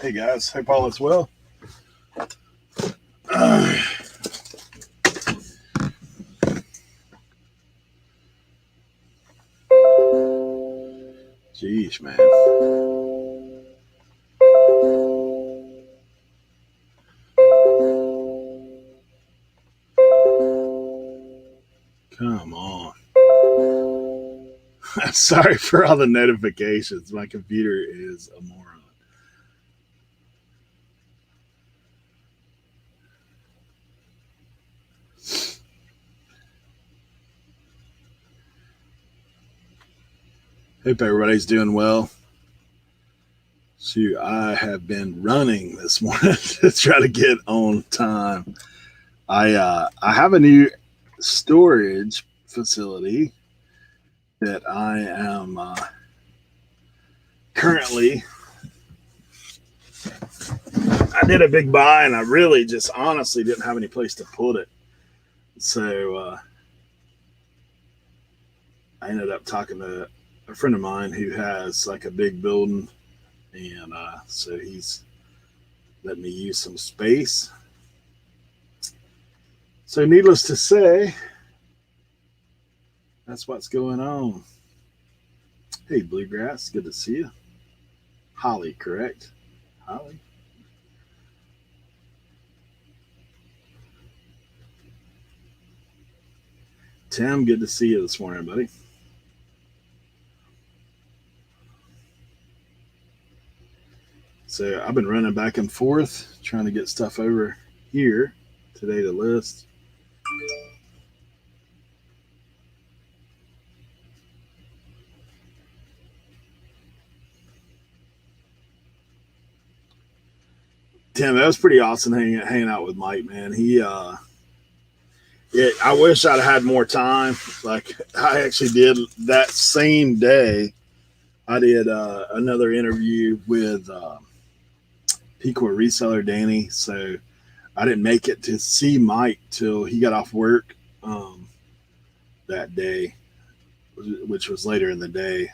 Hey guys, hope all is well. Jeez, man. Come on. I'm sorry for all the notifications. My computer is a moron. Hope everybody's doing well. Shoot, I have been running this morning to try to get on time. I have a new storage facility that I am currently. I did a big buy and I really just honestly didn't have any place to put it. So I ended up talking to a friend of mine who has like a big building, and so he's let me use some space. So needless to say, that's what's going on. Hey, Bluegrass, good to see you. Holly, correct? Holly? Tim, good to see you this morning, buddy. So I've been running back and forth, trying to get stuff over here today to list. Tim, that was pretty awesome hanging out with Mike, man. I wish I'd had more time. Like I actually did that same day. I did another interview with Peacock reseller Danny, so I didn't make it to see Mike till he got off work that day, which was later in the day.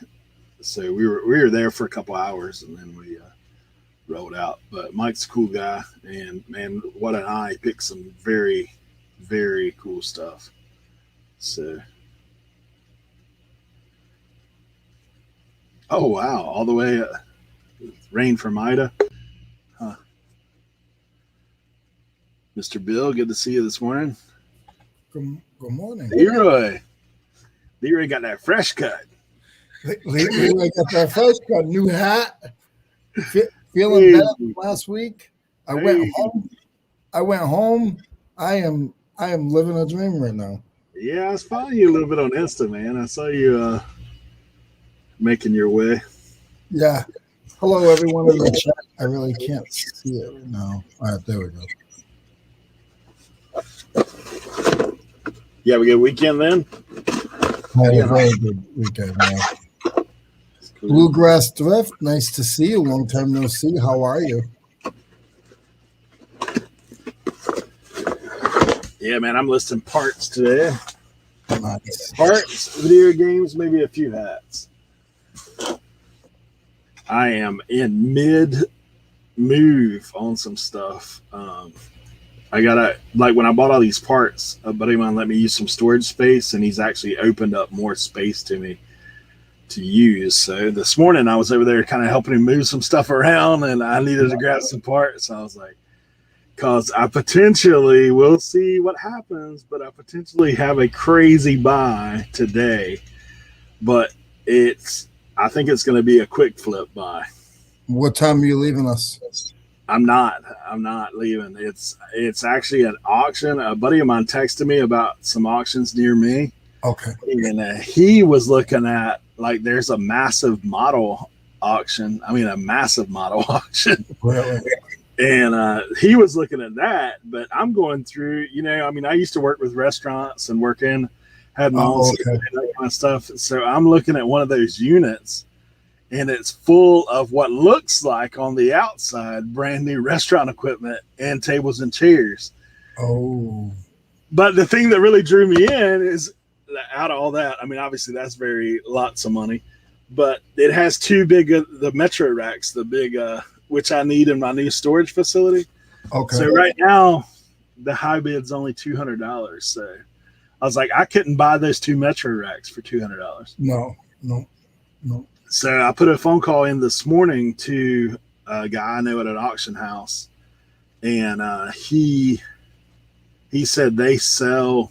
So we were there for a couple hours, and then we rolled out. But Mike's a cool guy, and man, what an eye! He picked some very, very cool stuff. So, oh wow, all the way rain from Ida. Huh. Mr. Bill, good to see you this morning. Good morning. Leroy got that fresh cut. Leroy got that fresh cut, new hat. Feeling better than last week. I went home. I am living a dream right now. Yeah, I was following you a little bit on Insta, man. I saw you making your way. Yeah. Hello, everyone in the chat. I really can't see it right now. All right, there we go. You have a good weekend then? Yeah, very good weekend, man. Cool. Bluegrass Thrift, nice to see you. Long time no see. How are you? Yeah, man, I'm listing parts today. Nice. Parts, video games, maybe a few hats. I am in mid-move on some stuff. I gotta, like, when I bought all these parts, a buddy of mine let me use some storage space, and he's actually opened up more space to me to use. So this morning I was over there kind of helping him move some stuff around, and I needed to grab some parts. So I was like, because I potentially, we'll see what happens, but I potentially have a crazy buy today. But I think it's going to be a quick flip buy. What time are you leaving us? I'm not leaving. It's actually an auction. A buddy of mine texted me about some auctions near me. Okay. And he was looking at, like, there's a massive model auction. I mean, a massive model auction. Really? And he was looking at that, but I'm going through, I mean, I used to work with restaurants and had my own that kind of stuff. So I'm looking at one of those units, and it's full of what looks like on the outside brand new restaurant equipment and tables and chairs. Oh. But the thing that really drew me in is out of all that, I mean, obviously that's lots of money, but it has two big, the Metro racks, the big, which I need in my new storage facility. Okay. So right now, the high bid's only $200. So I was like, I couldn't buy those 2 Metro racks for $200. No. So I put a phone call in this morning to a guy I know at an auction house, and he said they sell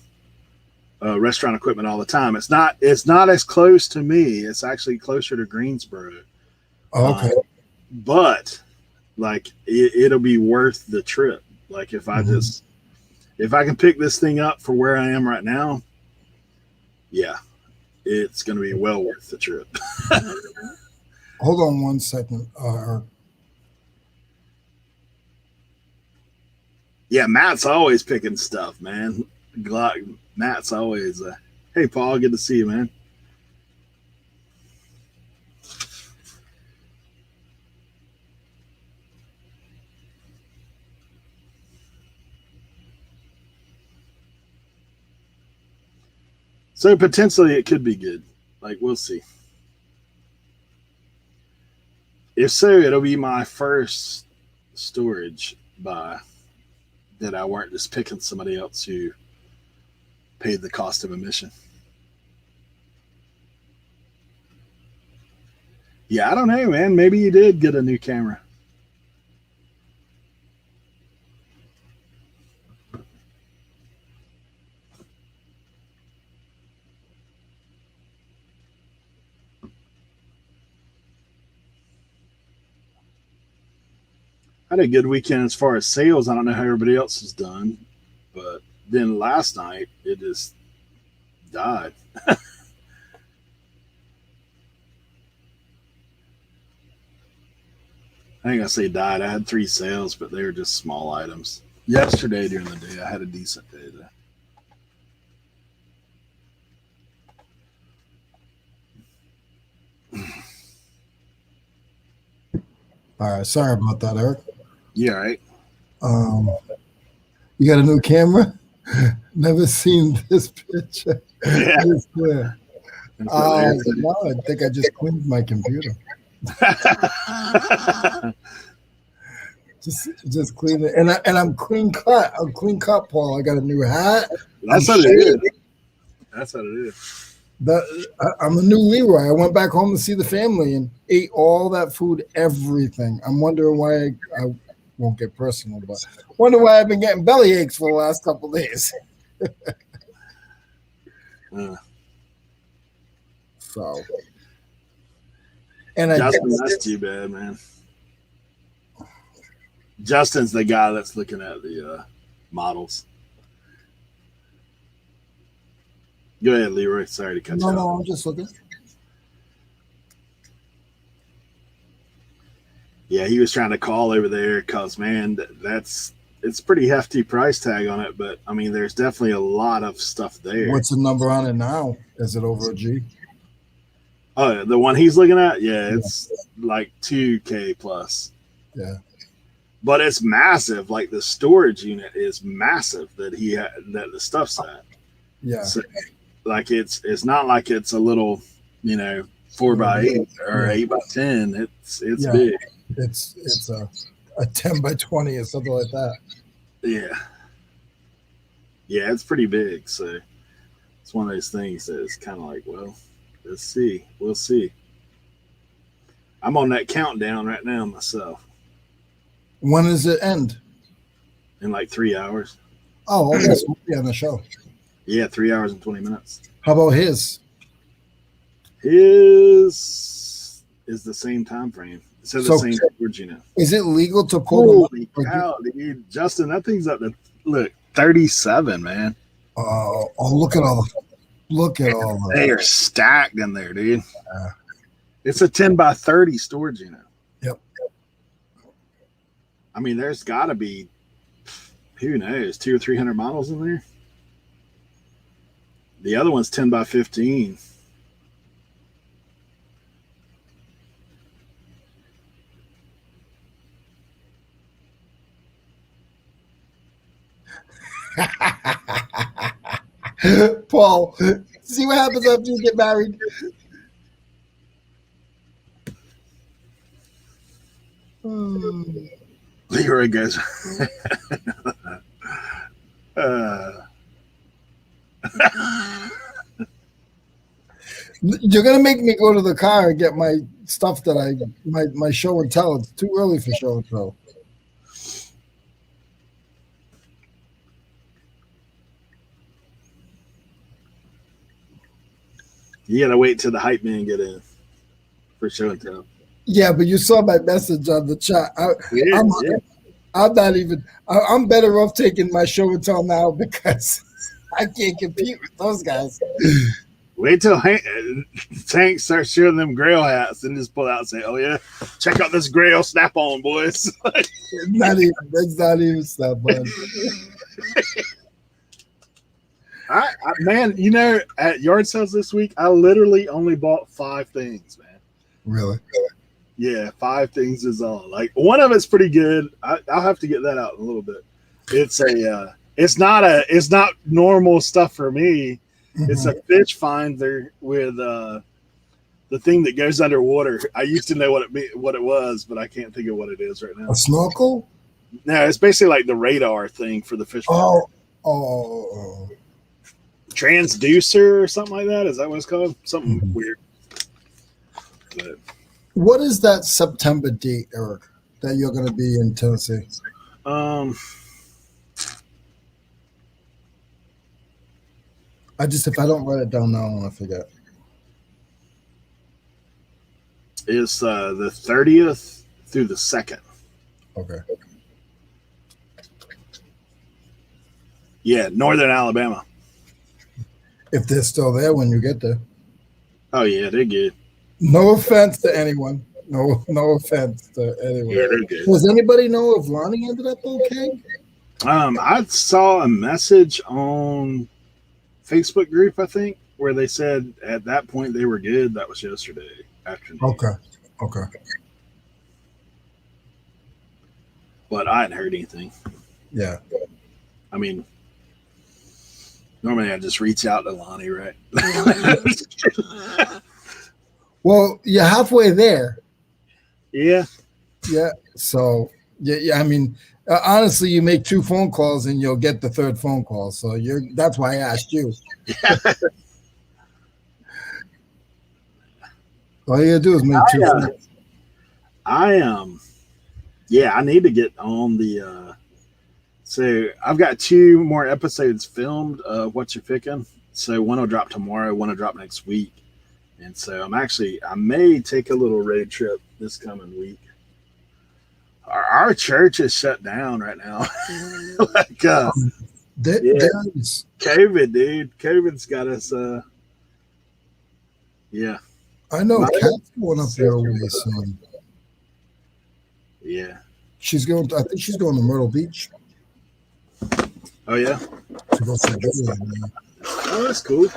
restaurant equipment all the time. It's not as close to me. It's actually closer to Greensboro. Okay. But like it'll be worth the trip. Like if I can pick this thing up for where I am right now, yeah, it's going to be well worth the trip. Hold on 1 second. Yeah, Matt's always picking stuff, man. Matt's always, hey, Paul, good to see you, man. So potentially it could be good. Like, we'll see. If so, it'll be my first storage buy that I weren't just picking somebody else who paid the cost of admission. Yeah, I don't know, man. Maybe you did get a new camera. I had a good weekend as far as sales. I don't know how everybody else has done, but then last night it just died. I think I say died. I had 3 sales, but they were just small items. Yesterday during the day, I had a decent day there. All right. Sorry about that, Eric. Yeah, right. You got a new camera? Never seen this picture. Yeah. No, I think I just cleaned my computer. just clean it, and I'm clean cut. I'm clean cut, Paul. I got a new hat. That's what it is. That's what it is. I'm a new Leroy. I went back home to see the family and ate all that food, everything. I'm wondering why I won't get personal, but wonder why I've been getting belly aches for the last couple of days. So, and Justin, that's too bad, man. Justin's the guy that's looking at the models. Go ahead, Leroy. Sorry to cut you off. No, I'm just looking. Yeah, he was trying to call over there because, man, it's pretty hefty price tag on it. But, I mean, there's definitely a lot of stuff there. What's the number on it now? Is it over a G? Oh, the one he's looking at? Yeah, it's like $2K plus. Yeah. But it's massive. Like the storage unit is massive that the stuff's at. Yeah. So, like it's not like it's a little, 4x8 or 8x10. It's big. It's a 10x20 or something like that. Yeah. Yeah, it's pretty big. So it's one of those things that is kind of like, well, let's see. We'll see. I'm on that countdown right now myself. When does it end? In like 3 hours. Oh, okay. So we'll be on the show. Yeah, 3 hours and 20 minutes. How about his? His is the same time frame. It says the same storage unit. Is it legal to pull? Holy cow, dude. Justin, that thing's up to 37, man. Look at all the. They are stacked in there, dude. It's a 10x30 storage unit. Yep. I mean, there's got to be, who knows, 200 or 300 models in there. The other one's 10x15. Paul, see what happens after you get married. Leroy goes. uh, You're gonna make me go to the car and get my stuff that my show and tell. It's too early for show and tell. You gotta wait till the hype man get in for show and tell. Yeah, but you saw my message on the chat. I'm not even. I'm better off taking my show and tell now because I can't compete with those guys. Wait till Tank starts showing them Grail hats and just pull out and say, "Oh yeah, check out this Grail Snap-on, boys." That's not even Snap-on. Man, at yard sales this week, I literally only bought 5 things, man. Really? Yeah, 5 things is all. Like one of it's pretty good. I'll have to get that out in a little bit. It's it's not normal stuff for me. Mm-hmm. It's a fish finder with the thing that goes underwater. I used to know what it was, but I can't think of what it is right now. A snorkel? No, it's basically like the radar thing for the fish finder. Oh. Transducer or something like that. Is that what it's called? Something weird. But, what is that September date, Eric, that you're going to be in Tennessee? If I don't write it down now, I'm going to forget. It's the 30th through the 2nd. Okay. Yeah, Northern Alabama. If they're still there when you get there. Oh, yeah, they're good. No offense to anyone. No offense to anyone. Yeah, they're good. Does anybody know if Lonnie ended up okay? I saw a message on Facebook group, I think, where they said at that point they were good. That was yesterday afternoon. Okay. But I hadn't heard anything. Yeah. I mean, normally I just reach out to Lonnie, right? Well, you're halfway there. Yeah. Yeah. So, yeah. I mean, honestly, you make 2 phone calls and you'll get the 3rd phone call. So that's why I asked you. All you gotta do is make 2 phone calls. I need to get on the. So I've got 2 more episodes filmed. What you're picking? So one will drop tomorrow. One will drop next week. And so I may take a little road trip this coming week. Our church is shut down right now. COVID, dude. COVID's got us. Yeah. I know. Kat's going up there way soon. Yeah. I think she's going to Myrtle Beach. Oh, yeah? To go see Julia. Oh, that's cool.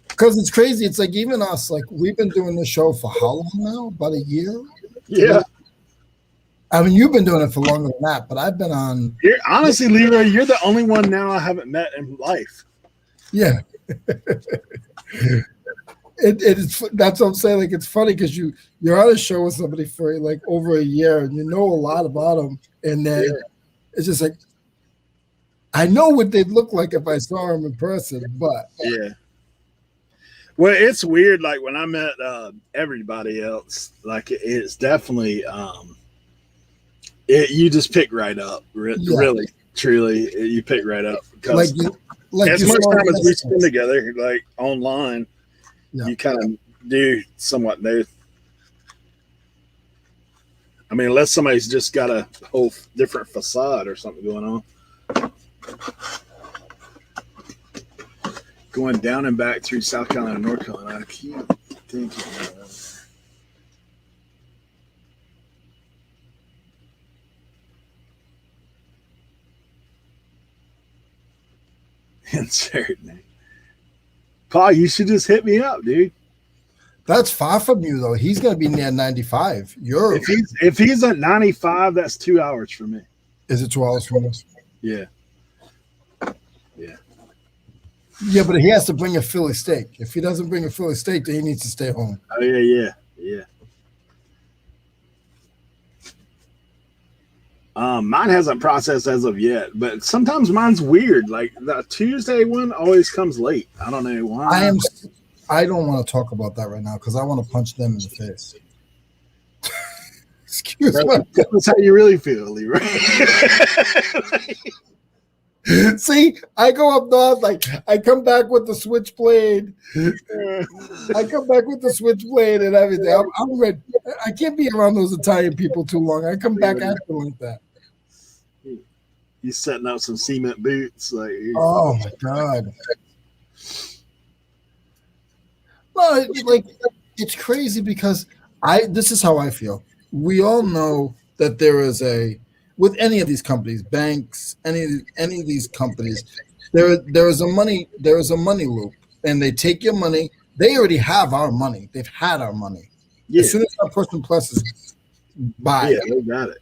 Because it's crazy. It's like even us, like we've been doing this show for how long now? About a year? Yeah. I mean, you've been doing it for longer than that, but I've been on. Honestly, Leroy, you're the only one now I haven't met in life. Yeah. It's that's what I'm saying. Like it's funny because you're on a show with somebody for like over a year and you know a lot about them, and then it's just like I know what they'd look like if I saw them in person, but yeah. Well, it's weird. Like when I met everybody else, like it's definitely you just pick right up. Really, truly, you pick right up because as much time as we spend together, like online. Yeah. You kind of do somewhat know. I mean, unless somebody's just got a whole different facade or something going on. Going down and back through South Carolina and North Carolina, I keep thinking insert name. Paul, you should just hit me up, dude. That's far from you, though. He's going to be near 95. If he's at 95, that's 2 hours for me. Is it 2 hours from us? Yeah. Yeah, but he has to bring a Philly steak. If he doesn't bring a Philly steak, then he needs to stay home. Oh, yeah. Mine hasn't processed as of yet, but sometimes mine's weird. Like the Tuesday one always comes late. I don't know why. I don't want to talk about that right now because I want to punch them in the face. Excuse me. That's how you really feel, Leroy. See, I go up north, like I come back with the switchblade. I come back with the switchblade and everything. I'm ready. I can't be around those Italian people too long. I come back acting like that. You setting up some cement boots, like oh my god. No, like it's crazy because this is how I feel. We all know that there is with any of these companies, banks, any of these companies, there is a money loop, and they take your money. They already have our money. They've had our money. Yeah. As soon as that person presses buy, they got it.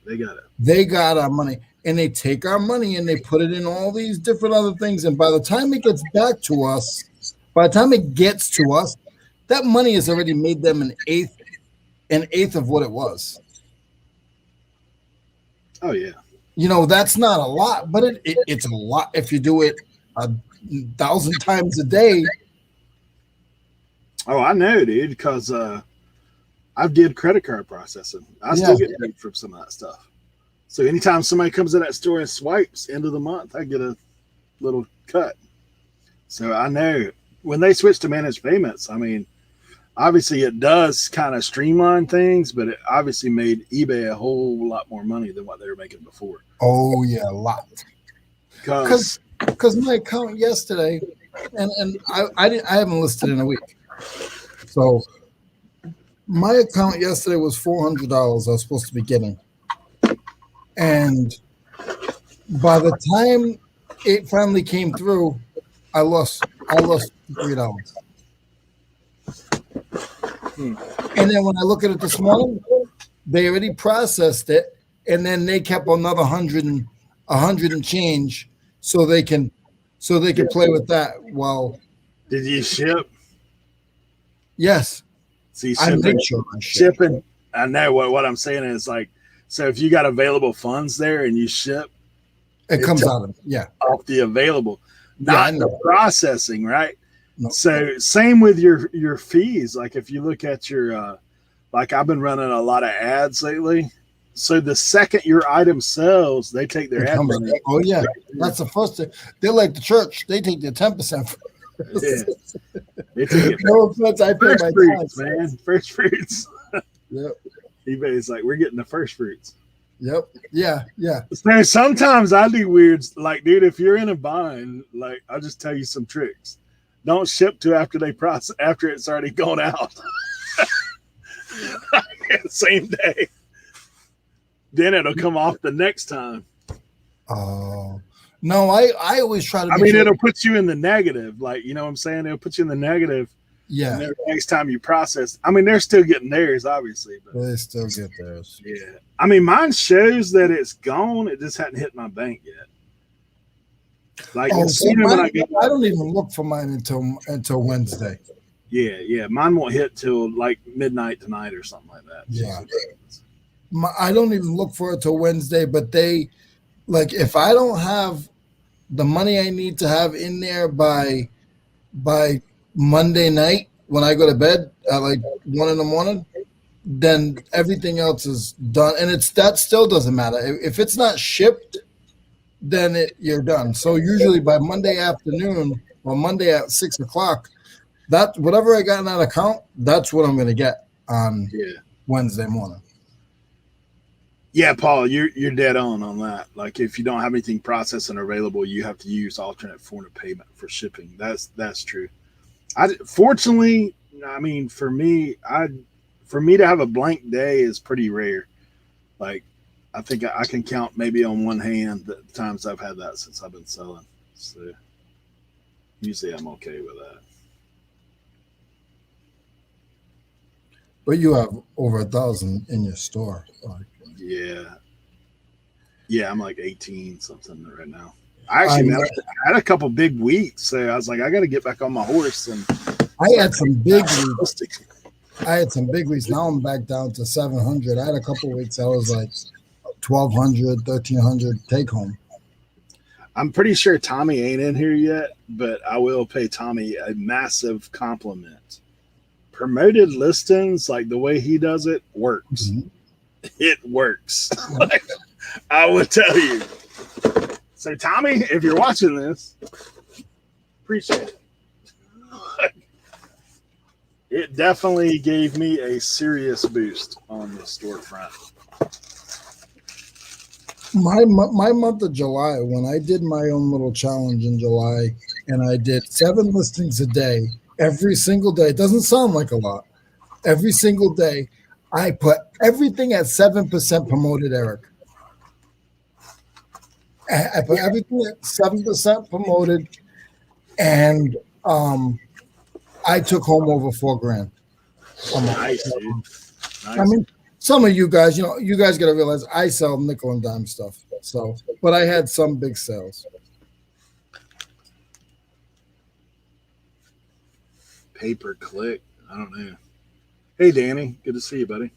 They got our money, and they take our money and they put it in all these different other things. And by the time it gets back to us, that money has already made them an eighth of what it was. Oh yeah. That's not a lot, but it's a lot if you do it 1,000 times a day. Oh, I know, dude, because I've did credit card processing. I still get paid for some of that stuff. So anytime somebody comes to that store and swipes end of the month, I get a little cut. So I know when they switch to managed payments, I mean, obviously it does kind of streamline things, but it obviously made eBay a whole lot more money than what they were making before. Oh yeah, a lot. Because my account yesterday, and I haven't listed in a week, so my account yesterday was $400. I was supposed to be getting, and by the time it finally came through, I lost $3. And then when I look at it this morning, they already processed it, and then they kept another 100 and change, so they can play with that. Well, did you ship? Yes. See, shipping. I know what I'm saying is like, so if you got available funds there and you ship, it comes out of off the available, not the processing, right? No. So same with your fees. Like if you look at your, like I've been running a lot of ads lately. So the second your item sells, they take their ad money. Oh yeah, that's the first thing. They're like the church. They take their 10%. Yeah. They take it. No offense, I pay my fruits, man. First fruits. Yep. eBay's like, we're getting the first fruits. Yep. Yeah. So sometimes I do weird. Like, dude, if you're in a bind, like I'll just tell you some tricks. Don't ship to after it's already gone out. Same day. Then it'll come off the next time. Oh. No, I always try to. I mean, it'll put you in the negative. Like, you know what I'm saying? It'll put you in the negative. Yeah. And next time you process, I mean, they're still getting theirs, obviously. But they still get theirs. Yeah. I mean, mine shows that it's gone. It just hadn't hit my bank yet. Like, I don't even look for mine until Wednesday. Yeah. Mine won't hit till like midnight tonight or something like that. Yeah. I don't even look for it till Wednesday, but they, like, if I don't have the money I need to have in there by Monday night when I go to bed at like 1 a.m, then everything else is done, and that still doesn't matter. If it's not shipped, then you're done. So usually by Monday afternoon or Monday at 6 o'clock, that whatever I got in that account, that's what I'm going to get on Wednesday morning. Yeah, Paul, you're dead on that. Like, if you don't have anything processing available, you have to use alternate form of payment for shipping. That's true. Fortunately, I mean, for me to have a blank day is pretty rare. Like, I think I can count maybe on one hand the times I've had that since I've been selling. So usually I'm okay with that. But you have over 1,000 in your store. Yeah, I'm like 18 something right now. I had a couple big weeks, so I was like, I got to get back on my horse. And I had some big weeks. Now I'm back down to 700. I had a couple weeks I was like 1,200, 1,300 take home. I'm pretty sure Tommy ain't in here yet, but I will pay Tommy a massive compliment. Promoted listings, like the way he does it, works. Mhm. It works. I will tell you. So, Tommy, if you're watching this, appreciate it. It definitely gave me a serious boost on the storefront. My month of July, when I did my own little challenge in July, and I did 7 listings a day, every single day. It doesn't sound like a lot. Every single day, I put everything at 7% promoted, Eric. I put everything at 7% promoted, and I took home over $4,000. Nice, dude. Nice. I mean, some of you guys, you guys got to realize I sell nickel and dime stuff. So, but I had some big sales. Pay per click. I don't know. Hey, Danny. Good to see you, buddy.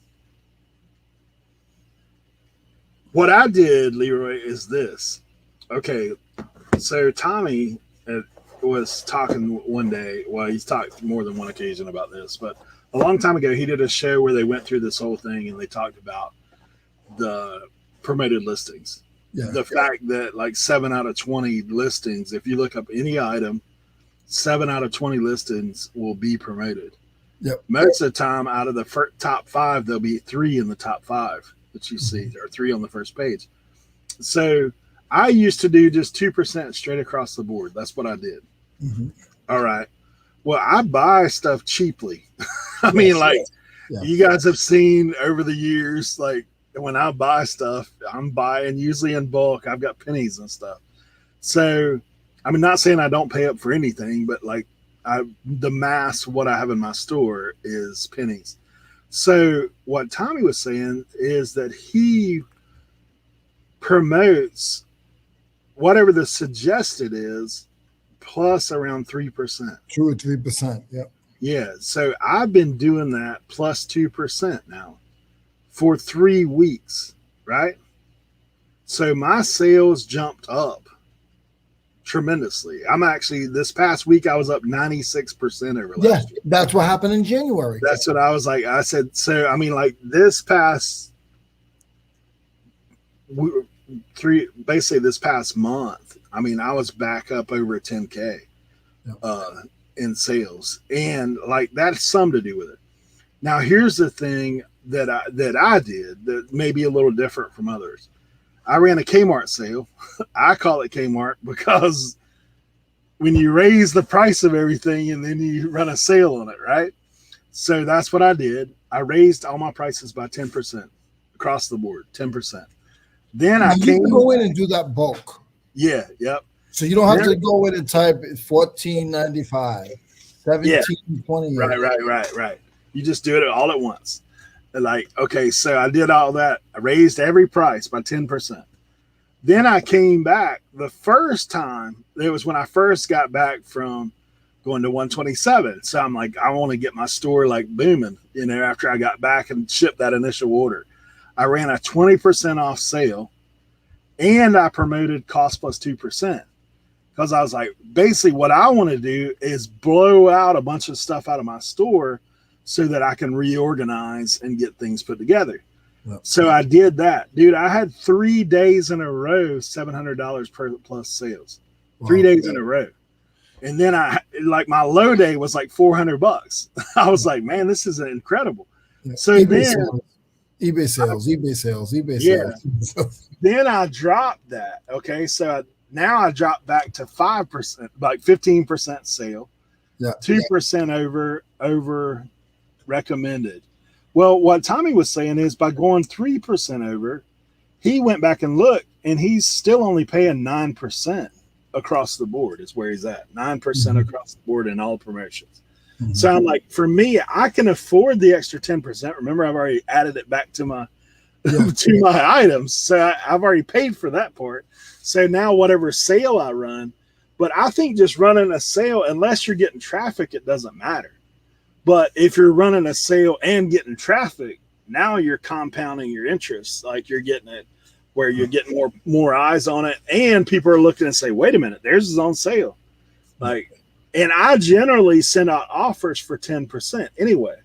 What I did, Leroy, is this. Okay, so Tommy was talking one day. Well, he's talked more than one occasion about this, but a long time ago, he did a show where they went through this whole thing and they talked about the promoted listings. Yeah. The fact that like 7 out of 20 listings, if you look up any item, 7 out of 20 listings will be promoted. Yep. Most of the time, out of the top 5, there'll be 3 in the top 5 that you see, or 3 on the first page. So I used to do just 2% straight across the board. That's what I did. Mm-hmm. All right. Well, I buy stuff cheaply. I mean, like, you guys have seen over the years, like, when I buy stuff, I'm buying usually in bulk. I've got pennies and stuff. So, I mean, not saying I don't pay up for anything, but like the mass, what I have in my store is pennies. So what Tommy was saying is that he promotes whatever the suggested is plus around 3%. 2 or 3%. Yep. Yeah. So I've been doing that plus 2% now for 3 weeks, right? So my sales jumped up tremendously. I'm actually, this past week, I was up 96% over last year. That's what happened in January. That's what I was like. I said, so, I mean, like this past basically this past month, I mean, I was back up over 10K in sales. And like, that's some to do with it. Now, here's the thing that I did that may be a little different from others. I ran a Kmart sale. I call it Kmart because when you raise the price of everything and then you run a sale on it, right? So that's what I did. I raised all my prices by 10% across the board, 10%. Then I came to go in and do that bulk. Yeah, yep. So you don't have to go in and type $14.95, $17.28. Right. You just do it all at once. Like, okay, so I did all that. I raised every price by 10%. Then I came back the first time. It was when I first got back from going to 127. So I'm like, I want to get my store like booming, after I got back and shipped that initial order. I ran a 20% off sale and I promoted cost plus 2% because I was like, basically what I want to do is blow out a bunch of stuff out of my store so that I can reorganize and get things put together. Yep. So I did that. Dude, I had 3 days in a row, $700 per plus sales. Wow. 3 days in a row. And then my low day was like $400. I was like, man, this is incredible. Yeah. So eBay sales. Yeah. Then I dropped that. Okay. So now I dropped back to 5%, like 15% sale. Yeah. 2% over recommended. Well, what Tommy was saying is by going 3% over, he went back and looked, and he's still only paying 9% across the board is where he's at. 9% across the board in all promotions. Mm-hmm. So I'm like, for me, I can afford the extra 10%. Remember, I've already added it back to my to my items. So I've already paid for that part. So now whatever sale I run, but I think just running a sale, unless you're getting traffic, it doesn't matter. But if you're running a sale and getting traffic, now you're compounding your interest. Like you're getting it where you're getting more eyes on it, and people are looking and say, "Wait a minute, theirs is on sale." Like, and I generally send out offers for 10% anyway.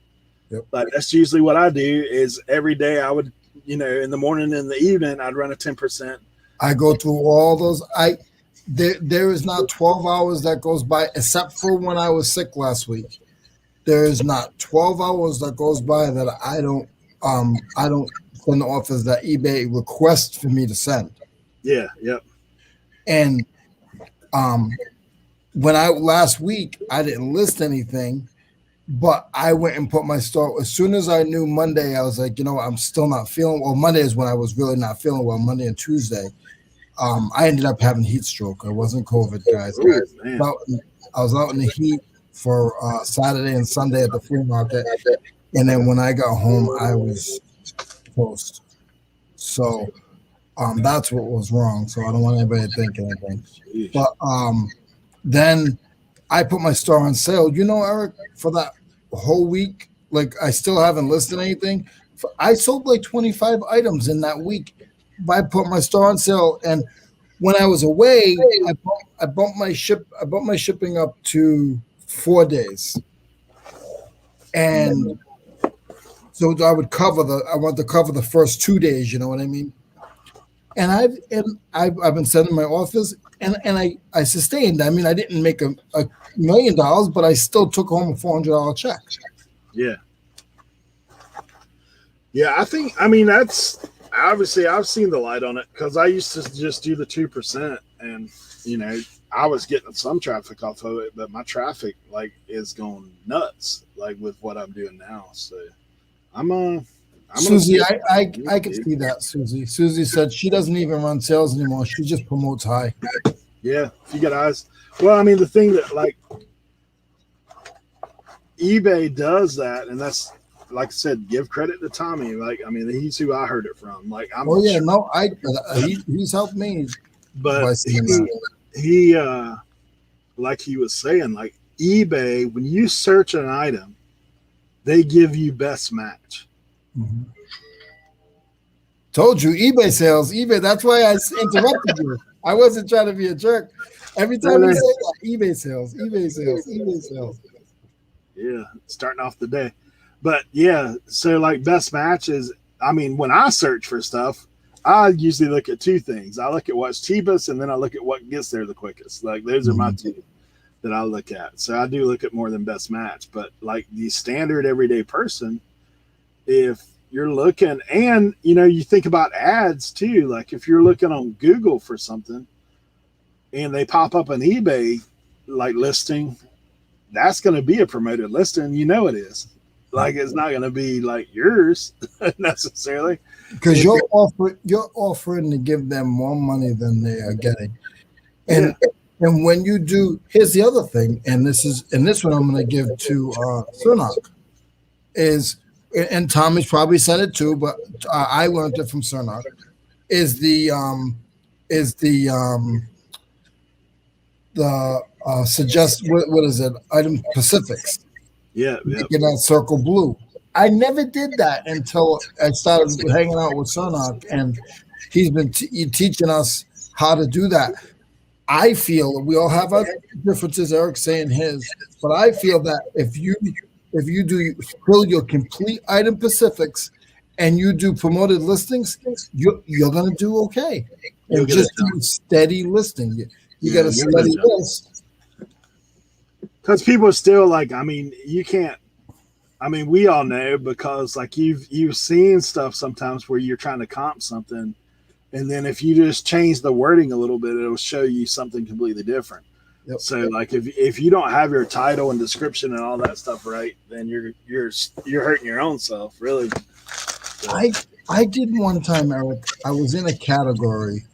Yep. Like that's usually what I do. Is every day I would, in the morning and the evening, I'd run a 10%. I go through all those. There is not 12 hours that goes by, except for when I was sick last week. There is not 12 hours that goes by that I don't send the offers that eBay requests for me to send. Yeah, yep. And when last week I didn't list anything, but I went and put my store as soon as I knew Monday. I was like, I'm still not feeling well. Monday is when I was really not feeling well. Monday and Tuesday, I ended up having heat stroke. It wasn't COVID, guys. I was out in the heat for Saturday and Sunday at the flea market, and then when I got home, I was toast. So that's what was wrong. So I don't want anybody to think anything. But then I put my store on sale. Eric, for that whole week, like I still haven't listed anything. I sold like 25 items in that week. I put my store on sale, and when I was away, I bumped my shipping up to 4 days, and so I would I want to cover the first 2 days. You know what I mean? And I've been sending my offers, and I sustained. I mean, I didn't make $1 million, but I still took home a $400 check. Yeah. Yeah, that's obviously I've seen the light on it because I used to just do the 2%, and I was getting some traffic off of it, but my traffic is going nuts with what I'm doing now. So I'm Susie, I can see that. Susie said she doesn't even run sales anymore. She just promotes high. Yeah, if you get eyes. Well, I mean, the thing that eBay does that, and that's like I said, give credit to Tommy. He's who I heard it from. He's helped me. But he like he was saying, eBay, when you search an item, they give you best match. Mm-hmm. Told you, eBay sales. eBay. That's why I interrupted you. I wasn't trying to be a jerk. Every time you say that, eBay sales, eBay sales, eBay sales. Yeah, starting off the day. But yeah, so best matches. When I search for stuff, I usually look at two things. I look at what's cheapest, and then I look at what gets there the quickest. Those are my two that I look at. So I do look at more than best match. But the standard everyday person, if you're looking, and you think about ads too. If you're looking on Google for something, and they pop up an eBay listing, that's going to be a promoted listing. It is. It's not going to be yours necessarily, because you're offering to give them more money than they are getting. And when you do, here's the other thing, and this one I'm going to give to Cernoc is, and Tommy's probably said it too, but I learned it from Cernoc, is the suggest what is it? Item specifics. Yeah. Making that circle blue. I never did that until I started hanging out with Cernoc, and he's been teaching us how to do that. I feel we all have our differences. Eric's saying his, but I feel that if you do fill your complete item specifics and you do promoted listings, you're gonna do okay. And just do steady listing. You got a steady list. Because people are still you can't. We all know because you've seen stuff sometimes where you're trying to comp something, and then if you just change the wording a little bit, it'll show you something completely different. Yep. So if you don't have your title and description and all that stuff right, then you're hurting your own self, really. So. I did one time, Eric. I was in a category,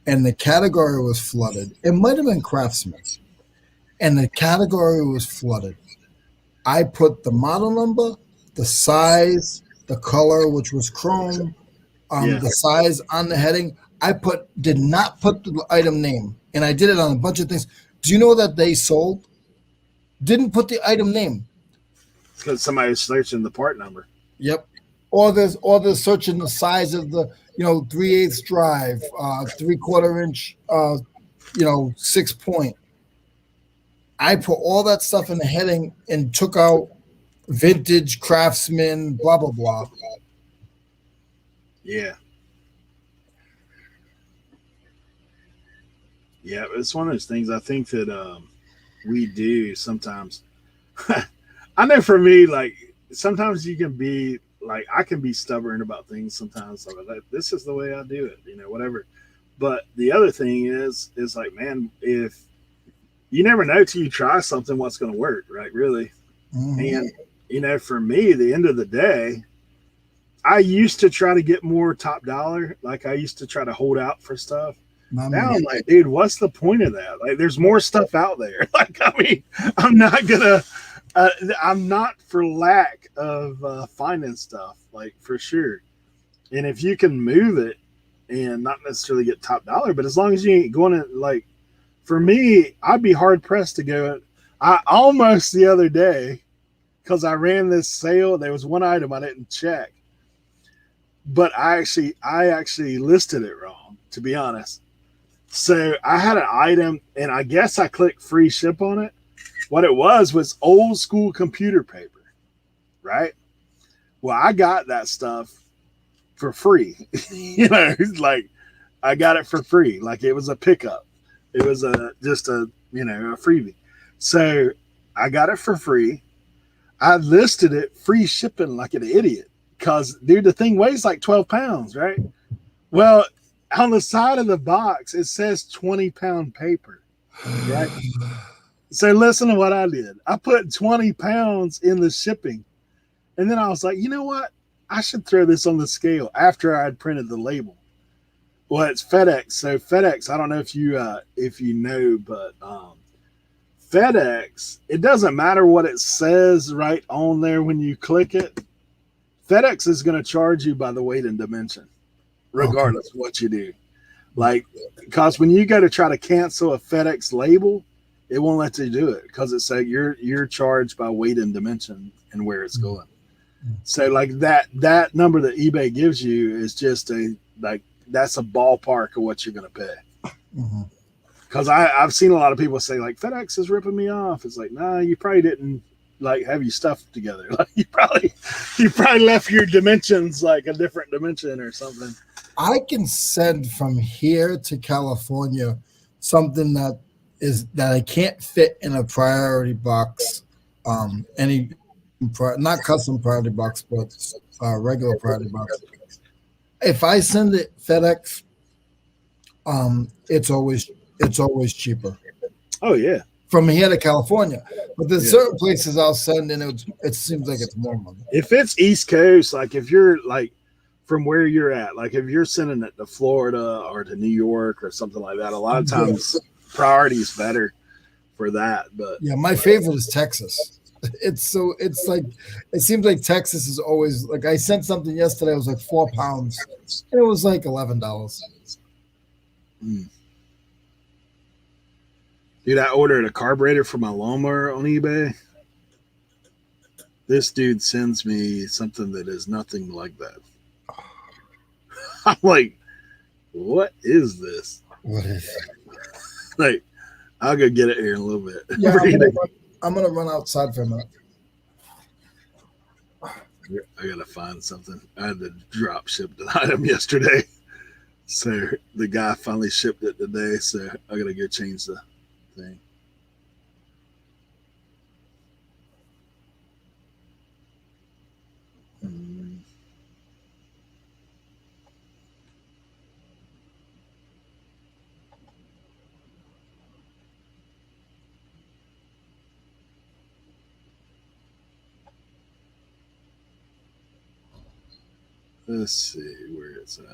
and the category was flooded. It might have been Craftsman, and the category was flooded. I put the model number, the size, the color, which was chrome, the size on the heading. Did not put the item name, and I did it on a bunch of things. Do you know that they sold? Didn't put the item name. Because somebody was searching the part number. Yep. or they're searching the size of the 3/8 drive, 3/4 inch, 6 point. I put all that stuff in the heading and took out vintage, craftsman, blah blah blah. Yeah. Yeah, it's one of those things I think that we do sometimes. I know for me, like sometimes you can be like I can be stubborn about things sometimes. Like this is the way I do it, whatever. But the other thing is like, man, if you never know till you try something what's going to work, right? Really, Mm-hmm. and for me, the end of the day, I used to try to get more top dollar. Like I used to try to hold out for stuff. Not Now me. I'm like, dude, what's the point of that? Like, there's more stuff out there. Like, I mean, I'm not gonna, I'm not for lack of finding stuff, like for sure. And if you can move it and not necessarily get top dollar, but as long as you ain't going to like, for me, I'd be hard pressed to go. I almost the other day because I ran this sale. There was one item I didn't check, but I actually listed it wrong. To be honest. So I had an item, and I guess I clicked free ship on it. What it was old school computer paper, right? Well, I got that stuff for free. Like I got it for free. Like it was a pickup. It was just a freebie. So I got it for free. I listed it free shipping like an idiot because dude, the thing weighs like 12 pounds, right? Well, on the side of the box, it says 20-pound paper, right? So listen to what I did. I put 20 pounds in the shipping. And then I was like, you know what? I should throw this on the scale after I had printed the label. Well, it's FedEx. So FedEx, I don't know if you know, but FedEx, it doesn't matter what it says right on there when you click it. FedEx is going to charge you by the weight and dimension, Okay. regardless of what you do. Like, because when you go to try to cancel a FedEx label, it won't let you do it because it's like you're charged by weight and dimension and where it's going. So like that number that eBay gives you is just that's a ballpark of what you're going to pay. Mm-hmm. Because I've seen a lot of people say like FedEx is ripping me off. It's like, nah, you probably didn't like have your stuff together. Like you probably left your dimensions like a different dimension or something. I can send from here to California something that I can't fit in a priority box. Not custom priority box, but regular priority box. If I send it FedEx, it's always cheaper Oh yeah. from here to California. But there's Yeah. certain places I'll send, and it seems like it's more money. If it's East Coast, like if you're like from where you're at, like if you're sending it to Florida or to New York or something like that, a lot of times priority is better for that. But Yeah, my favorite is Texas. It's like it seems like Texas is always like I sent something yesterday. It was like 4 pounds. And it was like $11. dude, I ordered a carburetor for my lawnmower on eBay. This dude sends me something that is nothing like that. I'm like, what is this? What is it? Like, I'll go get it here in a little bit. Yeah, I'm gonna run outside for a minute. I gotta find something. I had to drop ship an item yesterday, so the guy finally shipped it today. So I gotta go change the thing. Hmm. Let's see where it's at.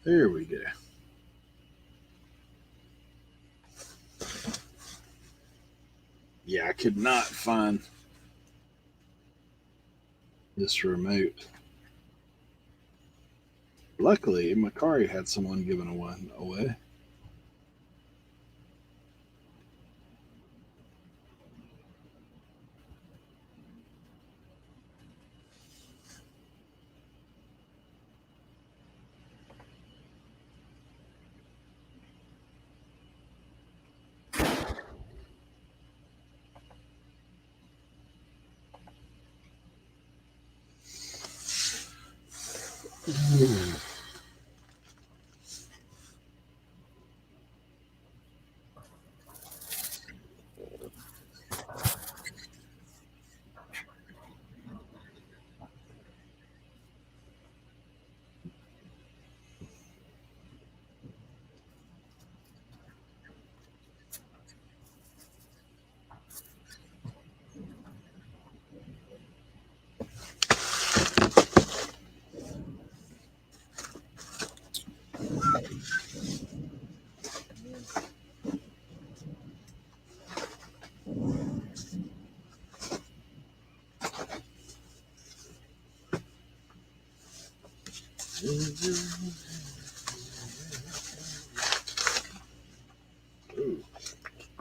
There we go. Yeah, I could not find this remote. Luckily, Macari had someone giving one away. Ooh,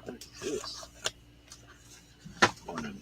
what is this? Morning.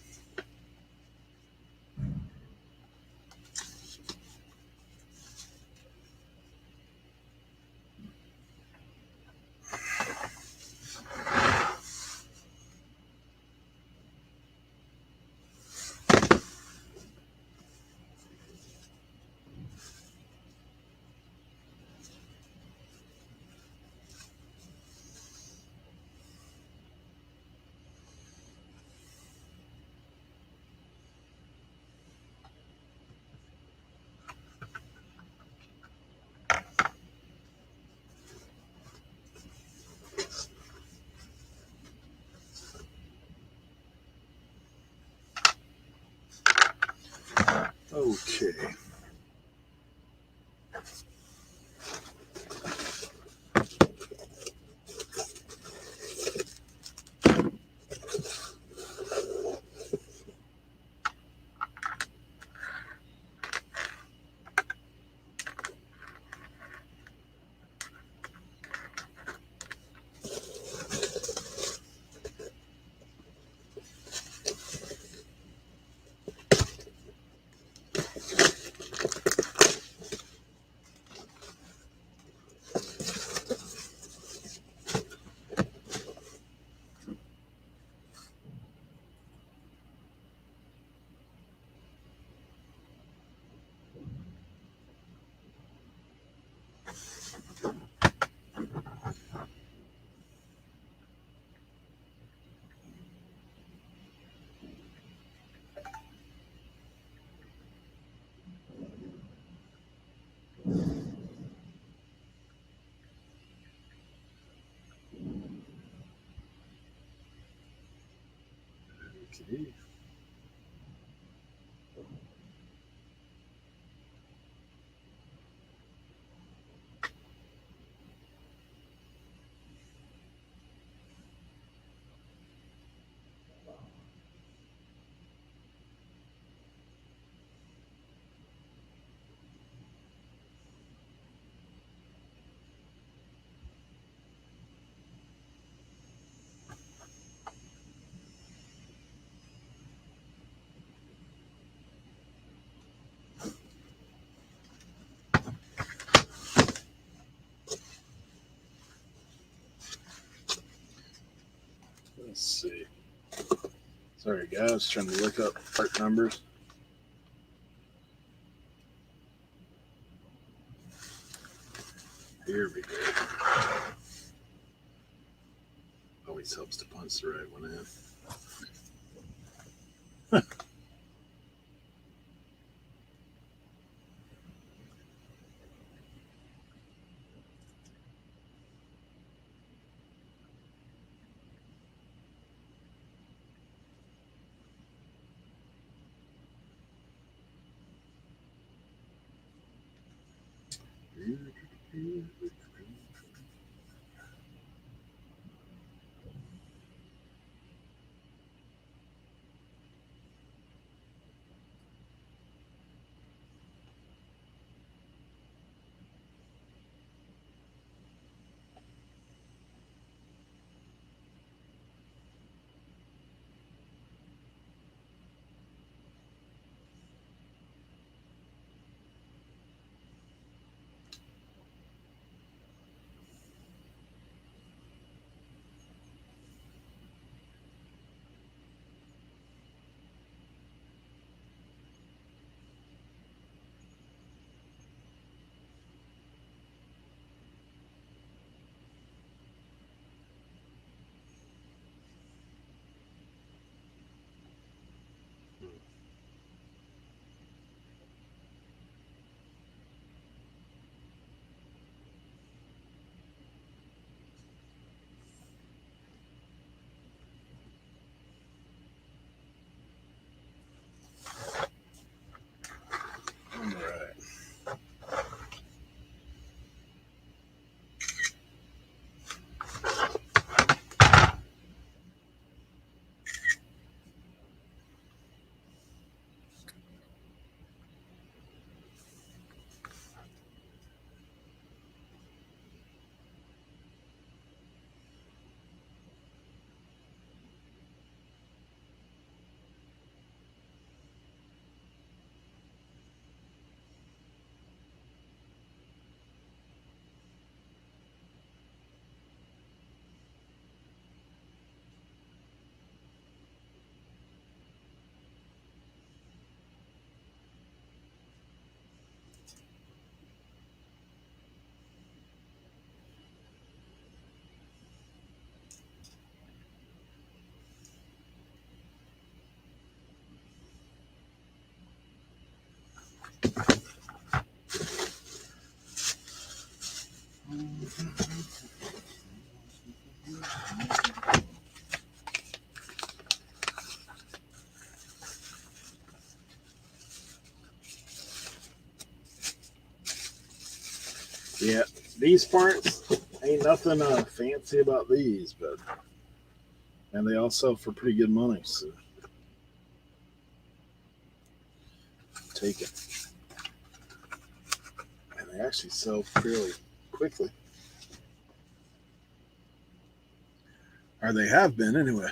Okay. Okay. Let's see. Sorry, guys. Trying to look up part numbers. Here we go. Always helps to punch the right one in. Yeah, these parts ain't nothing fancy about these, but and they all sell for pretty good money. So take it, and they actually sell fairly quickly, or they have been anyway.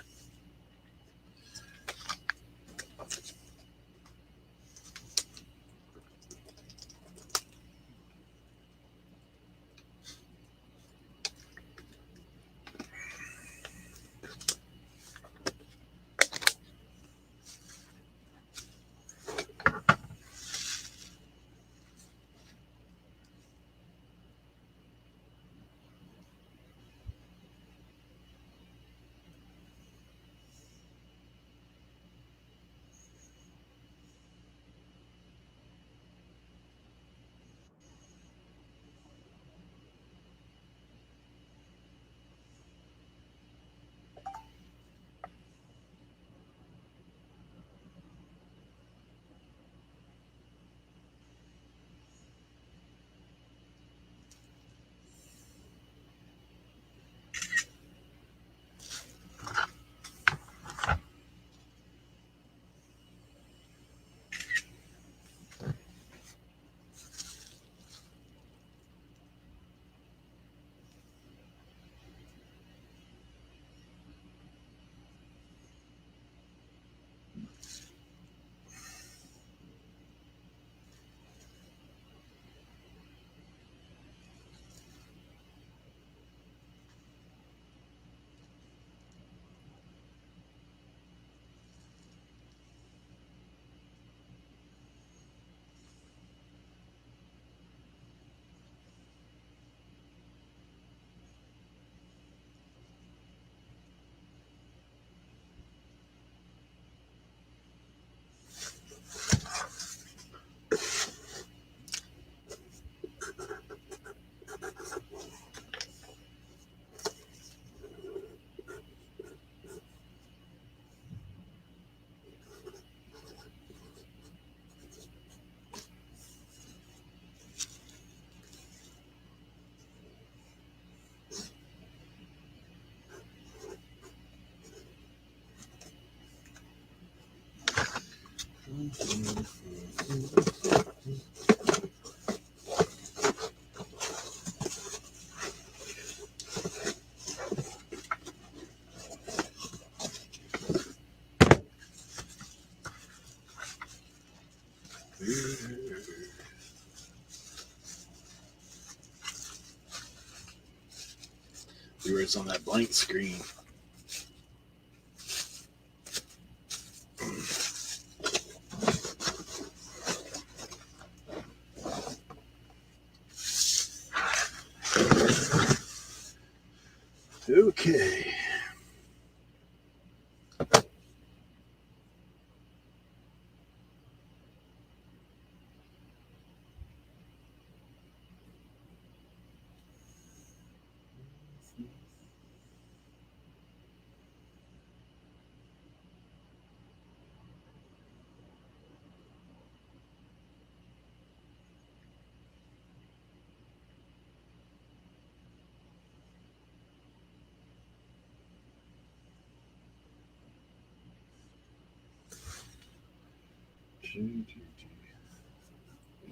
Viewers on that blank screen. Okay.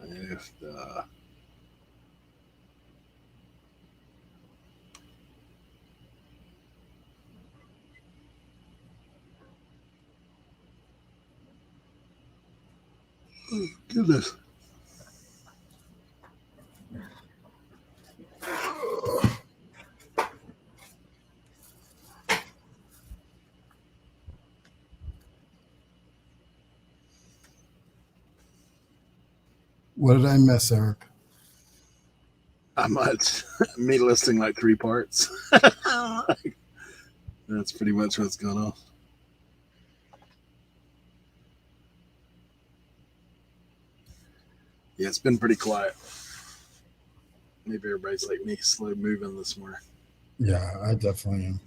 If goodness. What did I miss, Eric? I might me listing like three parts. That's pretty much what's going on. Yeah, it's been pretty quiet. Maybe everybody's like me, slow moving this morning. Yeah, I definitely am.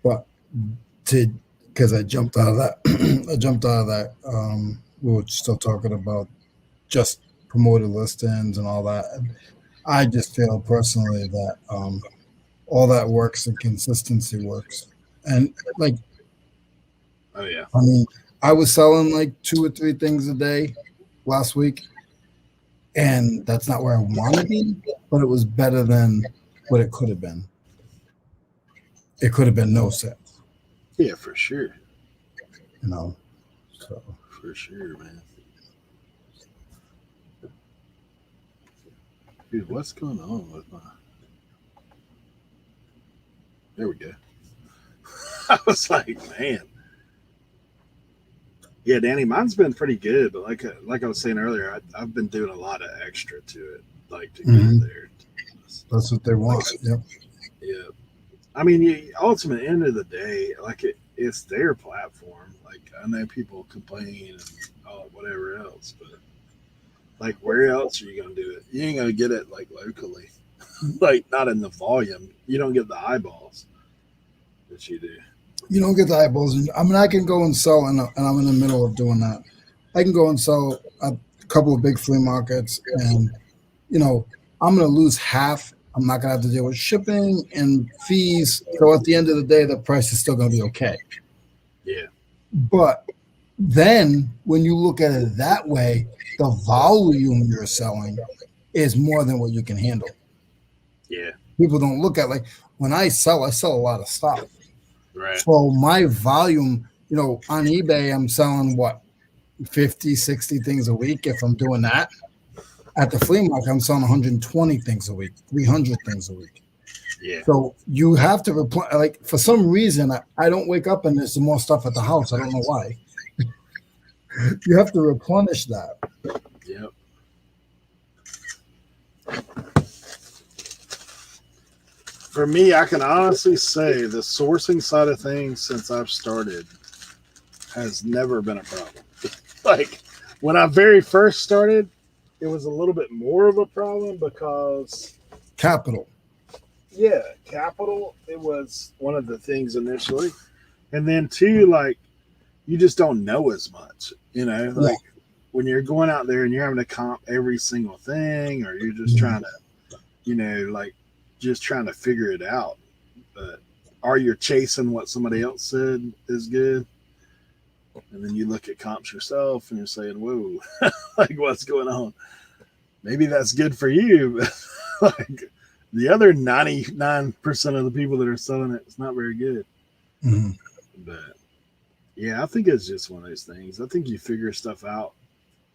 But did because I jumped out of that. I jumped out of that. We were still talking about just promoted listings and all that. And I just feel personally that all that works and consistency works. And like, Oh yeah, I mean, I was selling like 2 or 3 things a day last week, and that's not where I want to be, but it was better than what it could have been. It could have been no sales, yeah, for sure, you know. So for sure, man. Dude, what's going on with my? There we go. I was like, man, yeah, Danny, mine's been pretty good, but like I was saying earlier, I've been doing a lot of extra to it, like to get it mhm, there. that's what they Like, want. Yep. yeah, I mean, ultimate end of the day, like it's their platform. Like I know people complain and whatever else, but like where else are you gonna do it? You ain't gonna get it like locally, like not in the volume. You don't get the eyeballs that you do. You don't get the eyeballs. And I mean, I can go and sell, and I'm in the middle of doing that. I can go and sell at a couple of big flea markets, and you know, I'm going to lose half. I'm not going to have to deal with shipping and fees. So at the end of the day, the price is still going to be okay. Yeah, But then when you look at it that way, the volume you're selling is more than what you can handle. yeah, People don't look at, like, when I sell a lot of stuff. right. So my volume, on eBay, I'm selling what, 50, 60 things a week if I'm doing that. At the flea market, I'm selling 120 things a week, 300 things a week. Yeah, So you have to reply. Like, for some reason, I don't wake up and there's more stuff at the house. I don't know why. You have to replenish that. yep. For me, I can honestly say the sourcing side of things since I've started has never been a problem. Like when I very first started, it was a little bit more of a problem because Capital. yeah, capital, it was one of the things initially. And then two, like you just don't know as much, Yeah. like when you're going out there and you're having to comp every single thing or you're just Mhm. trying to, like just trying to figure it out. But are you chasing what somebody else said is good? And then you look at comps yourself and you're saying, whoa, like what's going on? Maybe that's good for you, but like the other 99% of the people that are selling it, it's not very good. Mhm. But yeah, I think it's just one of those things. I think you figure stuff out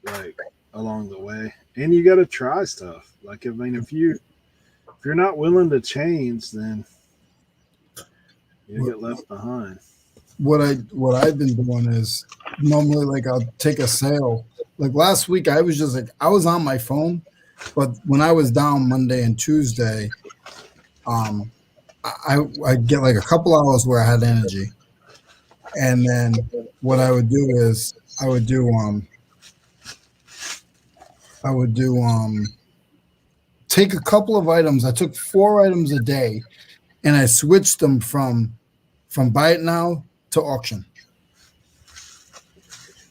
like along the way, and you got to try stuff. Like I mean, if you're not willing to change, then you What get left behind. what I've been doing is normally, like, I'll take a sale. Like last week, I was just like, I was on my phone, but when I was down Monday and Tuesday, um, I get like a couple hours where I had energy, and then what I would do is I would do I would do take a couple of items. I took 4 items a day, and I switched them from buy it now to auction.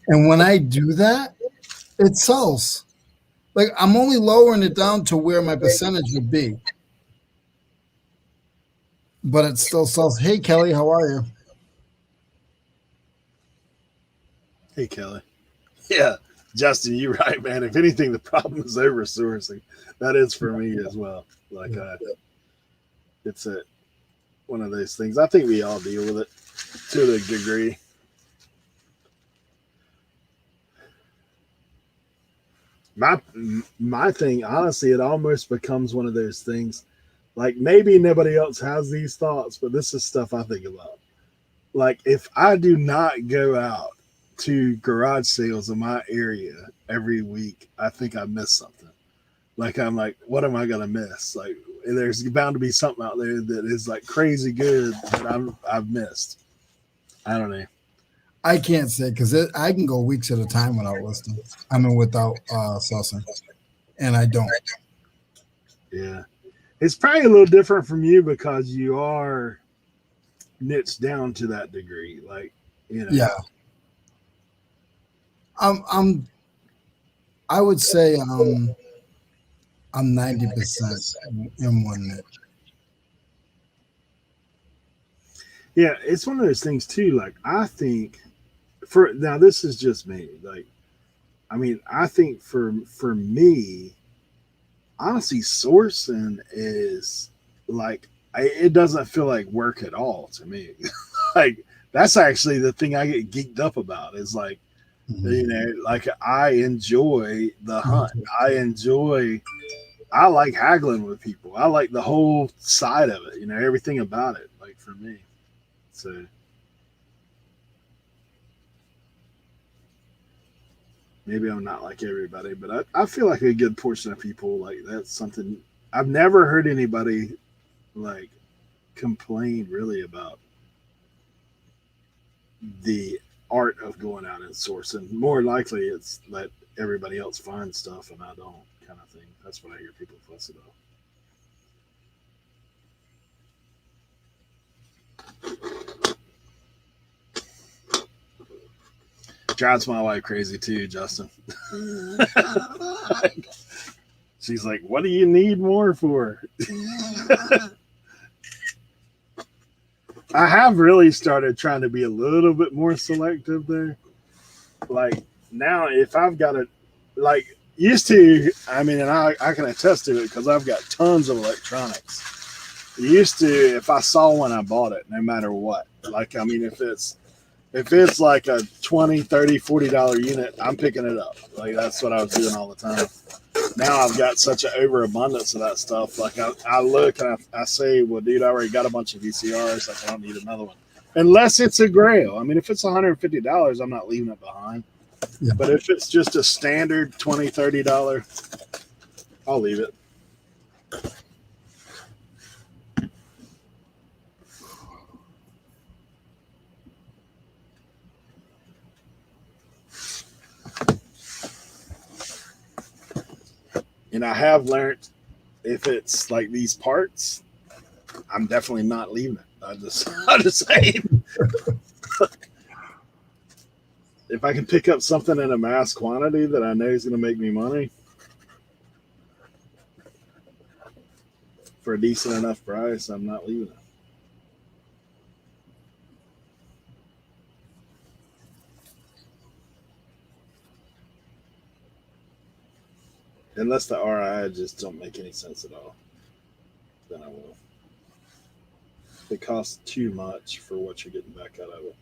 And when I do that, it sells. Like, I'm only lowering it down to where my percentage would be, but it still sells. Hey, Kelly, how are you? Hey, Kelly. Yeah, Justin, you're right, man. If anything, the problem is oversourcing. That is for me as well. Like, Yeah. it's one of those things. I think we all deal with it to a degree. My my thing, honestly, it almost becomes one of those things. Like maybe nobody else has these thoughts, but this is stuff I think about. Like if I do not go out to garage sales in my area every week, I think I missed something. Like I'm like, what am I gonna miss? Like there's bound to be something out there that is like crazy good that I've missed. I don't know. I can't say because I can go weeks at a time without listening. I mean, without sussing, and I don't. Yeah. It's probably a little different from you because you are niched down to that degree. Like, you know, Yeah, I'm. I would say I'm 90% in one niche. yeah, it's one of those things too. Like, I think for now, this is just me. Like, I mean, I think for me, honestly, sourcing is like it doesn't feel like work at all to me. Like that's actually the thing I get geeked up about is like Mhm. like I enjoy the hunt. I like haggling with people. I like the whole side of it, everything about it, like for me. So maybe I'm not like everybody, but I feel like a good portion of people like that's something I've never heard anybody like complain really about the art of going out and sourcing. More likely, it's let everybody else find stuff and I don't, kind of thing. That's what I hear people fuss about. Drives my wife crazy too, Justin. She's like, "What do you need more for?" I have really started trying to be a little bit more selective there. Like now, if I've got a like used to, I mean, and I can attest to it because I've got tons of electronics. Used to, if I saw one, I bought it no matter what. Like, I mean, if it's like a 20, 30, $40 unit, I'm picking it up. Like that's what I was doing all the time. Now I've got such an overabundance of that stuff. Like I look and I say, well, dude, I already got a bunch of VCRs. Like I don't need another one. Unless it's a grail. I mean, if it's $150, I'm not leaving it behind. Yeah. But if it's just a standard $20, $30, I'll leave it. And I have learned if it's like these parts, I'm definitely not leaving it. I just say if I can pick up something in a mass quantity that I know is going to make me money for a decent enough price, I'm not leaving it. Unless the RI just don't make any sense at all, then I will. It costs too much for what you're getting back out of it.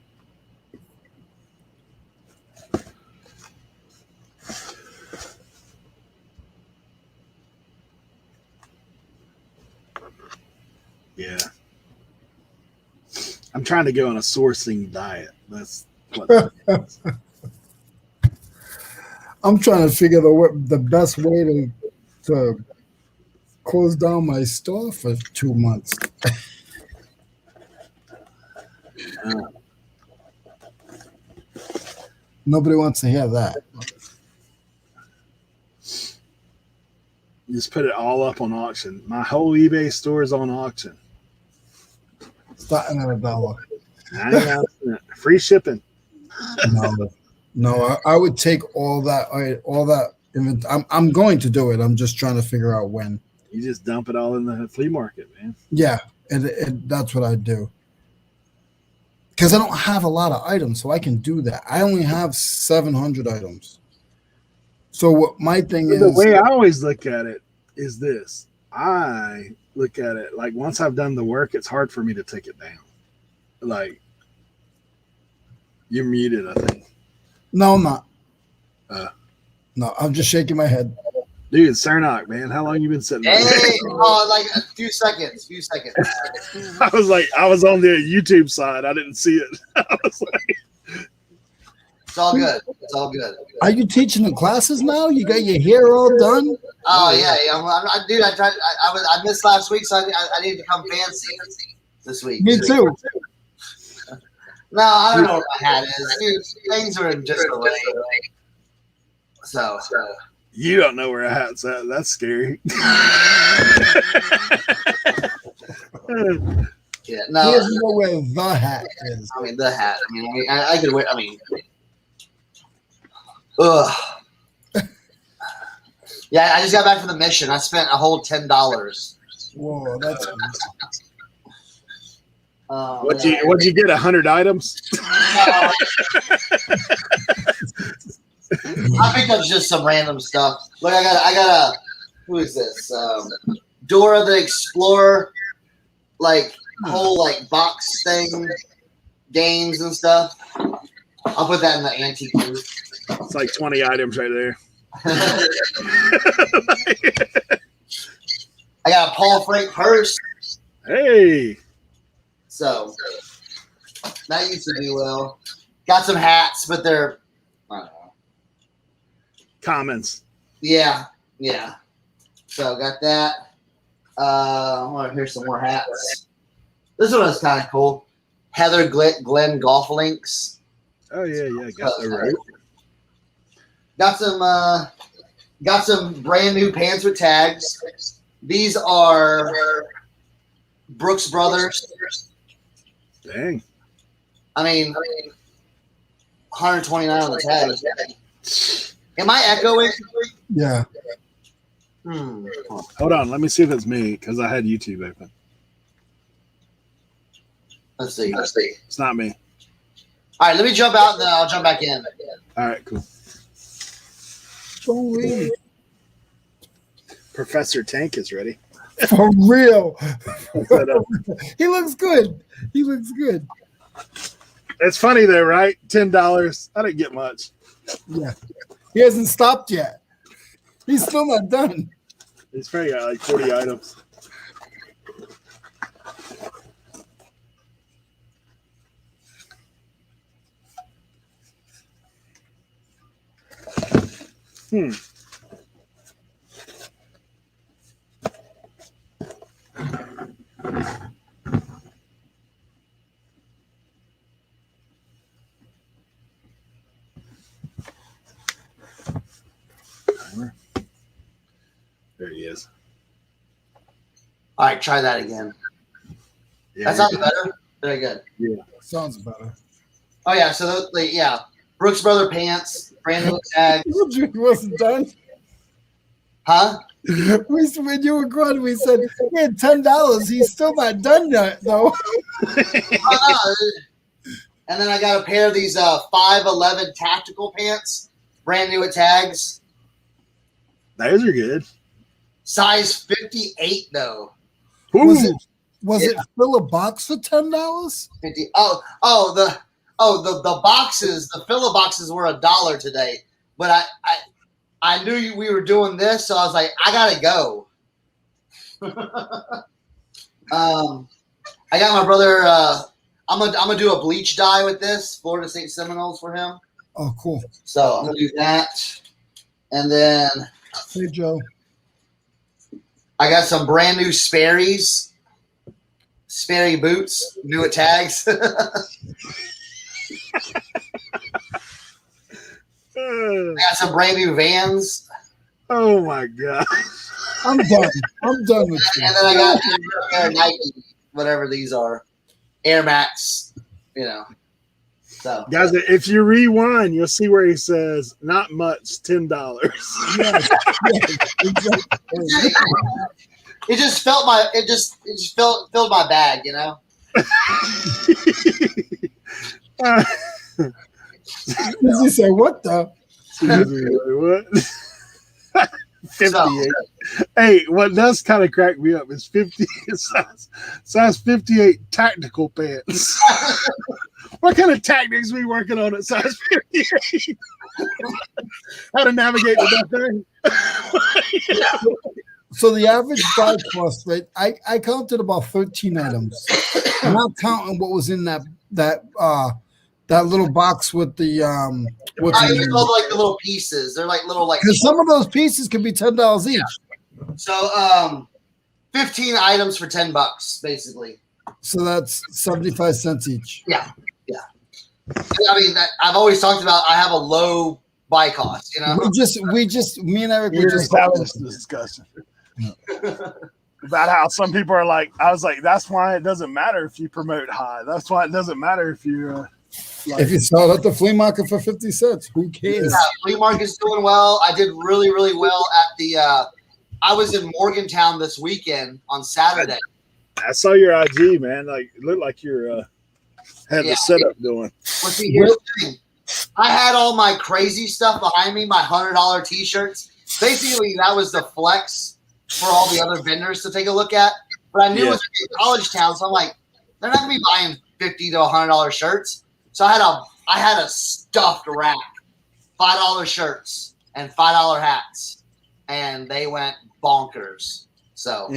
Yeah. I'm trying to go on a sourcing diet. That's what that is. I'm trying to figure the best way to close down my store for 2 months. Uh, Nobody wants to hear that. just put it all up on auction. My whole eBay store is on auction. Starting at $1. 99 cents. Free shipping. No, no, I would take all that. All that. I'm going to do it. I'm just trying to figure out when. You just dump it all in the flea market, man. Yeah, and that's what I do. Because I don't have a lot of items, so I can do that. I only have 700 items. So what my thing But the is, way I always look at it is this. I look at it like once I've done the work, it's hard for me to take it down. Like you're muted, I think. no, I'm not. Uh, No, I'm just shaking my head. Dude, Cernock, man, how long you been sitting there? Hey, oh, like a few seconds. I was on the YouTube side. I didn't see it. I was like, It's all good. It's all good. Are you teaching the classes now? You got your hair all done? Oh yeah, dude. I tried. I missed last week, so I need to come fancy this week. Me too. No, I don't know what my hat is. Dude, things are in disarray. So You don't know where a hat's at. That's scary. yeah, He no. doesn't know where the hat is. I mean the hat. I could wear. I mean, ugh. Yeah, I just got back from the mission. I spent a whole $10. Whoa, that's What'd you get? 100 items? I picked up just some random stuff. Look, I got a. Who is this? Dora the Explorer, like whole like box thing, games and stuff. I'll put that in the antique booth. It's like 20 items right there. I got a Paul Frank purse, Hey, so that used to do well. Got some hats, but they're I don't know. comments. Yeah. So got that. Here's some more hats. This one is kind of cool. Heather Glenn golf links. Oh yeah. Got the right. Got some brand new pants with tags. These are Brooks Brothers. Dang. I mean, 129 on the tag. Am I echoing? yeah. Hold on. Let me see if it's me because I had YouTube open. Let's see. It's not me. All right, let me jump out and then I'll jump back in. All right, cool. Don't leave. Professor Tank is ready. For real. But, He looks good. it's funny though, right? $10. I didn't get much. Yeah. He hasn't stopped yet. He's still not done. He's probably got like 40 items. There he is. All right, try that again. Yeah, That sounds better. Very good. Sounds better. Oh yeah, so Brooks Brother pants, brand new tags. He wasn't done. Huh? When you were gone, we said he had $10. He's still not done yet, though. And then I got a pair of these 511 tactical pants, brand new with tags. Those are good. Size 58 though. Was it fill a box for $10? 50. The boxes, the filler boxes were $1 today. But I knew we were doing this, so I was like, I gotta go. I got my brother. I'm gonna do a bleach dye with this Florida State Seminoles for him. Oh, cool. So I'm gonna do that, and then Hey, Joe. I got some brand new Sperry's, Sperry boots, new at tags. I got some brand new Vans. Oh my god! I'm done. I'm done with you. And then I got a pair of Nike, whatever these are, Air Max. So Guys, if you rewind, you'll see where he says "not much, $10." Yes, exactly. it just felt filled my bag, Does he say what the? What? 58. Hey, what does kind of crack me up is 50 size 58 tactical pants. What kind of tactics we working on at size 58? How to navigate the thing? So the average buy cost, right? I counted about 13 items. I'm not counting what was in that little box with the it's all like the little pieces. They're like little because some of those pieces could be $10 each. So 15 items for $10, basically. So that's 75 cents each. Yeah. I mean, I've always talked about. I have a low buy cost. You know, me and Eric We were just having this discussion about how some people are like. I was like, that's why it doesn't matter if you promote high. That's why it doesn't matter if you. If you sell it at the flea market for 50 cents, who cares? Yeah, flea market's doing well. I did really, really well at the. I was in Morgantown this weekend on Saturday. I saw your IG, man. Like, it looked like you're had the setup going. Well, see, here's the thing. I had all my crazy stuff behind me, my $100 T-shirts. Basically, that was the flex for all the other vendors to take a look at. But I knew it was a college town, so I'm like, they're not gonna be buying $50 to $100 shirts. So I had a stuffed rack, $5 shirts and $5 hats, and they went bonkers. So,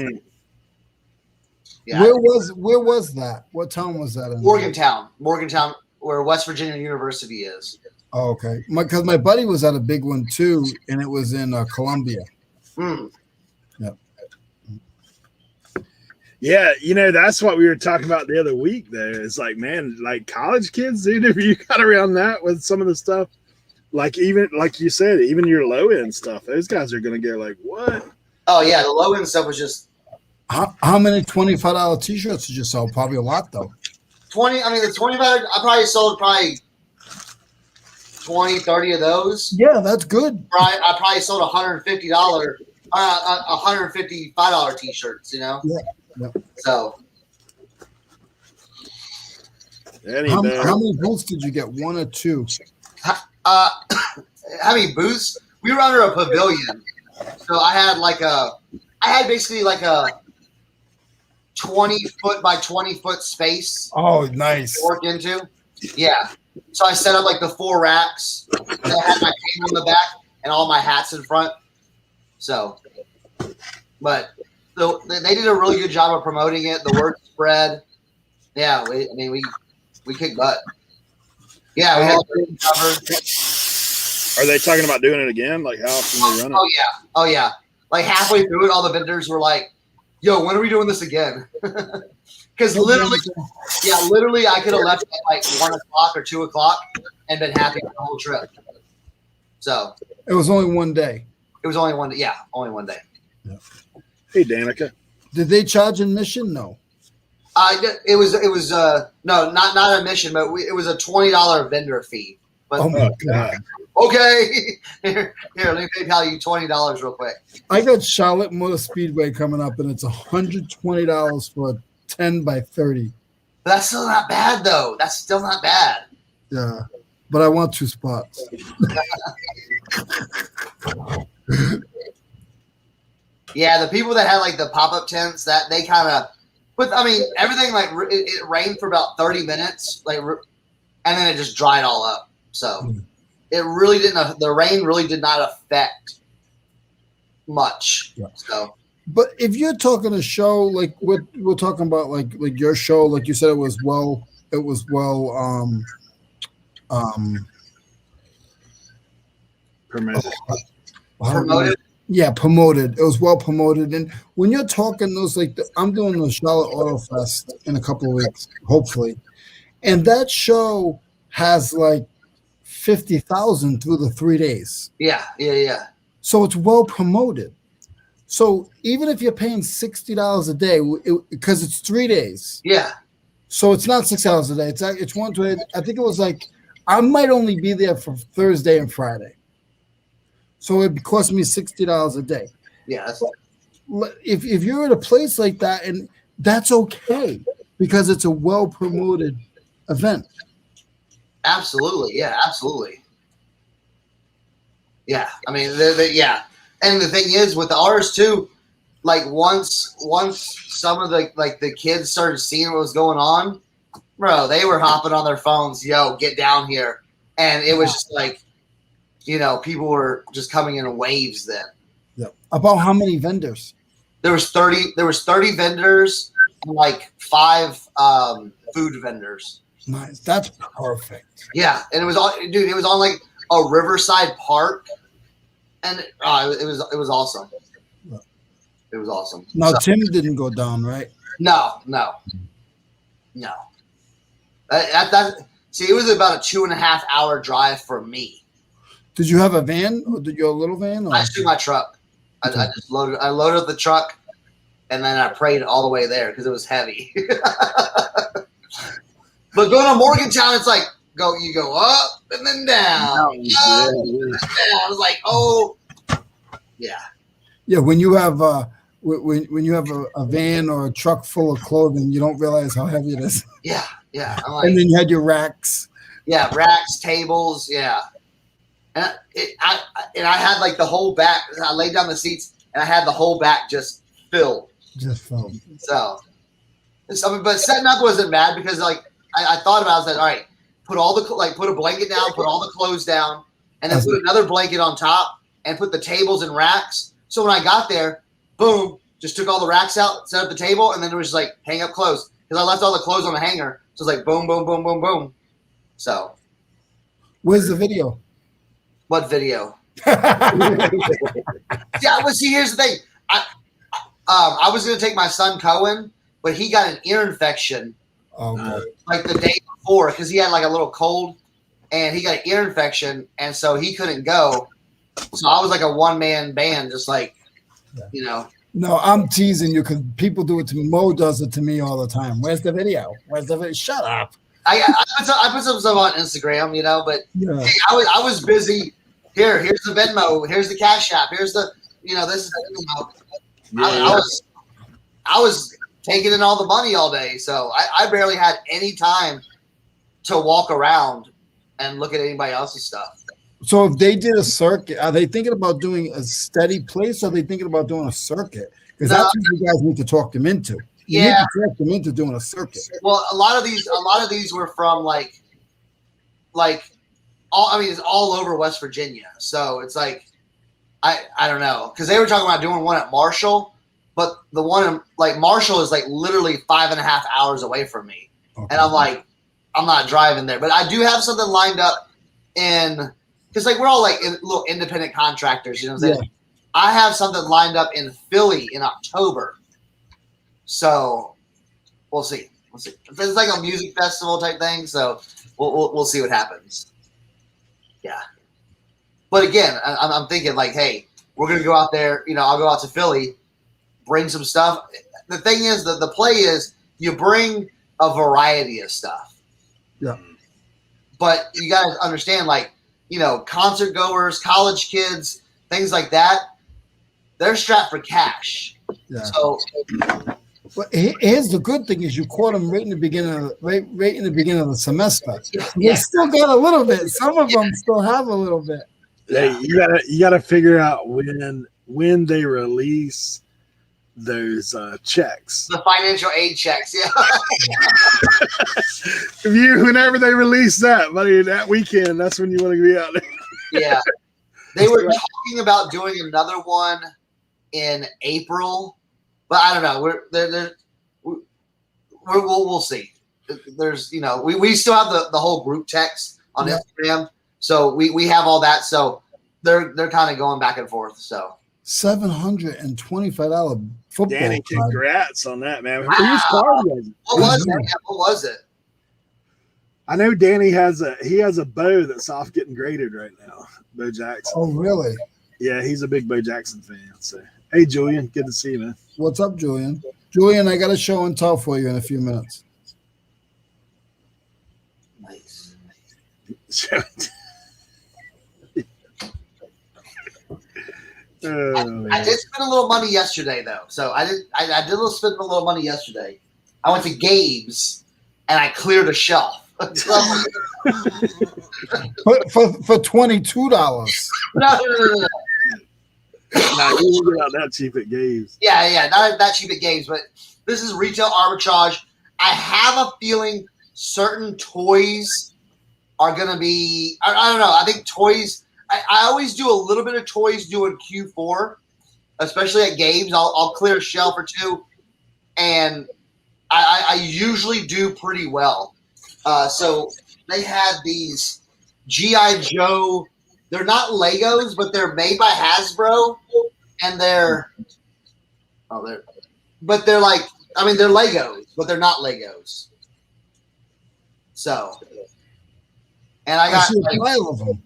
yeah. Where was that? What town was that in? Morgantown, where West Virginia University is. Oh, okay. Because my buddy was at a big one too, and it was in Columbia. Yep. Yeah, you know, that's what we were talking about the other week there. It's like, man, like college kids, dude, if you got around that with some of the stuff, like even like you said, even your low end stuff, those guys are gonna get like, what? Oh yeah, the low end stuff was just how many $25 T-shirts did you sell? Probably a lot though. 20. I mean, the 25. I probably sold 20, 30 of those. Yeah, that's good. I probably sold $150, $155 T-shirts. You know. Yeah. Yep. So, how many booths did you get? One or two? How many booths? We were under a pavilion, so I had basically like a 20-foot by 20-foot space. Oh, nice. To work into. Yeah. So I set up like the 4 racks. And I had my table in the back and all my hats in front. So, but. They did a really good job of promoting it. The word spread. Yeah, we kicked butt. Yeah, we had it covered. Are they talking about doing it again? Like how often they run it? Oh yeah. Like halfway through it, all the vendors were like, "Yo, when are we doing this again?" Because literally, I could have left at like 1 o'clock or 2 o'clock and been happy the whole trip. So it was only one day. It was only one day. Yeah, only one day. Yeah. Hey, Danica. Did they charge admission? No. It was no, not admission, but it was a $20 vendor fee. But, oh my god. Okay, here, let me PayPal you $20 real quick. I got Charlotte Motor Speedway coming up, and it's $120 for a 10 by 30. That's still not bad, though. That's still not bad. Yeah, but I want 2 spots. Yeah, the people that had like the pop-up tents, that they kind of, but I mean, everything like it rained for about 30 minutes, like, and then it just dried all up. So it really didn't. The rain really did not affect much. Yeah. So, but if you're talking a show like we're talking about, like your show, like you said, it was well promoted. Yeah, promoted. It was well promoted. And when you're talking those, like I'm doing the Charlotte Auto Fest in a couple of weeks, hopefully, and that show has like 50,000 through the 3 days. Yeah. So it's well promoted. So even if you're paying $60 a day, because it's 3 days. Yeah. So it's not 6 hours a day. It's 1 day. I think it was like I might only be there for Thursday and Friday. So it cost me $60 a day. Yeah. If you're at a place like that, and that's okay because it's a well promoted event. Absolutely. Yeah. Absolutely. Yeah. I mean, yeah. And the thing is with ours too, like once some of the kids started seeing what was going on, bro, they were hopping on their phones. Yo, get down here. And it was just like, people were just coming in waves then. Yeah. About how many vendors? There was 30 vendors and like 5 food vendors. Nice. That's perfect. Yeah. And it was on like a riverside park. And it was awesome. Yeah. It was awesome. Now Tim didn't go down, right? No. See, it was about a 2.5 hour drive for me. Did you have a van, or did you have a little van? Or? I just took my truck. I just loaded. I loaded the truck, and then I prayed all the way there because it was heavy. But going to Morgantown, it's like you go up and then down, up and then down. I was like, oh, yeah. Yeah, when you have when you have a van or a truck full of clothing, you don't realize how heavy it is. Yeah. Like, and then you had your racks. Yeah, racks, tables, yeah. And I had like the whole back. I laid down the seats, and I had the whole back just filled. Just filled. So, but setting up wasn't bad because like I thought about it. I said, all right, put a blanket down, put all the clothes down, and then put another blanket on top, and put the tables and racks. So when I got there, boom, just took all the racks out, set up the table, and then it was just like hang up clothes because I left all the clothes on the hanger. So it's like boom, boom, boom, boom, boom. So, where's the video? What video? See, here's the thing. I was going to take my son Cohen, but he got an ear infection like the day before because he had like a little cold, and he got an ear infection, and so he couldn't go. So I was like a one-man band, just like, you know. No, I'm teasing you because people do it to me. Mo does it to me all the time. Where's the video? Where's the video? Shut up. I put some stuff on Instagram, you know, but yeah. Hey, I was busy. Here's the Venmo. Here's the Cash App. Here's the, this is, I was taking in all the money all day, so I barely had any time to walk around and look at anybody else's stuff. So if they did a circuit, are they thinking about doing a steady place, or are they thinking about doing a circuit? Because that's what you guys need to talk them into. You need to talk them into doing a circuit. Well, a lot of these were from it's all over West Virginia. So it's like, I don't know, because they were talking about doing one at Marshall, but the one in like Marshall is like literally 5.5 hours away from me, and I'm like, I'm not driving there. But I do have something lined up because like we're all like little independent contractors, you know what I'm saying? Yeah. I have something lined up in Philly in October. So we'll see. It's like a music festival type thing. So we'll see what happens. Yeah. But again, I'm thinking like, hey, we're going to go out there. I'll go out to Philly, bring some stuff. The thing is that the play is you bring a variety of stuff. Yeah. But you got to understand, like, concert goers, college kids, things like that, they're strapped for cash. Yeah. So, but here's the good thing: is you caught them right in the beginning of the semester. They still got a little bit. Some of them still have a little bit. Hey, you gotta figure out when they release those checks, the financial aid checks. Yeah. Whenever they release that, buddy, that weekend, that's when you want to be out there. Yeah, they were talking about doing another one in April, but I don't know. We'll see. There's we still have the whole group text on Instagram, so we have all that. So they're kind of going back and forth. So $725 football. Danny, congrats on that, man. Wow. What was it? I know Danny has a bow that's off getting graded right now. Bo Jackson. Oh, really? Yeah, he's a big Bo Jackson fan. So, hey, Julian, good to see you, man. What's up, Julian? Julian, I got a show and tell for you in a few minutes. Nice. I did spend a little money yesterday, though. So I did spend a little money yesterday. I went to Gabe's and I cleared a shelf. for $22. No. Nah, you won't get out that cheap at Gabe's. Yeah, not that cheap at Gabe's, but this is retail arbitrage. I have a feeling certain toys are going to be – I don't know. I think toys – I always do a little bit of toys doing Q4, especially at Gabe's. I'll clear a shelf or two, and I usually do pretty well. So they had these G.I. Joe. They're not Legos, but they're made by Hasbro, and they're like, they're Legos, but they're not Legos. So And I got a pile of them.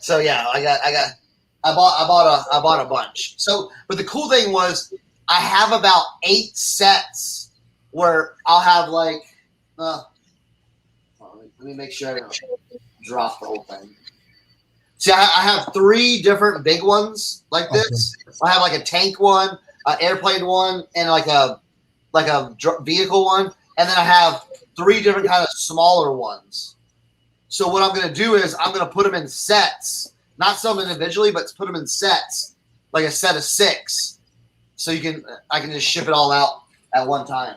So yeah, I bought a bunch. So, but the cool thing was I have about 8 sets where I'll have like, let me make sure I don't drop the whole thing. See, I have 3 different big ones like this. Okay. I have like a tank one, an airplane one, and like a vehicle one, and then I have 3 different kind of smaller ones. So what I'm going to do is I'm going to put them in sets, not sell them individually, but put them in sets, like a set of 6. So I can just ship it all out at one time.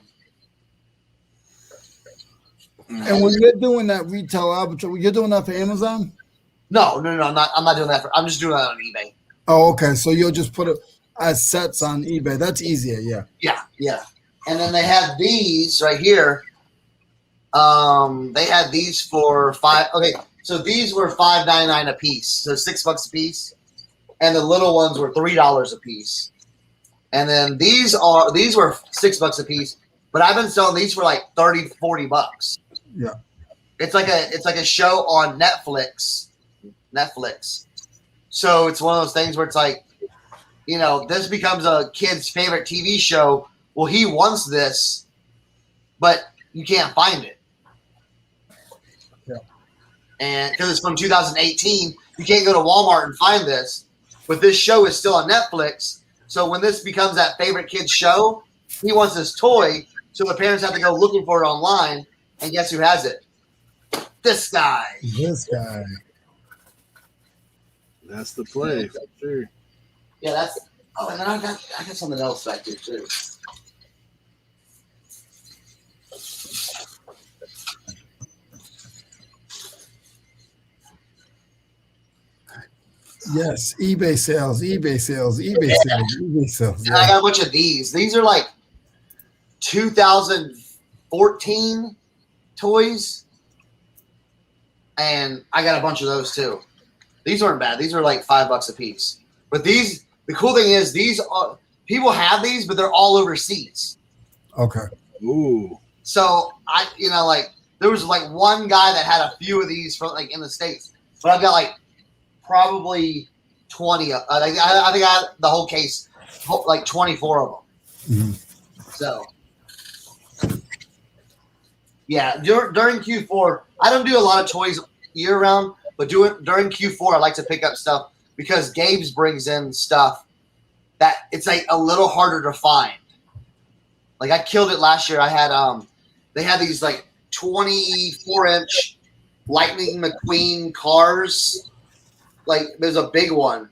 And when you're doing that retail arbitrage, you're doing that for Amazon? No, I'm not doing that. I'm just doing that on eBay. Oh, okay. So you'll just put it as sets on eBay. That's easier, yeah. Yeah. And then they have these right here. They had these for $5. Okay, so these were $5.99 a piece, so $6 a piece, and the little ones were $3 a piece. And then these were $6 a piece, but I've been selling these for like $30-$40. Yeah, it's like a show on Netflix. So it's one of those things where it's like, this becomes a kid's favorite TV show. Well, he wants this, but you can't find it. Yeah. And because it's from 2018, you can't go to Walmart and find this. But this show is still on Netflix. So when this becomes that favorite kid's show, he wants this toy. So the parents have to go looking for it online. And guess who has it? This guy. That's the play, for sure. Yeah, that's. Oh, and then I got something else back here too. Yes, eBay sales. And I got a bunch of these. These are like 2014 toys, and I got a bunch of those too. These weren't bad. These were like $5 a piece. But these, the cool thing is, these are, people have these, but they're all overseas. Okay. Ooh. So there was like one guy that had a few of these from like in the States, but I've got like probably 20. I think I had the whole case, like 24 of them. Mm-hmm. So. Yeah, during Q4, I don't do a lot of toys year round, but during Q4, I like to pick up stuff because Gabe's brings in stuff that it's like a little harder to find. Like I killed it last year. I had they had these like 24-inch Lightning McQueen cars. Like there's a big one,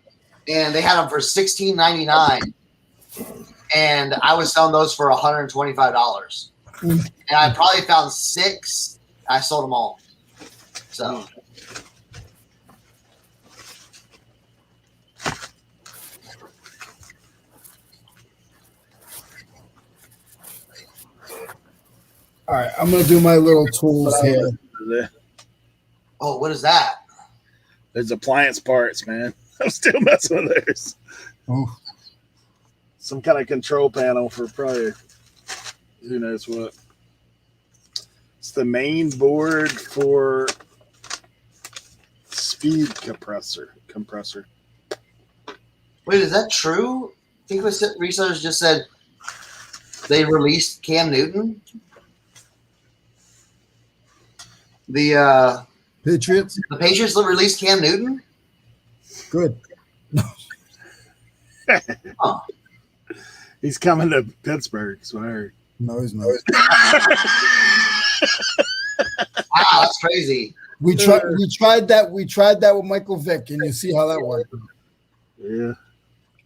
and they had them for $16.99, and I was selling those for $125. And I probably found 6. I sold them all. So. All right, I'm going to do my little tools here. Oh, what is that? There's appliance parts, man. I'm still messing with theirs. Oh. Some kind of control panel for probably who knows what. It's the main board for speed compressor. Wait, is that true? I think resellers just said they released Cam Newton. The Patriots? The Patriots released Cam Newton? Good. Huh. He's coming to Pittsburgh, is what I heard. No, he's not. Wow, that's crazy. We tried that with Michael Vick, and you see how that worked. Yeah.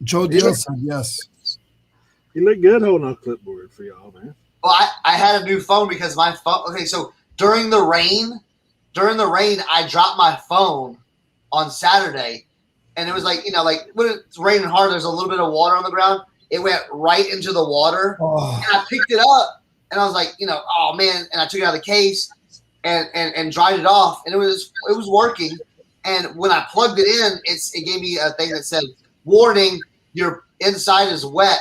Joe Deal said yes. You look good holding a clipboard for y'all, man. Well, I had a new phone because my phone. Okay, so during the rain, I dropped my phone on Saturday, and it was like when it's raining hard, there's a little bit of water on the ground. It went right into the water, and I picked it up, and I was like, oh man, and I took it out of the case and dried it off, and it was working. And when I plugged it in, it gave me a thing that said, "Warning, your inside is wet.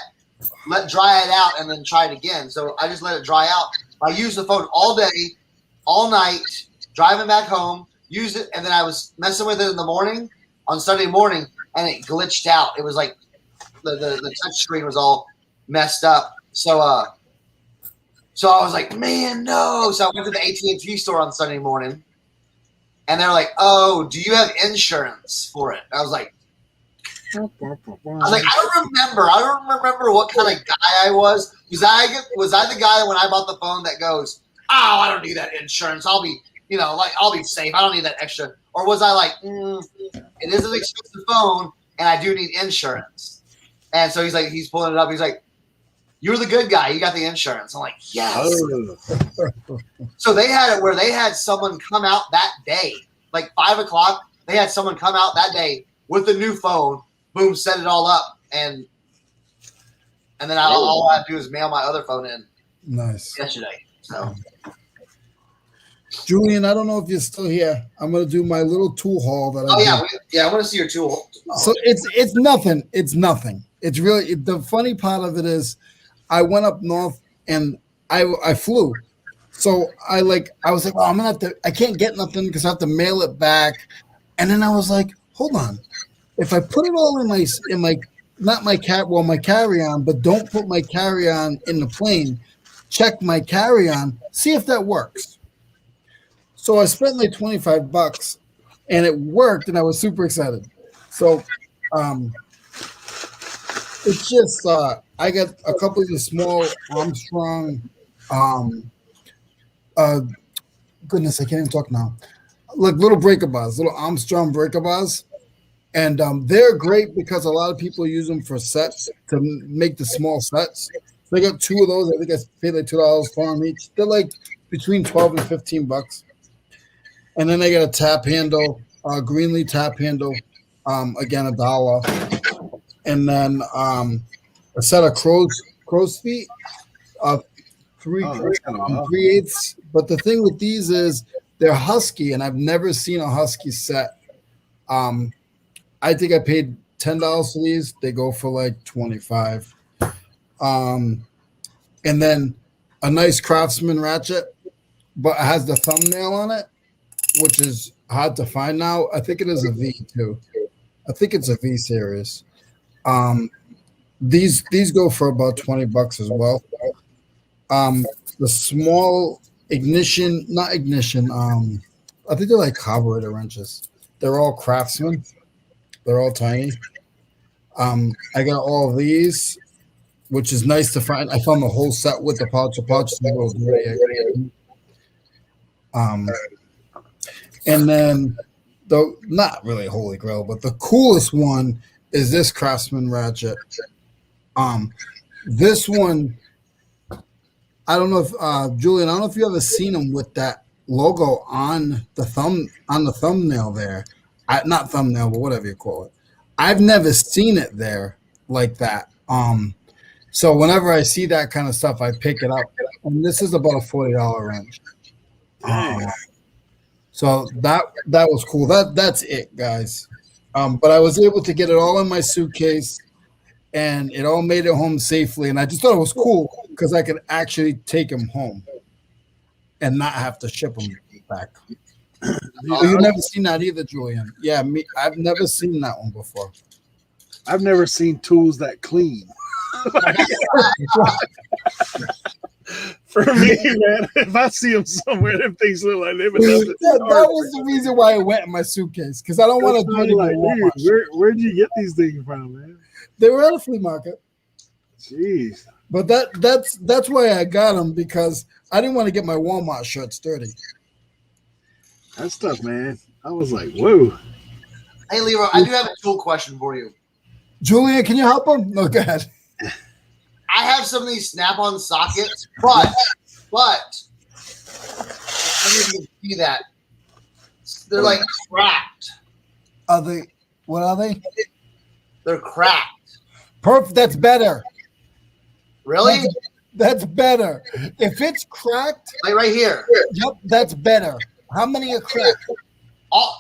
let dry it out, and then try it again. So I just let it dry out. I used the phone all day, all night, driving back home, use it, and then I was messing with it in the morning, on Sunday morning, and it glitched out. It was like the touch screen was all messed up. So I was like, man, no. So I went to the AT&T store on Sunday morning, and they're like, oh, do you have insurance for it? I was like, I don't remember what kind of guy I was. Was I the guy when I bought the phone that goes, oh, I don't need that insurance. I'll be safe. I don't need that extra. Or was I like, it is an expensive phone, and I do need insurance. And so he's pulling it up. He's like, you're the good guy. You got the insurance. I'm like, yes. Oh. So they had it where they had someone come out that day, like 5 o'clock. They had someone come out that day with the new phone. Boom, set it all up, and then all I have to do is mail my other phone in. Nice. Yesterday. So, Julian, I don't know if you're still here. I'm gonna do my little tool haul that I. I want to see your tool. So it's nothing. It's nothing. It's really the funny part of it is, I went up north and I flew. So I was like, well, I'm gonna have to. I can't get nothing because I have to mail it back. And then I was like, hold on. If I put it all in my my carry-on, but don't put my carry-on in the plane, check my carry-on, see if that works. So I spent like $25 and it worked, and I was super excited. So it's just I got a couple of the small Armstrong goodness, I can't even talk now. Like little breaker bars, little Armstrong breaker bars. And they're great because a lot of people use them for sets to make the small sets. So I got 2 of those. I think I paid like $2 for them each. They're like between $12 and $15. And then I got a tap handle, Greenlee tap handle, again $1. And then a set of crow's feet, 3/8. But the thing with these is they're husky, and I've never seen a husky set. I think I paid $10 for these. They go for like $25. And then a nice Craftsman ratchet, but it has the thumbnail on it, which is hard to find now. I think it is a V too. I think it's a V series. These go for about $20 as well. The small I think they're like carburetor wrenches. They're all Craftsman. They're all tiny. I got all of these, which is nice to find. I found the whole set with the pouch. The pouch is a little gray. And then not really holy grail, but the coolest one is this Craftsman ratchet. This one, I don't know if Julian, I don't know if you ever seen them with that logo on the thumbnail there. Not thumbnail, but whatever you call it. I've never seen it there like that. So whenever I see that kind of stuff, I pick it up. And this is about a $40 wrench. So that was cool. That's it, guys. But I was able to get it all in my suitcase, and it all made it home safely. And I just thought it was cool because I could actually take them home and not have to ship them back. You've never seen that either, Julian. Yeah, I've never seen that one before. I've never seen tools that clean. For me, man, if I see them somewhere, them things look like they've been done. That was the reason why it went in my suitcase, because I don't want to do it. Like, where'd you get these things from, man? They were at a flea market. Jeez. But that's why I got them, because I didn't want to get my Walmart shirts dirty. That's tough, man. I was like, whoa. Hey, Leroy, I do have a tool question for you. Julian, can you help him? No, go ahead. I have some of these snap-on sockets, but let me see that. They're like cracked. Are they? What are they? They're cracked. Perfect. That's better. Really? That's better. If it's cracked, like right here. Yep, that's better. How many are cracked?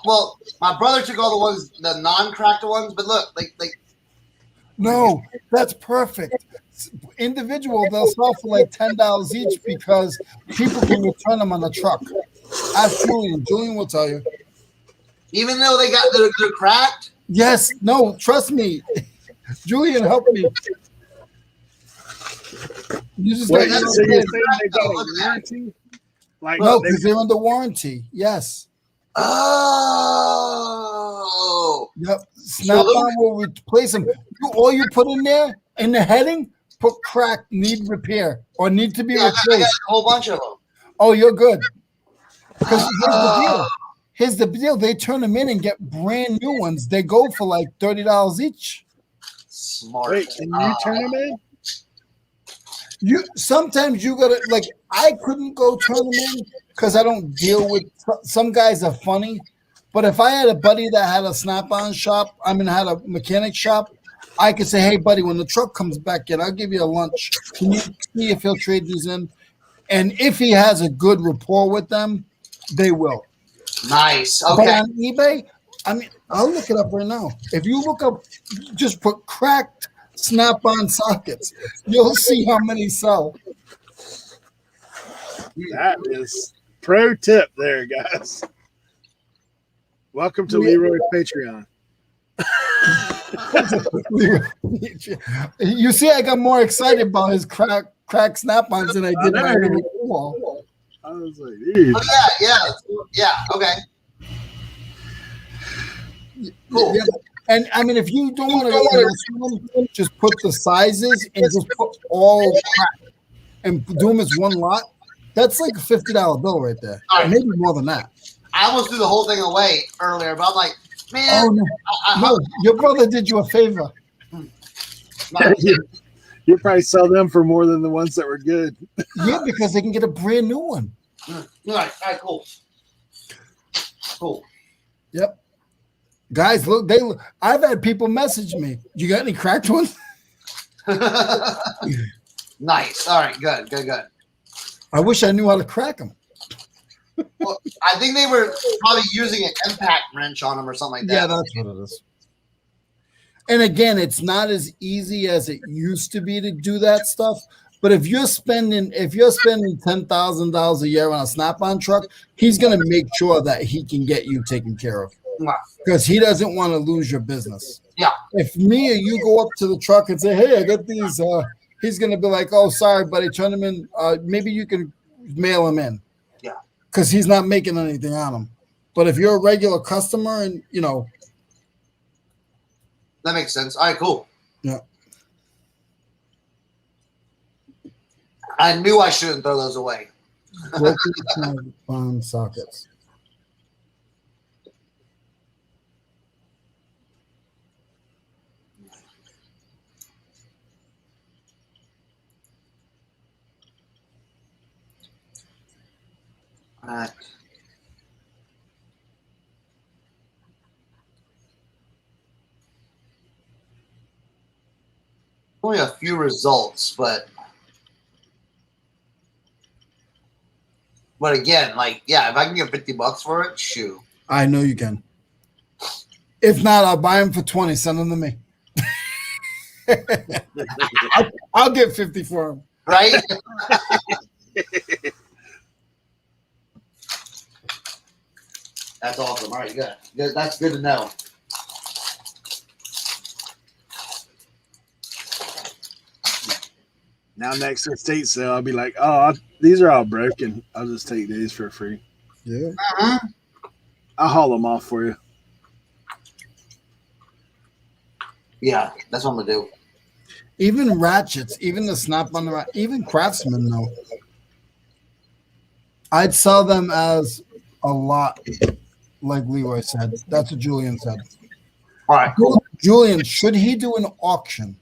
Well, my brother took all the non-cracked ones, but look, like No, that's perfect. Individual, they'll sell for like $10 each because people can return them on the truck. Ask Julian. Julian will tell you. Even though they're cracked. Yes. No. Trust me. Julian helped me. You just Wait, got so to you're saying they got a warranty? Like no, because they're under warranty. Yes. Oh. Yep. Snap-on will replace them. All you put in there in the heading, put crack, need repair, or need to be replaced. I got a whole bunch of them. Oh, you're good. Because here's the deal. Here's the deal. They turn them in and get brand new ones. They go for like $30 each. Smart. Wait, can you turn them in? Sometimes you gotta like. I couldn't go turn them in because I don't deal with. Some guys are funny, but if I had a buddy that had a Snap-on shop, had a mechanic shop, I could say, "Hey, buddy, when the truck comes back in, I'll give you a lunch. Can you see if he'll trade these in?" And if he has a good rapport with them, they will. Nice. Okay. But on eBay, I'll look it up right now. If you look up, just put cracked Snap-on sockets, you'll see how many sell. That is pro tip there, guys. Welcome to Leroy's Patreon. You see, I got more excited about his crack Snap-ons than I did my wall. I was like, dude. Oh, yeah. Okay. Cool. Yeah. And if you don't want to go, just put the sizes and just put all crack and do them as one lot. That's like a $50 bill right there. Right. Maybe more than that. I almost threw the whole thing away earlier, but I'm like, man. Oh, no, your brother did you a favor. You probably sell them for more than the ones that were good. Yeah, because they can get a brand new one. All right, cool. Cool. Yep. Guys, look, I've had people message me. You got any cracked ones? Nice. All right, good. I wish I knew how to crack them. Well, I think they were probably using an impact wrench on them or something like that. Yeah, that's what it is. And again, it's not as easy as it used to be to do that stuff. But if you're spending $10,000 a year on a Snap-on truck, he's going to make sure that he can get you taken care of because he doesn't want to lose your business. Yeah. If me or you go up to the truck and say, "Hey, I got these," he's going to be like, "Oh, sorry, buddy, turn them in. Maybe you can mail them in." Yeah. Because he's not making anything on them. But if you're a regular customer and that makes sense. All right, cool. Yeah. I knew I shouldn't throw those away. Bond sockets. All right. Only a few results, but again, if I can get $50 for it, shoot. I know you can. If not, I'll buy them for 20. Send them to me. I'll get 50 for them. Right? That's awesome. All right, good. That's good to know. Now next estate sale, I'll be like, "Oh, these are all broken. I'll just take these for free. Yeah. I'll haul them off for you." Yeah, that's what I'm gonna do. Even ratchets, even the Snap-on the even Craftsman though, I'd sell them as a lot, like Leroy said. That's what Julian said. All right, cool. Julian, should he do an auction?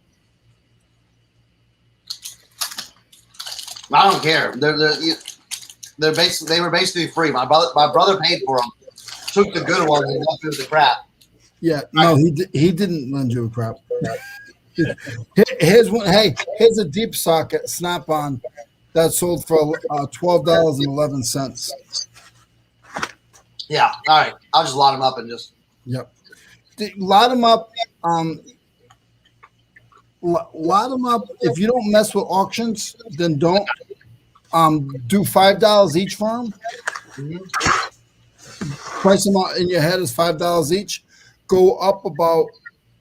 I don't care. They were basically free. My brother paid for them. Took the good ones and left with the crap. Yeah, no, he didn't lend you a crap. Here's one. Hey, here's a deep socket Snap-on that sold for $12.11. Yeah. All right. I'll just lot them up and just. Yep. Lot them up. lot them up. If you don't mess with auctions, then don't. Do $5 each for them. Price them out in your head is $5 each. Go up about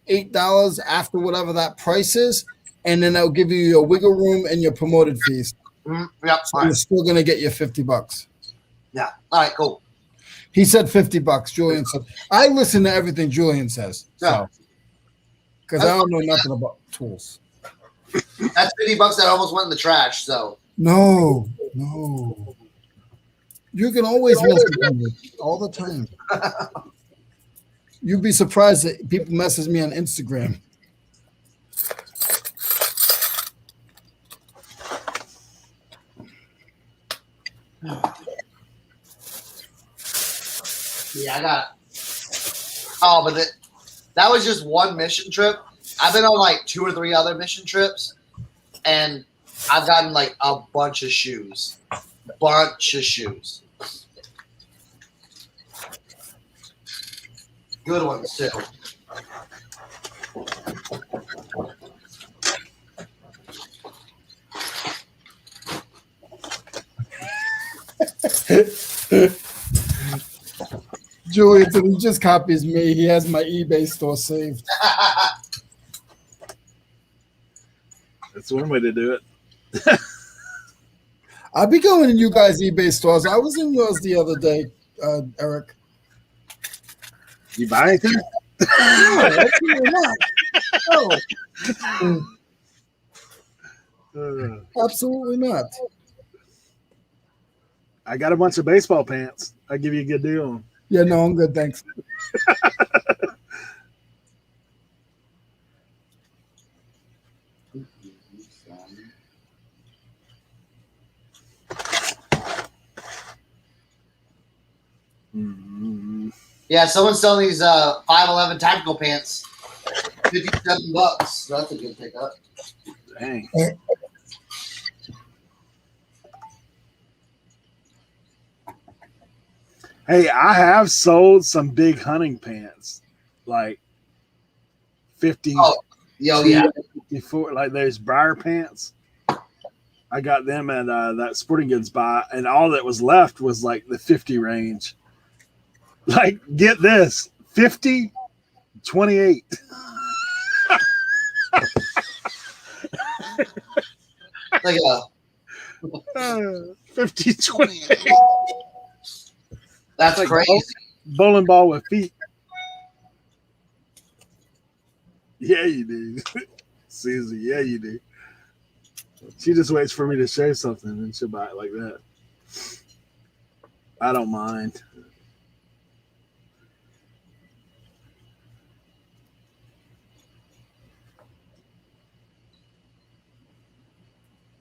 $8 after whatever that price is, and then they'll give you your wiggle room and your promoted fees. Yep. So you're still gonna get your $50. Yeah. All right. Cool. He said $50. Julian said, I listen to everything Julian says. Yeah. So because I don't know nothing about tools. That's $50 that almost went in the trash. So No. You can always message me all the time. You'd be surprised that people message me on Instagram. yeah, I got. Oh, but that was just one mission trip. I've been on like 2 or 3 other mission trips, and I've gotten like a bunch of shoes. Good ones too. Julian said he just copies me. He has my eBay store saved. That's one way to do it. I'll be going in you guys' eBay stores. I was in yours the other day, Eric. You buy anything? No, absolutely not. No, absolutely not. I got a bunch of baseball pants. I'll give you a good deal on them. Yeah, no, I'm good. Thanks. Mm-hmm. Yeah, someone's selling these 511 tactical pants, $57. So that's a good pickup. Dang. Hey, I have sold some big hunting pants, like 50. Oh, yeah. 54, like those briar pants. I got them at that sporting goods buy, and all that was left was like the 50 range. Like, get this 50, 28. Like a 50, 28. That's like crazy. Bowling ball with feet. Yeah, you do. Susie, yeah, you do. She just waits for me to show something and she'll buy it like that. I don't mind.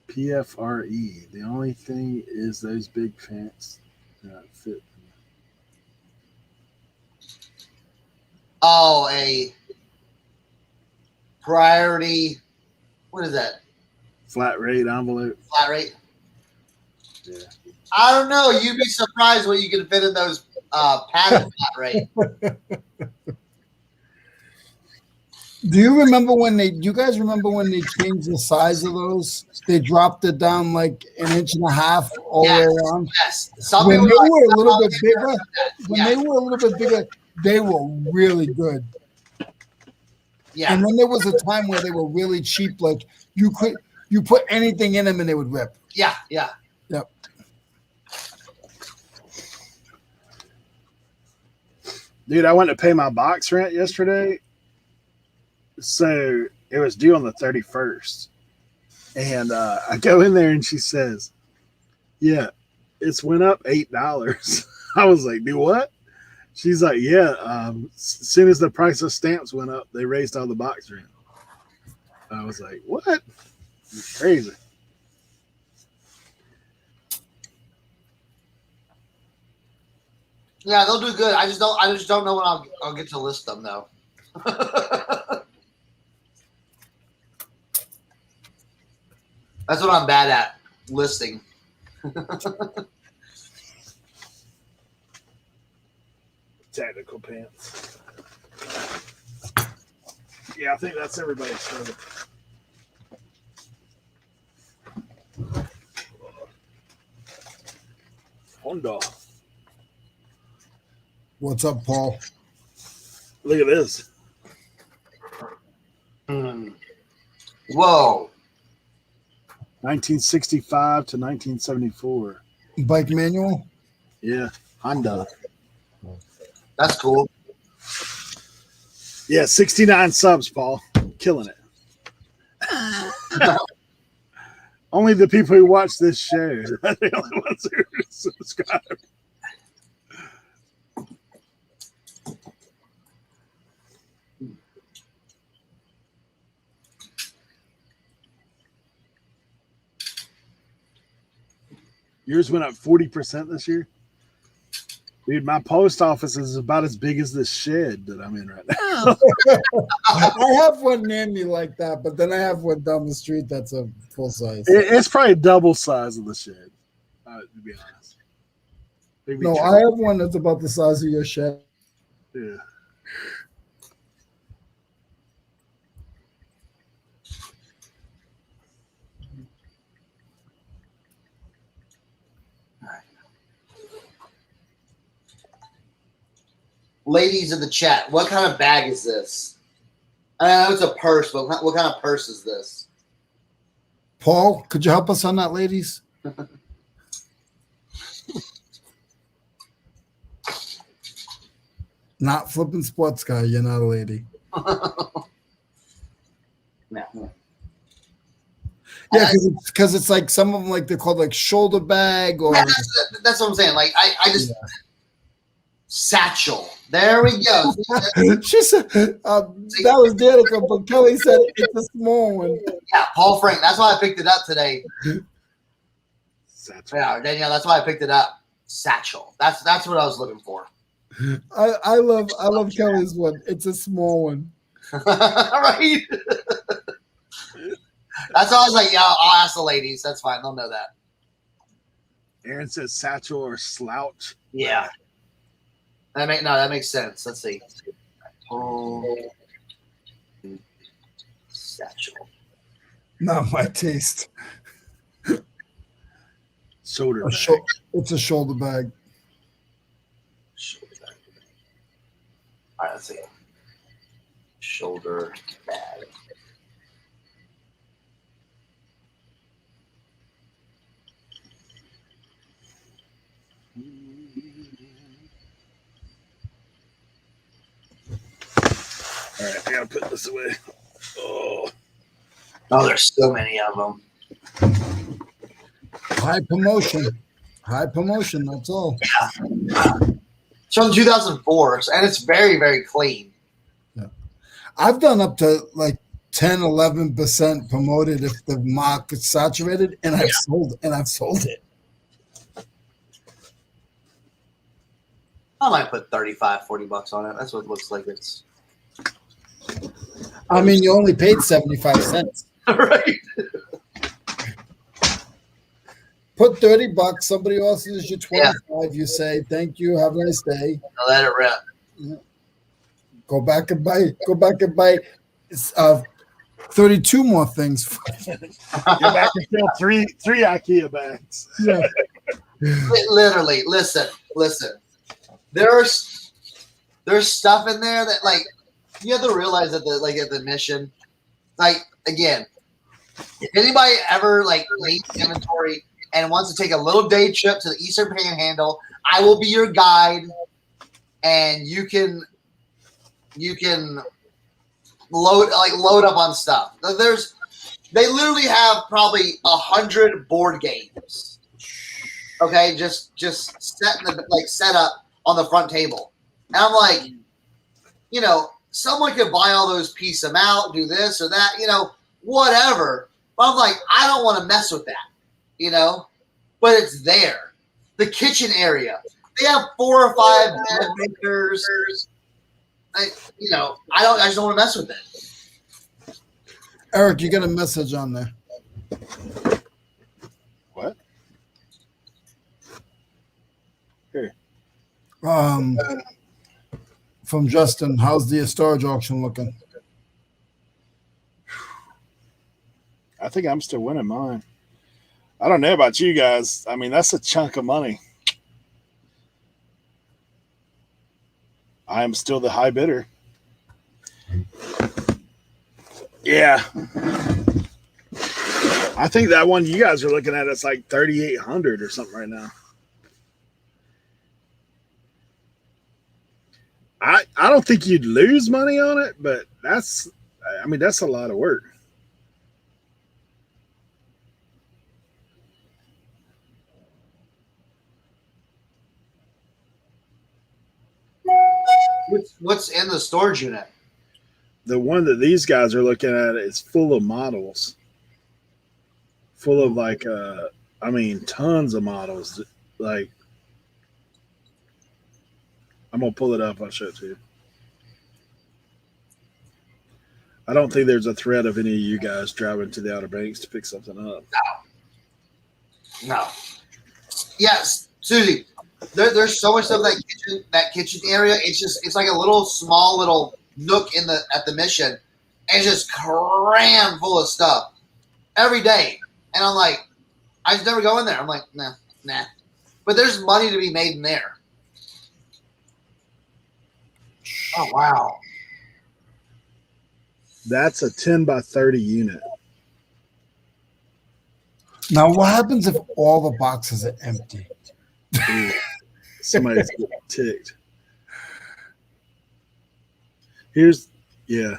PFRE. The only thing is those big pants that fit. Oh, a priority. What is that? Flat rate envelope. Flat rate. Yeah. I don't know. You'd be surprised what you can fit in those padded flat rate. Do you remember when you guys remember when they changed the size of those? They dropped it down like 1.5 inches all the way around. Yes. When they were a little bit bigger, they were really good. Yeah. And then there was a time where they were really cheap. Like you put anything in them and they would rip. Yeah. Yep. Dude, I went to pay my box rent yesterday. So it was due on the 31st. And I go in there and she says, yeah, it's went up $8. I was like, do what? She's like, yeah, as soon as the price of stamps went up, they raised all the box rent. I was like, what? It's crazy. Yeah, they'll do good. I just don't know when I'll get to list them though. That's what I'm bad at, listing. Tactical pants. Yeah, I think that's everybody's struggle. Honda. What's up, Paul? Look at this. Whoa. 1965 to 1974. Bike manual? Yeah, Honda. That's cool. Yeah, 69 subs, Paul. Killing it. Only the people who watch this show are the only ones who subscribe. Yours went up 40% this year. Dude, my post office is about as big as this shed that I'm in right now. I have one nanny like that, but then I have one down the street that's a full size. It's probably double size of the shed, to be honest. Maybe No, I have one that's about the size of your shed. Yeah. Ladies in the chat, what kind of bag is this? I know it's a purse, but what kind of purse is this? Paul, could you help us on that, ladies? Not flipping sports guy. You're not a lady. No. Yeah, because it's like some of them, like they're called like shoulder bag or. That's what I'm saying. Like I just satchel. There we go. She said that was Danica, but Kelly said it's a small one. Yeah, Paul Frank. That's why I picked it up today. Satchel. Yeah, Danielle. That's why I picked it up. Satchel. That's what I was looking for. I love Kelly's one. It's a small one. Right. That's why I was like, yeah, I'll ask the ladies. That's fine. They'll know that. Aaron says satchel or slouch. Yeah. That makes sense. Let's see. Satchel. Not my taste. Shoulder bag. It's a shoulder bag. Shoulder bag. All right, let's see. Shoulder bag. All right, I gotta put this away. Oh, There's so many of them. High promotion. That's all. It's from 2004, and it's very, very clean. Yeah. I've done up to like 10, 11% promoted if the mark is saturated, and I've sold it. I might put $35-$40 on it. That's what it looks like. It's I mean, you only paid 75 cents. right. Put $30. Somebody else is your 25. You say thank you. Have a nice day. I'll let it rip. Yeah. Go back and buy 32 more things. you're back to sell three IKEA bags. Yeah. Literally, listen. There's stuff in there that, like, you have to realize that at the mission, like, again, if anybody ever like needs inventory and wants to take a little day trip to the Eastern Panhandle, I will be your guide, and you can load up on stuff. They literally have probably 100 board games. Okay, just set up on the front table, and I'm like, someone could buy all those, piece them out, do this or that, whatever. But I'm like, I don't want to mess with that, but it's there. The kitchen area, they have 4 or 5 bed makers. I just don't want to mess with it. Eric, you got a message on there. What? Here. From Justin, how's the storage auction looking? I think I'm still winning mine. I don't know about you guys. I mean, that's a chunk of money. I am still the high bidder. Yeah. I think that one you guys are looking at it's like 3,800 or something right now. I don't think you'd lose money on it, but that's a lot of work. What's in the storage unit? The one that these guys are looking at is full of models. Full of tons of models. Like, I'm gonna pull it up, I'll show it to you. I don't think there's a threat of any of you guys driving to the Outer Banks to pick something up. No. Yes, Susie. There's so much stuff that kitchen area. It's like a little small little nook at the mission, and just crammed full of stuff every day. And I'm like, I just never go in there. I'm like, nah. But there's money to be made in there. Oh wow. That's a 10 by 30 unit. Now, what happens if all the boxes are empty? Ooh, somebody's getting ticked. Yeah,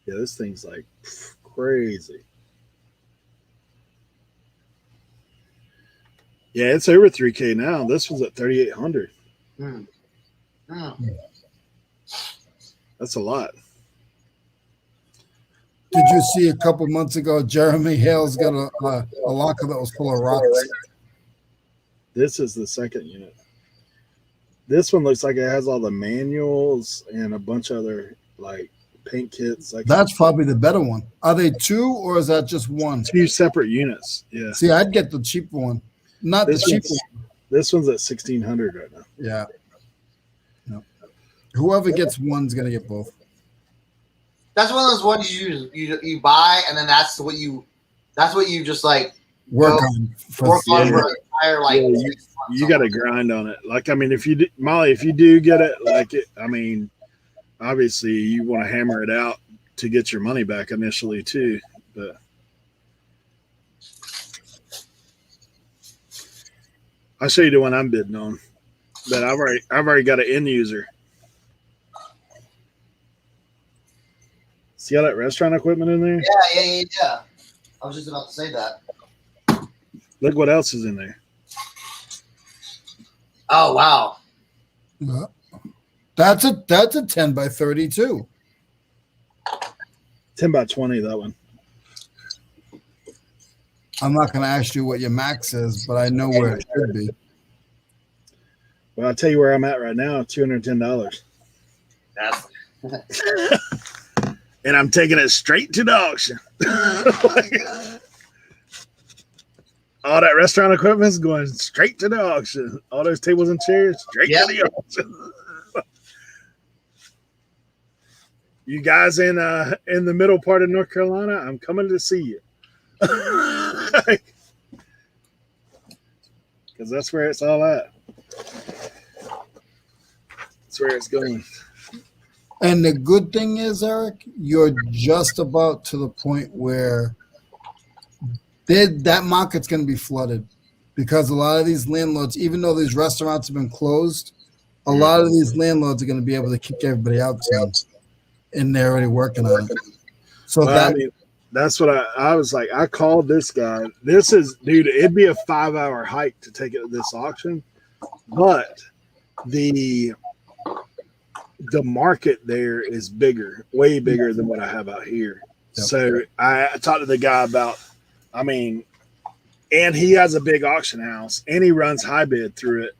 this thing's like crazy. Yeah, it's over 3K now. This was at 3,800. That's a lot. Did you see a couple months ago, Jeremy Hale's got a locker that was full of rocks? This is the second unit. This one looks like it has all the manuals and a bunch of other like paint kits. That's probably the better one. Are they two or is that just one? Two separate units. Yeah. See, I'd get the cheaper one, not the cheap one. This one's at 1,600 right now. Yeah. No. Whoever gets one's gonna get both. That's one of those ones you buy, and then that's what you just like work on for an entire like. Yeah, you got to grind on it. Like, I mean, if you do get it, like it, I mean, obviously you want to hammer it out to get your money back initially too. But I'll show you the one I'm bidding on. But I've already got an end user. See all that restaurant equipment in there? Yeah. I was just about to say that. Look what else is in there. Oh wow. Yeah. That's a 10 by 32. 10 by 20, that one. I'm not going to ask you what your max is, but I know where it should be. Well, I'll tell you where I'm at right now, $210. And I'm taking it straight to the auction. All that restaurant equipment is going straight to the auction. All those tables and chairs, straight to the auction. You guys in the middle part of North Carolina, I'm coming to see you. Because that's where it's all at. That's where it's going. And the good thing is, Eric, you're just about to the point where that market's going to be flooded because a lot of these landlords, even though these restaurants have been closed, a lot of these landlords are going to be able to kick everybody out soon, and they're already working on it. So that's what I was like. I called this guy. Dude, it'd be a 5-hour hike to take it to this auction, but the market there is bigger, way bigger than what I have out here. Yep. So I talked to the guy about, and he has a big auction house and he runs high bid through it.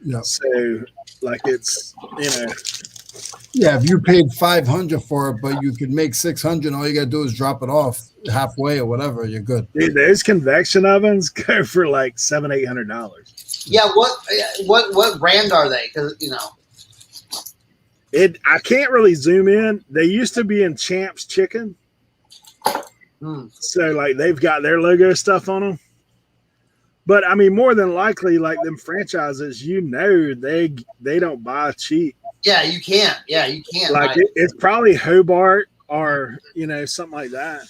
Yep. So like it's, yeah, if you paid $500 for it, but you could make $600, all you got to do is drop it off halfway or whatever, you're good. Dude, those convection ovens go for like $700-800. Yeah, what brand are they? Because I can't really zoom in. They used to be in Champs Chicken. So like they've got their logo stuff on them. But more than likely, like them franchises, they don't buy cheap. Yeah, you can't. Yeah, you can't. Like it's probably Hobart or something like that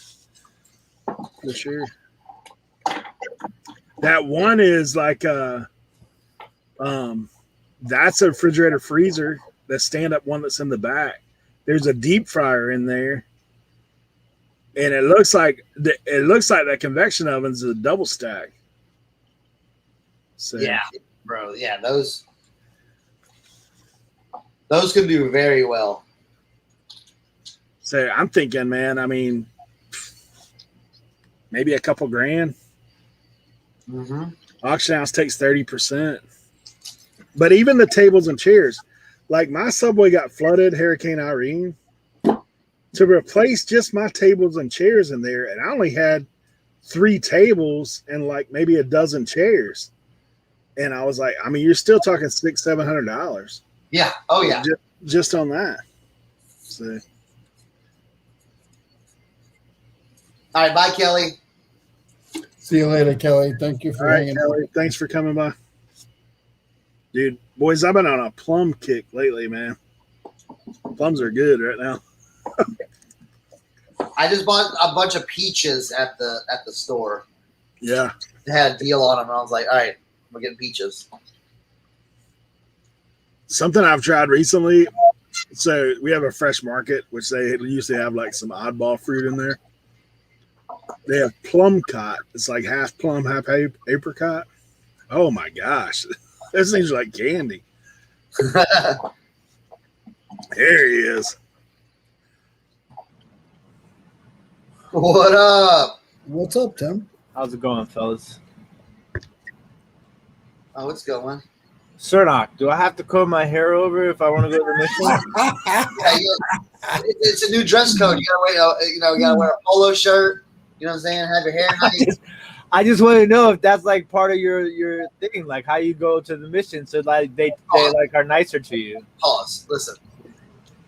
for sure. That one is like that's a refrigerator freezer, that stand up one that's in the back. There's a deep fryer in there, and it looks like that convection oven's a double stack. So yeah, bro. Yeah, those can do very well. So I'm thinking, man. I mean, maybe a couple grand. Mm-hmm. Auction house takes 30%. But even the tables and chairs, like my Subway got flooded, Hurricane Irene. To replace just my tables and chairs in there, and I only had 3 tables and like maybe a dozen chairs. And I was like, I mean, you're still talking $600-700. Yeah. Oh yeah. Just on that. So. All right. Bye, Kelly. See you later, Kelly. Thank you for hanging out. Kelly, thanks for coming by. Dude, boys, I've been on a plum kick lately, man. Plums are good right now. I just bought a bunch of peaches at the store. Yeah. They had a deal on them, and I was like, all right, we're getting peaches. Something I've tried recently. So we have a fresh market, which they usually have like some oddball fruit in there. They have plum cot. It's like half plum, half apricot. Oh my gosh. This thing's like candy. There he is. What up? What's up, Tim? How's it going, fellas? Oh, it's going. Cernock, do I have to comb my hair over if I want to go to the mission? Yeah, it's a new dress code. You gotta wear a polo shirt. You know what I'm saying? Have your hair nice. I just want to know if that's like part of your thing, like how you go to the mission, so like they like are nicer to you. Pause. Listen,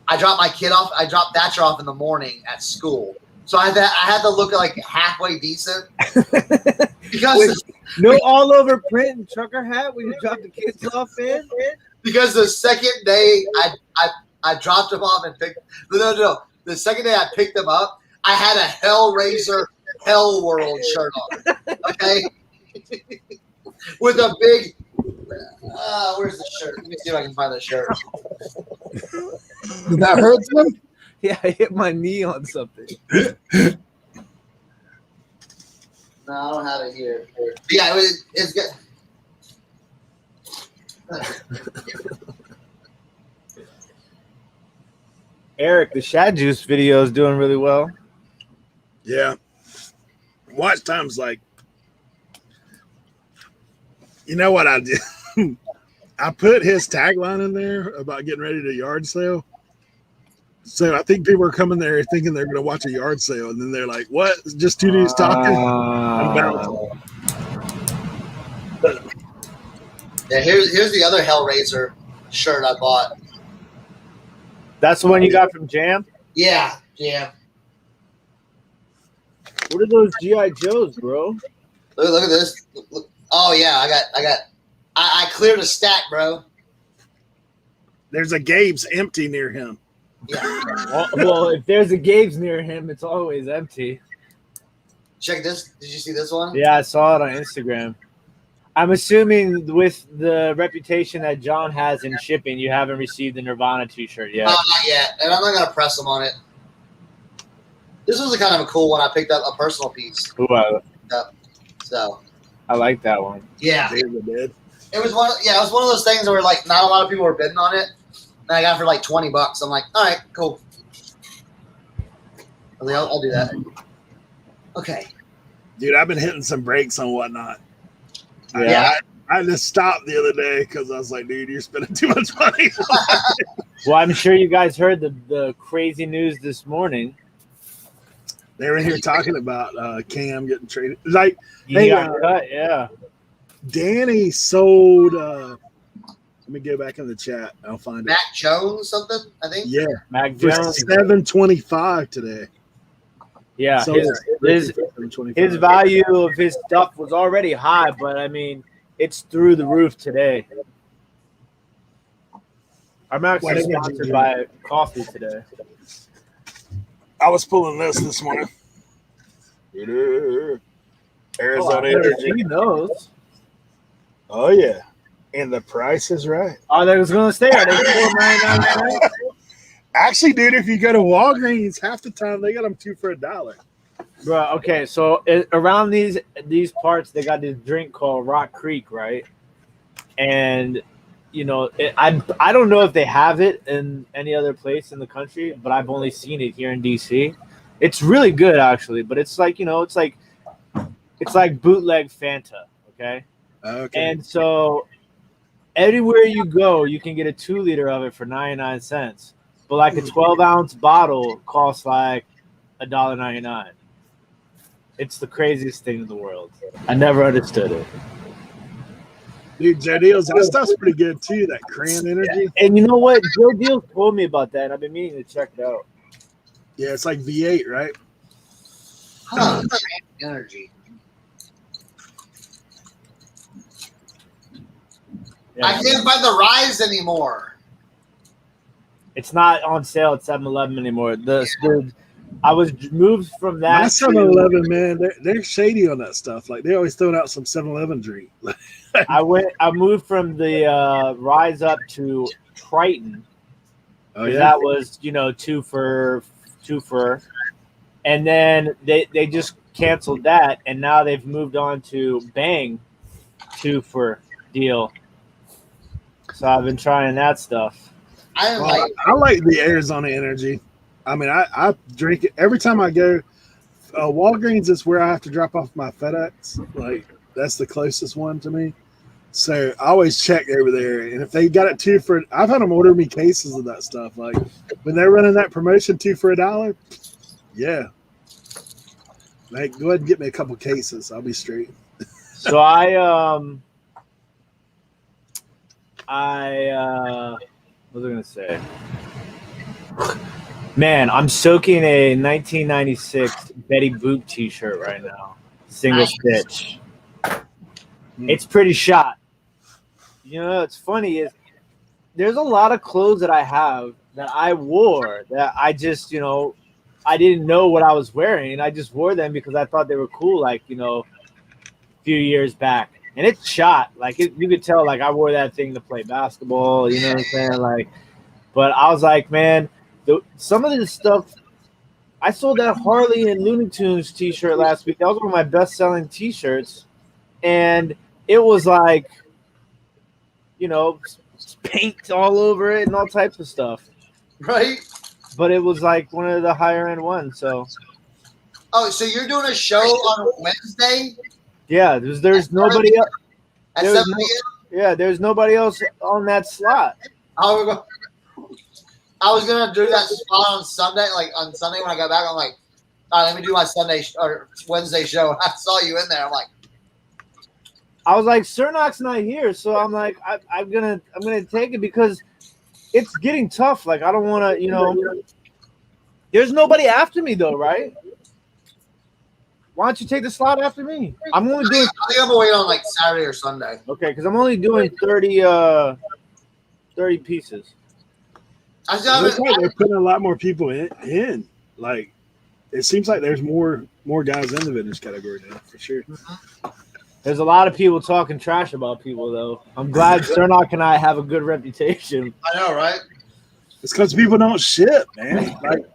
I dropped my kid off. I dropped Thatcher off in the morning at school, so I had to look like halfway decent because no all over print and trucker hat when you drop the kids off in. Because the second day I dropped them off and picked no. The second day I picked them up, I had a Hellraiser Hell World shirt on. Okay, with a big. Where's the shirt? Let me see if I can find the shirt. Did that hurt them? Yeah, I hit my knee on something. No, I don't have it here. Yeah, it's good. Eric, the Shad Juice video is doing really well. Yeah. Watch time's like, you know what I did? I put his tagline in there about getting ready to yard sale. So I think people are coming there thinking they're going to watch a yard sale, and then they're like, "What? Just 2 dudes talking?" Yeah, here's the other Hellraiser shirt I bought. That's the one you got from Jam? Yeah. What are those G.I. Joes, bro? Look at this. Look. Oh yeah, I cleared a stack, bro. There's a Gabe's empty near him. Yeah. Well, if there's a Gabe's near him, it's always empty. Check this. Did you see this one? Yeah, I saw it on Instagram. I'm assuming with the reputation that John has in shipping, you haven't received the Nirvana t-shirt yet. Not yet, and I'm not gonna press him on it. This was a kind of a cool one. I picked up a personal piece. Ooh, So I like that one. yeah, It it was one. Yeah, it was one of those things where like not a lot of people were bidding on it, and I got it for like $20. I'm like, all right, cool. I'll do that. Okay. Dude, I've been hitting some brakes on whatnot. Yeah. I just stopped the other day because I was like, dude, you're spending too much money. Well, I'm sure you guys heard the crazy news this morning. They were in here talking about Cam getting traded. Like, He got cut, yeah. Danny sold. Let me go back in the chat. I'll find it. Mac Jones, something I think. Yeah, Mac for Jones. $725 today. Yeah, So his value of his stuff was already high, but I mean, it's through the roof today. I'm actually What energy sponsored drink? by coffee today. I was pulling this morning. Arizona I've never Energy. seen those. Oh yeah, and the price is right. Oh, they was gonna stay. Are they $4.99? Actually, dude, if you go to Walgreens, half the time they got them 2 for $1. Bro, okay, so around these parts, they got this drink called Rock Creek, right? And you know, I don't know if they have it in any other place in the country, but I've only seen it here in DC. It's really good, actually, but it's like it's like bootleg Fanta, okay? Okay. And so everywhere you go, you can get a 2 liter of it for 99 cents, but like a 12-ounce bottle costs like $1.99. It's the craziest thing in the world. I never understood it. Dude, Joe Deals, that stuff's pretty good too. That Cran Energy. And you know what? Joe Deal told me about that, and I've been meaning to check it out. Yeah, it's like V8, right? Huh. Energy. Yeah. I can't buy the Rise anymore. It's not on sale at 7-Eleven anymore. I was moved from that. My 7-Eleven, man, they're shady on that stuff. Like they always throwing out some 7-Eleven drink. I moved from the Rise up to Triton. Oh yeah, That was 2 for, and then they just canceled that, and now they've moved on to Bang 2 for deal. So I've been trying that stuff. I like the Arizona Energy. I mean, I drink it every time I go. Walgreens is where I have to drop off my FedEx. Like that's the closest one to me. So I always check over there, and if they got it 2 for, I've had them order me cases of that stuff. Like when they're running that promotion 2 for $1, yeah. Like go ahead and get me a couple cases. I'll be straight. So what was I gonna say? Man, I'm soaking a 1996 Betty Boop T-shirt right now, single stitch. It's pretty shot. What's funny is there's a lot of clothes that I have that I wore that I just I didn't know what I was wearing. I just wore them because I thought they were cool, like a few years back. And it's shot. Like you could tell, like I wore that thing to play basketball. You know what I'm saying? Like, but I was like, man, some of this stuff. I sold that Harley and Looney Tunes T-shirt last week. That was one of my best-selling T-shirts, and it was like, paint all over it and all types of stuff. right. But it was like one of the higher-end ones. So. Oh, so you're doing a show on Wednesday? Yeah, there's nobody else. At 7 p.m.? Yeah, there's nobody else on that slot. I was gonna do that spot on Sunday. Like on Sunday when I got back, I'm like, all right, let me do my Sunday or Wednesday show. I saw you in there. I'm like, I was like, Cernoc's not here, so I'm like, I'm gonna take it because it's getting tough. Like I don't want to, There's nobody after me though, right? Why don't you take the slot after me? I'm only doing. I think I'm gonna wait on like Saturday or Sunday. Okay, because I'm only doing 30 pieces. I still Looks haven't. like they're putting a lot more people in. Like it seems like there's more guys in the vendors category now for sure. There's a lot of people talking trash about people though. I'm glad Cernoc and I have a good reputation. I know, right? It's because people don't ship, man. Like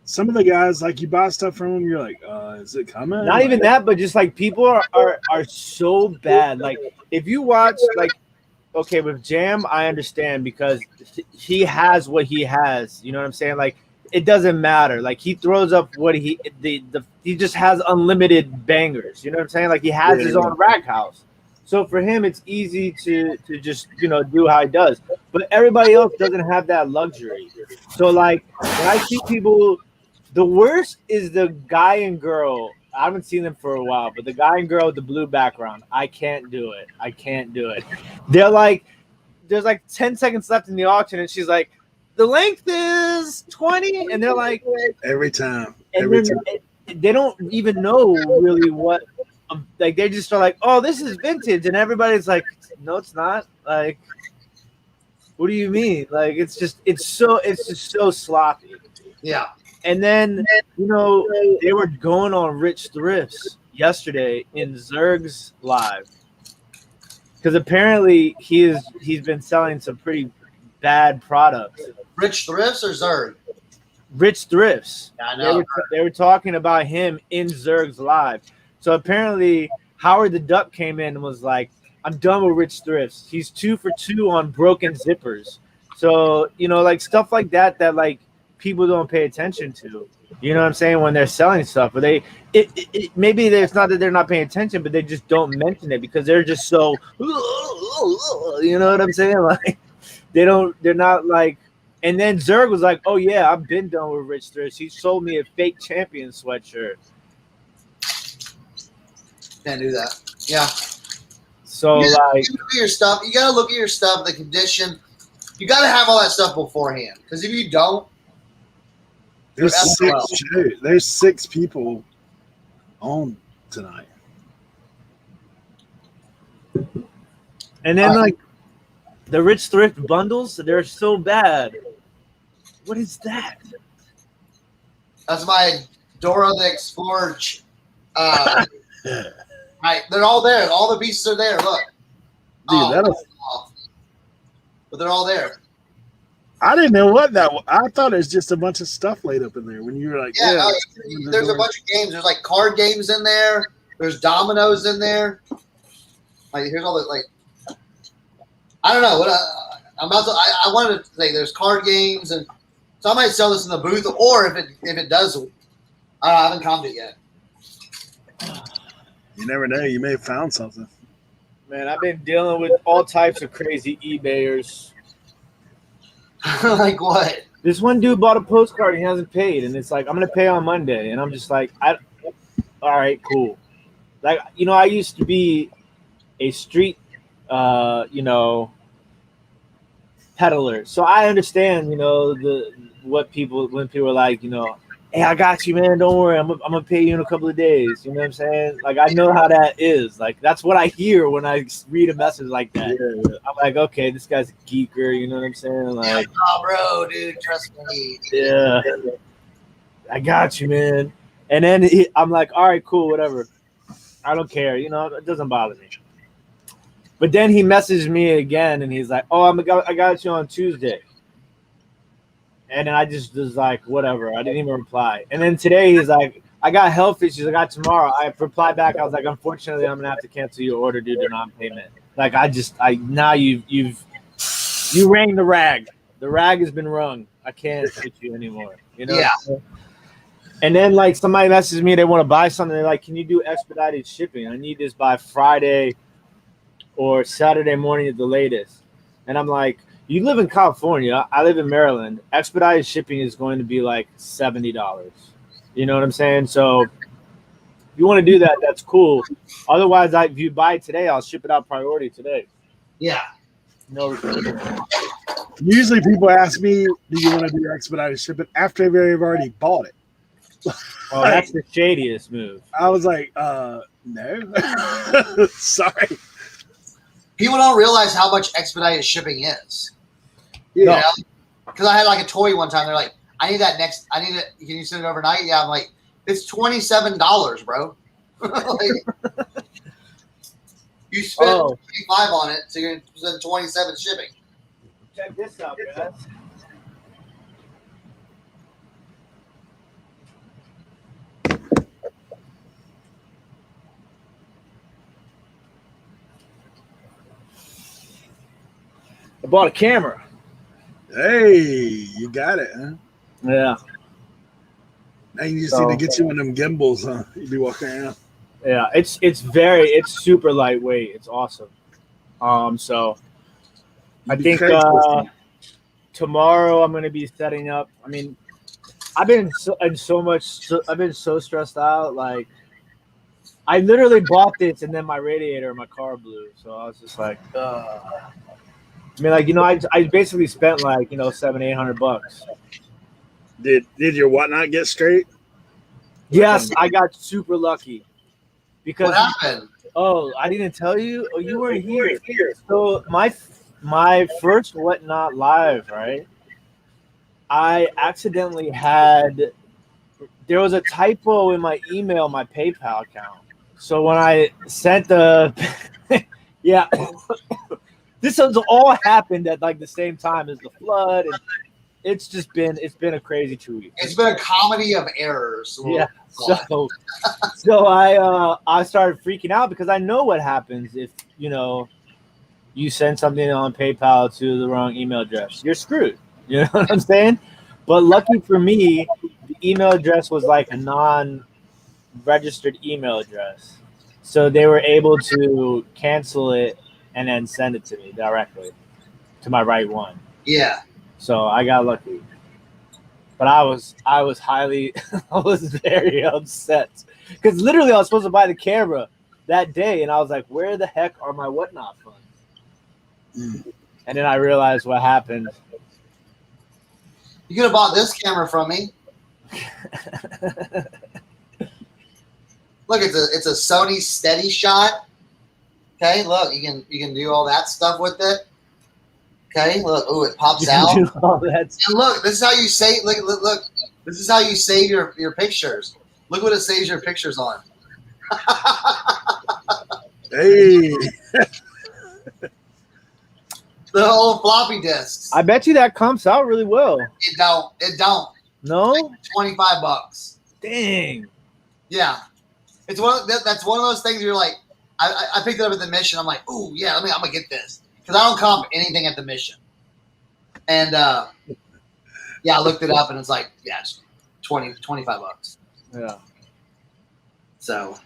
some of the guys, like you buy stuff from them, you're like, is it coming? Not even that, but just like people are so bad. Like if you watch, like, okay, with Jam, I understand because he has what he has. You know what I'm saying? Like it doesn't matter. Like he throws up what he just has unlimited bangers. You know what I'm saying? Like he has his own rack house. So for him, it's easy to just do how he does. But everybody else doesn't have that luxury. So like when I see people. The worst is the guy and girl. I haven't seen them for a while, but the guy and girl with the blue background, I can't do it. They're like, there's like 10 seconds left in the auction, and she's like, the length is 20, and they're like, every time. They don't even know really what. Like they just are like, oh, this is vintage, and everybody's like, no, it's not. Like, What do you mean? Like it's just so sloppy. Yeah. And then they were going on Rich Thrifts yesterday in Zerg's live because apparently he's been selling some pretty bad products. Rich Thrifts or Zerg? Rich Thrifts. Yeah, I know. They were talking about him in Zerg's live. So apparently Howard the Duck came in and was like, I'm done with Rich Thrifts. He's 2 for 2 on broken zippers. So, like stuff like that like people don't pay attention to. You know what I'm saying? When they're selling stuff, but maybe it's not that they're not paying attention, but they just don't mention it because they're just so, you know what I'm saying? Like they're not like. And then Zerg was like, "Oh yeah, I've been done with Rich Thrifts. He sold me a fake champion sweatshirt." Can't do that. Yeah. So you like, look at your stuff. You gotta look at your stuff, the condition. You gotta have all that stuff beforehand. Because if you don't, there's 6 people on tonight. and then like the Rich Thrift bundles, they're so bad. What is that? that's my Dora the Explorer. Right, they're all there. All the pieces are there. Look, Dude, but they're all there. I didn't know what that was. I thought it was just a bunch of stuff laid up in there when you were like, Yeah, no, there's a bunch of games. There's like card games in there. There's dominoes in there. Like here's all the like. I don't know what I'm about to. I wanted to say there's card games, and so I might sell this in the booth, or if it does, I haven't comped it yet. You never know. You may have found something. Man, I've been dealing with all types of crazy eBayers. Like what? This one dude bought a postcard and he hasn't paid, and it's like I'm gonna pay on Monday, and I'm just like, all right, cool. Like I used to be a street, peddler, so I understand, when people are like, hey, I got you, man. Don't worry, I'm gonna pay you in a couple of days. You know what I'm saying? Like I know how that is. Like that's what I hear when I read a message like that. Yeah. I'm like, okay, this guy's a geeker. You know what I'm saying? Like, oh, bro, dude, trust me. Yeah, I got you, man. And then I'm like, all right, cool, whatever. I don't care. It doesn't bother me. But then he messaged me again, and he's like, oh, I got you on Tuesday. And then I just was like, whatever. I didn't even reply. And then today he's like, I got health issues. I got tomorrow. I replied back. I was like, unfortunately, I'm gonna have to cancel your order due to non-payment. Like now you rang the rag. The rag has been rung. I can't hit you anymore. Yeah. And then like somebody messages me, they want to buy something. They're like, can you do expedited shipping? I need this by Friday or Saturday morning at the latest. And I'm like, you live in California. I live in Maryland. Expedited shipping is going to be like $70. You know what I'm saying? So if you want to do that, that's cool. Otherwise, if you buy it today, I'll ship it out priority today. Yeah. No. Usually people ask me, do you want to do expedited shipping after they've already bought it? Oh, that's the shadiest move. I was like, no. Sorry. People don't realize how much expedited shipping is. Yeah. Because I had like a toy one time. They're like, I need it. Can you send it overnight? Yeah. I'm like, it's $27, bro. Like, you spent $25 on it, so you're going to spend $27 shipping. Check this out, guys. I bought a camera. Hey, you got it, huh? Yeah. Now you just need to get you one of them gimbals, huh? You'd be walking around. Yeah, it's super lightweight. It's awesome. So I think tomorrow I'm gonna be setting up. I mean, I've been so stressed out. Like, I literally bought this and then my radiator in my car blew. So I was just like, I mean, like, I basically spent like, $700-800. Did your whatnot get straight? Yes, I got super lucky. Because what happened? Oh, I didn't tell you. Oh, you weren't here. So my my first Whatnot live, right? I accidentally had there was a typo in my email, my PayPal account. So when I sent the yeah, this has all happened at like the same time as the flood, and it's been a crazy 2 weeks. It's been a comedy of errors. Yeah. So I started freaking out because I know what happens if you send something on PayPal to the wrong email address. You're screwed. You know what I'm saying? But lucky for me, the email address was like a non-registered email address. So they were able to cancel it and then send it to me directly to my right one. Yeah. So I got lucky. But I was highly I was very upset because literally I was supposed to buy the camera that day and I was like, where the heck are my Whatnot funds? And then I realized what happened. You could have bought this camera from me. Look, it's a Sony Steady Shot. Okay, look, you can do all that stuff with it. Okay, look, ooh, it pops out. And look, this is how you save. Look, this is how you save your pictures. Look what it saves your pictures on. Hey. The old floppy disks. I bet you that comes out really well. It don't. No? Like $25. Dang. Yeah. It's that's one of those things you're like, I picked it up at the mission. I'm like, ooh, yeah, I'm gonna get this. Because I don't comp anything at the mission. And yeah, I looked it up and it's like, yeah, it's $25. Yeah. So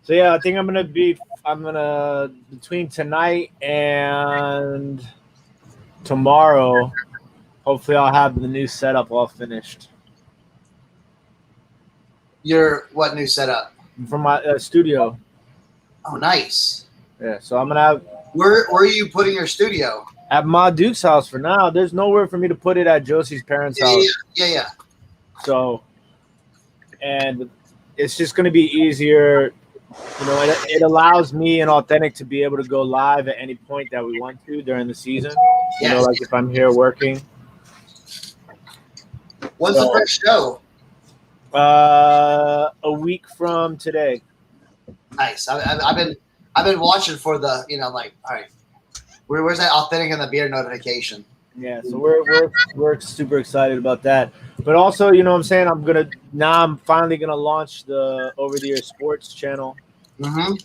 yeah, I think I'm gonna between tonight and tomorrow, hopefully I'll have the new setup all finished. what new setup? From my studio. Oh, nice. Yeah, so I'm gonna have. Where are you putting your studio? At Ma Duke's house for now. There's nowhere for me to put it at Josie's parents' house. Yeah. So, and it's just gonna be easier. It allows me and Authentic to be able to go live at any point that we want to during the season. Yes. Like if I'm here working. When's the first show? A week from today. Nice. I've been watching for the like, all right, where's that Authentic and the beer notification? Yeah, so we're super excited about that. But also, what I'm saying, I'm finally gonna launch the Over the Air Sports channel. Mm-hmm.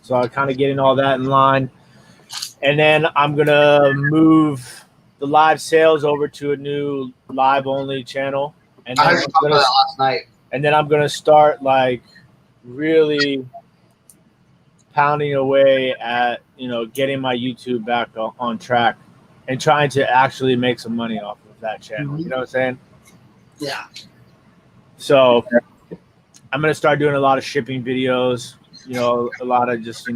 So I'm kind of getting all that in line, and then I'm gonna move the live sales over to a new live only channel. And I heard you talk about that last night. And then I'm gonna start like really pounding away at getting my YouTube back on track and trying to actually make some money off of that channel. Mm-hmm. You know what I'm saying? Yeah. So I'm gonna start doing a lot of shipping videos. A lot of just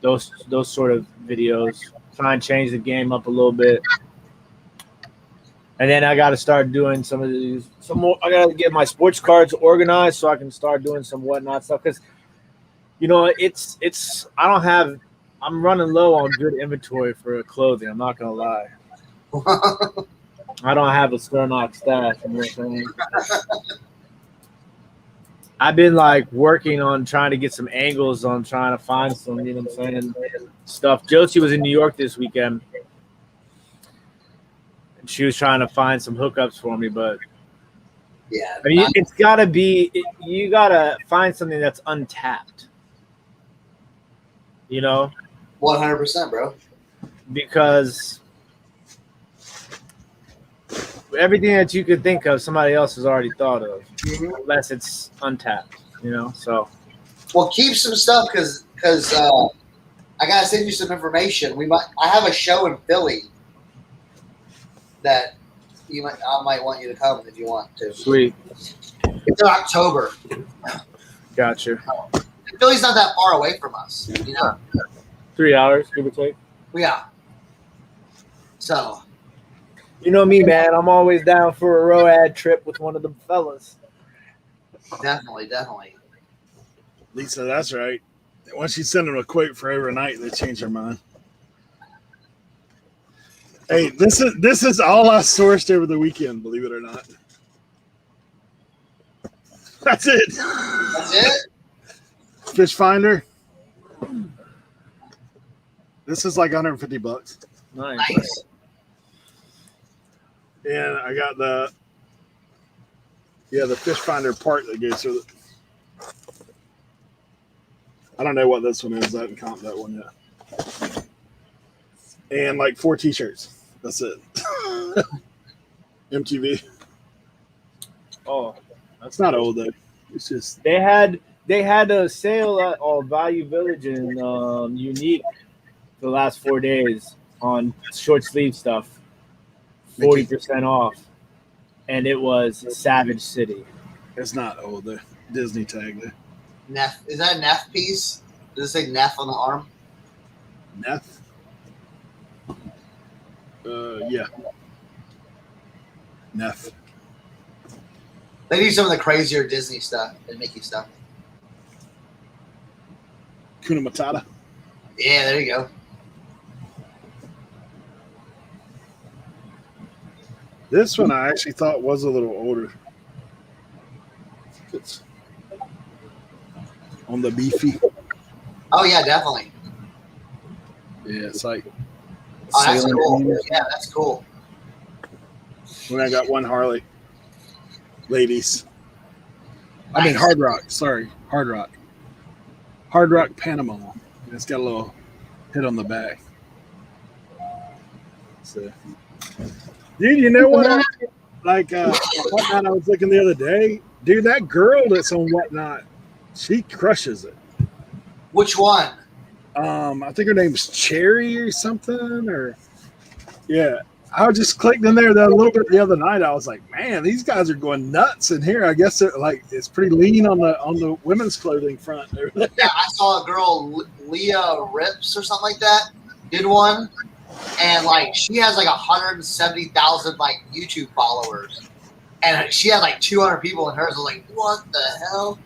those sort of videos. Try and change the game up a little bit. And then I got to start doing some more. I got to get my sports cards organized so I can start doing some Whatnot stuff. Because, I'm running low on good inventory for clothing. I'm not going to lie. I don't have a Sternock stash. You know what I'm saying? I've been like working on trying to get some angles on trying to find some, stuff. Josie was in New York this weekend. She was trying to find some hookups for me, but yeah, I mean, it's got to be. You got to find something that's untapped. 100%, bro. Because everything that you could think of, somebody else has already thought of, unless it's untapped. So. Well, keep some stuff because I gotta send you some information. I have a show in Philly that I might want you to come if you want to. Sweet. It's in October. Gotcha. Philly's not that far away from us, 3 hours, give or take. Yeah. So. You know me, man. I'm always down for a road trip with one of the fellas. Definitely. Lisa, that's right. Once you send them a quote for overnight, they change their mind. Hey, this is all I sourced over the weekend. Believe it or not. That's it. That's it. Fish finder. This is like $150. Nice. And I got the fish finder part that goes with it. I don't know what this one is. I haven't comped that one yet. And like 4 t-shirts. That's it. MTV. Oh, That's not old though. It's just they had a sale at Value Village and Unique the last 4 days on short sleeve stuff, 40% off, and it was Savage City. it's not old though. Disney tag there. Neff. Is that a Neff piece? Does it say Neff on the arm? Neff. Yeah. Neff. They do some of the crazier Disney stuff and Mickey stuff. Kuna Matata. Yeah, there you go. This one I actually thought was a little older. It's on the beefy. Oh yeah, definitely. Yeah, it's like Oh, that's sailing cool. themes. Yeah, that's cool. When I got one Harley. Ladies. I mean Hard Rock, sorry. Hard Rock. Hard Rock Panama. It's got a little hit on the back. So dude, you know what? Whatnot I was looking the other day. Dude, that girl that's on Whatnot, she crushes it. Which one? I think her name's Cherry or something, or yeah. I just clicked in there a little bit the other night. I was like, man, these guys are going nuts in here. I guess it's pretty lean on the women's clothing front. Yeah, I saw a girl, Leah Rips or something like that, did one, and like she has like 170,000 like YouTube followers, and she had like 200 people in hers. I was like, what the hell?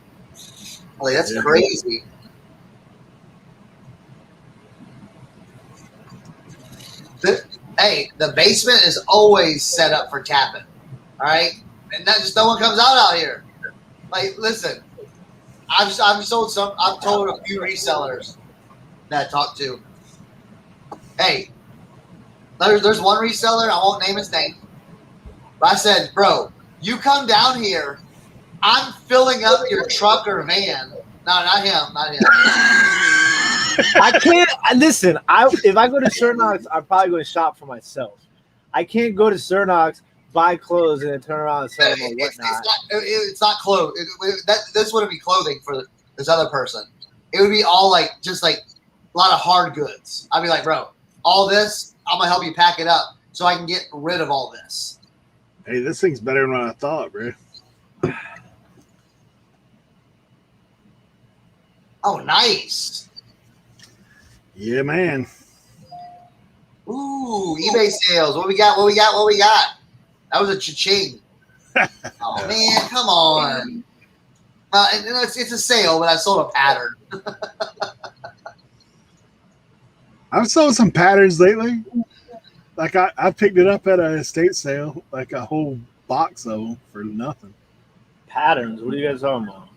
Like that's crazy. Hey, the basement is always set up for tapping. All right, and that just no one comes out here. Like, listen, I've told a few resellers that I talked to. Hey, there's one reseller, I won't name his name, but I said, bro, you come down here, I'm filling up your truck or van. No, not him. I can't listen. If I go to Cernox, I'm probably going to shop for myself. I can't go to Cernox, buy clothes, and then turn around and sell them or whatnot. It's not clothes. This wouldn't be clothing for this other person. It would be all like just like a lot of hard goods. I'd be like, bro, all this, I'm gonna help you pack it up so I can get rid of all this. Hey, this thing's better than what I thought, bro. Oh, nice. Yeah, man. Ooh, eBay sales. What we got? That was a cha-ching. Oh man, come on. It's a sale, but I sold a pattern. I've sold some patterns lately. Like I picked it up at an estate sale, like a whole box of them for nothing. Patterns? What are you guys talking about?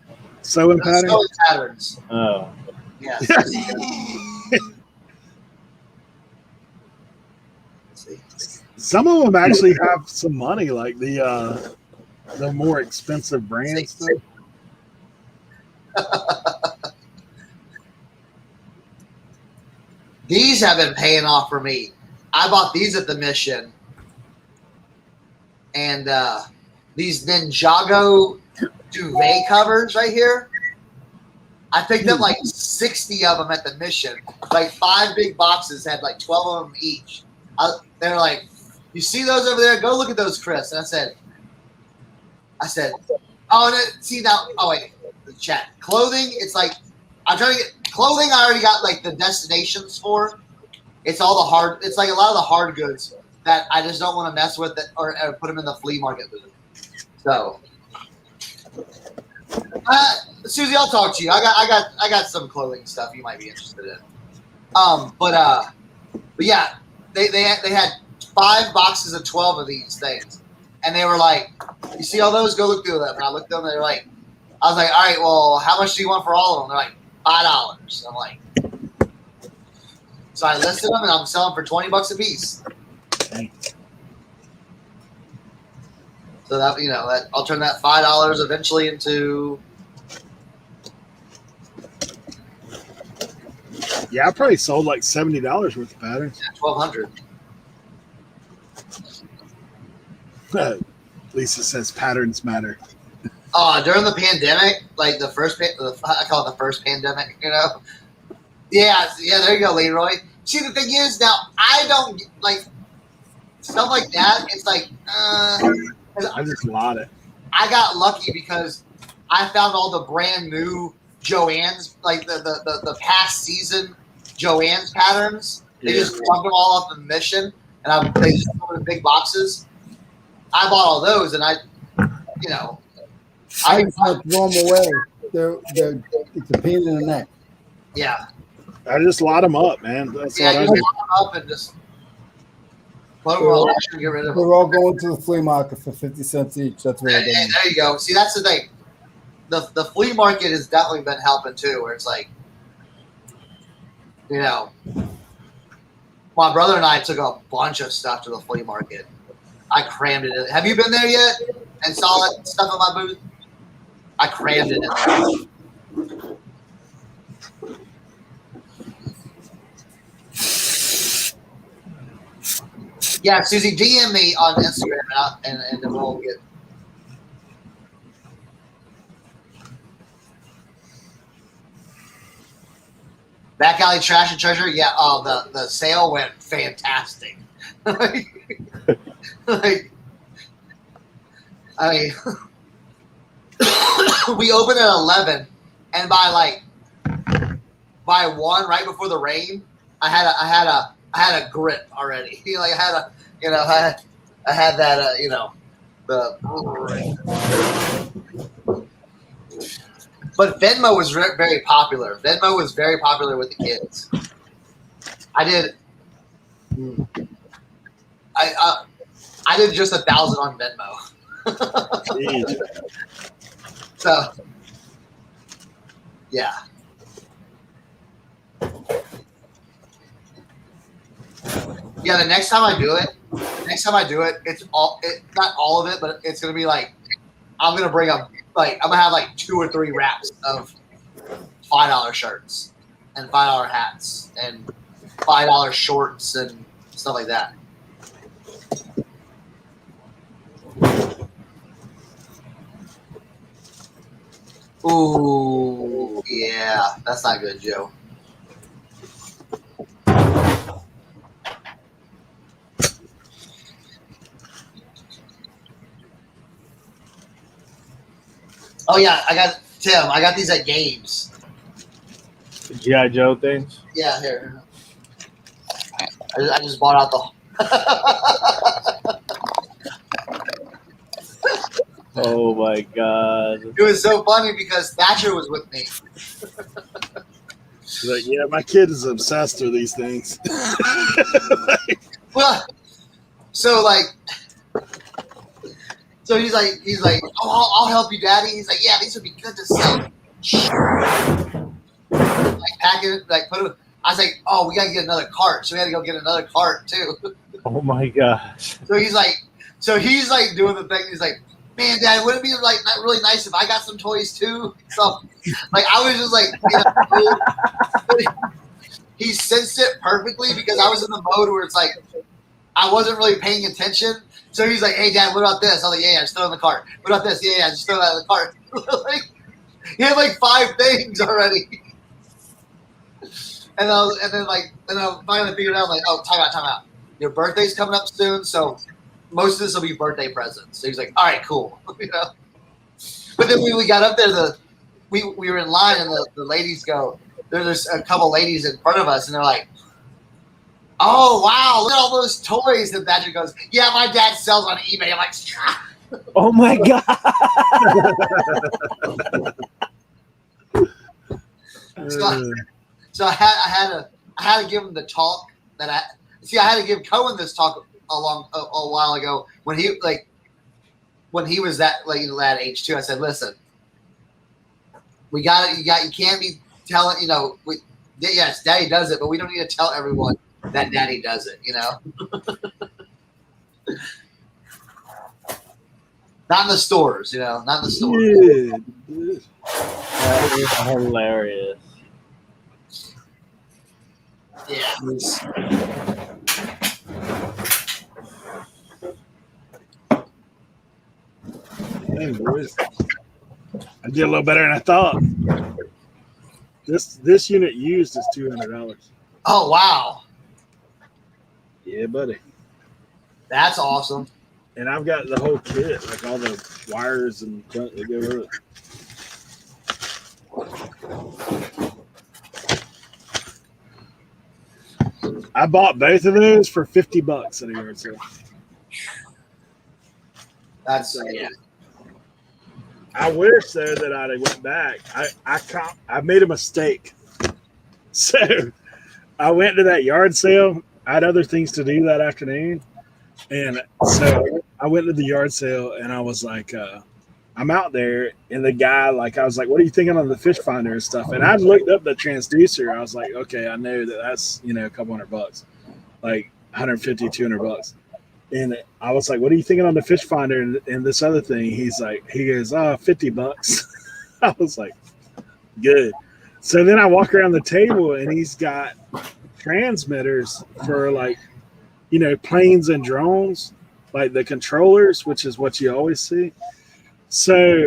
Sewing patterns. Sewing patterns. Oh. Yeah. Some of them actually have some money, like the more expensive brand stuff. These have been paying off for me. I bought these at the Mission, and these Ninjago duvet covers right here. I picked up like 60 of them at the Mission. Like 5 big boxes had like 12 of them each. They're like, you see those over there? Go look at those, Chris. And I said, oh, no, see now. Oh wait, the chat. Clothing. It's like I'm trying to get clothing. I already got like the destinations for. It's all the hard. It's like a lot of the hard goods that I just don't want to mess with or put them in the flea market booth. So, Susie, I'll talk to you. I got some clothing stuff you might be interested in. But yeah, they had 5 boxes of 12 of these things. And they were like, you see all those? Go look through them. And I looked at them and they were like, I was like, all right, well, how much do you want for all of them? They're like, $5. I'm like, so I listed them and I'm selling for $20 a piece. So that, that I'll turn that $5 eventually into. Yeah, I probably sold like $70 worth of patterns. Yeah, $1,200. Lisa says patterns matter. During the pandemic, like I call it the first pandemic, Yeah, there you go, Leroy. See, the thing is, now I don't like stuff like that. It's like, I just lot it. I got lucky because I found all the brand new Joann's, like the past season Joann's patterns. They just dumped them all off the mission, and they just put them in big boxes. I bought all those, and I just had to throw them away. It's a pain in the neck. Yeah. I just lot them up, man. That's what I just do. lot them up and just put them all and get rid of them. They're all going to the flea market for 50 cents each. That's where There you go. See, that's the thing. The flea market has definitely been helping too, where it's like, my brother and I took a bunch of stuff to the flea market. I crammed it in. Have you been there yet and saw that stuff in my booth? I crammed it in there. Yeah, Susie, DM me on Instagram and then we'll get. Back Alley Trash and Treasure, yeah. Oh, the sale went fantastic. I mean, we opened at 11, and by 1, right before the rain, I had a grip already. I had that But Venmo was very popular. Venmo was very popular with the kids. I did just 1,000 on Venmo. So, yeah. Yeah, the next time I do it, it's not all of it, but it's gonna be like I'm gonna bring up I'm gonna have 2 or 3 wraps of $5 shirts and $5 hats and $5 shorts and stuff like that. Ooh, yeah, that's not good, Joe. Oh yeah, I got these at Games. The G.I. Joe things. Yeah, here. I just bought out the. Oh my god! It was so funny because Thatcher was with me. She's like, yeah, my kid is obsessed with these things. Well, so he's like, oh, I'll help you, Daddy. He's like, yeah, these would be good to sell. Pack it, put it. I was like, oh, we gotta get another cart, so we had to go get another cart too. Oh my gosh! So he's doing the thing. He's like, man, Dad, wouldn't it be not really nice if I got some toys too? So I was just he sensed it perfectly because I was in the mode where it's like I wasn't really paying attention. So he's like, hey, Dad, what about this? I was like, yeah, just throw it in the cart. What about this? Yeah, just throw that in the cart. He had 5 things already. And I finally figured out, oh, time out. Your birthday's coming up soon, so most of this will be birthday presents. So he's like, all right, cool. But then when we got up there, we were in line, and the ladies go, there's a couple ladies in front of us, and they're like, oh, wow, look at all those toys. And Patrick goes, yeah, my dad sells on eBay. I'm like, oh my god. So I had to give him the talk I had to give Cohen this talk a while ago when he was that like at age 2. I said, listen, we got it. You can't be telling yes, Daddy does it, but we don't need to tell everyone that Daddy does it. Not in the stores, not in the stores. Yeah. That is hilarious. Yeah. Dang, boys. I did a little better than I thought. This unit used is $200. Oh wow, Yeah, buddy. that's awesome. And I've got the whole kit, like all the wires and junk that go with it. I bought both of those for $50 at a yard sale. That's yeah. I wish though that I'd have went back. I made a mistake. So I went to that yard sale. I had other things to do that afternoon. And so I went to the yard sale and I was like, I'm out there. And the guy, I was like, what are you thinking on the fish finder and stuff? And I looked up the transducer. I was like, okay, I know that's, a couple $100, like $150, $200. And I was like, what are you thinking on the fish finder and this other thing? He goes, $50. I was like, good. So then I walk around the table and he's got transmitters for planes and drones, like the controllers, which is what you always see. So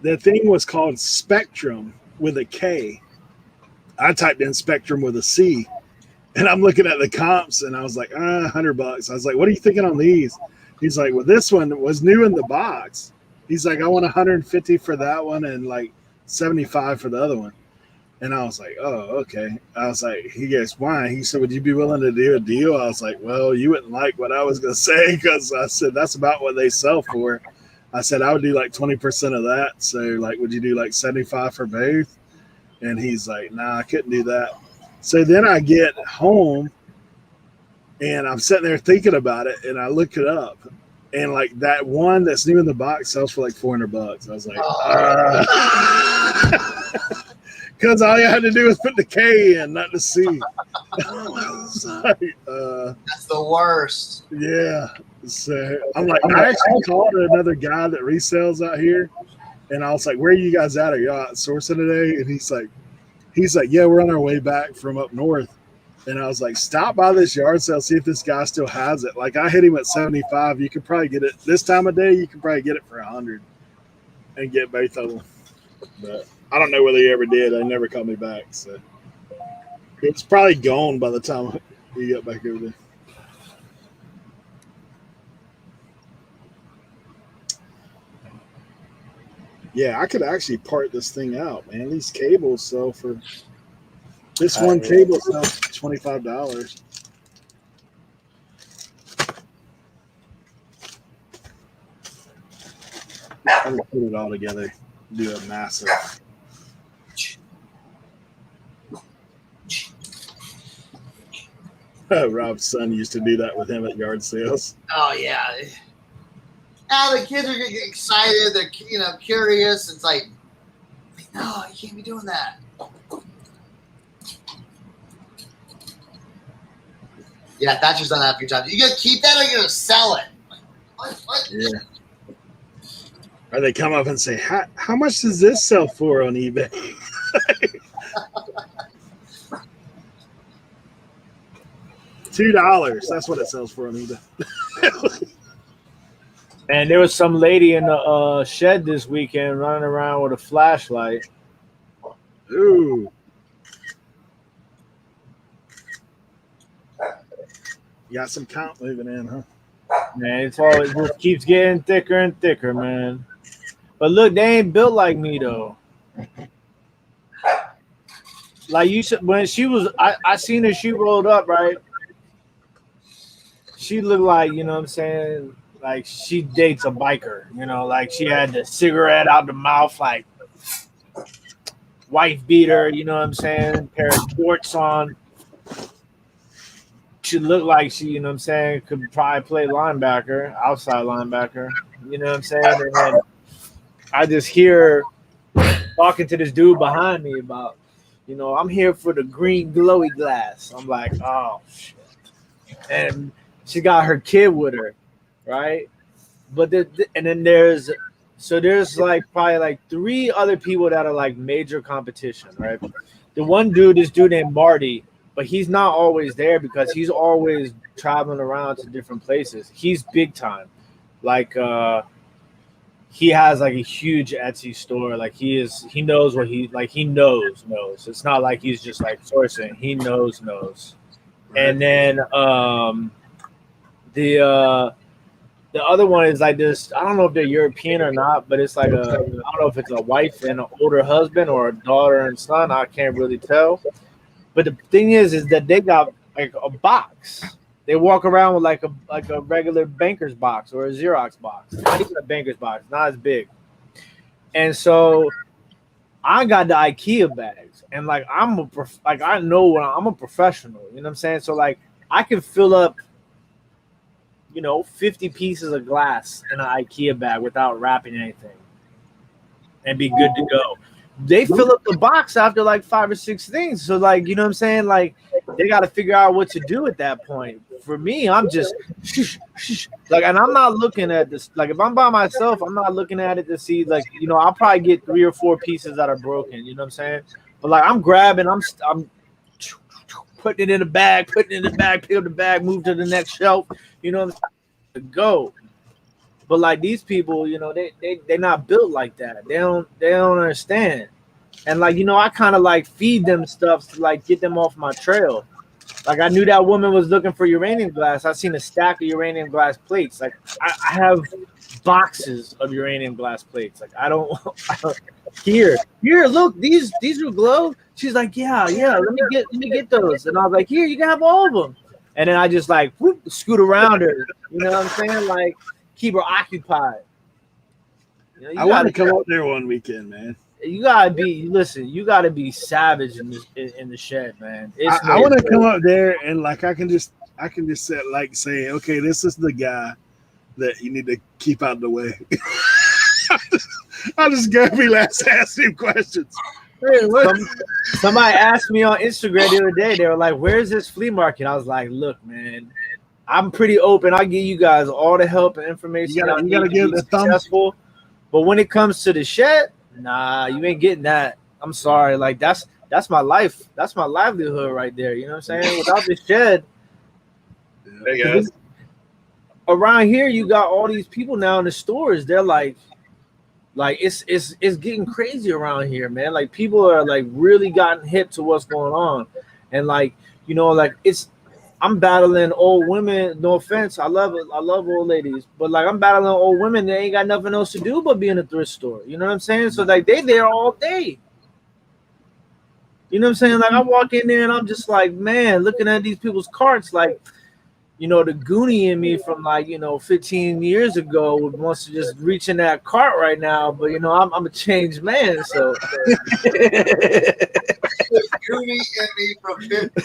the thing was called Spectrum with a K. I typed in Spectrum with a C. And I'm looking at the comps and I was like, $100. I was like, what are you thinking on these? He's like, well, this one was new in the box. He's like, I want 150 for that one and 75 for the other one. And I was like, oh, okay. I was like, he goes, why? He said, would you be willing to do a deal? I was like, well, you wouldn't like what I was going to say because I said, that's about what they sell for. I said, I would do 20% of that. So would you do 75 for both? And he's like, nah, I couldn't do that. So then I get home and I'm sitting there thinking about it and I look it up and that one that's new in the box sells for $400. I was like, because all you had to do was put the K in, not the C. That's the worst. Yeah. So I'm like, I actually called another guy that resells out here and I was like, where are you guys at? Are you out sourcing today? And he's like, yeah, we're on our way back from up north. And I was like, stop by this yard sale, see if this guy still has it. I hit him at 75. You could probably get it this time of day. You could probably get it for 100 and get both of them. But I don't know whether he ever did. I never called me back. So it's probably gone by the time he got back over there. Yeah, I could actually part this thing out, man. These cables sell for this one cable sells $25. I would put it all together, do a massive. Rob's son used to do that with him at yard sales. Oh yeah. Now the kids are getting excited. They're curious. It's like, no, you can't be doing that. Yeah, Thatcher's done that a few times. You gonna keep that or you gonna sell it? What? Yeah. Or they come up and say, how much does this sell for on eBay? $2. That's what it sells for on eBay. And there was some lady in the shed this weekend running around with a flashlight. Ooh. You got some count moving in, huh? Man, it just keeps getting thicker and thicker, man. But look, they ain't built like me though. You said when she was, I seen her. She rolled up, right? She looked like, you know what I'm saying, like she dates a biker. She had the cigarette out the mouth, wife beater. You know what I'm saying? Pair of shorts on. she looked like she, you know what I'm saying, could probably play linebacker, outside linebacker. You know what I'm saying? And then I just hear her talking to this dude behind me about, you know, I'm here for the green glowy glass. I'm like, oh shit. And she got her kid with her, right? But and then there's like probably like three other people that are like major competition, right? The one dude, this dude named Marty, but he's not always there because he's always traveling around to different places. He's big time. Like he has like a huge Etsy store. Like he knows what he knows. It's not like he's just like sourcing. He knows. Right. And then the other one is like this. I don't know if they're European or not, but it's like I don't know if it's a wife and an older husband or a daughter and son. I can't really tell. But the thing is that they got like a box. They walk around with like a regular banker's box or a Xerox box. Not even a banker's box, not as big. And so I got the IKEA bags, and like I know when I'm a professional. You know what I'm saying? So like I can fill up, 50 pieces of glass in an IKEA bag without wrapping anything and be good to go. They fill up the box after like 5 or 6 things. So like, you know what I'm saying? Like they got to figure out what to do at that point. For me, I'm just like, and I'm not looking at this. Like if I'm by myself, I'm not looking at it to see like, I'll probably get 3 or 4 pieces that are broken. You know what I'm saying? But like I'm grabbing, I'm putting it in the bag, pick up the bag, move to the next shelf. You know, to go. But like these people, they're not built like that. They don't understand. And like, I kind of like feed them stuff to like get them off my trail. Like I knew that woman was looking for uranium glass. I seen a stack of uranium glass plates. Like I have boxes of uranium glass plates. Like I don't here, look, these will glow. She's like, yeah, let me get those. And I was like, here, you can have all of them. And then I just like scoot around her. You know what I'm saying? Like keep her occupied. I want to come up there one weekend, man. You gotta be savage in the shed, man. I want to come up there and like I can just say, okay, this is the guy that you need to keep out of the way. I'll just go be last ask him questions. Hey, somebody asked me on Instagram the other day. They were like, "Where's this flea market?" I was like, "Look, man, I'm pretty open. I'll give you guys all the help and information. You gotta give the successful. But when it comes to the shed, nah, you ain't getting that. I'm sorry. Like that's my life. That's my livelihood right there. You know what I'm saying? Without the shed, hey guys. Around here, you got all these people now in the stores. They're like it's getting crazy around here, man. Like people are like really gotten hip to what's going on, and like I'm battling old women. No offense, I love old ladies, but like I'm battling old women. They ain't got nothing else to do but be in a thrift store. You know what I'm saying? So like they there all day. You know what I'm saying? Like I walk in there and I'm just like, man, looking at these people's carts, like. The Goonie in me from 15 years ago wants to just reach in that cart right now, but I'm a changed man, so. The Goonie in me from 15.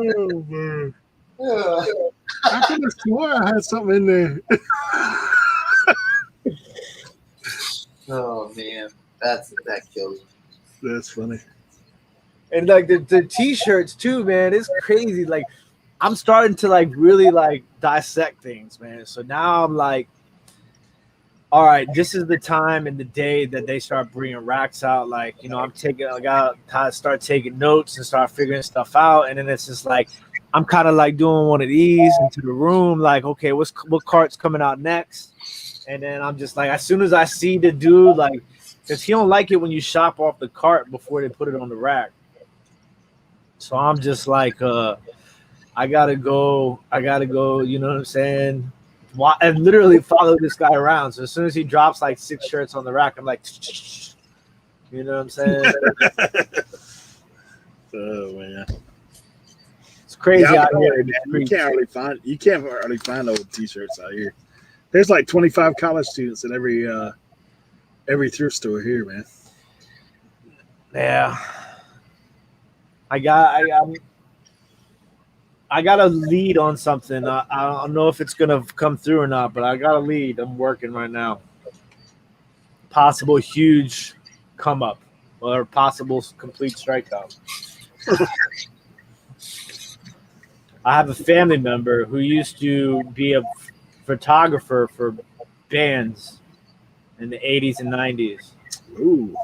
Oh man! I could have swore I had something in there. Oh man, that kills me. That's funny. And like the t-shirts too, man, it's crazy. Like. I'm starting to like really like dissect things, man. So now I'm like, all right, this is the time and the day that they start bringing racks out. Like, I gotta start taking notes and start figuring stuff out. And then it's just like, I'm kind of like doing one of these into the room. Like, okay, what cart's coming out next? And then I'm just like, as soon as I see the dude, like, because he don't like it when you shop off the cart before they put it on the rack. So I'm just like, I gotta go, you know what I'm saying? And literally follow this guy around. So as soon as he drops like 6 shirts on the rack, I'm like, you know what I'm saying? Oh man. It's crazy out here. You can't hardly find old t-shirts out here. There's like 25 college students in every thrift store here, man. Yeah. I got a lead on something. I don't know if it's gonna come through or not, but I got a lead. I'm working right now. Possible huge come up or possible complete strikeout. I have a family member who used to be a photographer for bands in the 80s and 90s. Ooh.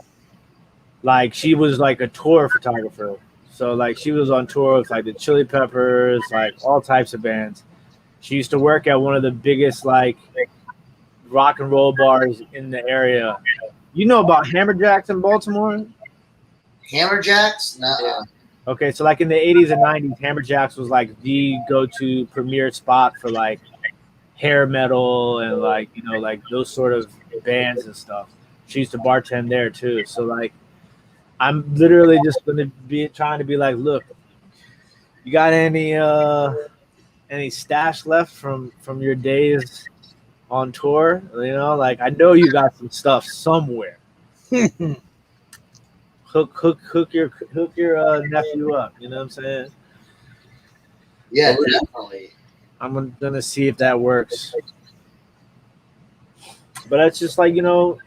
Like she was like a tour photographer. So like she was on tour with like the Chili Peppers, like all types of bands. She used to work at one of the biggest like rock and roll bars in the area. You know about Hammerjacks in Baltimore? Hammerjacks? No. Yeah. Okay, so like in the 80s and 90s, Hammerjacks was like the go-to premier spot for like hair metal and like, you know, like those sort of bands and stuff. She used to bartend there too. So like I'm literally just gonna be trying to be like, look, you got any stash left from your days on tour? You know, like I know you got some stuff somewhere. hook your nephew up. You know what I'm saying? Yeah, definitely. I'm gonna see if that works. But it's just like, you know,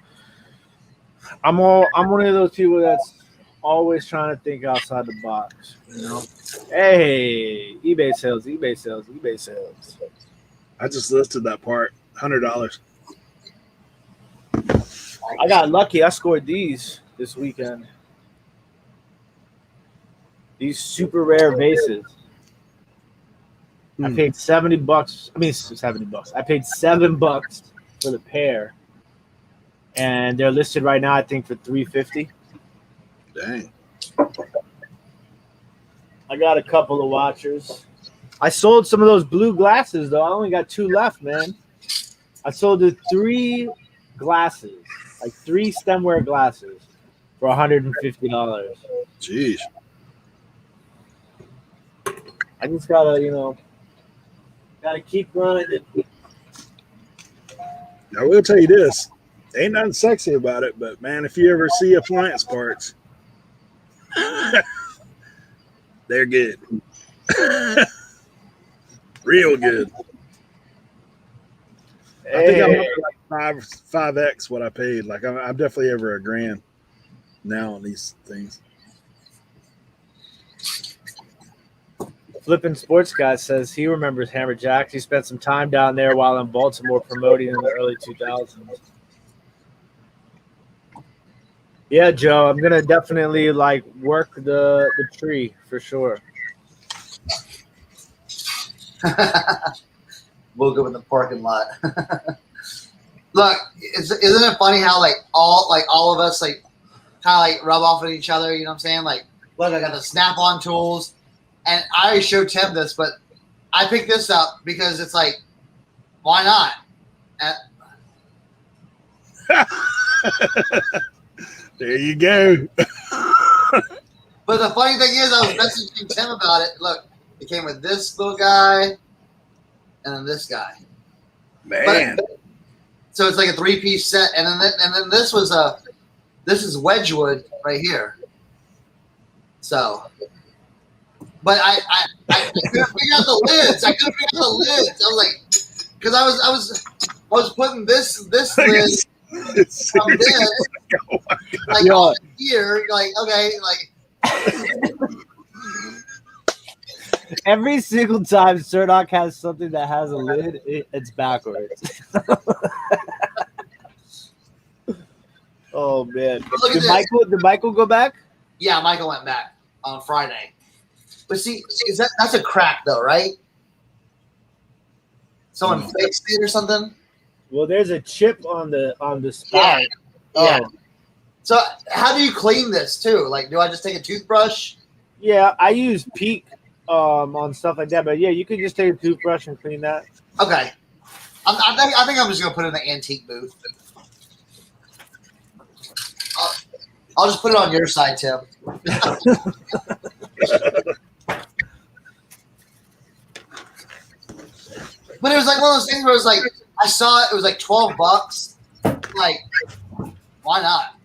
I'm one of those people that's always trying to think outside the box. You know, hey, eBay sales. I just listed that part. $100. I got lucky. I scored these this weekend. These super rare vases. I paid $70. I mean, $70. I paid $7 for the pair, and they're listed right now, I think, for $350. Dang. I got a couple of watchers. I sold some of those blue glasses though. I only got 2 left, man. I sold the 3 glasses, like 3 stemware glasses, for $150. Jeez. I just gotta, you know, keep grinding. I will tell you this. Ain't nothing sexy about it, but man, if you ever see appliance parts, they're good. Real good. I think I'm up to like 5x what I paid. Like I'm definitely over $1,000 now on these things. Flippin' Sports Guy says he remembers Hammerjacks. He spent some time down there while in Baltimore promoting in the early 2000s. Yeah, Joe, I'm gonna definitely like work the tree for sure. We'll go in the parking lot. Look, isn't it funny how like all of us like kind of like rub off at each other? You know what I'm saying? Like, look, I got the Snap-on tools, and I already showed Tim this, but I picked this up because it's like, why not? There you go. But the funny thing is, I was messaging Tim about it. Look, it came with this little guy and then this guy. Man. So it's like a 3-piece set, and then this is Wedgwood right here. So, but I couldn't figure out the lids. I was like, because I was putting this lid from this like on here, like okay, like. Every single time Surdoc has something that has a lid, it's backwards. Oh man! Did Michael go back? Yeah, Michael went back on Friday. But see, that's a crack though, right? Someone fixed it or something. Well, there's a chip on the spout. Yeah. So how do you clean this too? Like, do I just take a toothbrush? Yeah, I use Peak on stuff like that, but yeah, you can just take a toothbrush and clean that. Okay. I think I'm just gonna put it in the antique booth. I'll just put it on your side, Tim. But it was like one of those things where it was like, I saw it was like $12. Like, why not?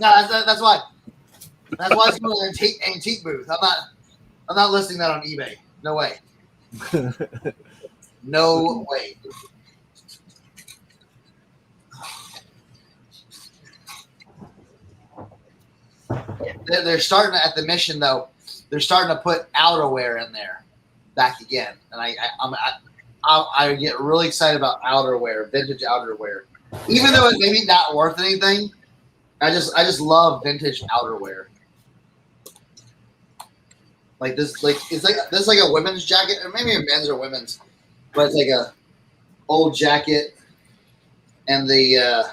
No, that's why. That's why it's going to an antique booth. I'm not listing that on eBay. No way. No way. They're starting at the Mission though. They're starting to put outerwear in there back again, and I get really excited about outerwear, vintage outerwear. Even though it maybe not worth anything, I just love vintage outerwear. Like this, it's like a women's jacket, or maybe a men's or women's, but it's like a old jacket, and the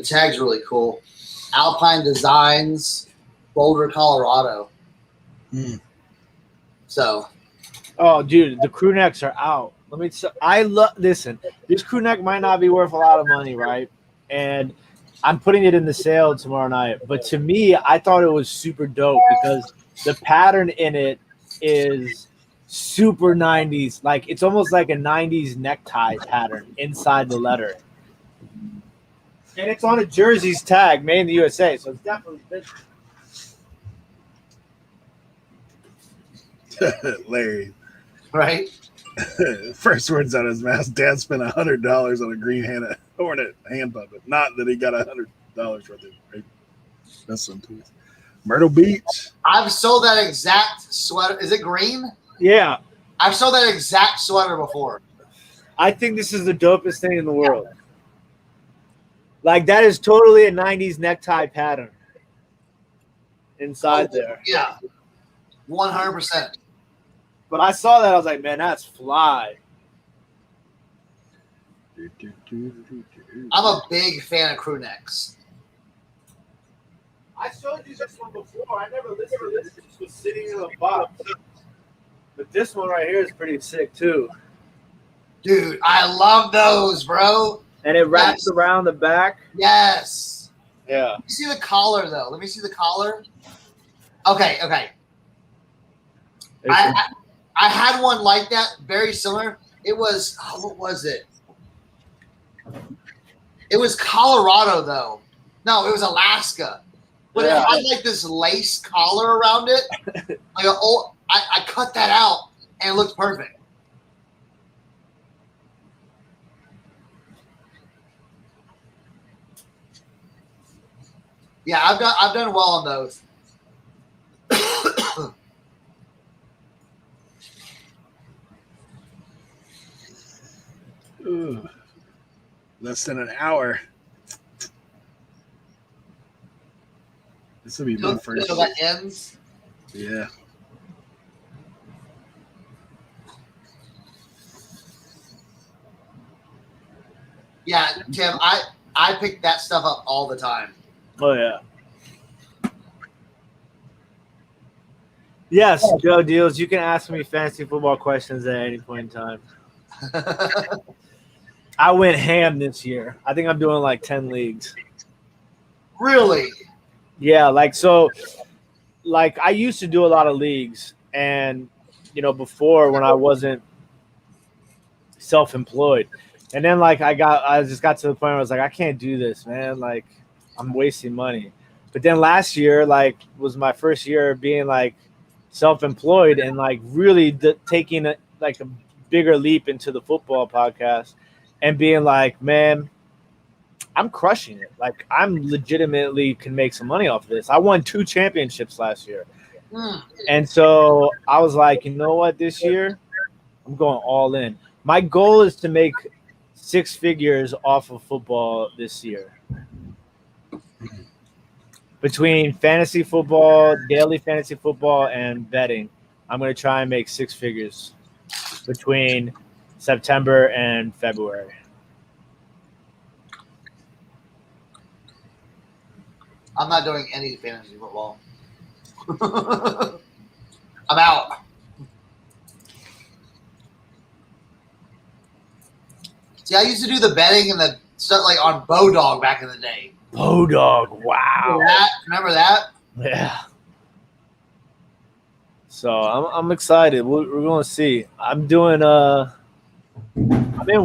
tag's really cool. Alpine Designs, Boulder, Colorado. So, oh, dude, the crew necks are out. Listen. This crew neck might not be worth a lot of money, right? And I'm putting it in the sale tomorrow night. But to me, I thought it was super dope because the pattern in it is super 90s. Like it's almost like a 90s necktie pattern inside the letter. And it's on a jersey's tag, made in the USA. So it's definitely Larry. right? First words out of his mouth, Dad spent $100 on a green hornet hand puppet. Not that he got $100 worth of right? That's some tools. Myrtle Beach. I've sold that exact sweater. Is it green? Yeah. I've sold that exact sweater before. I think this is the dopest thing in the world. Like that is totally a 90s necktie pattern inside there. Yeah. 100%. But I saw that, I was like, man, that's fly. I'm a big fan of crew necks. I showed you this one before. I never listened to this. It just was sitting in a box. But this one right here is pretty sick too. Dude, I love those, bro. And it wraps around the back. Yes. Yeah. Let me see the collar, though. Let me see the collar. Okay. I had one like that, very similar. It was, what was it? It was Colorado, though. No, it was Alaska. But it had like this lace collar around it. Like I cut that out, and it looked perfect. Yeah, I've done well on those. Ooh, less than an hour. This will be my first. So that ends. Yeah. Yeah, Tim, I pick that stuff up all the time. Oh, yeah. Yes, Joe Deals, you can ask me fantasy football questions at any point in time. I went ham this year. I think I'm doing like 10 leagues. Really? Yeah, like I used to do a lot of leagues, and before when I wasn't self-employed. And then I just got to the point where I was like, I can't do this, man. Like I'm wasting money. But then last year, was my first year being self-employed and really taking a bigger leap into the football podcast and being like, man, I'm crushing it. I'm legitimately can make some money off of this. I won 2 championships last year. And so I was like, you know what, this year I'm going all in. My goal is to make 6 figures off of football this year. Between fantasy football, daily fantasy football, and betting, I'm going to try and make 6 figures between September and February. I'm not doing any fantasy football. I'm out. See, I used to do the betting and the stuff on Bodog back in the day. Bodog, wow. Remember that? Yeah. So I'm excited. We're going to see. I'm in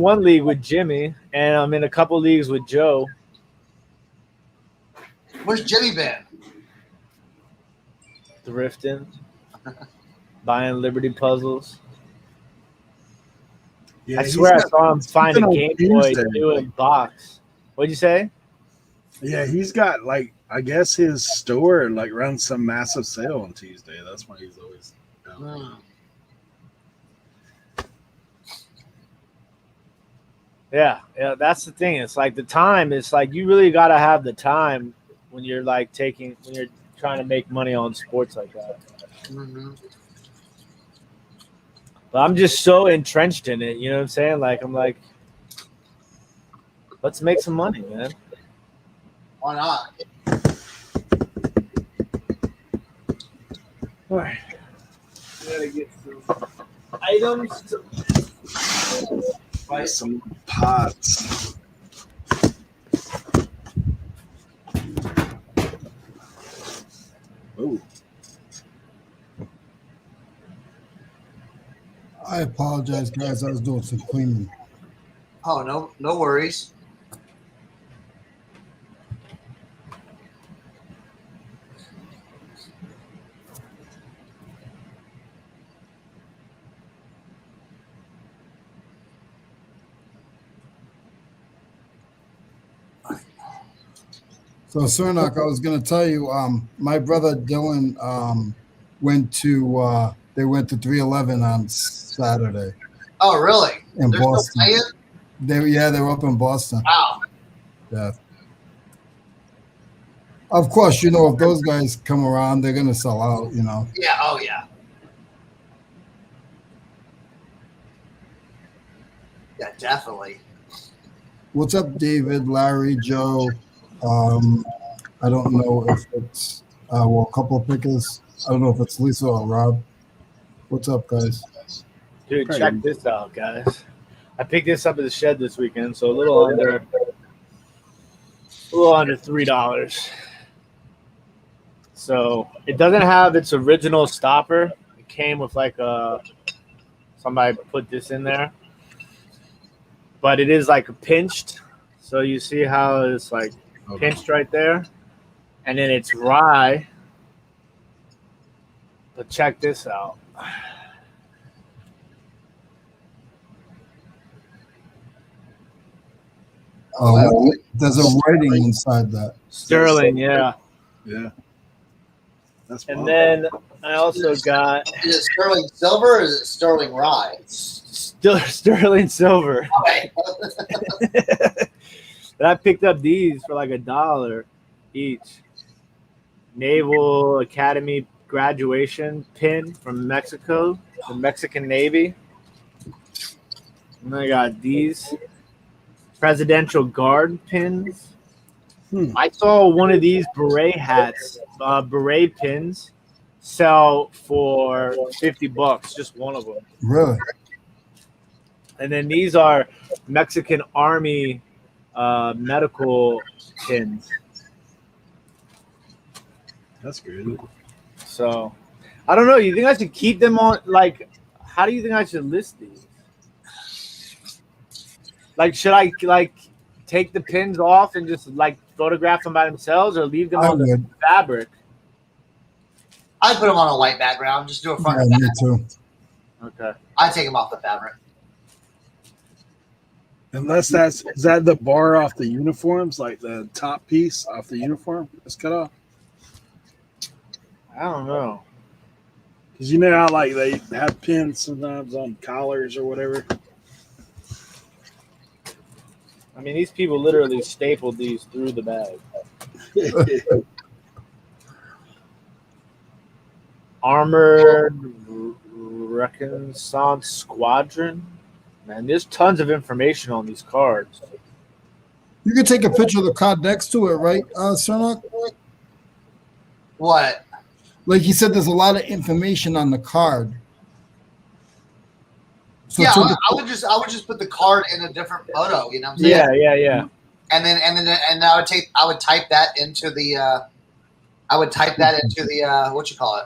one league with Jimmy, and I'm in a couple leagues with Joe. Where's Jimmy been? Thrifting, buying Liberty puzzles. Yeah, I swear I saw him find a on Game Boy Tuesday. doing box. What'd you say? Yeah, he's got like I guess his store like runs some massive sale on Tuesday. That's why he's always Hmm. Yeah, that's the thing. It's like the time. It's like you really got to have the time when you're when you're trying to make money on sports like that. Mm-hmm. But I'm just so entrenched in it. You know what I'm saying? Like I'm like, let's make some money, man. Why not? All right. We gotta get some items to buy some pots. Oh, I apologize, guys. I was doing some cleaning. Oh, no worries. So, Cernak, I was going to tell you, my brother Dylan they went to 311 on Saturday Oh, really? in They're still Boston. playing? They were up in Boston. Wow. Yeah. Of course, if those guys come around, they're going to sell out, Yeah. Oh, yeah. Yeah, definitely. What's up, David, Larry, Joe? I don't know if it's a couple of pickers. I don't know if it's Lisa or Rob. What's up, guys? Dude, check this out, guys. I picked this up at the shed this weekend, so a little under $3. So it doesn't have its original stopper. It came with like somebody put this in there, but it is like pinched. So you see how it's like pinched right there, and then it's rye. But check this out. There's a writing inside that. Sterling, yeah. Yeah. That's And wild. then I also got Is it sterling silver or is it sterling rye? sterling silver. Okay. But I picked up these for like $1 each. Naval Academy graduation pin from Mexico, the Mexican Navy. And I got these presidential guard pins. I saw one of these beret hats, beret pins, sell for $50, just one of them. Really? And then these are Mexican Army medical pins. That's good. So, I don't know. You think I should keep them on? Like, how do you think I should list these? Like, should I take the pins off and just like photograph them by themselves, or leave them on the fabric? I'd put them on a white background. Just do a front. Yeah, me too. Okay. I'd take them off the fabric. Unless is that the bar off the uniforms, like the top piece off the uniform is cut off? I don't know. Because you know how like they have pins sometimes on collars or whatever. I mean, these people literally stapled these through the bag. Armored Reconnaissance Squadron. Man, there's tons of information on these cards. You can take a picture of the card next to it, right, Cernak? What? Like you said, there's a lot of information on the card. So yeah, I would just put the card in a different photo. You know what I'm saying? Yeah. And I would type that into the what you call it?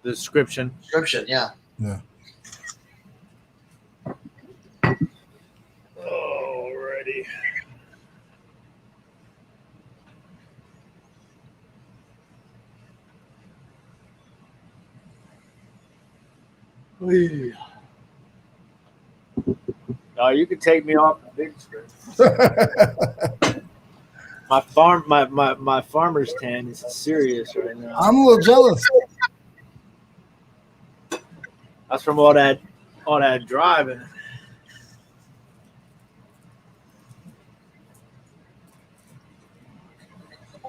The description. Description, yeah. Yeah. Alrighty. Oh, you can take me off the big screen. My farmer's tan is serious right now. I'm a little jealous. That's from all that driving.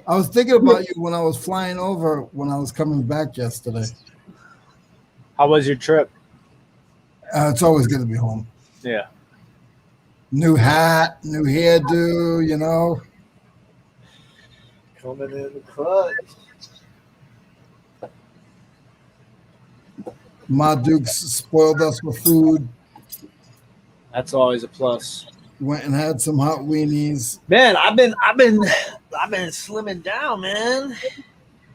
I was thinking about you when I was flying over when I was coming back yesterday. How was your trip? It's always good to be home. Yeah. New hat, new hairdo, you know. Coming in the clutch. My Dukes spoiled us with food. That's always a plus. Went and had some hot weenies. Man, I've been slimming down, man.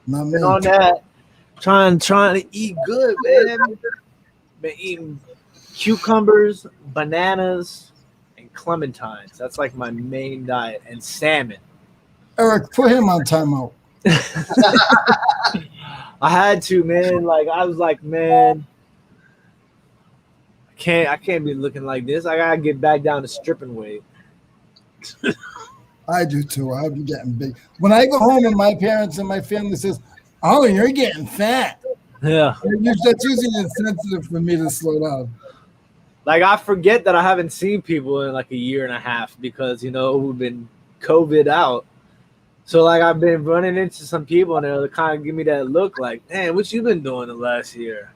Not Been me. on that, trying to eat good, man. Been eating cucumbers, bananas, and clementines. That's like my main diet, and salmon. Eric, put him on timeout. I had to, man. Like I was like, man, I can't be looking like this. I gotta get back down to stripping weight. I do too. I'm getting big. When I go home and my parents and my family says, "Oh, you're getting fat," Yeah. that's usually insensitive for me to slow down. Like I forget that I haven't seen people in like a year and a half because we've been COVID out. So like I've been running into some people and they'll kind of give me that look like, man, what you been doing the last year?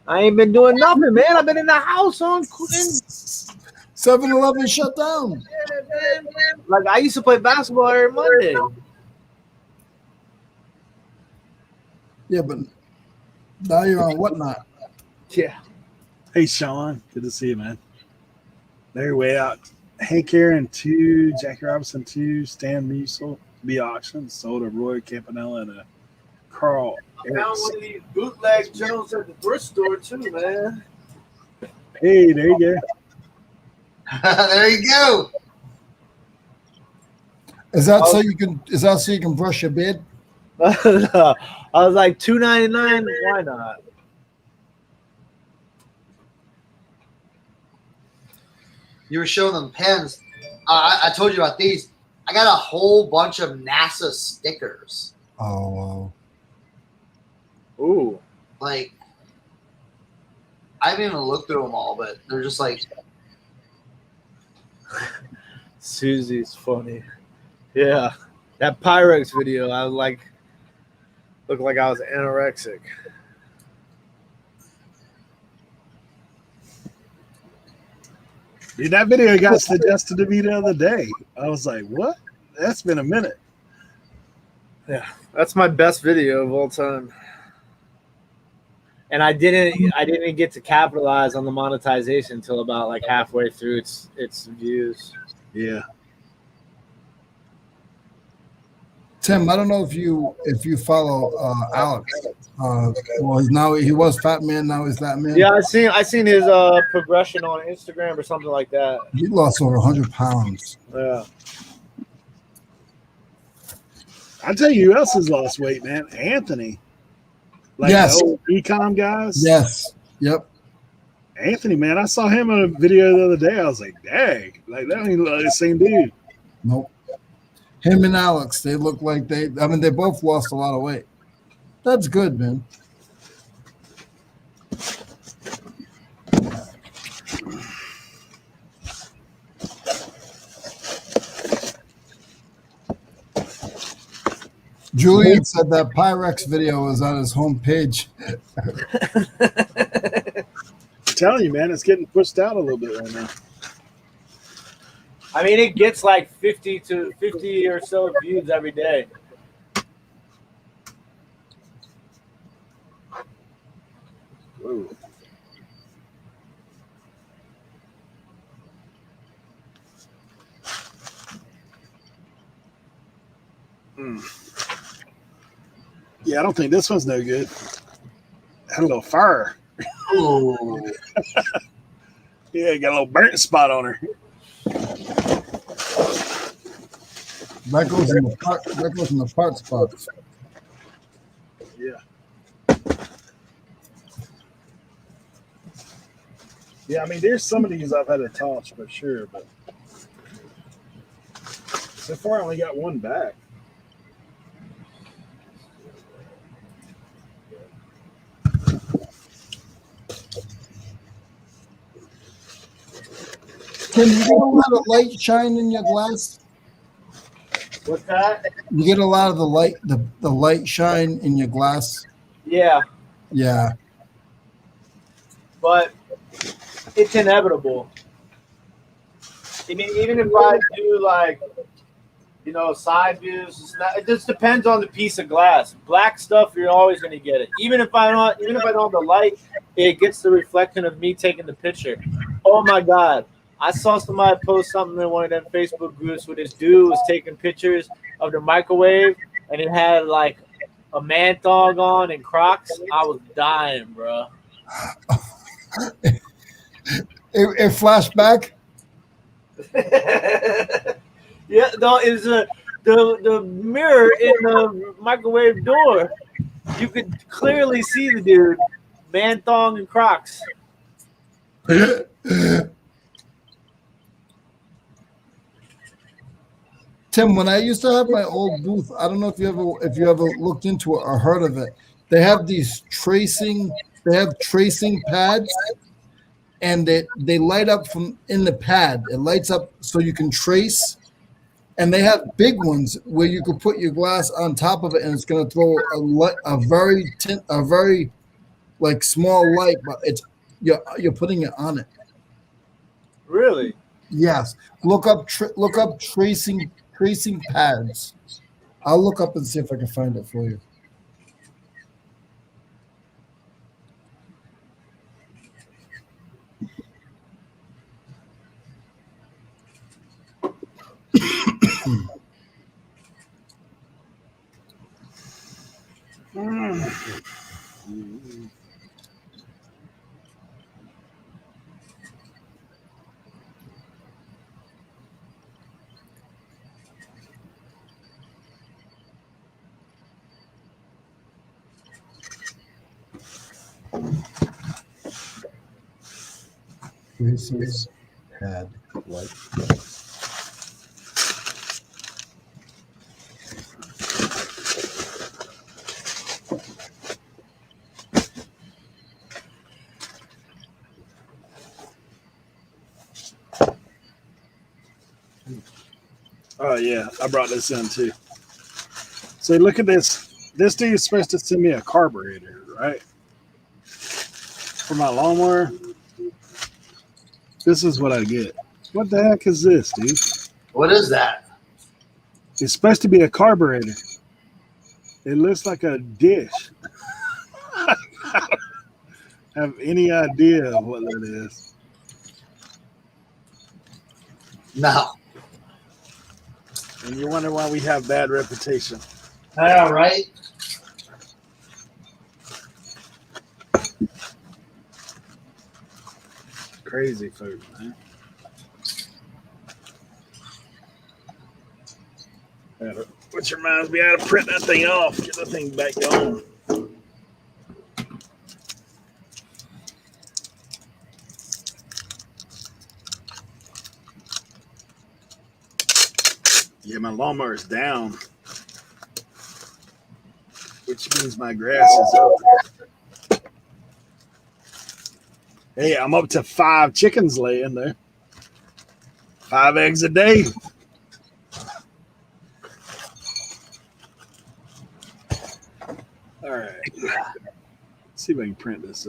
I ain't been doing nothing, man. I've been in the house on 7-Eleven shut down. Yeah, man. Like I used to play basketball every Monday. Yeah, but now you're on whatnot. Yeah. Hey, Sean. Good to see you, man. They're way out. Hank Aaron 2, Jackie Robinson 2, Stan Musial, B auction, sold to Roy Campanella and a Carl I found one of these bootleg journals at the thrift store too, man. Hey, there you go. There you go. Is that so you can brush your beard? I was like $2.99. Why not? You were showing them pens. I told you about these. I got a whole bunch of NASA stickers. Oh, Ooh. Like, I haven't even looked through them all, but they're just like. Susie's funny. Yeah. That Pyrex video, I looked like I was anorexic. Dude, that video got suggested to me the other day. I was like, what? That's been a minute. Yeah. That's my best video of all time. And I didn't get to capitalize on the monetization until about like halfway through its views. Yeah. Tim, I don't know if you follow Alex. Well, he was Fat Man. Now he's Fat Man. Yeah, I seen his progression on Instagram or something like that. He lost over 100 pounds. Yeah. I'll tell you who else has lost weight, man. Anthony. Like Yes. the old ecom guys. Yes. Yep. Anthony, man, I saw him in a video the other day. I was like, dang, like that ain't like the same dude. Nope. Him and Alex, they look like they both lost a lot of weight. That's good, man. Julian said that Pyrex video was on his homepage. I'm telling you, man, it's getting pushed out a little bit right now. I mean, it gets like 50 or so views every day. Whoa. Yeah, I don't think this one's no good. Had a little fire. Ooh. Yeah, got a little burnt spot on her. That goes in the part spots. Yeah. Yeah, I mean, there's some of these I've had to toss for sure, but so far I only got one back. Tim, you get a lot of light shine in your glass. What's that? You get a lot of the light shine in your glass. Yeah, Yeah. but it's inevitable. I mean, even if I do like, side views, it just depends on the piece of glass. Black stuff, you're always going to get it. Even if I don't have the light, it gets the reflection of me taking the picture. Oh my God. I saw somebody post something in one of them Facebook groups where this dude was taking pictures of the microwave and it had like a man thong on and Crocs. I was dying, bro. It flashed back. Yeah, no, it's the mirror in the microwave door. You could clearly see the dude, man thong and Crocs. Tim, when I used to have my old booth, I don't know if you ever looked into it or heard of it. They have tracing pads, and they light up from in the pad. It lights up so you can trace. And they have big ones where you could put your glass on top of it, and it's going to throw a very like small light, but you're putting it on it. Really? Yes. Look up tracing pads. I'll look up and see if I can find it for you. Traces pad light. Oh yeah, I brought this in too. So look at this. This dude's supposed to send me a carburetor, right? For my lawnmower. This is what I get. What the heck is this, dude? What is that? It's supposed to be a carburetor. It looks like a dish. I don't have any idea what that is. No. And you wonder why we have bad reputation. All right. Crazy folks, man. Which reminds me, I had to print that thing off, get the thing back on. Yeah, my lawnmower is down, which means my grass is up. Hey, I'm up to 5 chickens laying there. 5 eggs a day. All right. Let's see if I can print this.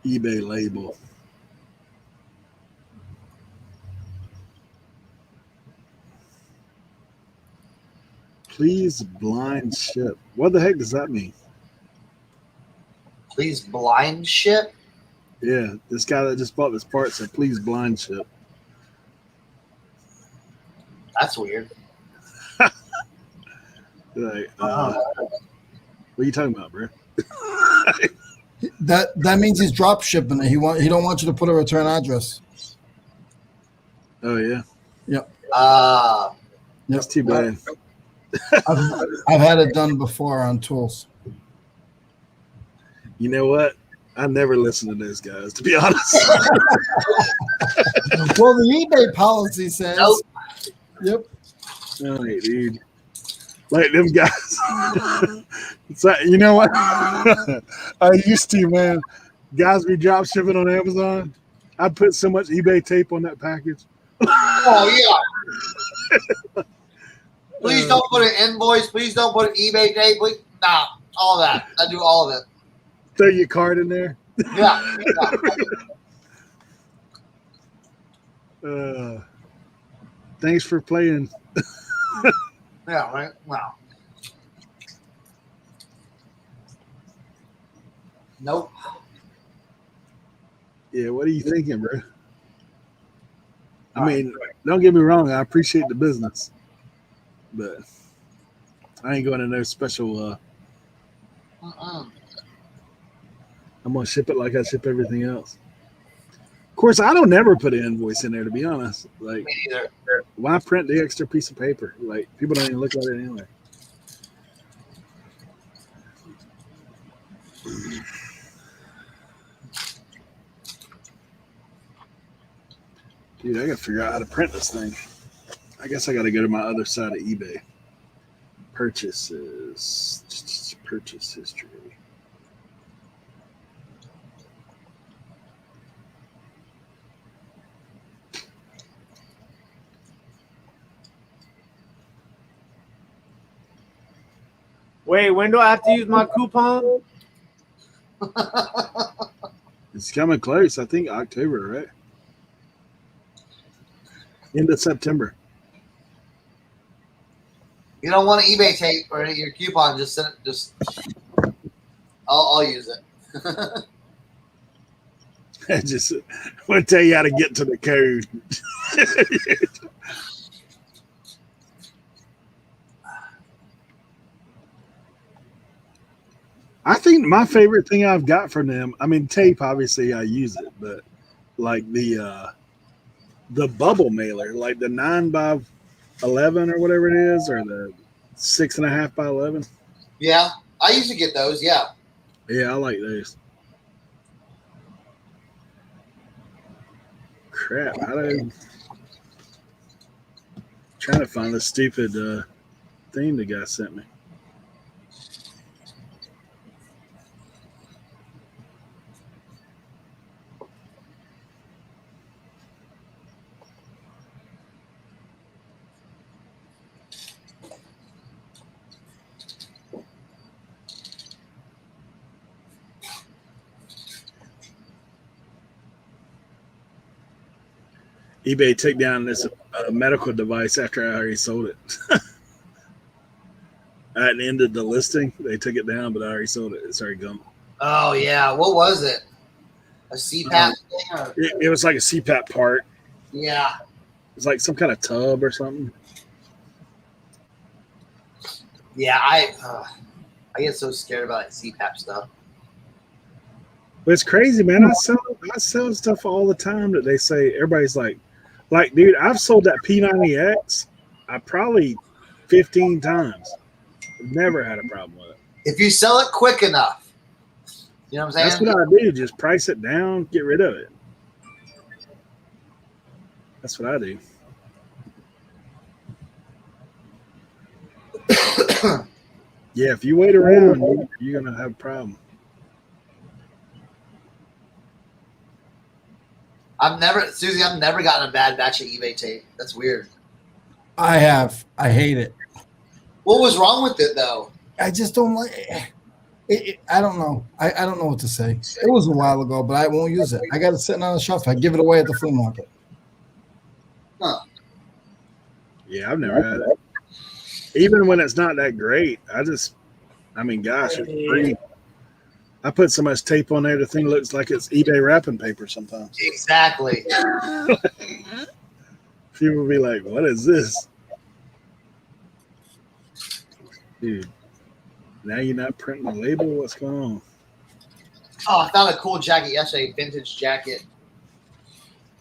eBay label. Please blind ship. What the heck does that mean? Please blind ship. Yeah, this guy that just bought this part said, please blind ship. That's weird. Like, what are you talking about, bro? That means he's drop shipping it. He don't want you to put a return address. Oh, yeah. Yep. That's too bad. I've had it done before on tools. You know what? I never listen to those guys, to be honest. Well, the eBay policy says. Nope. Yep. All right, dude. Like them guys. It's like, you know what? I used to, man. Guys be drop shipping on Amazon. I put so much eBay tape on that package. Oh yeah. Please don't put an invoice. Please don't put an eBay date. Please, nah, all that. I do all of it. Throw your card in there. Yeah. Thanks for playing. Yeah. Right. Wow. Nope. Yeah, what are you thinking, bro? I mean, don't get me wrong. I appreciate the business, but I ain't going to no special. I'm gonna ship it like I ship everything else. Of course, I don't never put an invoice in there. To be honest, like, Me neither. why print the extra piece of paper? Like, people don't even look at it anyway. Dude, I gotta figure out how to print this thing. I guess I gotta go to my other side of eBay. Purchases. Purchase history. Wait, when do I have to use my coupon? It's coming close. I think October, right? End of September. You don't want an eBay tape or your coupon. Just send it. Just. I'll use it. I just want to tell you how to get to the code. I think my favorite thing I've got from them, I mean, tape, obviously I use it, but like the bubble mailer, like the 9x11 or whatever it is, or the 6.5x11. Yeah, I used to get those. Yeah. Yeah, I like those. Crap, trying to find the stupid thing the guy sent me. eBay took down this medical device after I already sold it. I hadn't ended the listing. They took it down, but I already sold it. It's already gone. Oh yeah. What was it? A CPAP thing? Or? It was like a CPAP part. Yeah. It's like some kind of tub or something. Yeah. I get so scared about like CPAP stuff. But it's crazy, man. I sell stuff all the time that they say everybody's like, dude, I've sold that P90X probably 15 times. Never had a problem with it. If you sell it quick enough, you know what I'm saying? That's what I do. Just price it down, get rid of it. That's what I do. Yeah, if you wait around, you're gonna have a problem. Susie, I've never gotten a bad batch of eBay tape. That's weird. I have. I hate it. What was wrong with it though? I just don't like it. I don't know. I don't know what to say. It was a while ago, but I won't use it. I got it sitting on the shelf. I give it away at the flea market. Huh. Yeah, I've never had it. Even when it's not that great, gosh, it's free. I put so much tape on there, the thing looks like it's eBay wrapping paper sometimes. Exactly. People be like, what is this? Dude, now you're not printing a label? What's going on? Oh, I found a cool jacket yesterday, vintage jacket.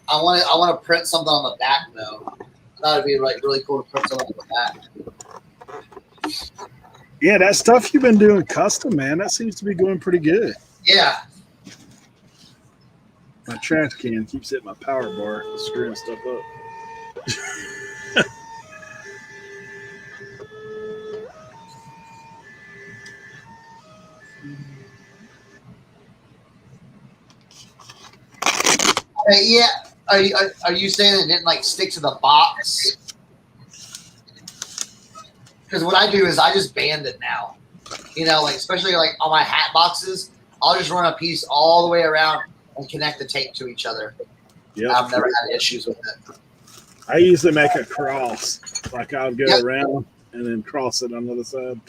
I want to print something on the back though. I thought it'd be like really cool to print something on the back. Yeah, that stuff you've been doing custom, man, that seems to be going pretty good. Yeah. My trash can keeps hitting my power bar, screwing stuff up. Hey, yeah. Are you saying it didn't like stick to the box? Because what I do is I just band it now. You know, like especially like on my hat boxes, I'll just run a piece all the way around and connect the tape to each other. Yep. I've never had issues with it. I usually make a cross. Like I'll go Yep. around and then cross it on the other side.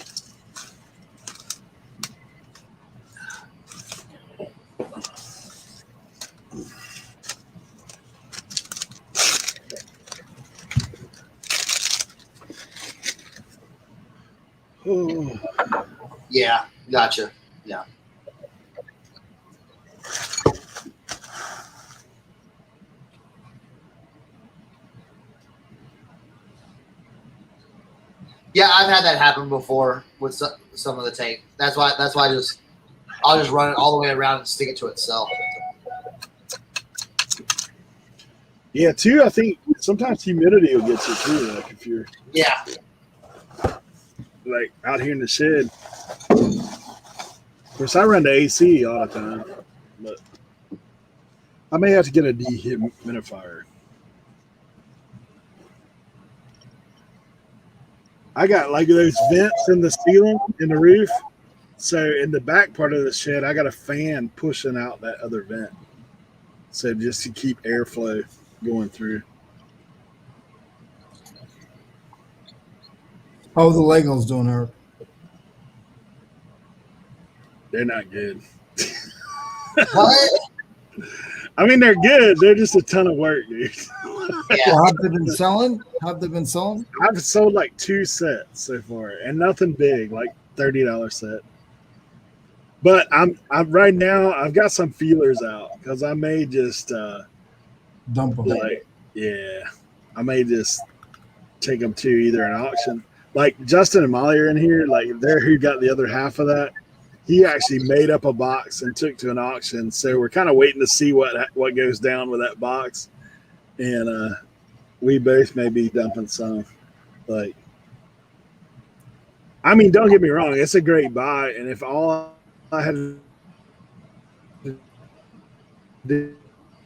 Oh. Yeah, gotcha. Yeah. Yeah, I've had that happen before with some of the tape. That's why I'll just run it all the way around and stick it to itself. Yeah, too. I think sometimes humidity will get you too. Like if you're like out here in the shed. Of course, I run the AC all the time, but I may have to get a dehumidifier. I got like those vents in the ceiling in the roof. So in the back part of the shed, I got a fan pushing out that other vent. So just to keep airflow going through. How are the Legos doing, Eric? They're not good. What? I mean, they're good. They're just a ton of work, dude. Yeah. Well, have they been selling? Have they been selling? I've sold like 2 sets so far, and nothing big, like $30 set. But I'm right now. I've got some feelers out because I may just Dump them. like I may just take them to either an auction. Like Justin and Molly are in here. Like they're who got the other half of that. He actually made up a box and took to an auction. So we're kind of waiting to see what goes down with that box. And we both may be dumping some. Like, I mean, don't get me wrong, it's a great buy. And if all I had to do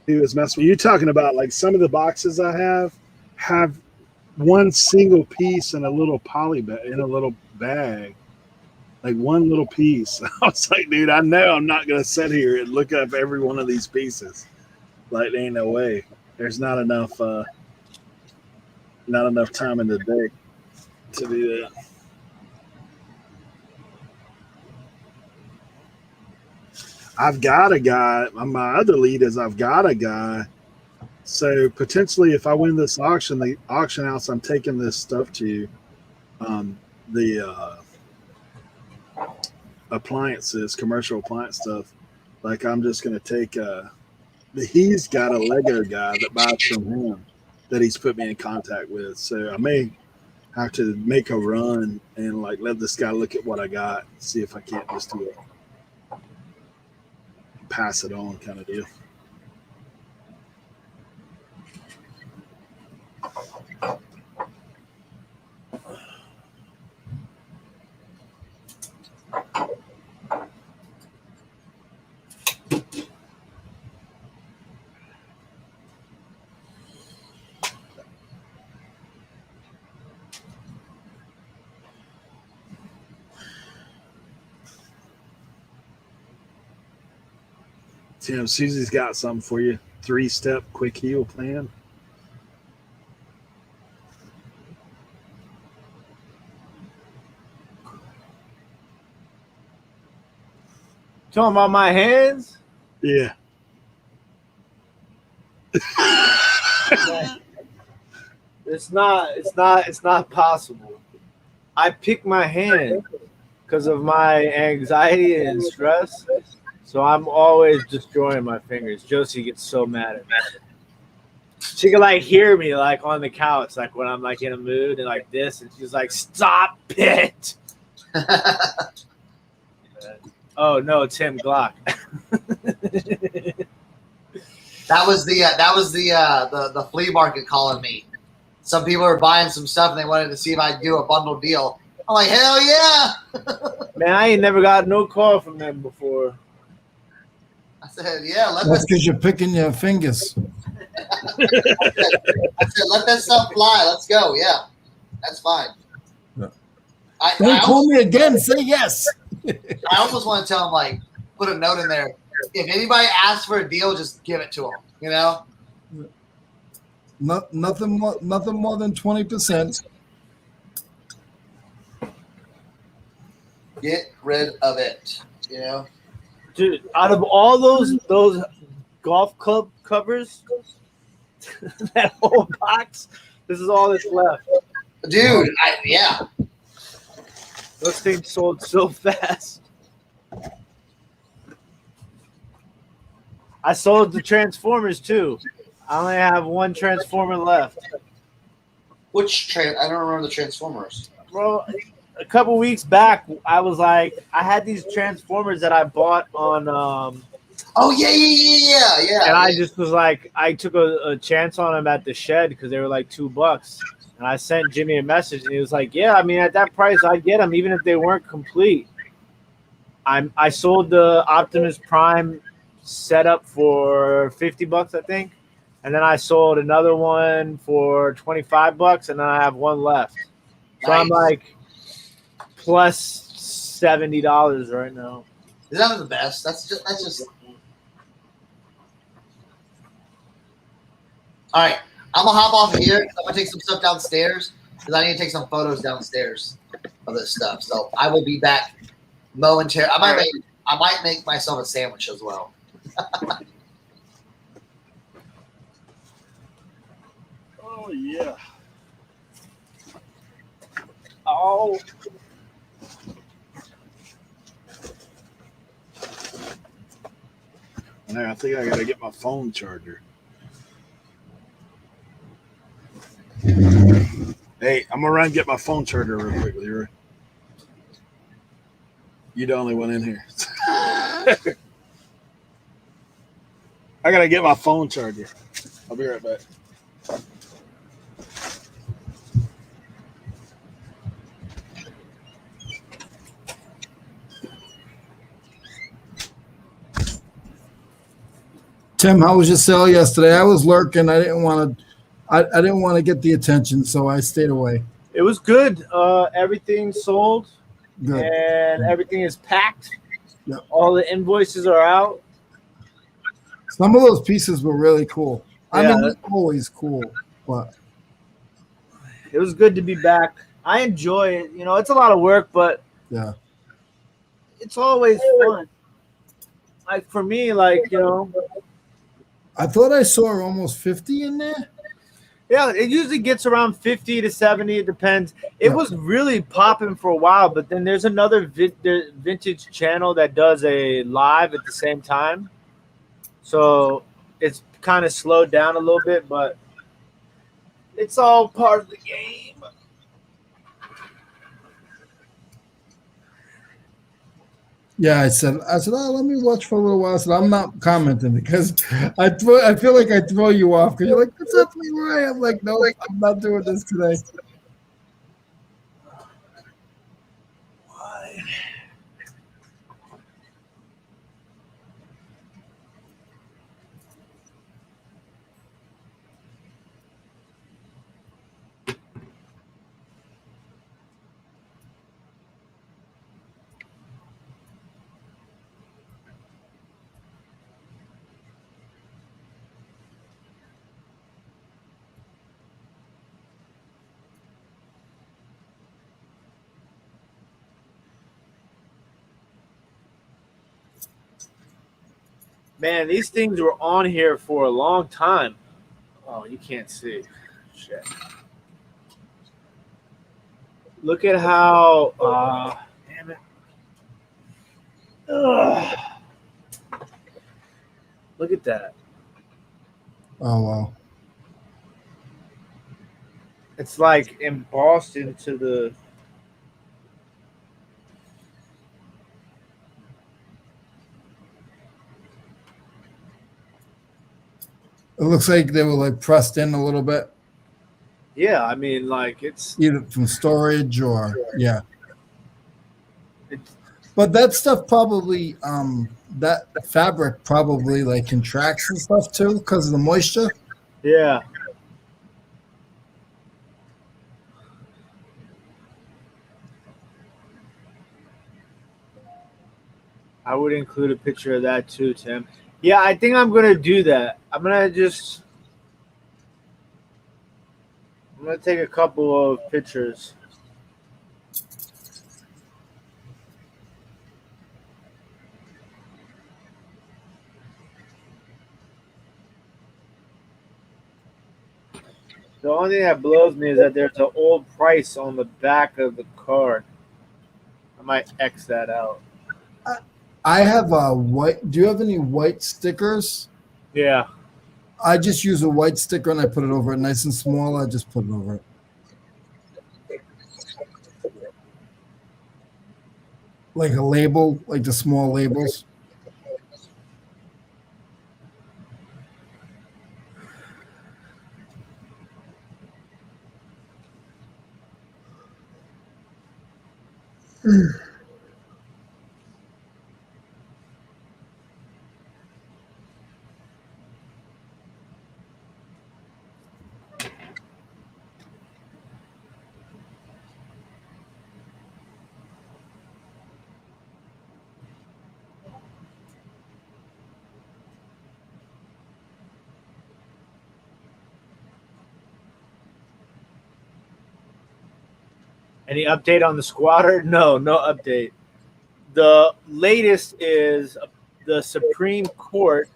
is mess with you, talking about like some of the boxes I have one single piece in a little poly bag in a little bag. Like one little piece. I was like, dude, I know I'm not gonna sit here and look up every one of these pieces. Like, there ain't no way. There's not enough time in the day to do that. I've got a guy. My other lead is I've got a guy. So potentially, if I win this auction, the auction house I'm taking this stuff to, the appliances, commercial appliance stuff. Like I'm just gonna take. He's got a Lego guy that buys from him that he's put me in contact with. So I may have to make a run and like let this guy look at what I got, see if I can't just do it, pass it on kind of deal. Tim, Susie's got something for you. 3-step quick heal plan. Talking about my hands? Yeah. It's not possible. I pick my hand because of my anxiety and stress. So I'm always destroying my fingers. Josie gets so mad at me. She can like hear me like on the couch, like when I'm like in a mood and like this, and she's like, "Stop it!" Oh no, Tim Glock. That was the flea market calling me. Some people were buying some stuff and they wanted to see if I'd do a bundle deal. I'm like, hell yeah! Man, I ain't never got no call from them before. I said, yeah, That's because you're picking your fingers. I said, let that stuff fly. Let's go. Yeah, that's fine. Yeah. I call me again. Say yes. I almost want to tell them, like, put a note in there. If anybody asks for a deal, just give it to them. You know. Nothing more than 20%. Get rid of it. You know. Dude, out of all those golf club covers, that whole box, this is all that's left. Dude, yeah. Those things sold so fast. I sold the Transformers too. I only have one Transformer left. Which I don't remember the Transformers. Bro, a couple weeks back, I was like, I had these Transformers that I bought on. Oh yeah. And I just was like, I took a chance on them at the shed because they were like $2. And I sent Jimmy a message, and he was like, "Yeah, I mean, at that price, I'd get them, even if they weren't complete." I sold the Optimus Prime setup for $50, I think, and then I sold another one for $25, and then I have one left. So Nice. I'm like plus $70 right now. Is that the best? That's just. All right, I'm gonna hop off of here. I'm gonna take some stuff downstairs because I need to take some photos downstairs of this stuff. So I will be back momentarily. I might make myself a sandwich as well. Oh yeah. Oh. Now I think I gotta get my phone charger. Hey, I'm gonna run and get my phone charger real quick, Leroy. You the only one in here. I gotta get my phone charger. I'll be right back. Tim, how was your sale yesterday? I was lurking. I didn't want to get the attention, so I stayed away. It was good. Everything sold. Good. And everything is packed. Yep. All the invoices are out. Some of those pieces were really cool. I Yeah. mean, they're always cool, but it was good to be back. I enjoy it. You know, it's a lot of work, but yeah, it's always fun. Like for me, like, you know, I thought I saw almost 50 in there. yeah, it usually gets around 50 to 70. It depends. It was really popping for a while, but then there's another vintage channel that does a live at the same time. So it's kind of slowed down a little bit, but it's all part of the game. Yeah, I said, oh, let me watch for a little while. I said, I'm not commenting because I feel like I throw you off because you're like, what's up, Leroy? I'm like, no, I'm not doing this today. Why? Man, these things were on here for a long time. Oh, you can't see. Shit. Look at how. Damn it. Ugh. Look at that. Oh, wow. It's like embossed into the. It looks like they were like pressed in a little bit, Yeah, I mean, like it's either from storage or yeah. it's But that stuff probably, that fabric probably like contracts and stuff too because of the moisture. yeah. I would include a picture of that too, Tim. Yeah, I think I'm gonna do that. I'm gonna take a couple of pictures. The only thing that blows me is that there's an old price on the back of the card. I might X that out. I have a white. Do you have any white stickers? Yeah. I just use a white sticker and I put it over it nice and small. I just put it over it. Like a label, like the small labels. Any update on the squatter? No, no update. The latest is the Supreme Court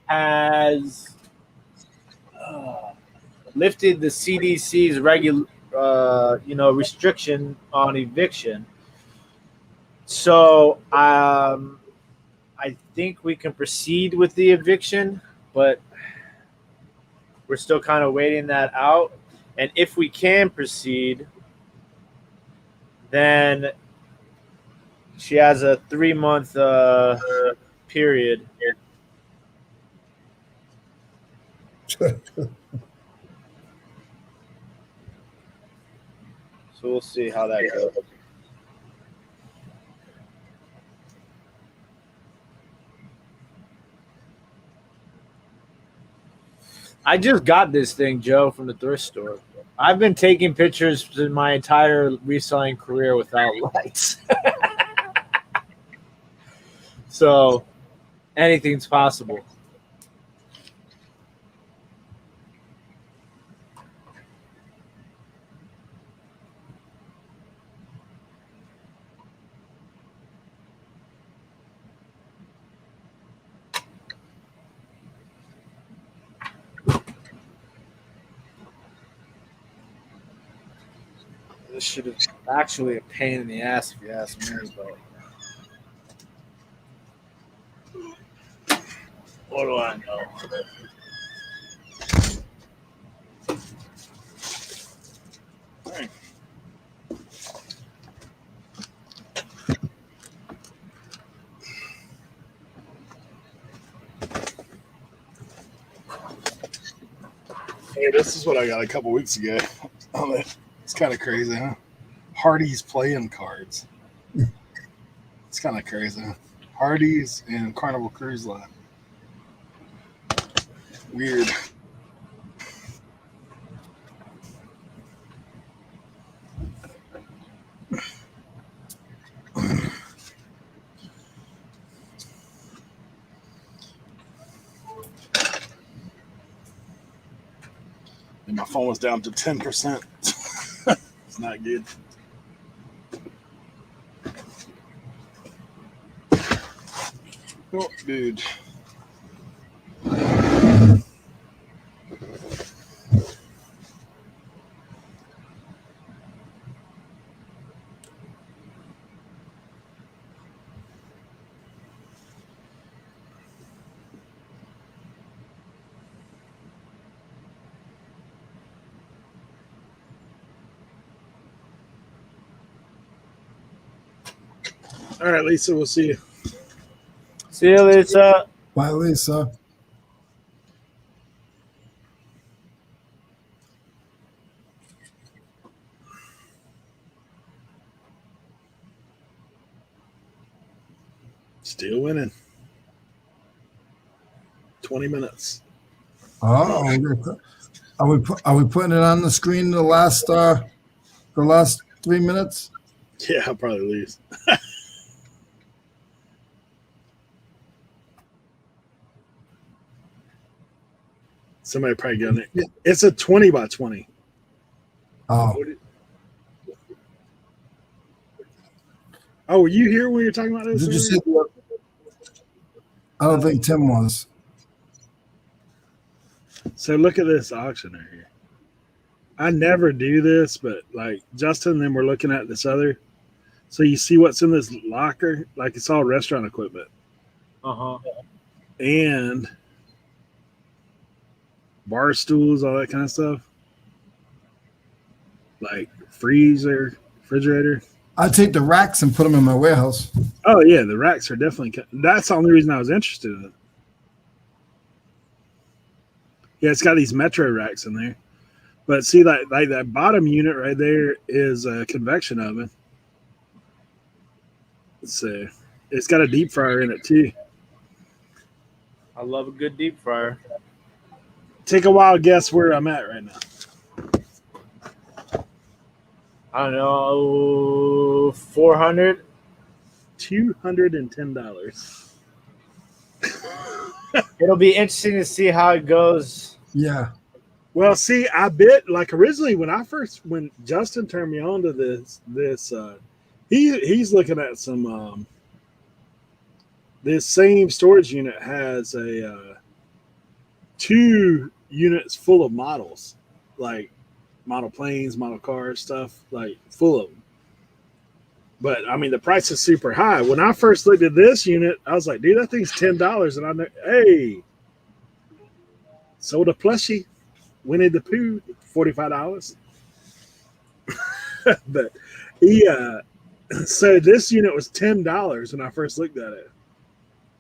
has lifted the CDC's restriction on eviction. So I think we can proceed with the eviction, but we're still kind of waiting that out. And if we can proceed, then she has a 3-month period. So we'll see how that goes. I just got this thing, Joe, from the thrift store. I've been taking pictures in my entire reselling career without lights. So anything's possible. This should have actually a pain in the ass if you ask me, but what do I know? Hey, this is what I got a couple weeks ago. It's kind of crazy, huh? Hardy's playing cards. It's kind of crazy. Hardy's and Carnival Cruise Line. Weird. And my phone was down to 10%. It's not good. Oh, dude. All right, Lisa, we'll see you. See you, Lisa. Bye, Lisa. Still winning. 20 minutes. Oh, are we putting it on the screen the last 3 minutes? Yeah, I'll probably lose. Somebody probably got it. It's a 20 by 20. Oh, Oh, were you here when you were talking about this? did you see? I don't think Tim was. So look at this auction right here. I never do this, but like Justin and them were looking at this other. So you see what's in this locker? Like it's all restaurant equipment. Uh-huh. And bar stools, all that kind of stuff. Like freezer, refrigerator. I take the racks and put them in my warehouse. Oh yeah, the racks are definitely. That's the only reason I was interested in it. Yeah, it's got these Metro racks in there. But see, like that bottom unit right there is a convection oven. So it's got a deep fryer in it too. I love a good deep fryer. Take a wild guess where I'm at right now. I don't know, 400. $210. It'll be interesting to see how it goes. Yeah. Well, see, I bet like originally when Justin turned me on to this he's looking at some this same storage unit has a 2 units full of models, like model planes, model cars, stuff, like full of them. But I mean, the price is super high. When I first looked at this unit, I was like, dude, that thing's $10. And I know, hey, sold a plushie, Winnie the Pooh, $45. But so this unit was $10 when I first looked at it.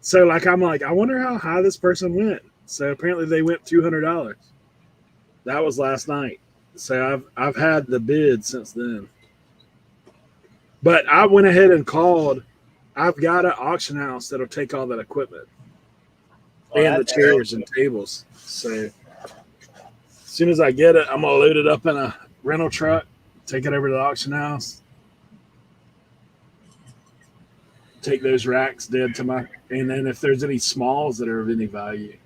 So like, I'm like, I wonder how high this person went. So apparently they went $200. That was last night. So I've had the bid since then. But I went ahead and called. I've got an auction house that'll take all that equipment and the chairs and tables. So as soon as I get it, I'm gonna load it up in a rental truck, take it over to the auction house, take those racks dead to my, and then if there's any smalls that are of any value,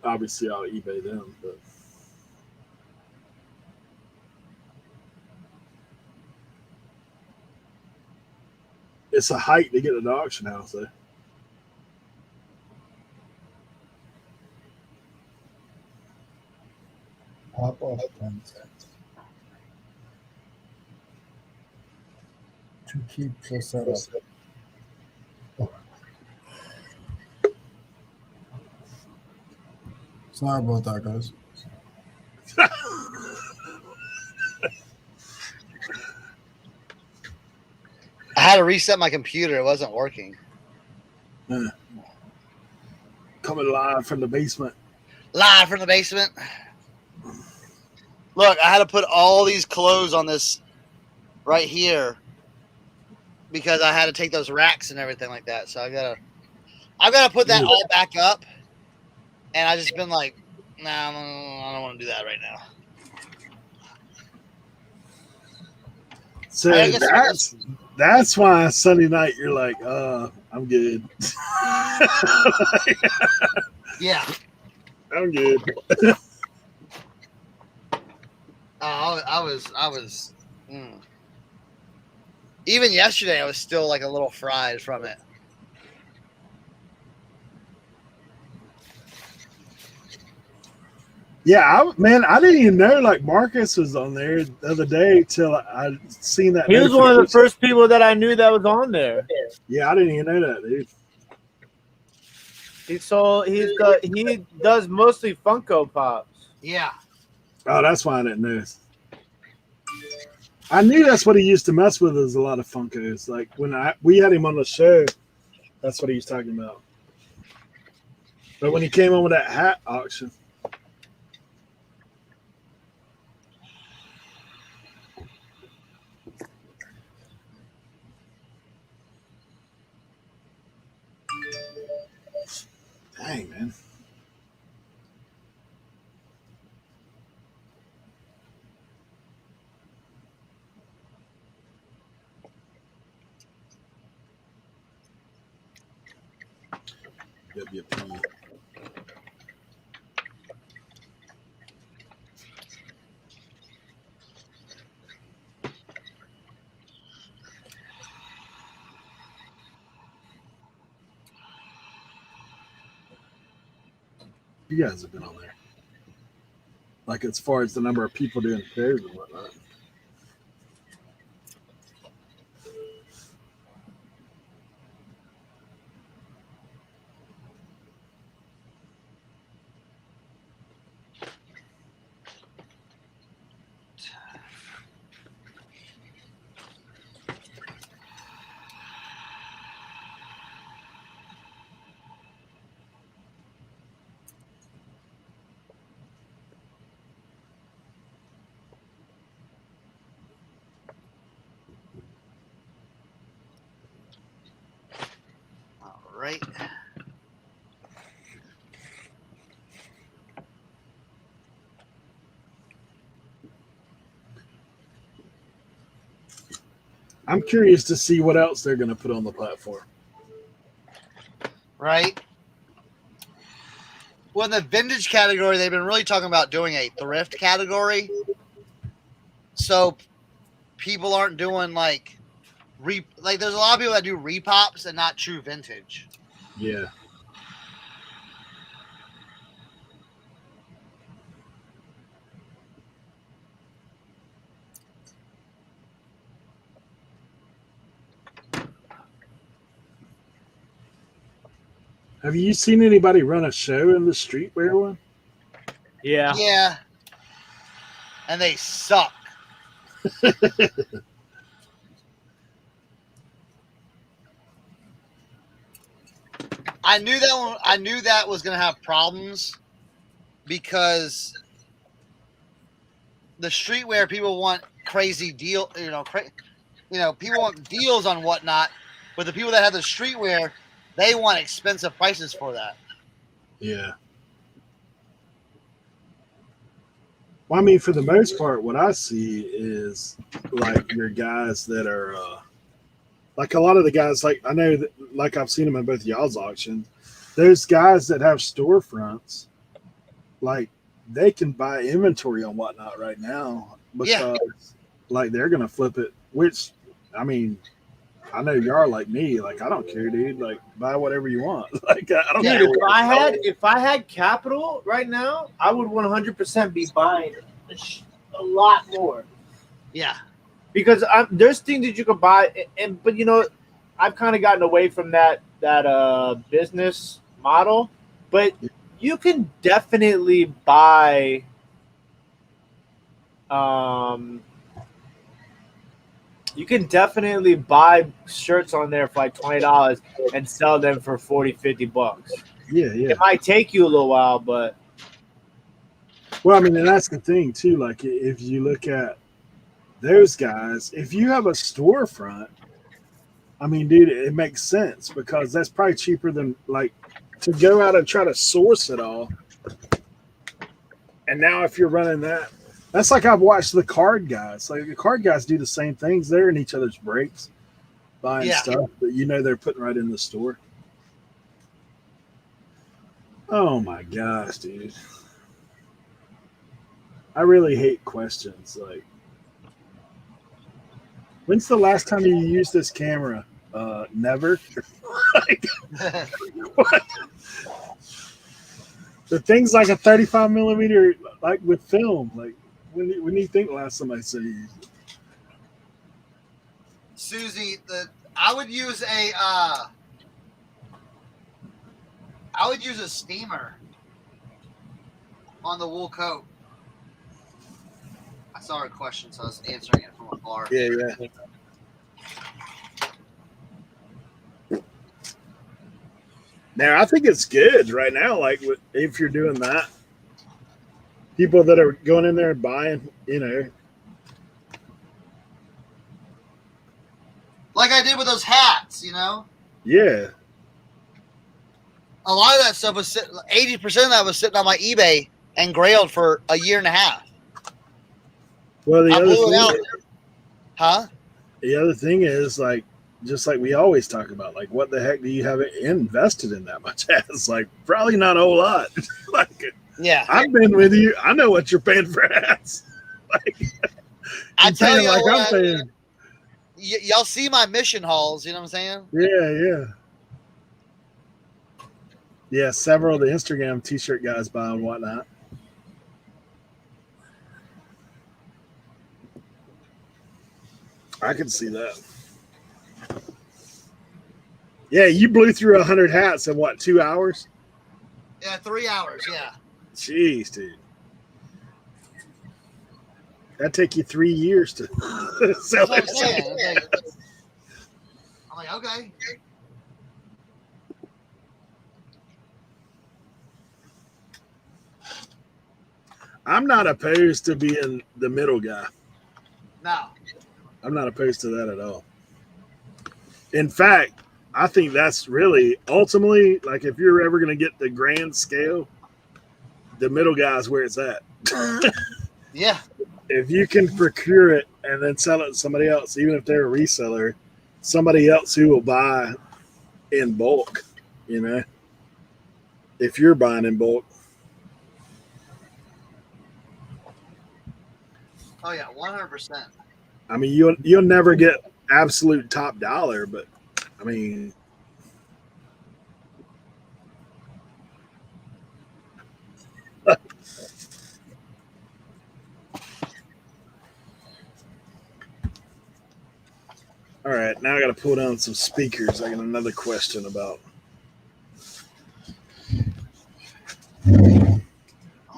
obviously I'll eBay them. But it's a hike to get to the auction house, though. Pop off 10 cents. To keep the setup. Sorry about that, guys. I had to reset my computer. It wasn't working. Coming live from the basement. Live from the basement. Look, I had to put all these clothes on this right here because I had to take those racks and everything like that. So I've got to put that all back up. And I just been like, nah, I don't want to do that right now. So that's why Sunday night you're like, I'm good. Yeah. I'm good. I was. Even yesterday, I was still like a little fried from it. Yeah, I didn't even know like Marcus was on there the other day till I seen that. He was one of the first people that I knew that was on there. Yeah, I didn't even know that, dude. He does mostly Funko Pops. Yeah. Oh, that's why I didn't know. I knew that's what he used to mess with. Is a lot of Funkos. Like when we had him on the show, that's what he was talking about. But when he came on with that hat auction. Dang, man. WP. You guys have been on there. Like as far as the number of people doing shows and whatnot. All right. I'm curious to see what else they're going to put on the platform. Right. Well, in the vintage category, they've been really talking about doing a thrift category. So people aren't doing like there's a lot of people that do repops and not true vintage. Yeah. Have you seen anybody run a show in the streetwear one? Yeah. Yeah. And they suck. I knew that one, I knew that was going to have problems because the streetwear people want crazy deal, people want deals on whatnot, but the people that have the streetwear, they want expensive prices for that. Yeah. Well, I mean, for the most part, what I see is like your guys that are like a lot of the guys. Like I know that, like I've seen them in both y'all's auctions. Those guys that have storefronts, like they can buy inventory on whatnot right now because like they're gonna flip it. Which, I mean, I know you are like me. Like I don't care, dude. Like buy whatever you want. Like I don't care. Dude, if I had capital right now, I would 100% be buying a lot more. Yeah. Because there's things that you could buy, but I've kind of gotten away from that business model. But you can definitely buy. You can definitely buy shirts on there for like $20 and sell them for $40-$50. Yeah. It might take you a little while, but Well, I mean, and that's the thing too. Like if you look at those guys, if you have a storefront, I mean, dude, it makes sense because that's probably cheaper than like to go out and try to source it all. And now if you're running that, that's like I've watched the card guys. Like the card guys do the same things. They're in each other's breaks, buying stuff that they're putting right in the store. Oh my gosh, dude. I really hate questions. Like, when's the last time you used this camera? Never. Like, what? The thing's like a 35 millimeter, like with film. Like, when do you think last time I saw you use it? Susie, I would use a steamer on the wool coat. I saw her question, so I was answering it from afar. Yeah. Now I think it's good right now. Like if you're doing that, people that are going in there and buying, like I did with those hats, Yeah. a lot of that stuff was 80% of that was sitting on my eBay and grailed for a year and a half. Well, I blew it out. Huh? The other thing is, like, just like we always talk about, like, what the heck do you have invested in that much as? Like, probably not a whole lot. Like, yeah, I've been with you. I know what you're paying for ads. Like, I tell you, like I'm paying. Y'all see my mission hauls. You know what I'm saying? Yeah. Yeah, several of the Instagram t-shirt guys buy and whatnot. I can see that. Yeah, you blew through 100 hats in what, 2 hours? Yeah, 3 hours. Yeah. Jeez, dude. That'd take you 3 years to sell That's what I'm it. saying. I'm like, okay. I'm not opposed to being the middle guy. No. I'm not opposed to that at all. In fact, I think that's really ultimately, like, if you're ever going to get the grand scale, the middle guy is where it's at. Yeah. If you can procure it and then sell it to somebody else, even if they're a reseller, somebody else who will buy in bulk, you know, if you're buying in bulk. Oh yeah, 100%. I mean, you'll never get absolute top dollar, but I mean, all right, now I got to pull down some speakers. I got another question about.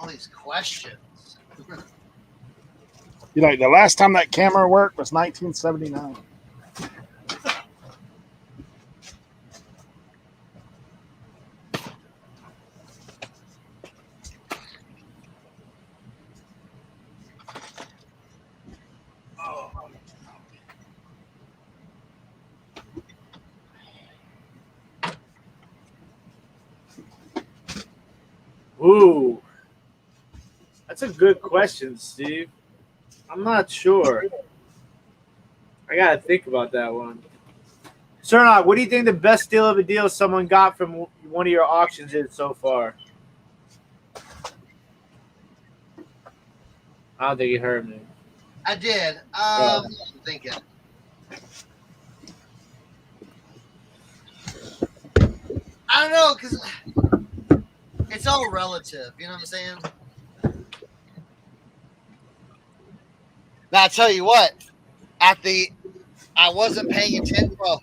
All these questions. You like the last time that camera worked was 1979. Ooh, that's a good question, Steve. I'm not sure. I gotta think about that one. Cernog, what do you think the best deal of a deal someone got from one of your auctions is so far? I don't think you heard me. I did. I'm thinking. I don't know, because it's all relative. You know what I'm saying? Now, I tell you what, I wasn't paying attention. Well,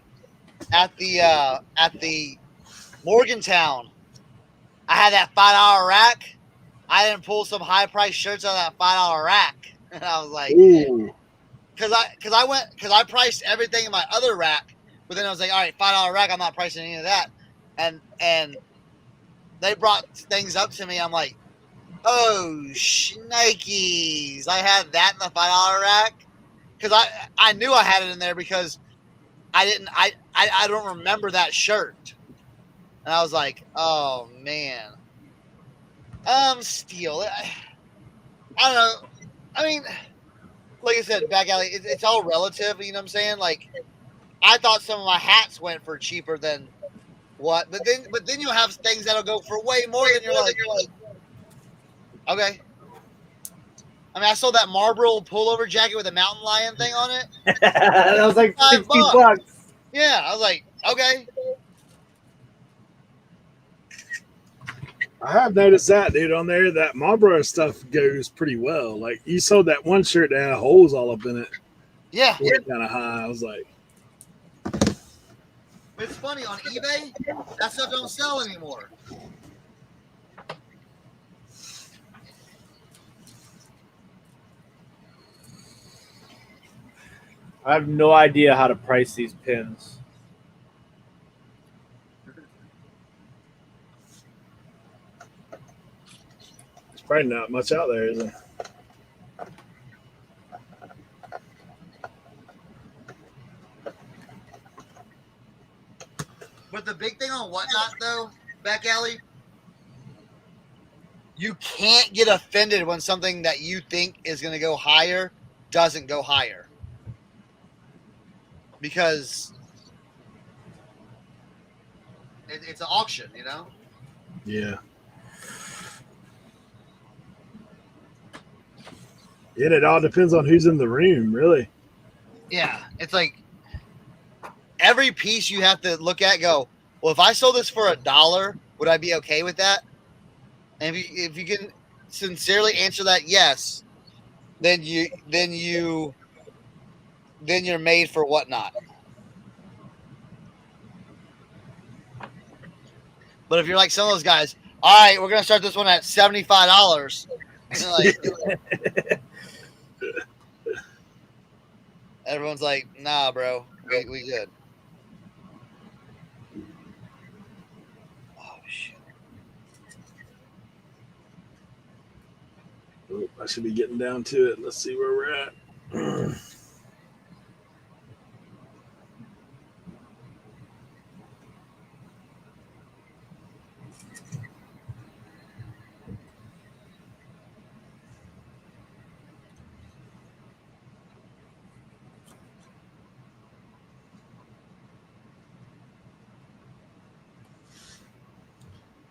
at the Morgantown, I had that $5 rack. I didn't pull some high price shirts out of that $5 rack, and I was like, because I priced everything in my other rack, but then I was like, all right, $5 rack, I'm not pricing any of that, and they brought things up to me. I'm like, oh shnikes, I had that in the $5 rack because I knew I had it in there because I don't remember that shirt, and I was like, oh man, steal. I don't know. I mean, like I said, back alley, it's all relative. You know what I'm saying? Like, I thought some of my hats went for cheaper than what, but then you'll have things that'll go for way more than you're like, okay. I mean, I sold that Marlboro pullover jacket with a mountain lion thing on it. That was like $60. Yeah, I was like, okay. I have noticed that, dude, on there. That Marlboro stuff goes pretty well. Like, you sold that one shirt that had holes all up in it. Yeah. Went kind of high. I was like, But it's funny, on eBay, that stuff don't sell anymore. I have no idea how to price these pins. there's probably not much out there, is there? But the big thing on Whatnot, though, back alley, you can't get offended when something that you think is going to go higher doesn't go higher. Because it's an auction, you know? Yeah. It all depends on who's in the room, really. Yeah. It's like every piece you have to look at, go, well, if I sold this for $1, would I be okay with that? And if you can sincerely answer that yes, then you're made for whatnot. But if you're like some of those guys, all right, we're gonna start this one at $75. Like, everyone's like, nah, bro, we good. Oh shit. Oh, I should be getting down to it. Let's see where we're at.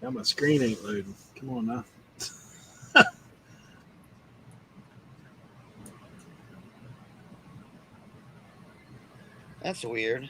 Now my screen ain't loading. Come on now. That's weird.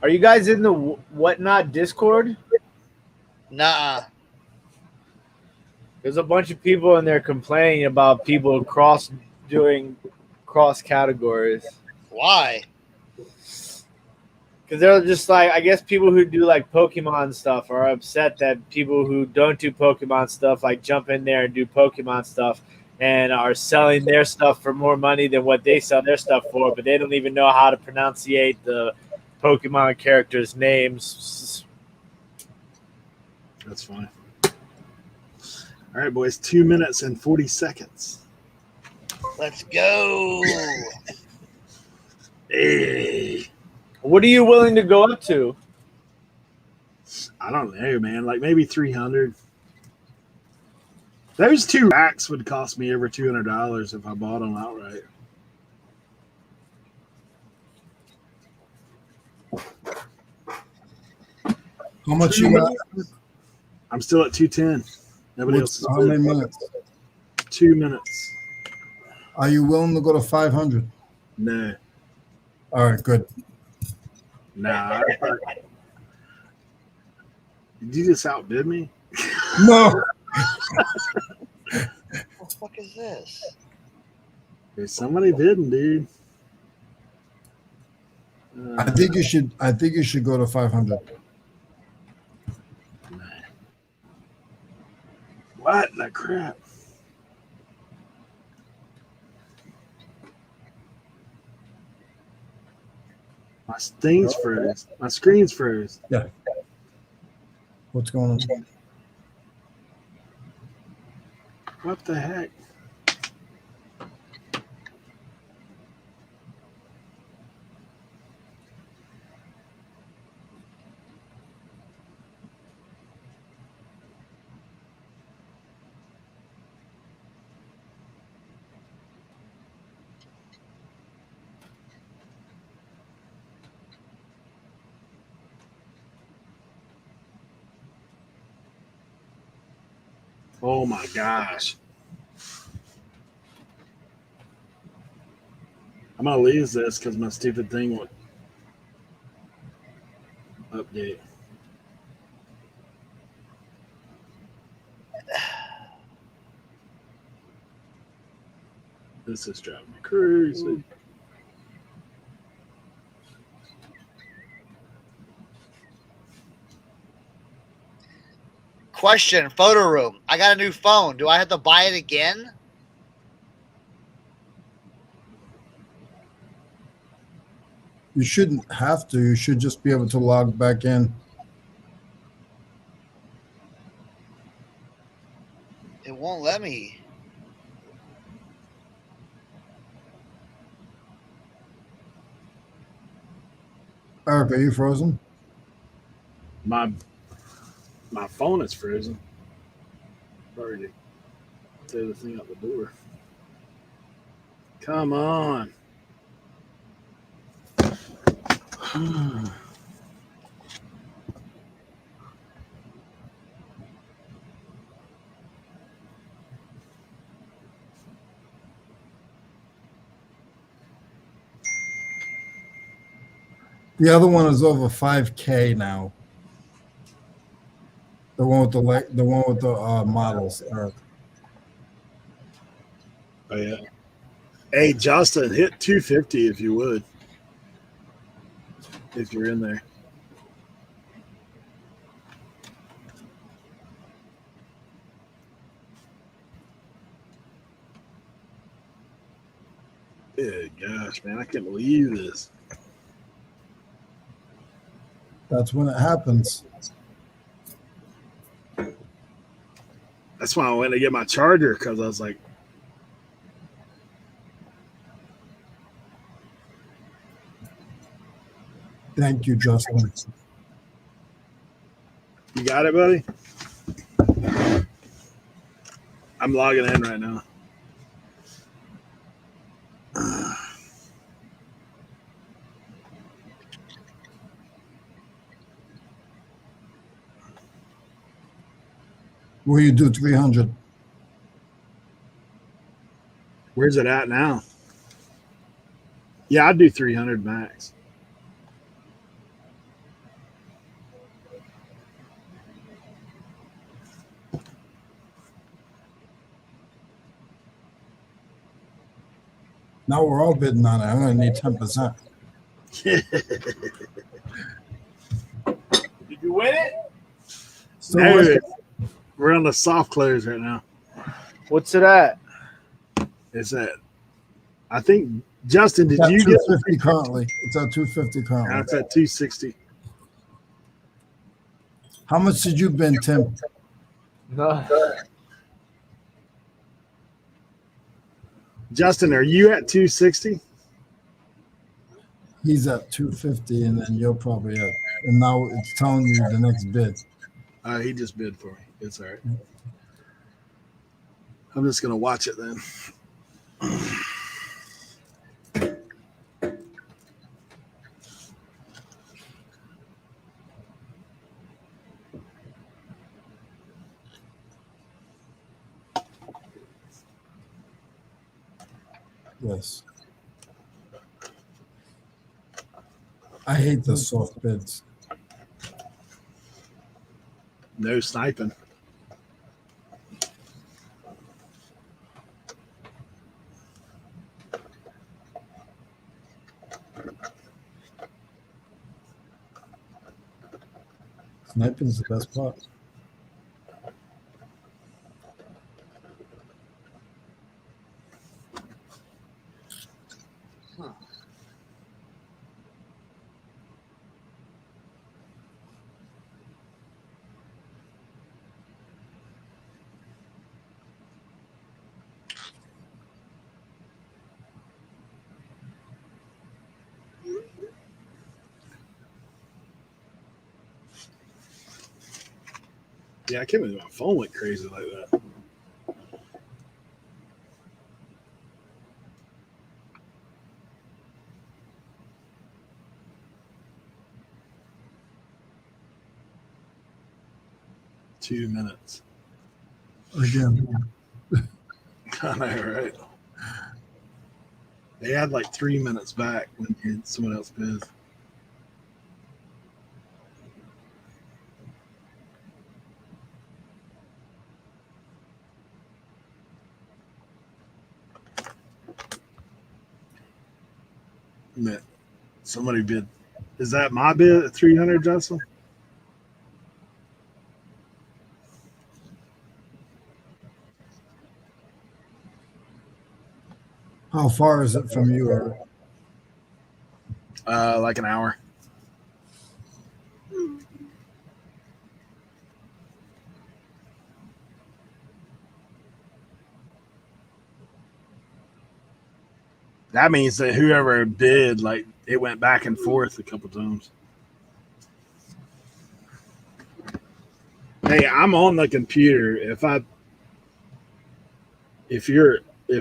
Are you guys in the Whatnot Discord? Nah. There's a bunch of people in there complaining about people doing cross categories. Why? Because they're just like, I guess people who do like Pokemon stuff are upset that people who don't do Pokemon stuff like jump in there and do Pokemon stuff and are selling their stuff for more money than what they sell their stuff for, but they don't even know how to pronunciate the Pokemon characters' names. That's fine. All right, boys. 2 minutes and 40 seconds. Let's go. Hey. What are you willing to go up to? I don't know, man. Like maybe 300. Those 2 racks would cost me over $200 if I bought them outright. How much you got? I'm still at 210. Nobody else is. How many minutes? 2 minutes. Are you willing to go to 500? No. All right, good. Nah. Did you just outbid me? No. What the fuck is this? There's somebody bidding, dude. I think you should. I think you should go to 500. What the crap? My thing's froze. My screen's froze. Yeah. What's going on? What the heck? Oh my gosh. I'm gonna lose this because my stupid thing update. This is driving me crazy. Question, photo room. I got a new phone. Do I have to buy it again? You shouldn't have to. You should just be able to log back in. It won't let me. Eric, are you frozen? My phone is frozen. Already threw the thing out the door. Come on. The other one is over 5K now. The one with the models, Eric. Oh yeah. Hey Justin, hit 250 if you would. If you're in there. Good gosh, man, I can't believe this. That's when it happens. That's why I went to get my charger because I was like, Thank you, Justin. you got it, buddy? I'm logging in right now. Will you do 300? Where's it at now? Yeah, I'd do 300 max. Now we're all bidding on it. I'm going to need 10%. Did you win it? Still No, working. we're on the soft close right now. What's it at? It's at, I think, Justin, did It's at you get 250 currently? It's at 250 Now currently. it's at 260. How much did you bid, Tim? No. Justin, are you at 260? He's at 250, and then you're probably at. And now it's telling you the next bid. He just bid for me. It's all right. I'm just gonna watch it then. Yes. I hate the soft bids. No sniping. Sniping is the best part. Yeah, I can't believe my phone went crazy like that. Two minutes. Again. I know, right? They had like 3 minutes back when someone else bids. Somebody bid. Is that my bid at 300, Justin? How far is it from you, Eric? Like an hour. That means that whoever bid, like, it went back and forth a couple times. Hey, I'm on the computer. If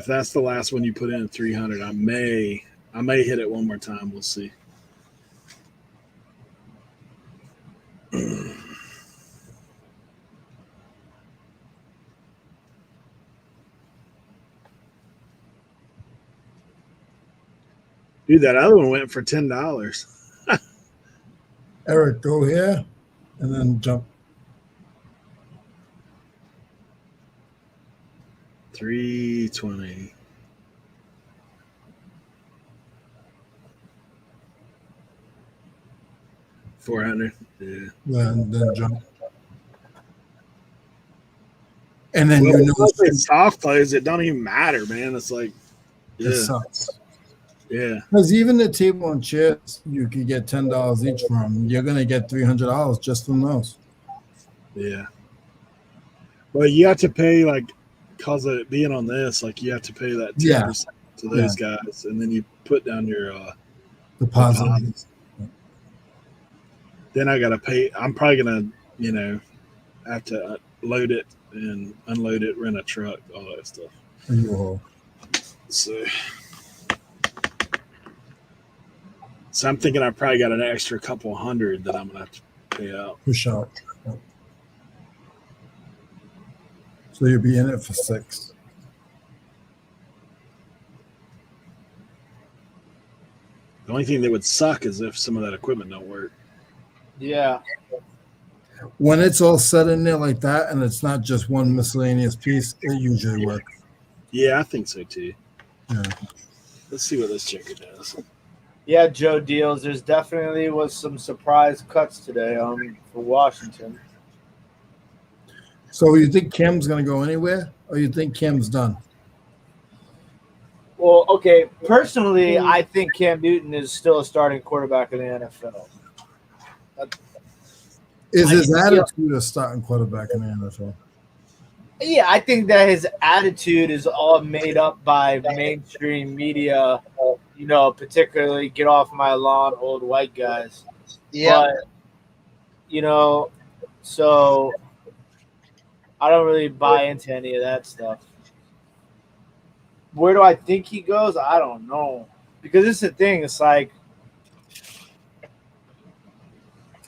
that's the last one you put in at 300, I may hit it one more time. We'll see. Dude, that other one went for $10. Eric, go here and then jump. 320. $400. Yeah. Then jump. And then Well, you know it's soft plays, it don't even matter, man. It's like, it yeah, sucks. yeah. Because even the table and chairs, you could get $10 each from. You're gonna get $300 just from those. Yeah. Well, you have to pay, like, because of it being on this, like, you have to pay that 10% to those guys, and then you put down your deposit. Then I gotta pay. I'm probably gonna, have to load it and unload it, rent a truck, all that stuff. So I'm thinking I probably got an extra couple hundred that I'm gonna have to pay out. Push out. So you'll be in it for 6. The only thing that would suck is if some of that equipment don't work. Yeah. When it's all set in there like that, and it's not just one miscellaneous piece, it usually works. Yeah, I think so too. Yeah. Let's see what this checker does. Yeah, Joe Deals. There's definitely was some surprise cuts today for Washington. So you think Cam's going to go anywhere, or you think Cam's done? Well, okay. Personally, I think Cam Newton is still a starting quarterback in the NFL. Is his attitude a starting quarterback in the NFL? Yeah, I think that his attitude is all made up by mainstream media, particularly get off my lawn, old white guys. Yeah. But, so I don't really buy into any of that stuff. Where do I think he goes? I don't know. Because this is the thing. It's like,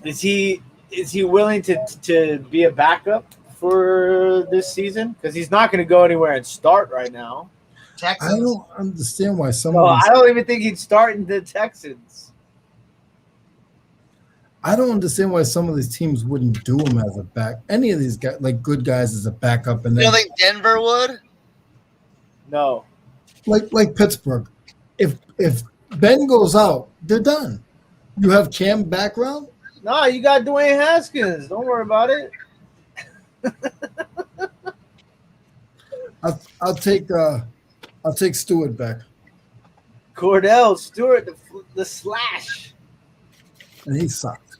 is he willing to be a backup for this season? Because he's not going to go anywhere and start right now. Texans. I don't understand why I don't even think he'd start in the Texans. I don't understand why some of these teams wouldn't do him as a back. Any of these guys, like good guys, as a backup, and You then don't think Denver would? No. like Pittsburgh. If Ben goes out, they're done. You have Cam background. No, you got Dwayne Haskins. Don't worry about it. I'll take Stewart back, Cordell Stewart, the slash. and he sucked.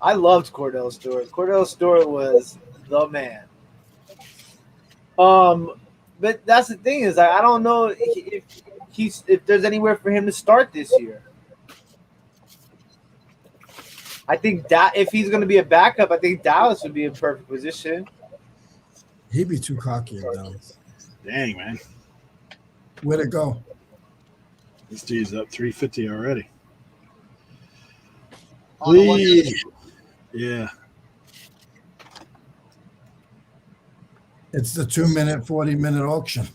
I loved Cordell Stewart. Cordell Stewart was the man. But that's the thing is I don't know if there's anywhere for him to start this year. I think that if he's going to be a backup, I think Dallas would be in perfect position. He'd be too cocky in Dallas. Dang, man. Where'd it go? This dude's up 350 already. On the one day. Yeah. It's the 2-minute, 40-minute auction.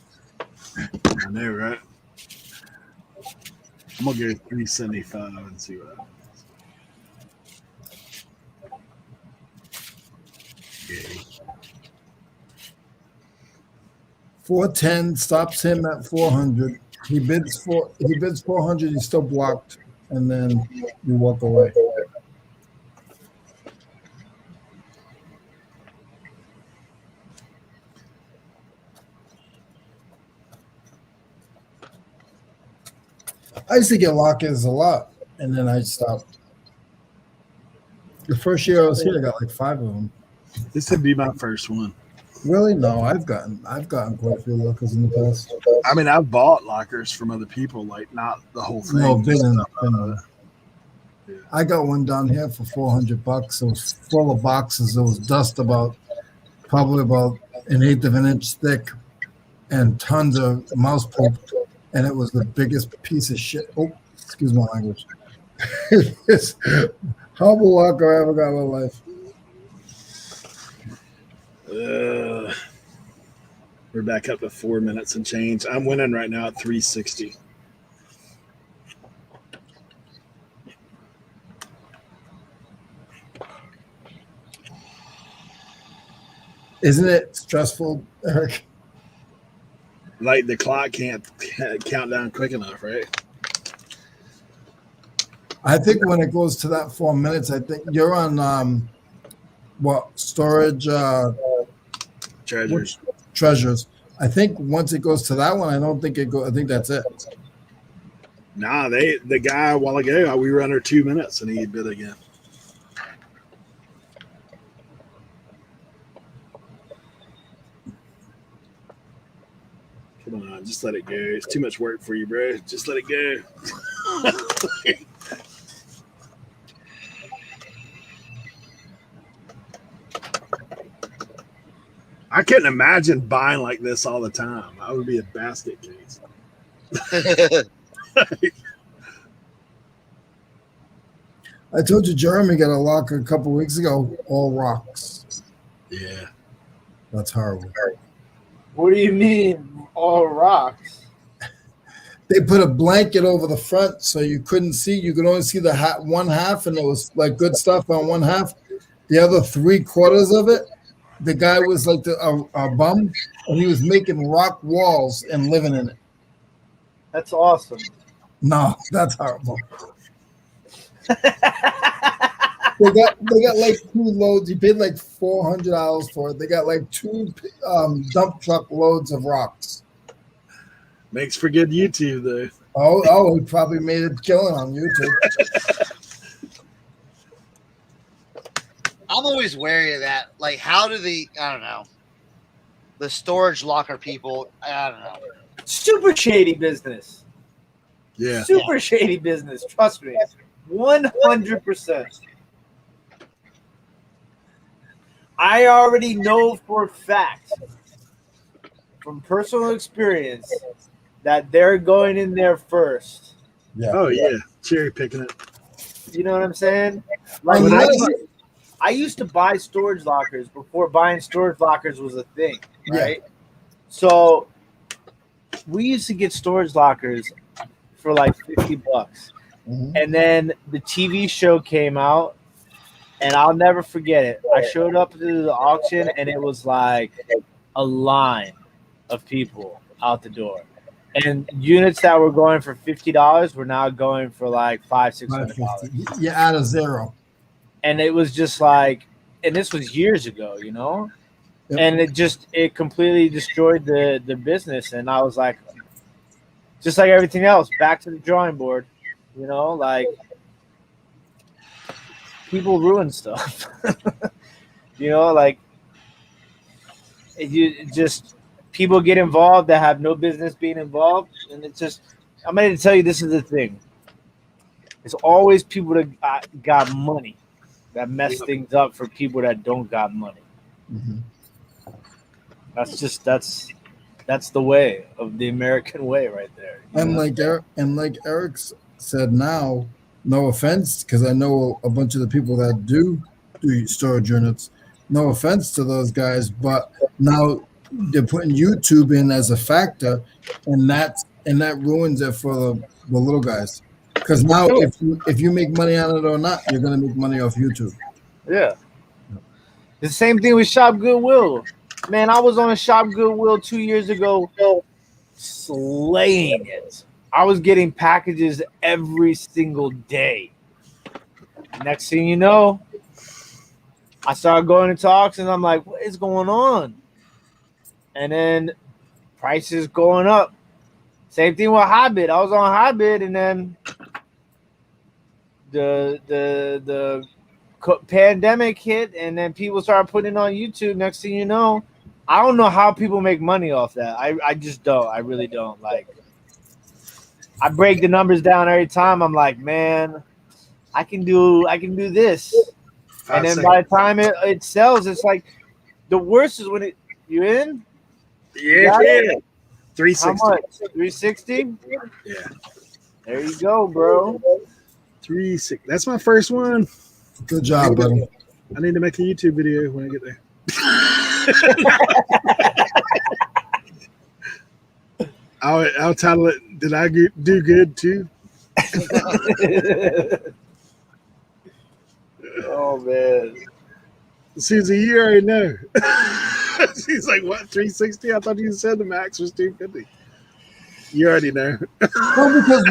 I know, right? I'm going to go 375 and see what happens. Yeah. 410 stops him at 400. He bids 400. He's still blocked. and then you walk away. I used to get lock-ins a lot, and then I stopped. The first year I was here, I got like 5 of them. This would be my first one. Really? No, I've gotten quite a few lockers in the past. I mean, I've bought lockers from other people, like not the whole thing. No, been in. Yeah. I got one down here for $400. It was full of boxes. It was dust probably about 1/8 of an inch thick, and tons of mouse poop. And it was the biggest piece of shit. Oh, excuse my language. It's horrible locker I ever got in my life. We're back up to 4 minutes and change. I'm winning right now at 360. Isn't it stressful, Eric? Like the clock can't count down quick enough, right? I think when it goes to that 4 minutes, I think you're on storage treasures. I think once it goes to that one, I don't think it goes. I think that's it. Nah, the guy a while ago, we were under 2 minutes and he bid again. Come on, just let it go. It's too much work for you, bro. Just let it go. I couldn't imagine buying like this all the time. I would be a basket case. I told you Jeremy got a locker a couple weeks ago, all rocks. Yeah. That's horrible. What do you mean, all rocks? They put a blanket over the front so you couldn't see. You could only see the one half, and it was like good stuff on one half. The other 3/4 of it, the guy was like a bum, and he was making rock walls and living in it. That's awesome. No, that's horrible. They got like 2 loads. He paid like $400 for it. They got like 2 dump truck loads of rocks. Makes for good YouTube though. Oh, he probably made a killing on YouTube. I'm always wary of that. Like, how do the storage locker people, I don't know. Super shady business. Yeah. Super shady business. Trust me. 100%. I already know for a fact from personal experience that they're going in there first. Yeah. Oh yeah, cherry picking it. You know what I'm saying? Like I used to buy storage lockers before buying storage lockers was a thing, right? Yeah. So we used to get storage lockers for like $50. Mm-hmm. And then the TV show came out, and I'll never forget it. I showed up to the auction, and it was like a line of people out the door. And units that were going for $50 were now going for like $500-$600. You add a zero. And it was just like, and this was years ago, you know? Yep. And it completely destroyed the business. And I was like, just like everything else, back to the drawing board, you know, like people ruin stuff, you know, like people get involved that have no business being involved. And it's just, I'm going to tell you, this is the thing. It's always people that got money that mess things up for people that don't got money. Mm-hmm. That's the way of the American way right there. And like Eric said, now, no offense, because I know a bunch of the people that do storage units. No offense to those guys, but now they're putting YouTube in as a factor, and that ruins it for the little guys. Because now, if you make money on it or not, you're gonna make money off YouTube. Yeah. The same thing with Shop Goodwill. Man, I was on a Shop Goodwill 2 years ago, slaying it. I was getting packages every single day. Next thing you know, I started going into auctions. I'm like, what is going on? And then prices going up. Same thing with Hobbit. I was on Hobbit, and then the pandemic hit, and then people started putting it on YouTube. Next thing you know, I don't know how people make money off that. I just don't. I really don't. Like, I break the numbers down every time. I'm like, man, I can do this. And then by the time it sells, it's like the worst is when you in. Yeah. You 360. How much? 360? Yeah. There you go, bro. 360. That's my first one. Good job, buddy. I need to make a YouTube video when I get there. I'll title it, Did I Do Good Too? Oh, man. Susie, you already know. She's like, what, 360? I thought you said the max was 250. You already know. Well, because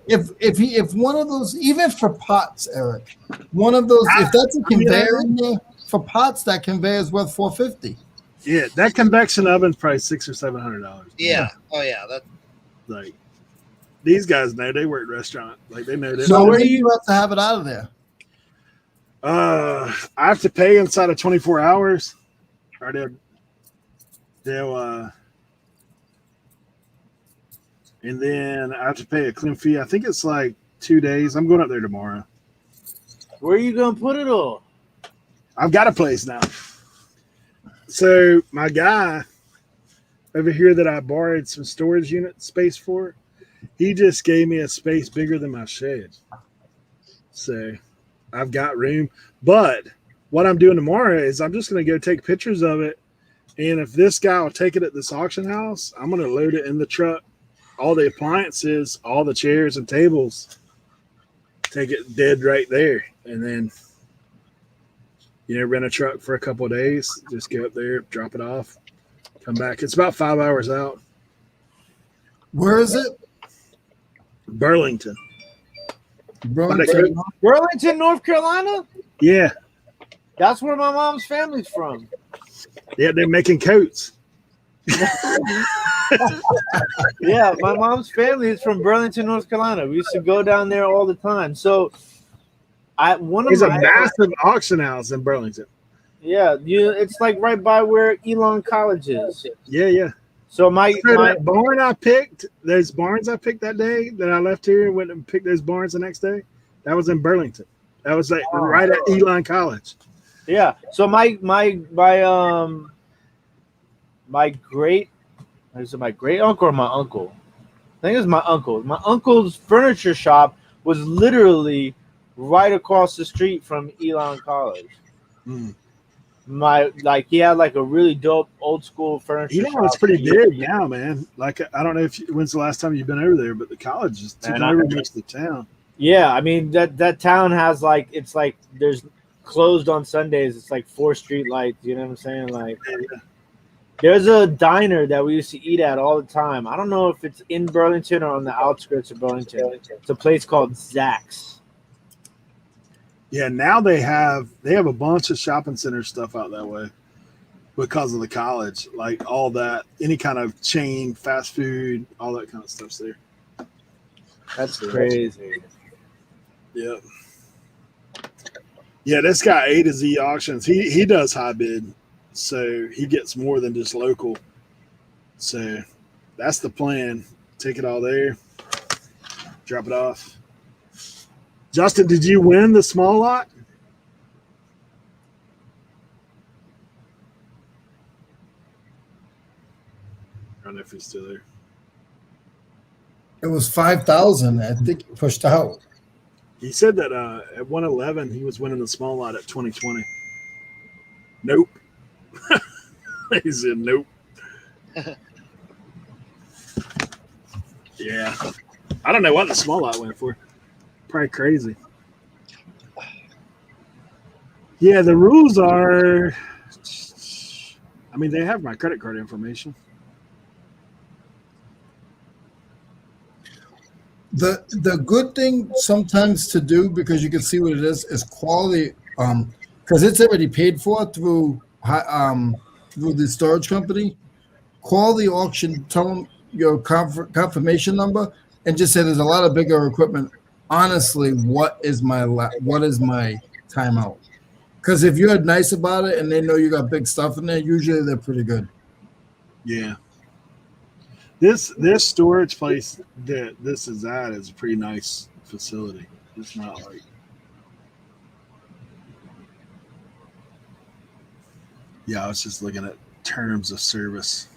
if one of those, even for pots, Eric, one of those, if that's a conveyor in there, for pots, that conveyor is worth $450. Yeah, that convection oven's probably $600 or $700. Yeah. Oh yeah. That. Like, these guys know, they work restaurant. Like, they know that. So where do you have to have it out of there? I have to pay inside of 24 hours, or they'll and then I have to pay a clean fee. I think it's like 2 days. I'm going up there tomorrow. Where are you gonna put it all? I've got a place now. So my guy over here that I borrowed some storage unit space for, he just gave me a space bigger than my shed. So I've got room. But what I'm doing tomorrow is I'm just going to go take pictures of it. And if this guy will take it at this auction house, I'm going to load it in the truck. All the appliances, all the chairs and tables, take it dead right there. And then, rent a truck for a couple of days. Just go up there, drop it off, come back. It's about 5 hours out. Where is it? Burlington. Burlington. Burlington, North Carolina? Yeah. That's where my mom's family's from. Yeah, they're making coats. Yeah, my mom's family is from Burlington, North Carolina. We used to go down there all the time. So There's a massive auction house in Burlington. Yeah, it's like right by where Elon College is. Yeah. So that barn I picked, those barns I picked that day that I left here and went and picked those barns the next day, that was in Burlington. That was like right at Elon College. Yeah. So my great, is it my great uncle or my uncle? I think it was my uncle. My uncle's furniture shop was literally right across the street from Elon College. Mm. He had like a really dope old school furniture shop. It's pretty big now, man. Like, I don't know when's the last time you've been over there, but the college is taking over most of the town. Yeah, I mean that town has it's like there's closed on Sundays. It's like 4 street lights. You know what I'm saying? Like, there's a diner that we used to eat at all the time. I don't know if it's in Burlington or on the outskirts of Burlington. It's a place called Zach's. Yeah, now they have a bunch of shopping center stuff out that way because of the college. Like all that, any kind of chain, fast food, all that kind of stuff's there. That's crazy. Yeah. Yeah, this guy A to Z Auctions, he does high bid, so he gets more than just local. So that's the plan. Take it all there, drop it off. Justin, did you win the small lot? I don't know if he's still there. It was 5,000. I think he pushed out. He said that at 111 he was winning the small lot at 2020. Nope. He said nope. Yeah. I don't know what the small lot went for. Probably crazy. Yeah, the rules are, I mean, they have my credit card information. The good thing sometimes to do, because you can see what it is quality, because it's already paid for through the storage company. Call the auction, tell them your confirmation number, and just say there's a lot of bigger equipment. Honestly, what is my timeout? Because if you're nice about it and they know you got big stuff in there, usually they're pretty good. Yeah. This storage place that this is at is a pretty nice facility. It's not like, yeah, I was just looking at terms of service.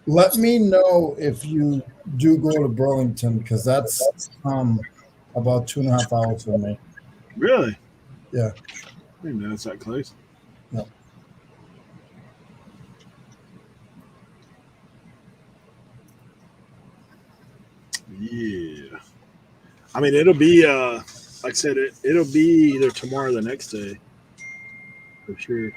Let me know if you do go to Burlington, because that's about 2.5 hours from me. Really? Yeah. I didn't know it's that close. No. Yeah. I mean, it'll be like I said, it'll be either tomorrow or the next day for sure.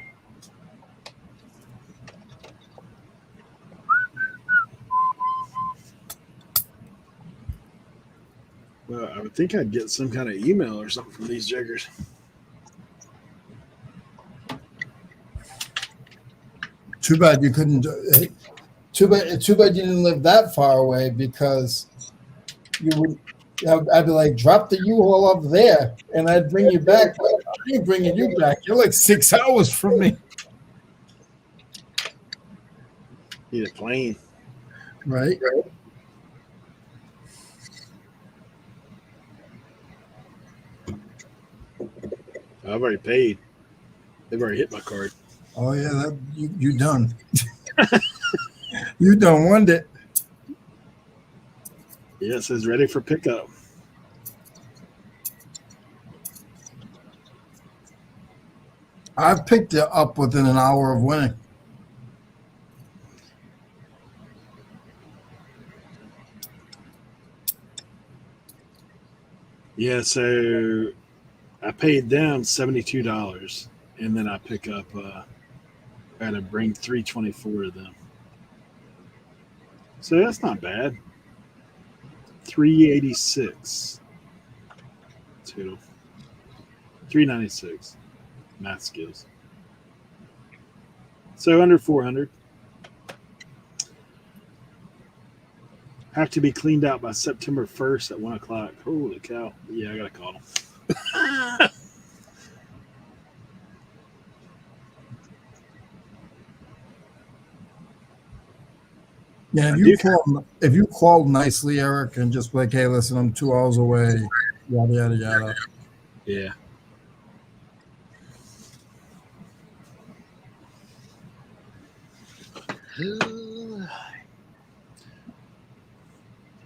Well, I would think I'd get some kind of email or something from these jiggers. Too bad you couldn't. Too bad you didn't live that far away, because you would. I'd be like, drop the U-Haul up there, and I'd bring you back. I ain't bringing you back. You're like 6 hours from me. Need a plane. Right. I've already paid. They've already hit my card. Oh yeah, you done. You done won it. Yeah, it says ready for pickup. I've picked it up within an hour of winning. Yeah, so I paid them $72, and then I pick up. I had to bring 324 to them, so that's not bad. 386 total. 396 math skills. So under 400. Have to be cleaned out by September 1st at 1 o'clock. Holy cow. Yeah, I got to call them. Yeah, if you call nicely, Eric, and just be like, hey, listen, I'm 2 hours away, yada yada yada. Yeah.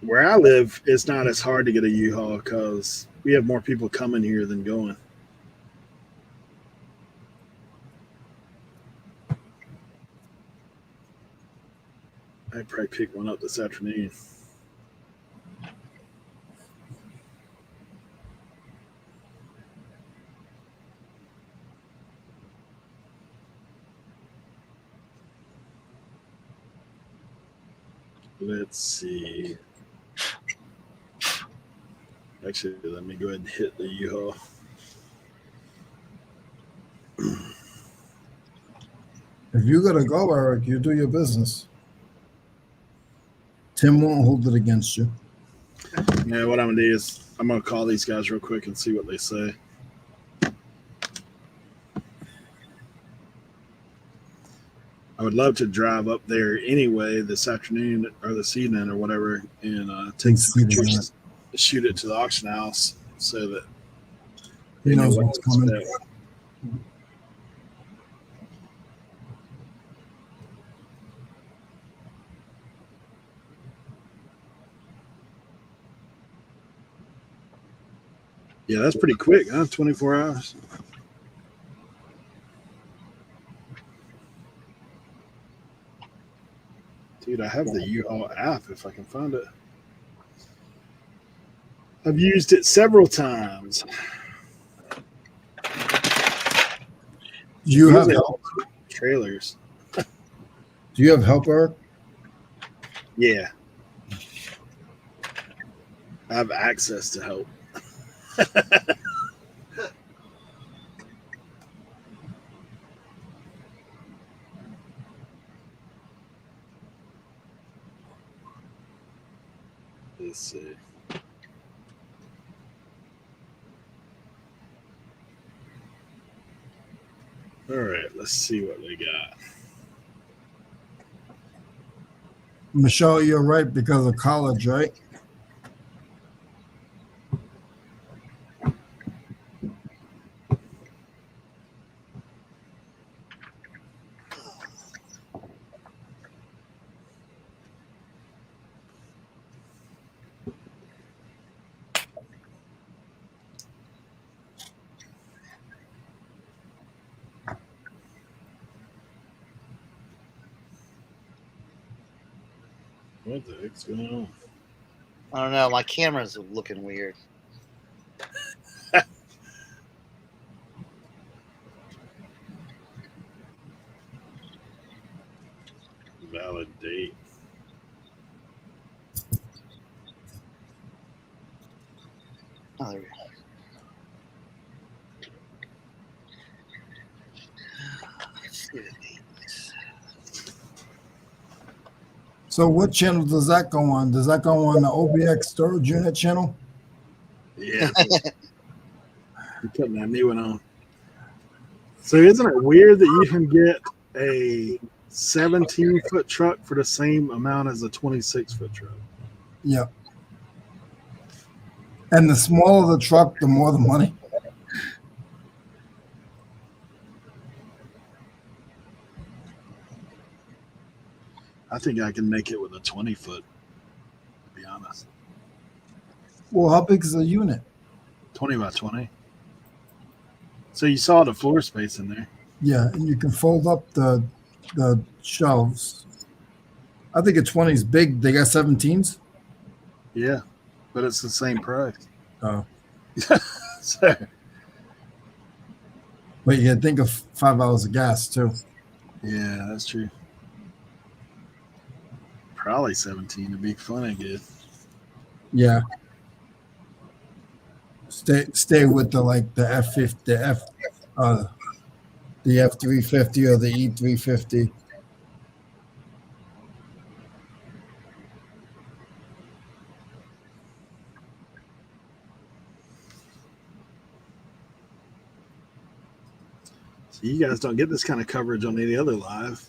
Where I live, it's not as hard to get a U-Haul because we have more people coming here than going. I'd probably pick one up this afternoon. Let's see. Actually, let me go ahead and hit the U-Haul. If you gotta go, Eric, you do your business. Tim won't hold it against you. Yeah, what I'm gonna do is I'm gonna call these guys real quick and see what they say. I would love to drive up there anyway this afternoon or this evening or whatever, and take some pictures, shoot it to the auction house so that he knows what's coming. Yeah, that's pretty quick, huh? 24 hours. Dude, I have the U-Haul app if I can find it. I've used it several times. Do you have help? Trailers. Do you have help, Eric? Yeah. I have access to help. Let's see. All right, let's see what we got. Michelle, you're right because of college, right? What the heck's going on? I don't know. My camera's looking weird. Validate. Oh, there we go. Let's see the dates. So what channel does that go on? Does that go on the OBX storage unit channel? Yeah. You're putting that new one on. So isn't it weird that you can get a 17-foot truck for the same amount as a 26-foot truck? Yeah. And the smaller the truck, the more the money. I think I can make it with a 20-foot, to be honest. Well, how big is the unit? 20 by 20. So you saw the floor space in there. Yeah, and you can fold up the shelves. I think a 20 is big. They got 17s. Yeah, but it's the same price. Oh, So, but you can think of $5 of gas too. yeah, that's true. Probably 17 to be funny good. Yeah. Stay with the F50, the F350 or the E350. So you guys don't get this kind of coverage on any other live.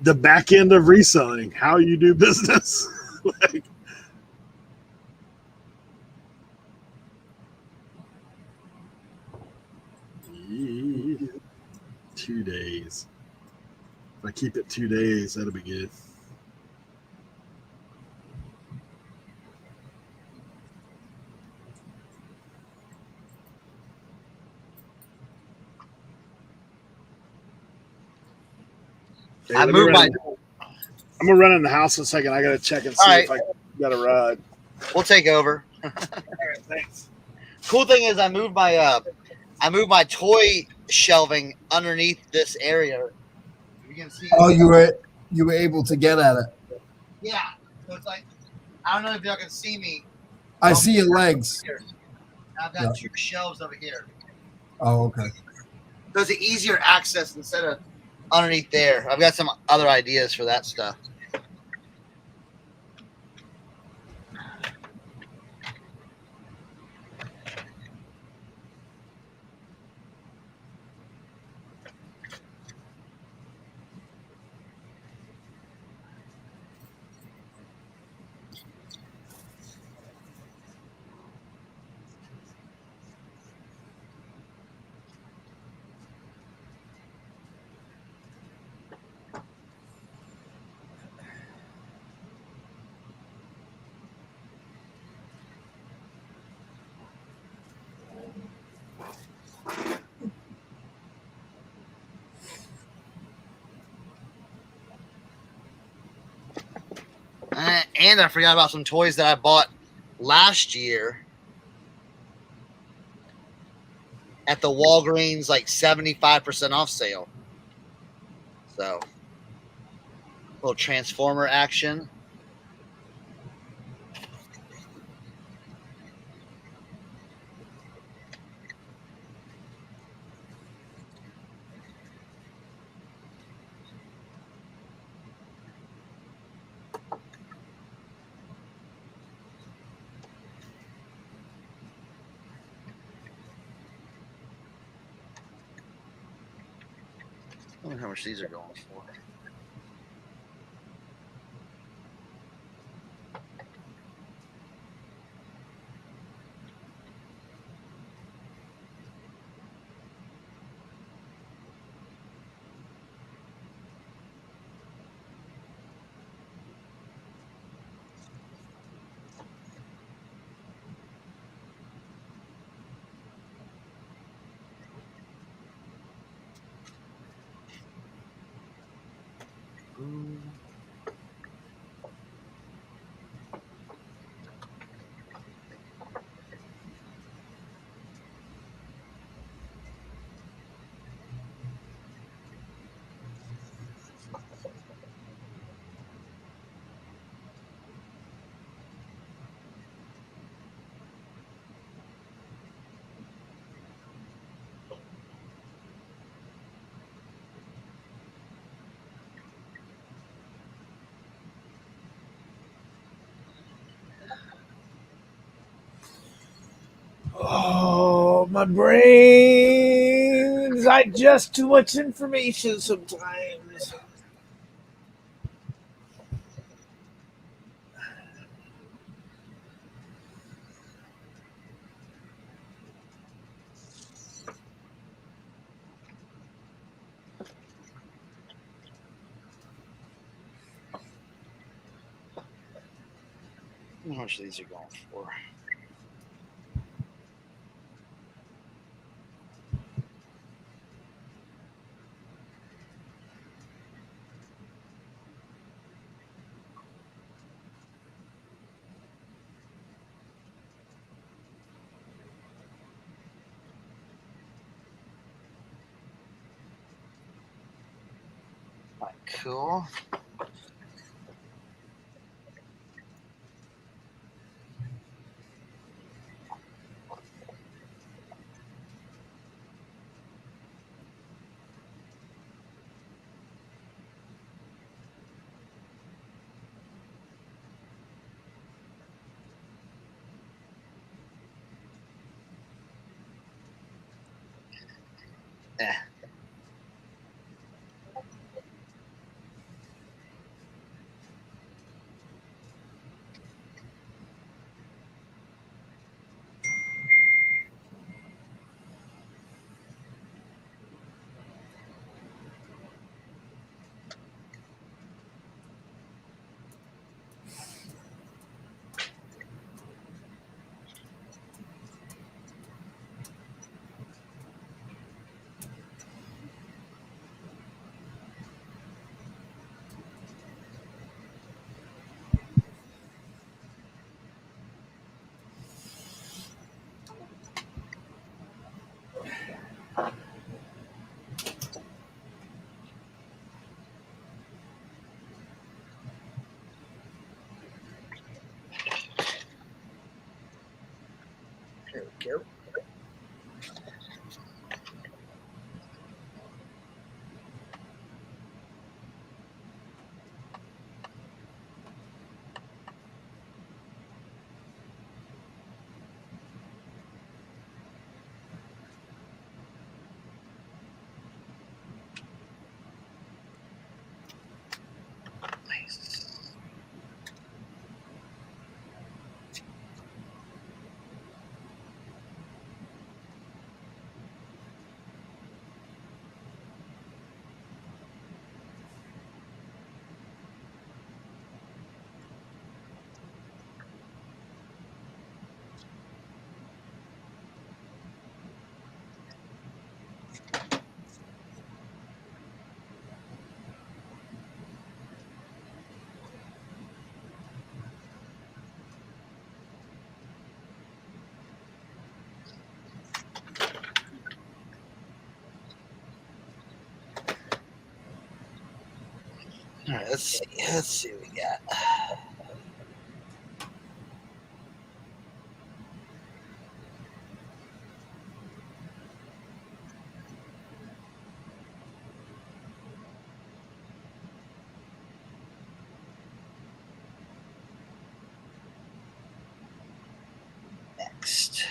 The back end of reselling, how you do business. Like, yeah, 2 days. If I keep it 2 days, that'll be good. Hey, I moved my. I'm gonna run in the house in a second. I gotta check and see if I got a ride. We'll take over. All right, thanks. Cool thing is, I moved my toy shelving underneath this area. You can see. Oh, you were able to get at it. Yeah. So it's like, I don't know if y'all can see me. I see your legs. Here. I've got two shelves over here. Oh, okay. So it's an easier access instead of underneath there. I've got some other ideas for that stuff. And I forgot about some toys that I bought last year at the Walgreens, like 75% off sale. So, little Transformer action. wonder how much these are going for. Oh, my brains digest too much information sometimes. How much these are going for? Cool. Eh. There we go. Nice. All right, let's see. Let's see what we got. Next.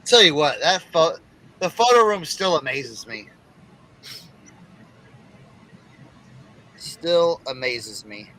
Tell you what, the photo room still amazes me. Still amazes me.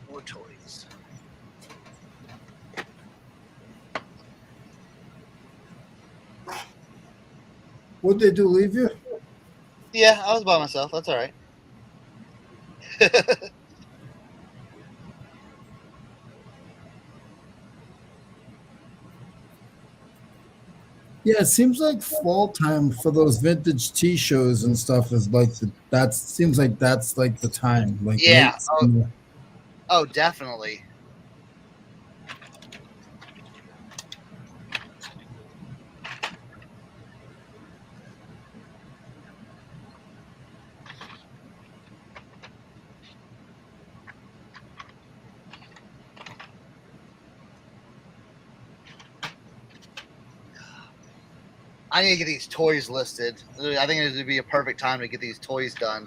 More toys. What'd they do? Leave you? Yeah, I was by myself. That's all right. Yeah, it seems like fall time for those vintage tea shows and stuff is like that seems like that's like the time, like Yeah. late summer. Oh, definitely. I need to get these toys listed. I think it would be a perfect time to get these toys done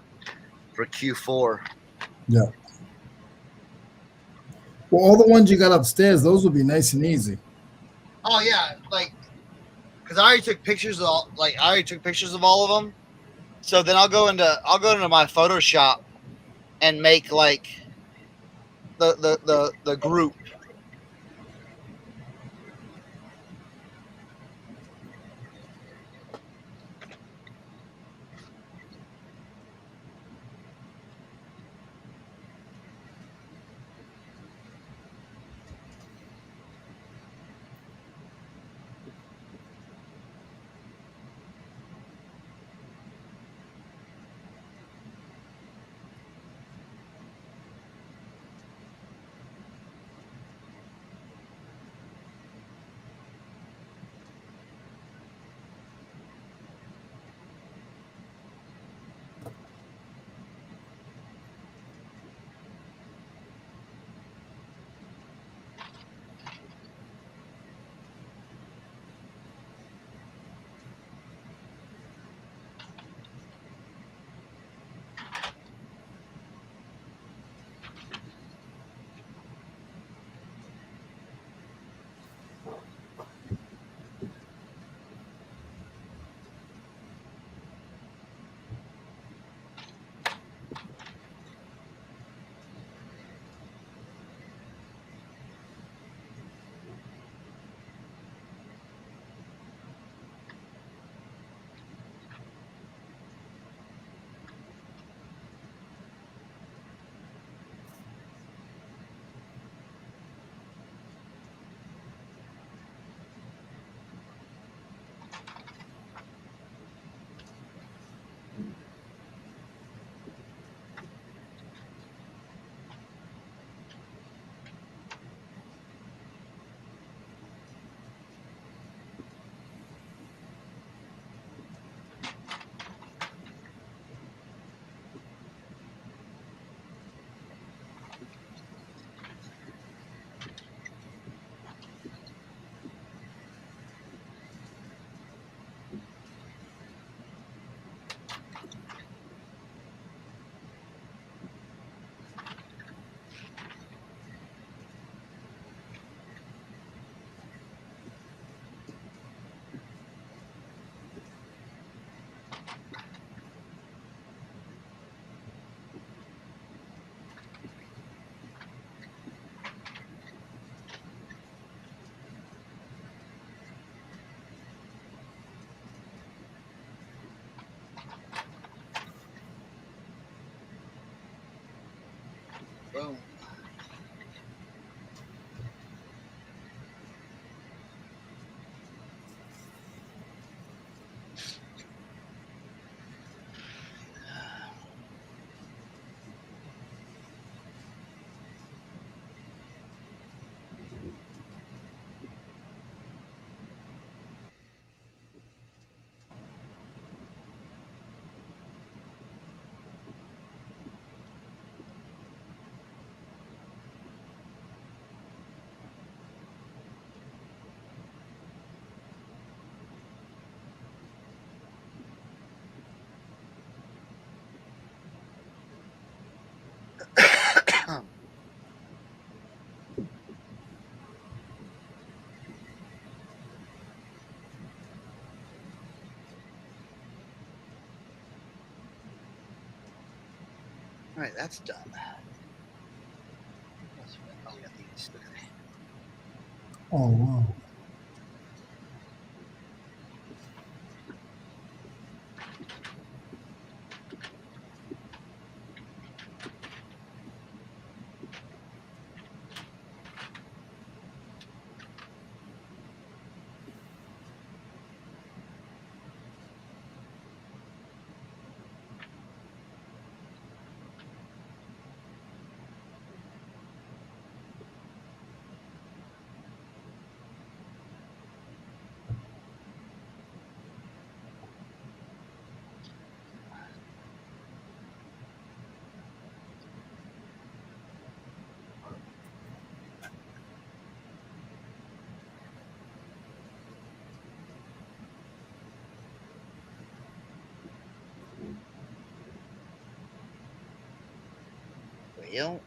for Q4. Yeah. Well, all the ones you got upstairs, those will be nice and easy. Oh yeah, like because I already took pictures of all of them. So then I'll go into my Photoshop and make like the group. All right, that's done. Oh, we got these. Okay. Oh wow. Well,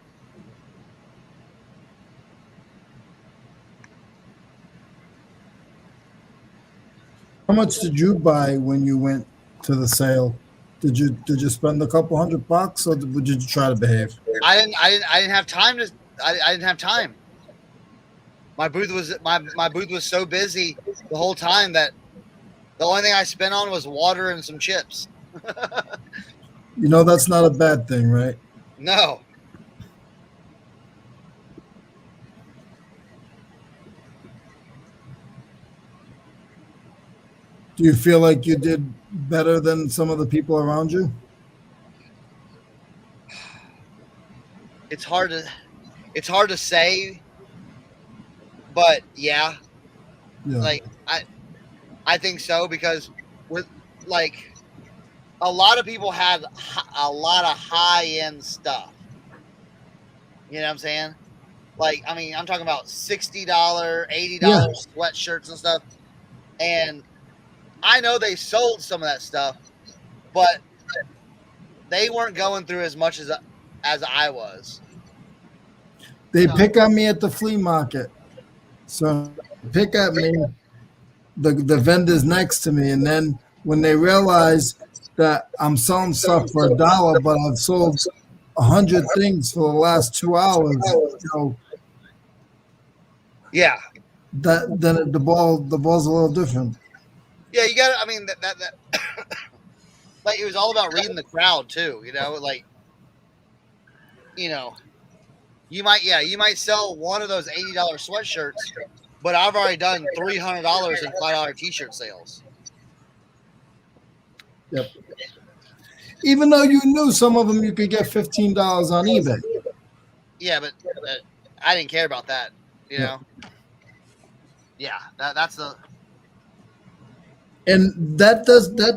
How much did you buy when you went to the sale? Did you spend a couple $100 or did you try to behave? I didn't have time to. I didn't have time. My booth was so busy the whole time that the only thing I spent on was water and some chips. You know that's not a bad thing, right? No. Do you feel like you did better than some of the people around you? It's hard to say, but yeah, Yeah. like I think so because with like a lot of people had a lot of high end stuff. You know what I'm saying? Like, I mean, I'm talking about $60, $80 sweatshirts and stuff. And I know they sold some of that stuff, but they weren't going through as much as I was. They No. pick on me at the flea market. So pick at me, the vendors next to me, and then when they realize that I'm selling stuff for $1, but I've sold 100 things for the last 2 hours, Yeah. that then the ball's a little different. Yeah, you got to, I mean, that like, it was all about reading the crowd, too, like, you might sell one of those $80 sweatshirts, but I've already done $300 in $5 t-shirt sales. Yep. Even though you knew some of them you could get $15 on eBay. Yeah, but I didn't care about that, you know? Yeah, that's the... And that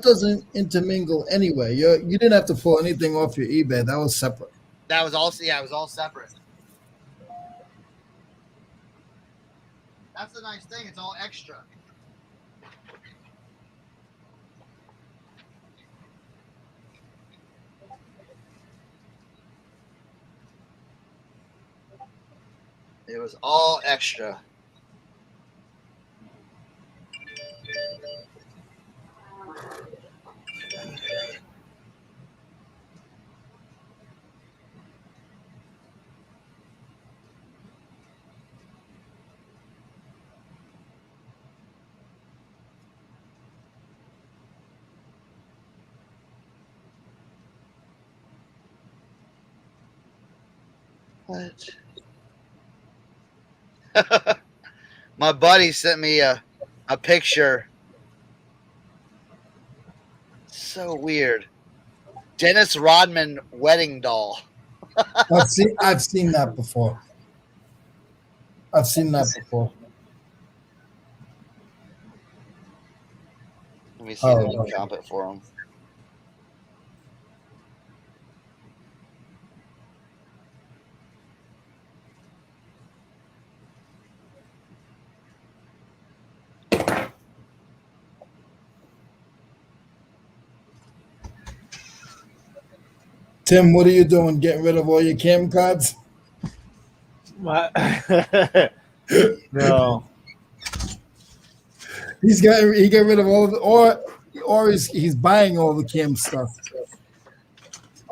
doesn't intermingle anyway. You didn't have to pull anything off your eBay. That was separate. That was all, yeah, it was all separate. That's the nice thing. It's all extra. It was all extra. What? My buddy sent me a picture. So weird. Dennis Rodman wedding doll. I've seen that before. I've seen that before. Let me see if I can comp it for him. Tim, what are you doing? Getting rid of all your cam cards? What? No. He got rid of all of the, or he's buying all the cam stuff.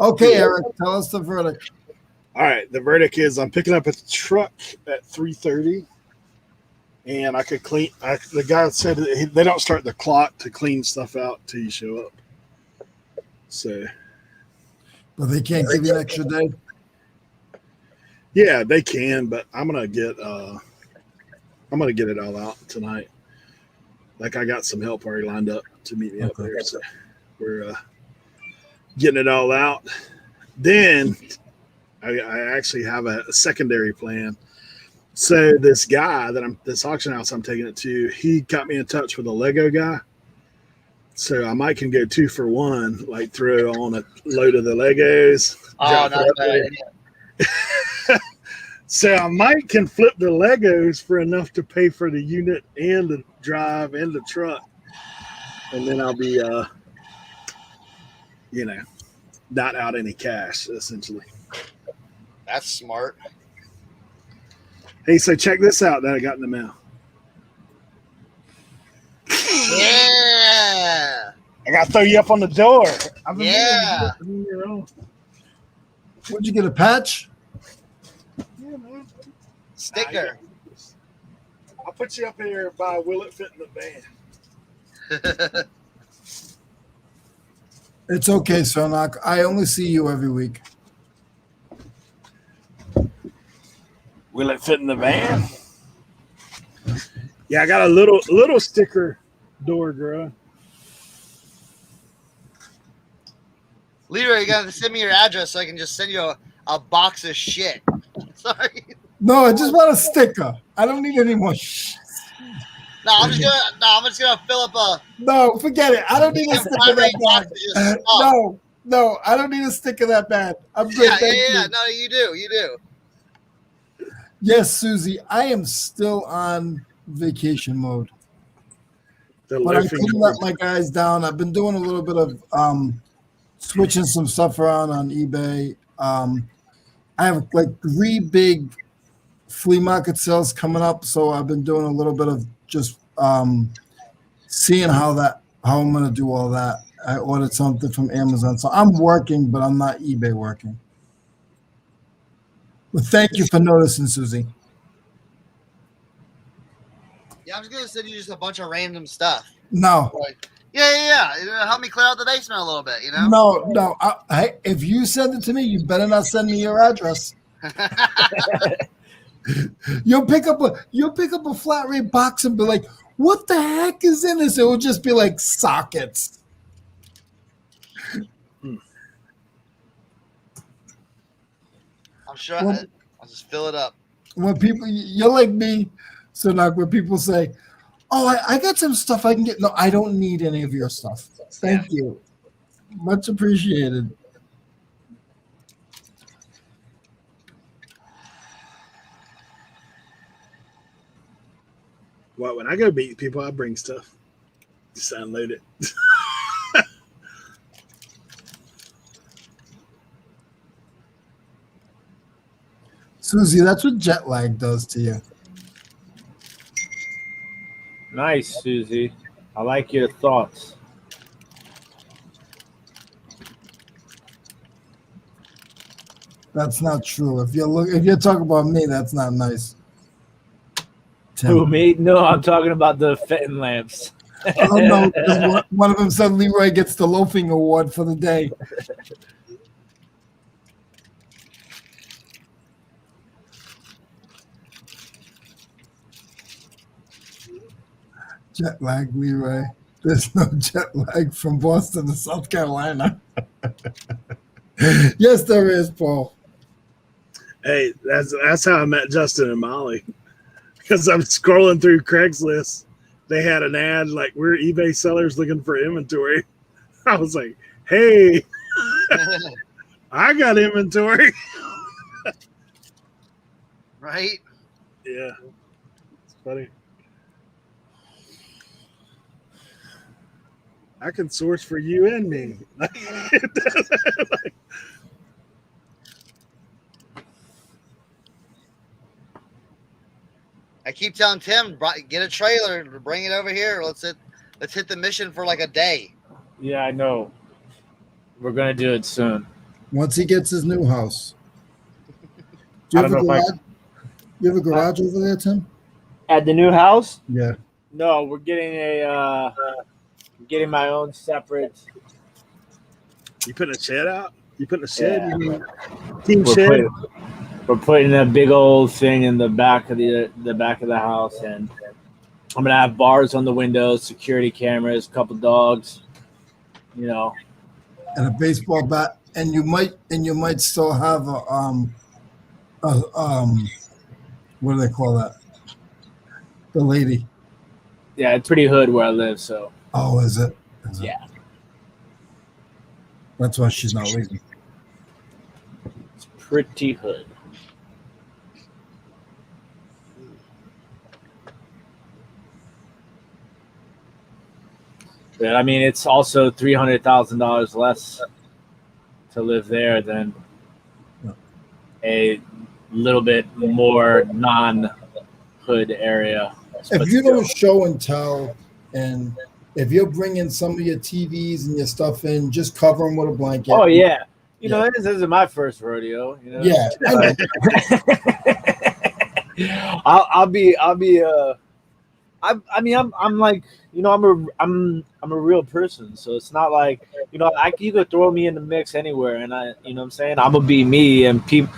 Okay, Eric, tell us the verdict. All right, the verdict is I'm picking up a truck at 3:30, and I could clean. The guy said they don't start the clock to clean stuff out till you show up. So, But they can't give you an extra day. yeah, they can, but I'm gonna get it all out tonight. Like I got some help already lined up to meet me up there, so we're getting it all out. Then I actually have a secondary plan. So this guy this auction house I'm taking it to, he got me in touch with a Lego guy. So I might can go 2 for 1, like throw on a load of the Legos. Oh, not a bad idea. So I might can flip the Legos for enough to pay for the unit and the drive and the truck. And then I'll be not out any cash, essentially. That's smart. Hey, so check this out that I got in the mail. Yeah. I got to throw you up on the door. Yeah. Where'd you get a patch? Yeah, man. Sticker. I'll put you up here by Will It Fit in the Van. It's okay, Sonak. I only see you every week. Will it fit in the van? Yeah, I got a little sticker door, girl. Leroy, you gotta send me your address so I can just send you a box of shit. Sorry. No, I just want a sticker. I don't need any more No, I'm just gonna fill up a No, forget it. I don't need a sticker that bad. No, I don't need a sticker that bad. I'm good. Thank you. No, you do. Yes, Susie, I am still on vacation mode. But I couldn't let my guys down. I've been doing a little bit of switching some stuff around on eBay. I have like 3 big flea market sales coming up, so I've been doing a little bit of just seeing how I'm going to do all that. I ordered something from Amazon, so I'm working, but I'm not eBay working. Well, thank you for noticing, Susie. Yeah, I'm just gonna send you just a bunch of random stuff. No. Like, yeah. It'll help me clear out the basement a little bit, you know? No. If you send it to me, you better not send me your address. You'll pick up a flat rate box and be like, "What the heck is in this?" It will just be like sockets. I'm sure I'll just fill it up. When you're like me, so like when people say, "Oh, I got some stuff I can get," no, I don't need any of your stuff. Thank you, much appreciated. Well, when I go meet people, I bring stuff. Just unload it. Susie, that's what jet lag does to you. Nice, Susie. I like your thoughts. That's not true. If you're talking about me, that's not nice. Tim. Who, me? No, I'm talking about the Fenton lamps. Oh no! One of them said Leroy gets the Loafing Award for the day. Jet lag, Leroy. There's no jet lag from Boston to South Carolina. Yes, there is, Paul. Hey, that's how I met Justin and Molly. Because I'm scrolling through Craigslist. They had an ad like, "We're eBay sellers looking for inventory." I was like, "Hey, I got inventory." Right? Yeah. It's funny. I can source for you and me. I keep telling Tim, get a trailer, bring it over here. Let's hit the mission for like a day. Yeah, I know. We're gonna do it soon. Once he gets his new house. Do I you have a don't know if garage? You have a garage over there, Tim? at the new house. Yeah. No, we're getting my own separate. You putting a shed out? You putting a shed? Yeah. You mean team We're shed? putting a big old thing in the back of the back of the house, and I'm gonna have bars on the windows, security cameras, a couple dogs. You know, And a baseball bat. And you might still have what do they call that? The lady. yeah, it's pretty hood where I live, so Oh, is it? Is it? yeah, That's why she's not leaving. it's pretty hood. But I mean, it's also $300,000 less to live there than a little bit more non-hood area. If you don't show and tell, and if you're bringing some of your TVs and your stuff in, just cover them with a blanket. Oh yeah, you know this isn't my first rodeo. You know? Yeah, I know. I'll be I mean I'm like, you know, I'm a real person, so it's not like, you know, you could throw me in the mix anywhere, and you know what I'm saying, I'm gonna be me. And people,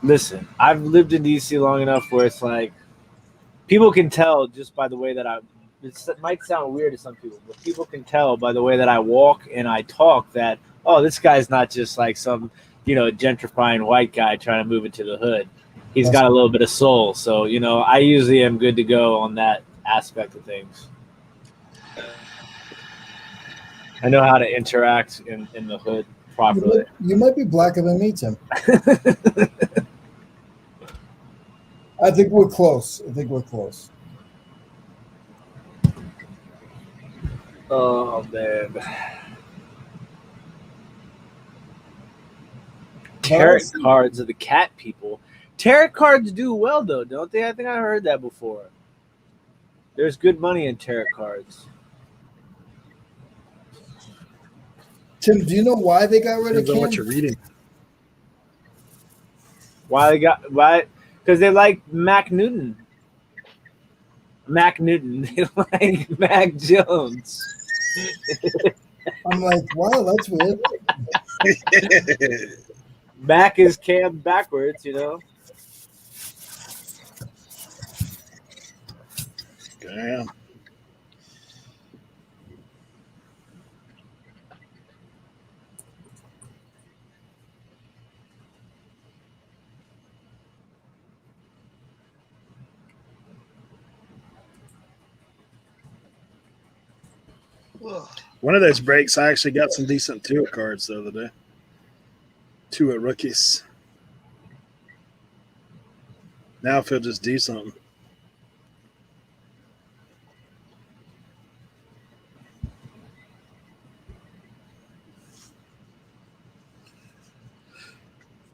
listen, I've lived in DC long enough where it's like people can tell just by the way that it might sound weird to some people, but people can tell by the way that I walk and I talk that, oh, this guy's not just like some, you know, gentrifying white guy trying to move into the hood. He's got a little bit of soul. So, you know, I usually am good to go on that aspect of things. I know how to interact in the hood properly. You might be blacker than me, Tim. I think we're close. Oh, man. Tarot cards are the cat people. Tarot cards do well, though, don't they? I think I heard that before. There's good money in tarot cards. Tim, do you know why they got rid of Depends on what Cam? you're reading. Why? Because they like Mac Newton. They like Mac Jones. I'm like, wow, that's weird. Mac is Cam backwards, you know. Damn. One of those breaks, I actually got some decent Tua cards the other day. Tua rookies. Now if he'll just do something.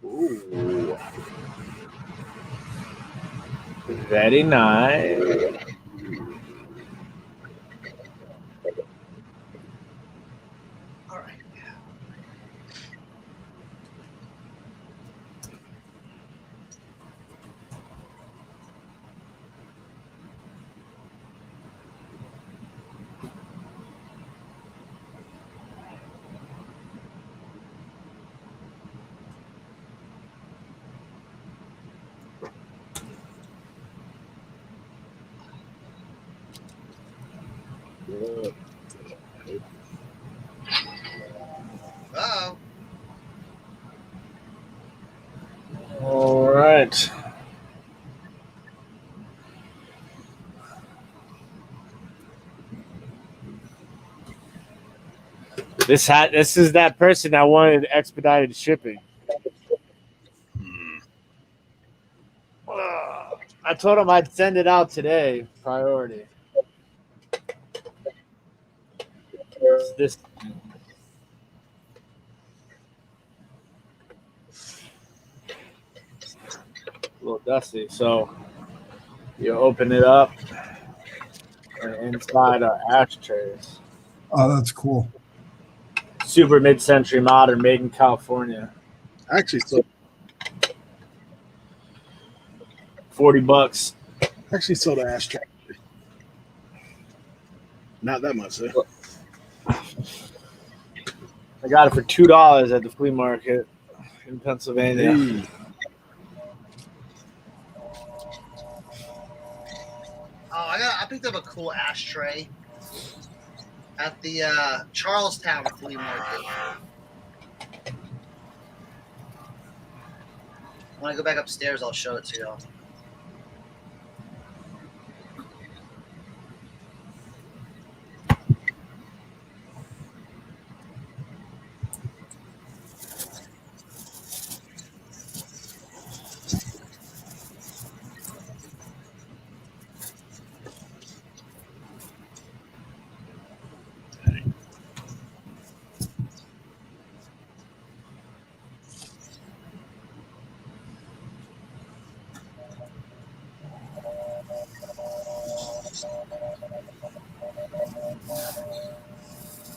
Ooh. Very nice. All right. Uh-oh. All right. This is that person that wanted expedited shipping. I told him I'd send it out today, priority. It's this a little dusty, so you open it up, and inside are ashtrays. Oh, that's cool. Super mid-century modern, made in California. I actually sold $40. an ashtray. Not that much, though. I got it for $2 at the flea market in Pennsylvania. Hey. Oh, I picked up a cool ashtray at the Charlestown flea market. When I go back upstairs, I'll show it to y'all.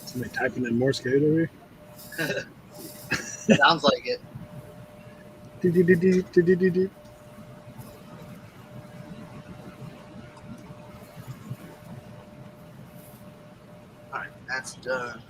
Somebody typing in Morse code over here. Sounds like it. All right, that's done.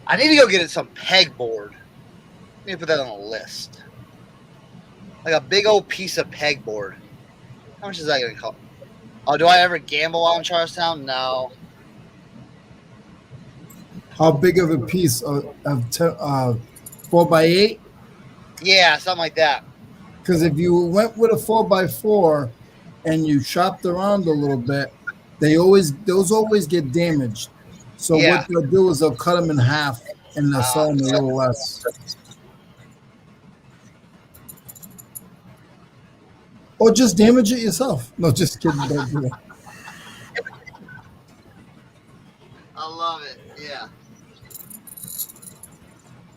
I need to go get some pegboard. I need to put that on a list. Like a big old piece of pegboard. How much is that going to cost? Oh, do I ever gamble on Charlestown? No. How big of a piece of 4x8? Yeah, something like that. Because if you went with a 4x4 and you chopped around a little bit, those always get damaged. So Yeah. what they'll do is they'll cut them in half and they'll sell them a little less. Or just damage it yourself. No, just kidding. Don't do that. I love it. Yeah.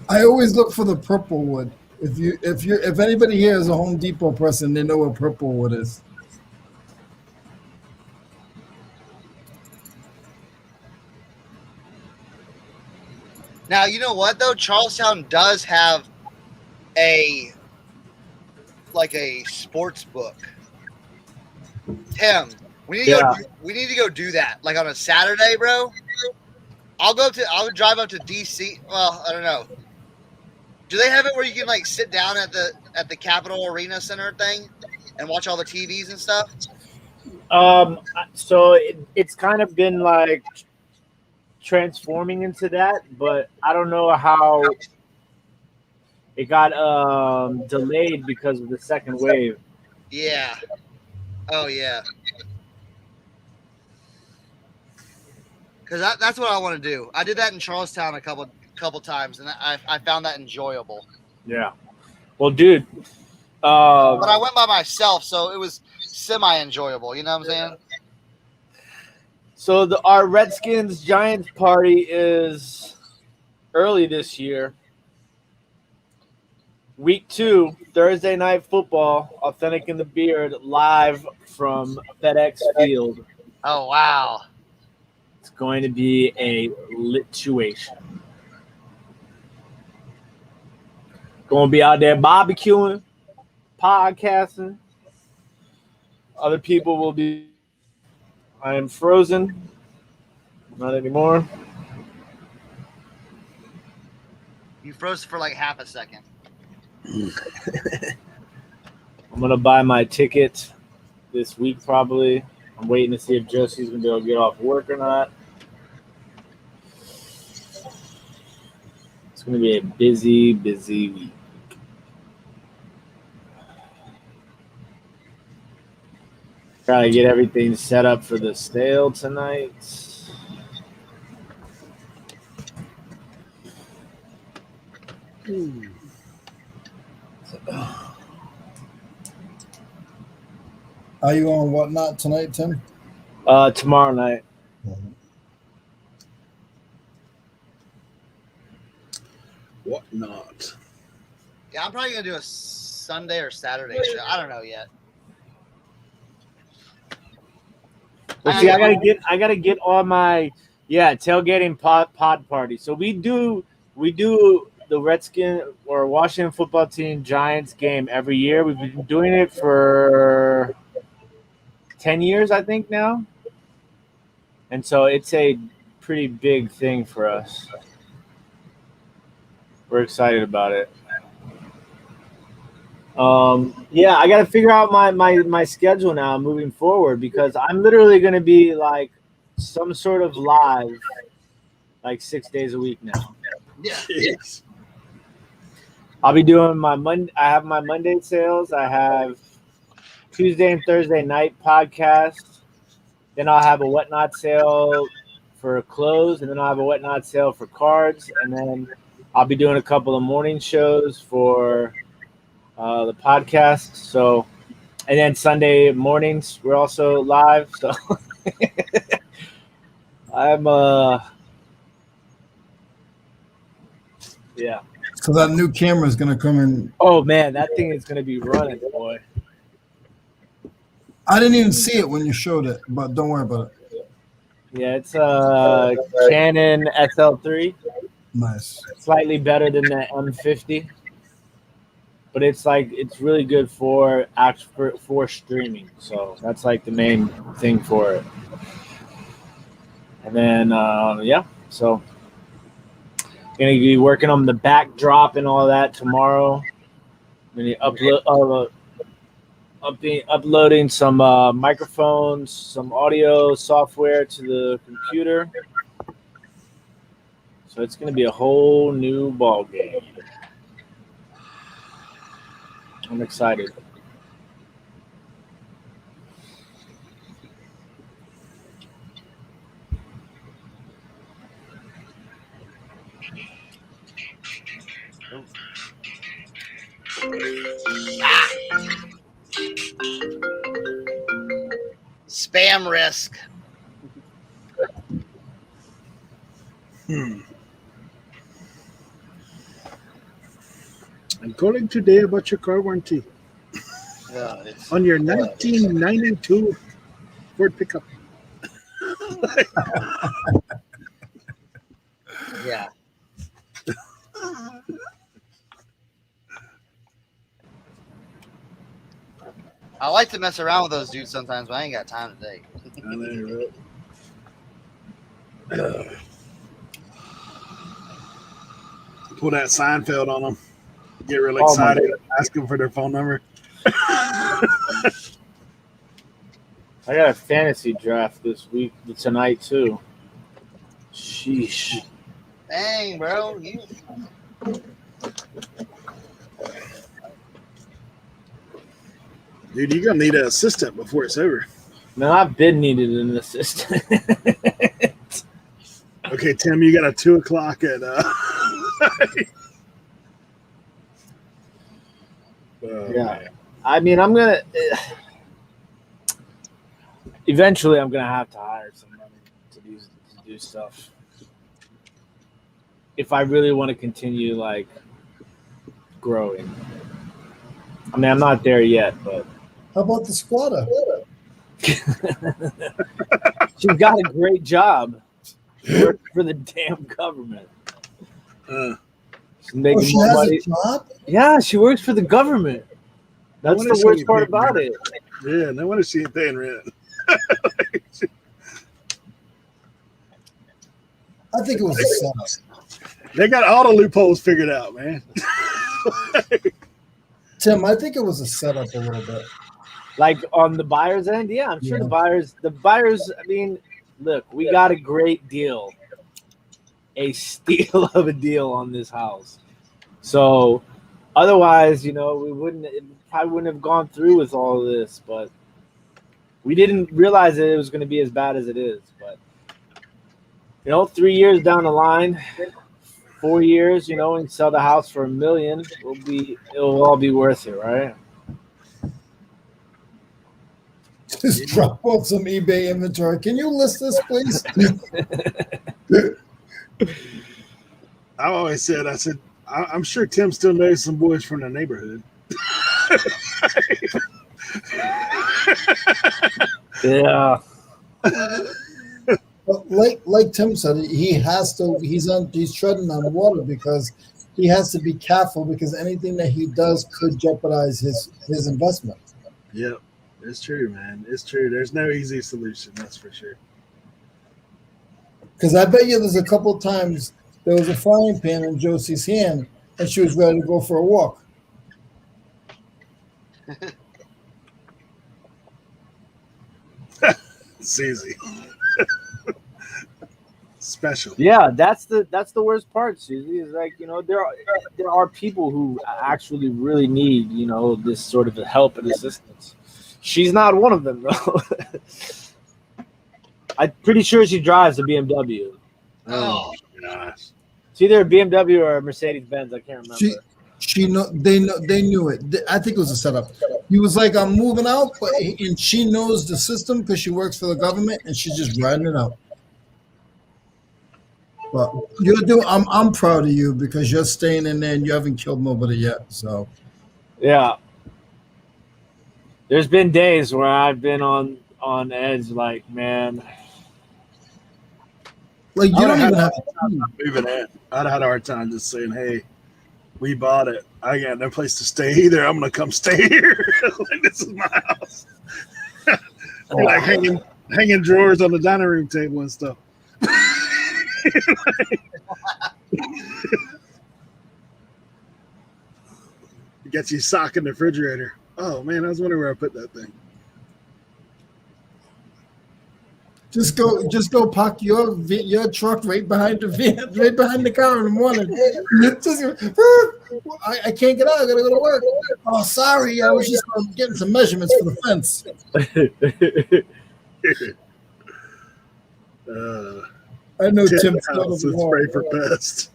I always look for the purple wood. If anybody here is a Home Depot person, they know what purple wood is. Now, you know what, though? Charlestown does have a sports book. Tim, we need to go do that. Like on a Saturday, bro. I would drive up to DC. Well, I don't know. Do they have it where you can like sit down at the Capitol Arena Center thing and watch all the TVs and stuff? So it's kind of been like transforming into that, but I don't know how it got delayed because of the second wave. Yeah. Oh yeah. Because that's what I want to do. I did that in Charlestown a couple times, and I found that enjoyable. Yeah. Well, dude. But I went by myself, so it was semi-enjoyable. You know what I'm saying? So our Redskins Giants party is early this year. Week 2, Thursday night football, Authentic in the Beard, live from FedEx Field. Oh wow! It's going to be a lituation. Going to be out there barbecuing, podcasting. Other people will be. I am frozen. Not anymore. You froze for like half a second. I'm gonna buy my ticket this week probably. I'm waiting to see if Josie's gonna be able to get off work or not. It's gonna be a busy week. Trying to get everything set up for the sale tonight. Are you on Whatnot tonight, Tim? Tomorrow night. Whatnot. Yeah, I'm probably gonna do a Sunday or Saturday show. I don't know yet. Well, see, I gotta get on my tailgating pod party. So we do the Redskin or Washington football team Giants game every year. We've been doing it for 10 years, I think now. And so it's a pretty big thing for us. We're excited about it. I got to figure out my schedule now moving forward because I'm literally going to be like some sort of live like 6 days a week now. Yeah. Jeez. I'll be doing my Monday. I have my Monday sales. I have Tuesday and Thursday night podcast. Then I'll have a Whatnot sale for clothes, and then I'll have a Whatnot sale for cards, and then I'll be doing a couple of morning shows for the podcast. So, and then Sunday mornings we're also live. So I'm yeah. So that new camera is going to come in. Oh man, that thing is going to be running, boy. I didn't even see it when you showed it, but don't worry about it. Yeah, it's a Canon SL3. Nice. Slightly better than the M50, but it's really good for streaming. So that's like the main thing for it. And then so gonna be working on the backdrop and all that tomorrow. I'm gonna uploading some microphones, some audio software to the computer. So it's going to be a whole new ball game. I'm excited. Spam risk. I'm calling today about your car warranty on your 1992 Ford pickup. Yeah. I like to mess around with those dudes sometimes, but I ain't got time today. Pull that Seinfeld on them. Get real excited. Ask them for their phone number. I got a fantasy draft this week tonight too. Sheesh. Dang, bro. Dude, you're gonna need an assistant before it's over. Man, I've been needed an assistant. Okay, Tim, you got a 2 o'clock at Yeah. man. I mean, eventually I'm gonna have to hire somebody to do stuff. If I really want to continue like growing. I mean, I'm not there yet, but How about the squatter? she's got a great job. She works for the damn government. She's making she more has money. a job? Yeah, she works for the government. That's wonder the she worst ain't part paying about rent. it. Yeah, no wonder she ain't paying rent. I think it was a setup. They got all the loopholes figured out, man. Tim, I think it was a setup a little bit. Like on the buyer's end, yeah, I'm sure Yeah. the buyers, I mean, look, we got a great deal. A steal of a deal on this house. So otherwise, we probably wouldn't have gone through with all of this, but we didn't realize that it was going to be as bad as it is. But 3 years down the line, 4 years, and sell the house for $1 million, it'll all be worth it, right? Just drop on some eBay inventory. Can you list this, please? I always said, I'm sure Tim still knows some boys from the neighborhood. Yeah. But like Tim said, he's treading on water because he has to be careful because anything that he does could jeopardize his investment. Yep, it's true, man. It's true. There's no easy solution, that's for sure. Because I bet you there's a couple times there was a frying pan in Josie's hand and she was ready to go for a walk. It's easy. Special. Yeah, that's the worst part, Susie. Is like, there are people who actually really need, this sort of help and assistance. She's not one of them, though. I'm pretty sure she drives a BMW. Oh gosh. It's either a BMW or a Mercedes Benz. I can't remember. They knew it. I think it was a setup. He was like, I'm moving out, and she knows the system because she works for the government, and she's just riding it out. But I'm proud of you because you're staying in there and you haven't killed nobody yet. So Yeah. There's been days where I've been on edge, like, man. Like you don't even have moving in. I'd had a hard time just saying, "Hey, we bought it. I got no place to stay either. I'm gonna come stay here. Like, this is my house." Like hanging drawers on the dining room table and stuff. You got your sock in the refrigerator. Oh man, I was wondering where I put that thing. Just go park your truck right behind the van, right behind the car in the morning. I can't get out. I gotta go to work. Oh, sorry. I was just getting some measurements for the fence. I know Tim's house is spray for pests.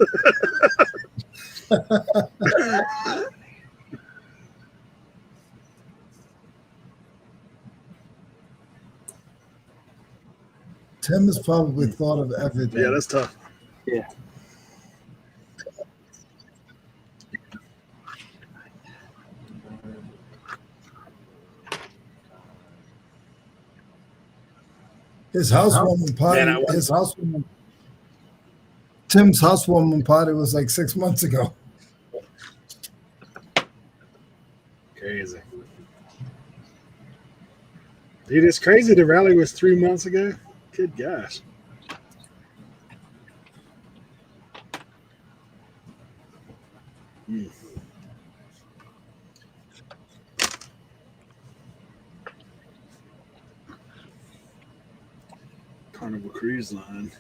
Tim has probably thought of everything. Yeah, that's tough. Yeah. His housewarming party. Tim's housewarming party was like 6 months ago. Crazy. Dude, it's crazy. The rally was 3 months ago. Good gosh. Carnival Cruise Line.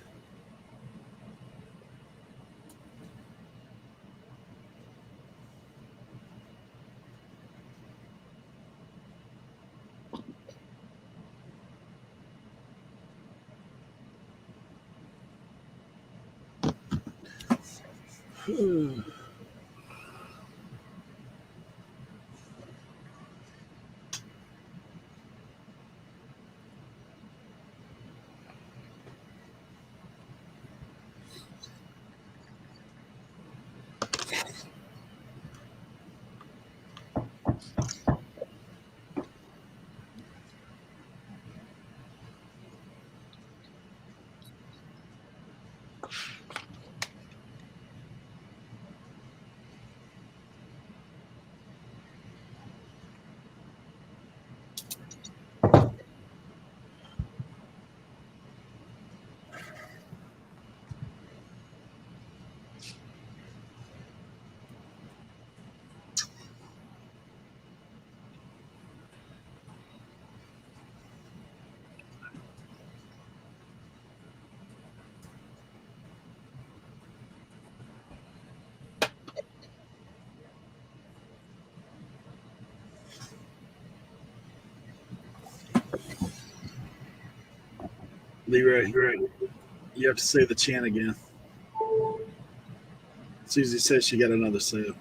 Leroy, you have to say the chant again. Susie says she got another sale.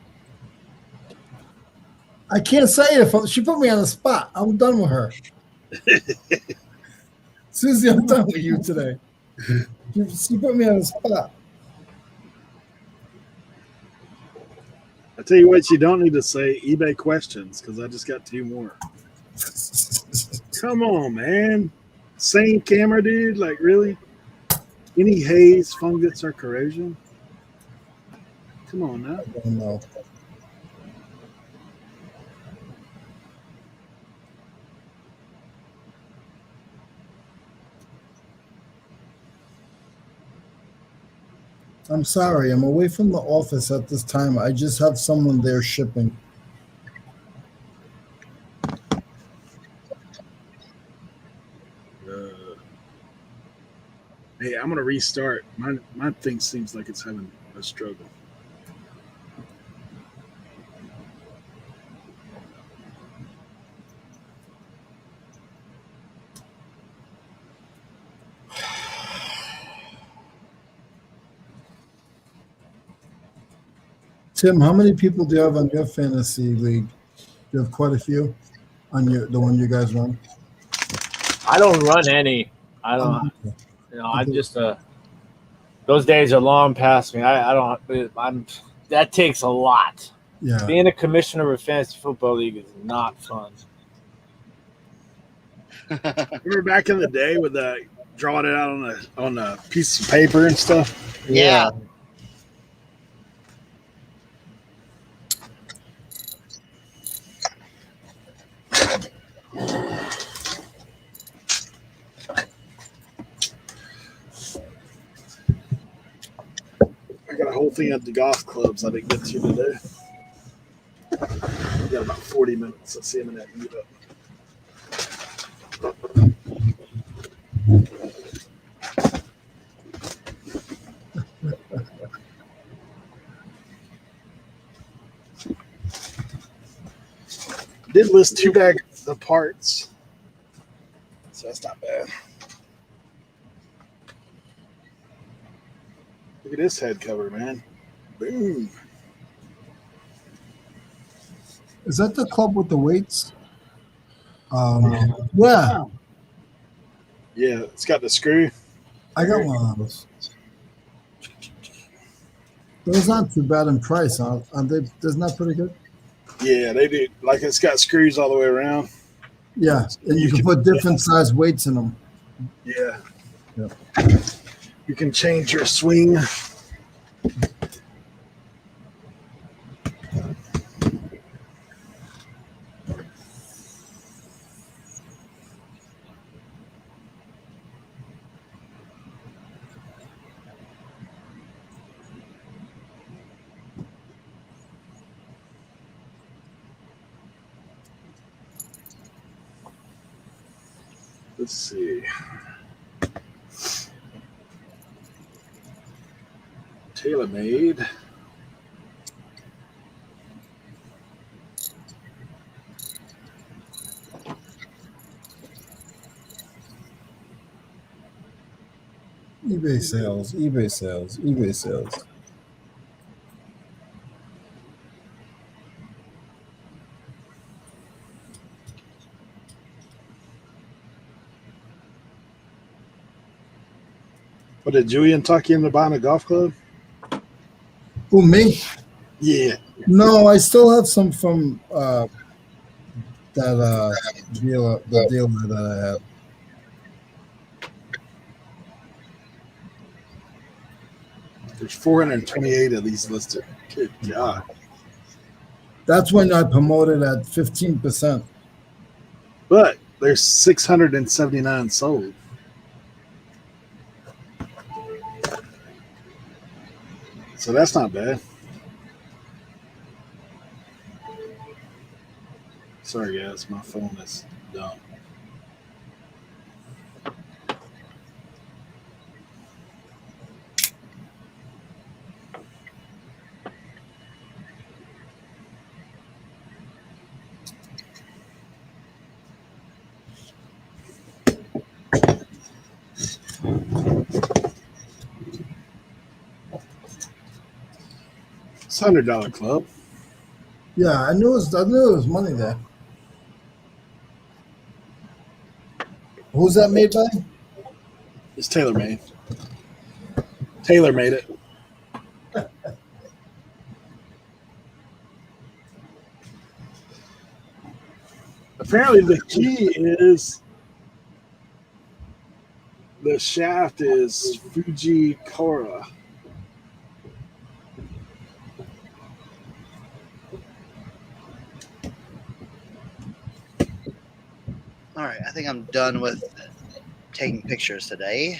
I can't say it if she put me on the spot. I'm done with her. Susie, I'm done with you today. She put me on the spot. I tell you what, you don't need to say eBay questions because I just got 2 more. Come on, man. Same camera, dude. Like, really? Any haze, fungus, or corrosion? Come on now. I don't know. I'm sorry. I'm away from the office at this time. I just have someone there shipping. Hey, I'm gonna restart. My thing seems like it's having a struggle. Tim, how many people do you have on your fantasy league? Do you have quite a few on the one you guys run? I don't run any. I don't. I'm just those days are long past me. I don't. I'm. That takes a lot. Yeah. Being a commissioner of a fantasy football league is not fun. Remember back in the day with drawing it out on a piece of paper and stuff? Yeah. I got a whole thing at the golf clubs I didn't get to today. We got about 40 minutes. Let's see a minute. Meet up. Did list 2 bags of parts, so that's not bad. Look at this head cover, man. Boom. Is that the club with the weights? Yeah. Yeah, it's got the screw. I got one of those. Those aren't too bad in price, aren't they? That's not pretty good. Yeah, they do. Like it's got screws all the way around. Yeah, and you can put different size weights in them. Yeah. Yep. You can change your swing. Let's see. TaylorMade. eBay sales, eBay sales, eBay sales. But did Julian talk you into buying a golf club? Who, me? Yeah. No, I still have some from that dealer, the dealer that I have. There's 428 of these listed. Good God. That's when I promoted at 15%. But there's 679 sold. So that's not bad. Sorry, guys. My phone is dumb. It's $100 club. Yeah, I knew there was money there. Who's that made by? It's tailor made. Taylor made it. Apparently, the key is the shaft is Fuji Kora. All right, I think I'm done with taking pictures today.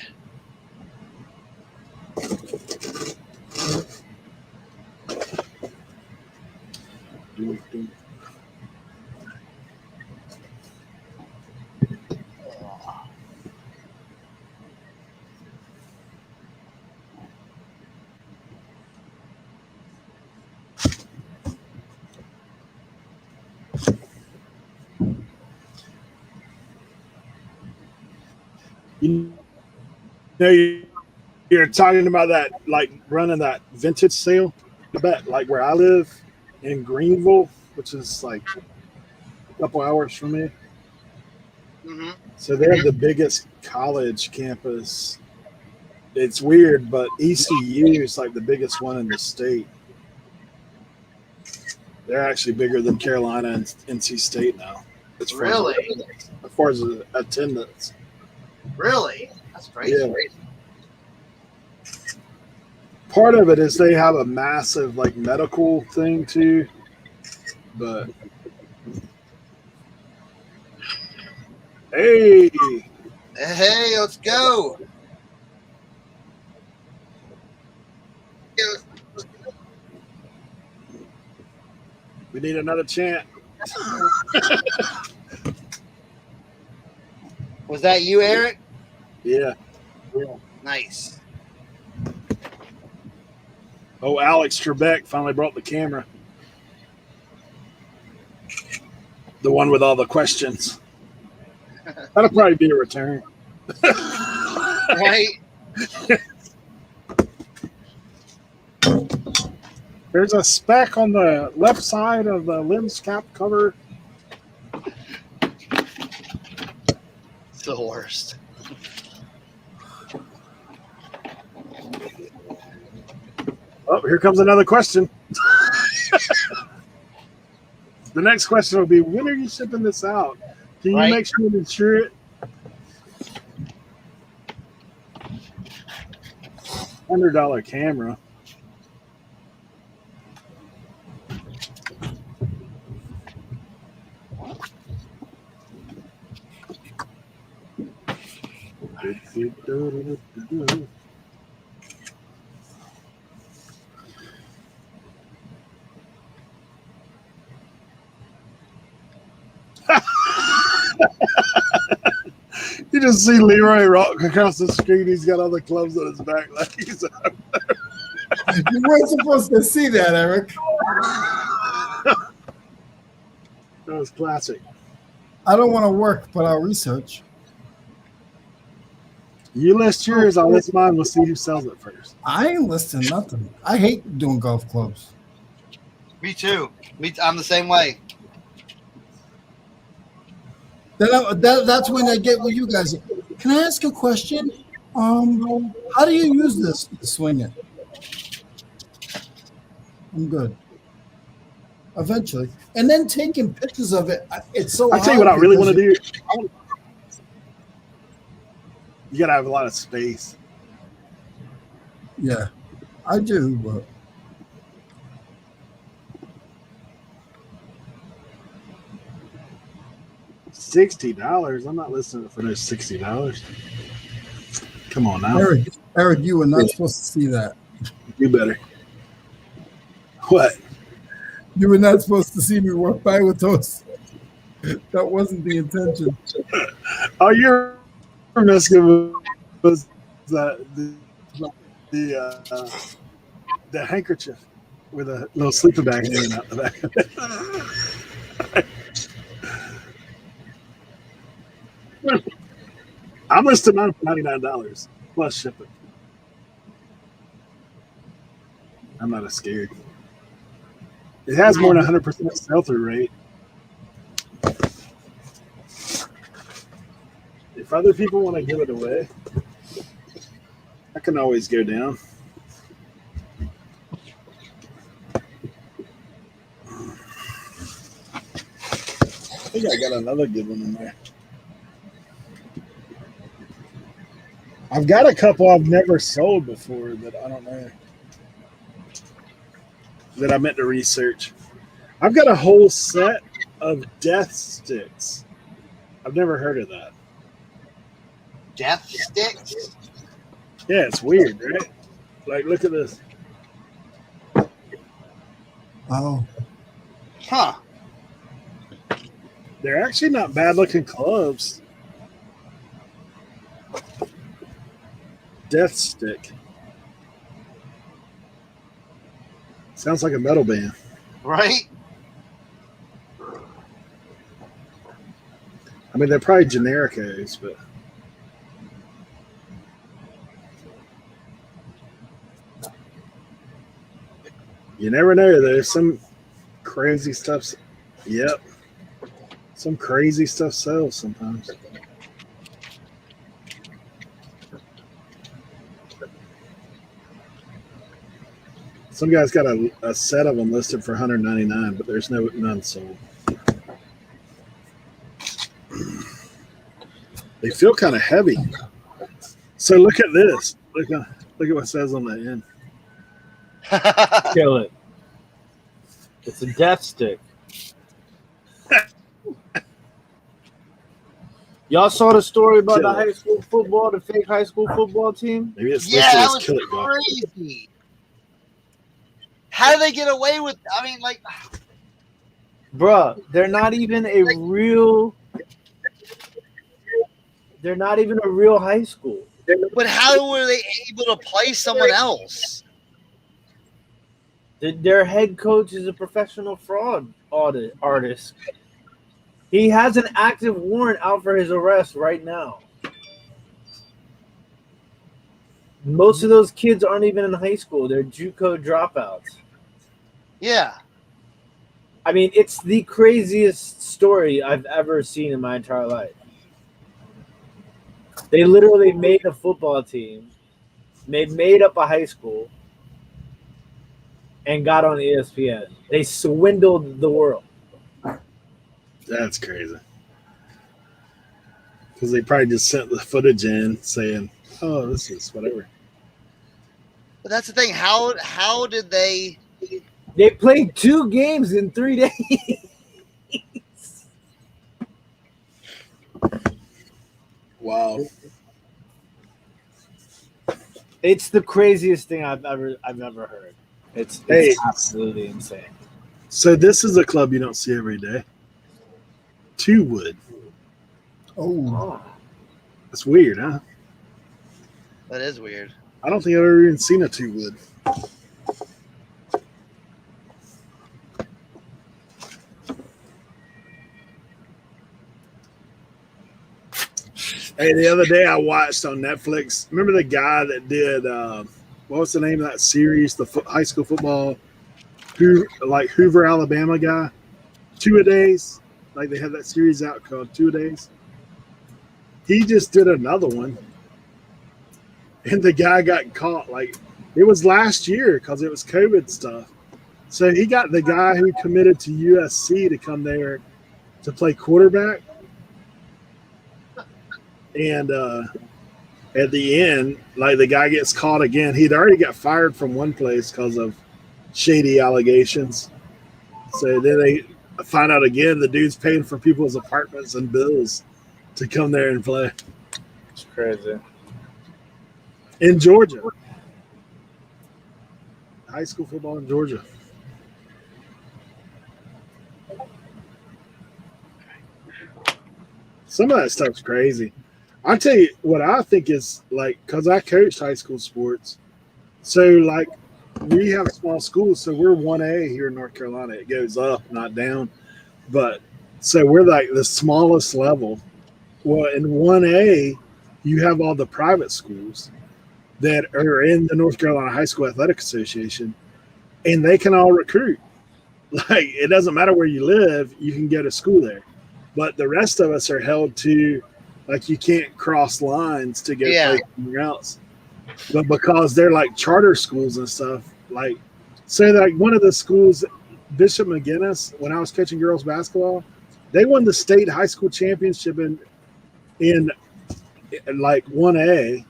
You know, you're talking about that, like running that vintage sale. I bet, like where I live in Greenville, which is like a couple hours from me. Mm-hmm. So they have the biggest college campus. It's weird, but ECU is like the biggest one in the state. They're actually bigger than Carolina and NC State now. As far Really? as far as attendance. Really? That's crazy. Yeah. Part of it is they have a massive like medical thing too, but hey, Hey, let's go. we need another chant. Was that you, Eric? Yeah. Nice. Oh, Alex Trebek finally brought the camera. The one with all the questions. That'll probably be a return. Right? There's a speck on the left side of the lens cap cover. It's the worst. Oh, here comes another question. The next question will be, when are you shipping this out? Can you Right. make sure to insure it? $100 camera. You just see Leroy rock across the street. He's got all the clubs on his back. Like he's You weren't supposed to see that, Eric. That was classic. I don't want to work, but I'll research. You list yours, I'll list mine. We'll see who sells it first. I ain't listing nothing. I hate doing golf clubs. Me too. I'm the same way. That's when I get with you guys. Can I ask a question? How do you use this to swing it? I'm good. Eventually, and then taking pictures of it. It's so. I'll tell you what I really want to do. You gotta have a lot of space. Yeah, I do. But $60. I'm not listening for those $60. Come on now, Eric, you were not supposed to see that. You better. What? You were not supposed to see me walk by with those. That wasn't the intention. Oh, you're messing with the handkerchief with a little sleeping bag hanging out the back of it. I'm listing mine for $99 plus shipping. I'm not scared. It has more than 100% sell-through rate. If other people want to give it away, I can always go down. I think I got another good one in there. I've got a couple I've never sold before that I don't know that I meant to research. I've got a whole set of death sticks. I've never heard of that. Death sticks? Yeah, it's weird, right? Like, look at this. Oh. Huh. They're actually not bad looking clubs. Death stick. Sounds like a metal band. Right? I mean, they're probably genericos, but you never know. There's some crazy stuff. Yep. Some crazy stuff sells sometimes. Some guy's got a set of them listed for $199, but there's none sold. They feel kind of heavy. So look at this. Look at what it says on the end. Kill it. It's a death stick. Y'all saw the story about the high school football, the fake high school football team? Maybe it's Yeah, listed that as was kill it golf. crazy. How do they get away with? I mean, like, Bruh, they're not even a real. They're not even a real high school. but how were they able to play someone else? Their head coach is a professional fraud artist. He has an active warrant out for his arrest right now. Most of those kids aren't even in high school. They're JUCO dropouts. Yeah. I mean, it's the craziest story I've ever seen in my entire life. They literally made a football team, made up a high school, and got on ESPN. They swindled the world. That's crazy. Because they probably just sent the footage in saying, "Oh, this is whatever." But that's the thing. How did they? They played 2 games in 3 days. Wow. It's the craziest thing I've ever heard. It's absolutely insane. So this is a club you don't see every day. Two Wood. Oh. That's weird, huh? That is weird. I don't think I've ever even seen a Two Wood. Hey, the other day I watched on Netflix. Remember the guy that did what was the name of that series? The high school football, Hoover, Alabama guy. 2-A-Days. Like they had that series out called 2-A-Days. He just did another one, and the guy got caught. Like it was last year because it was COVID stuff. So he got the guy who committed to USC to come there to play quarterback, and at the end, like the guy gets caught again. He'd already got fired from one place because of shady allegations. So then they find out again the dude's paying for people's apartments and bills to come there and play. It's crazy. In Georgia. High school football in Georgia. Some of that stuff's crazy. I'll tell you what I think is like, because I coached high school sports. So, like, we have small schools. So, we're 1A here in North Carolina. It goes up, not down. But so we're like the smallest level. Well, in 1A, you have all the private schools that are in the North Carolina High School Athletic Association, and they can all recruit. Like, it doesn't matter where you live, you can go to school there. But the rest of us are held to, like, you can't cross lines to go play somewhere else. But because they're like charter schools and stuff, like, say like one of the schools, Bishop McGinnis, when I was coaching girls basketball, they won the state high school championship in like 1A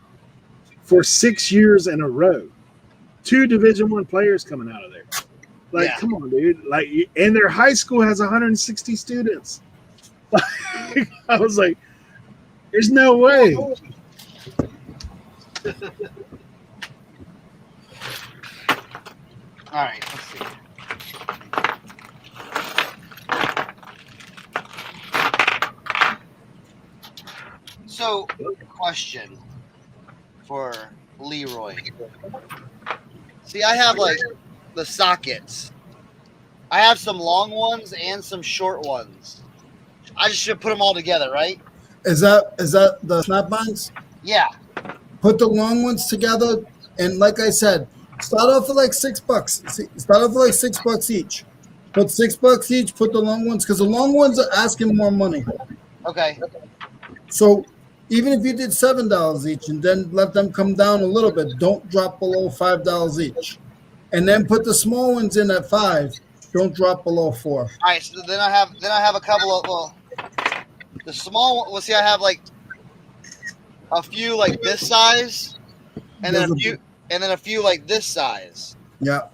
for 6 years in a row. 2 Division I players coming out of there. Like, come on, dude. Like, and their high school has 160 students. I was like, there's no way. All right, let's see. So, question for Leroy. See, I have like the sockets. I have some long ones and some short ones. I just should put them all together, right? Is that the snap-ons? Yeah. Put the long ones together, and like I said, start off with like $6. Start off with like $6 each. Put $6 each. Put the long ones because the long ones are asking more money. Okay. So even if you did $7 each and then let them come down a little bit, don't drop below $5 each, and then put the small ones in at $5. Don't drop below $4. All right. So then I have a couple of the small one. Well, see, I have like a few like this size, and then a few like this size. Yeah.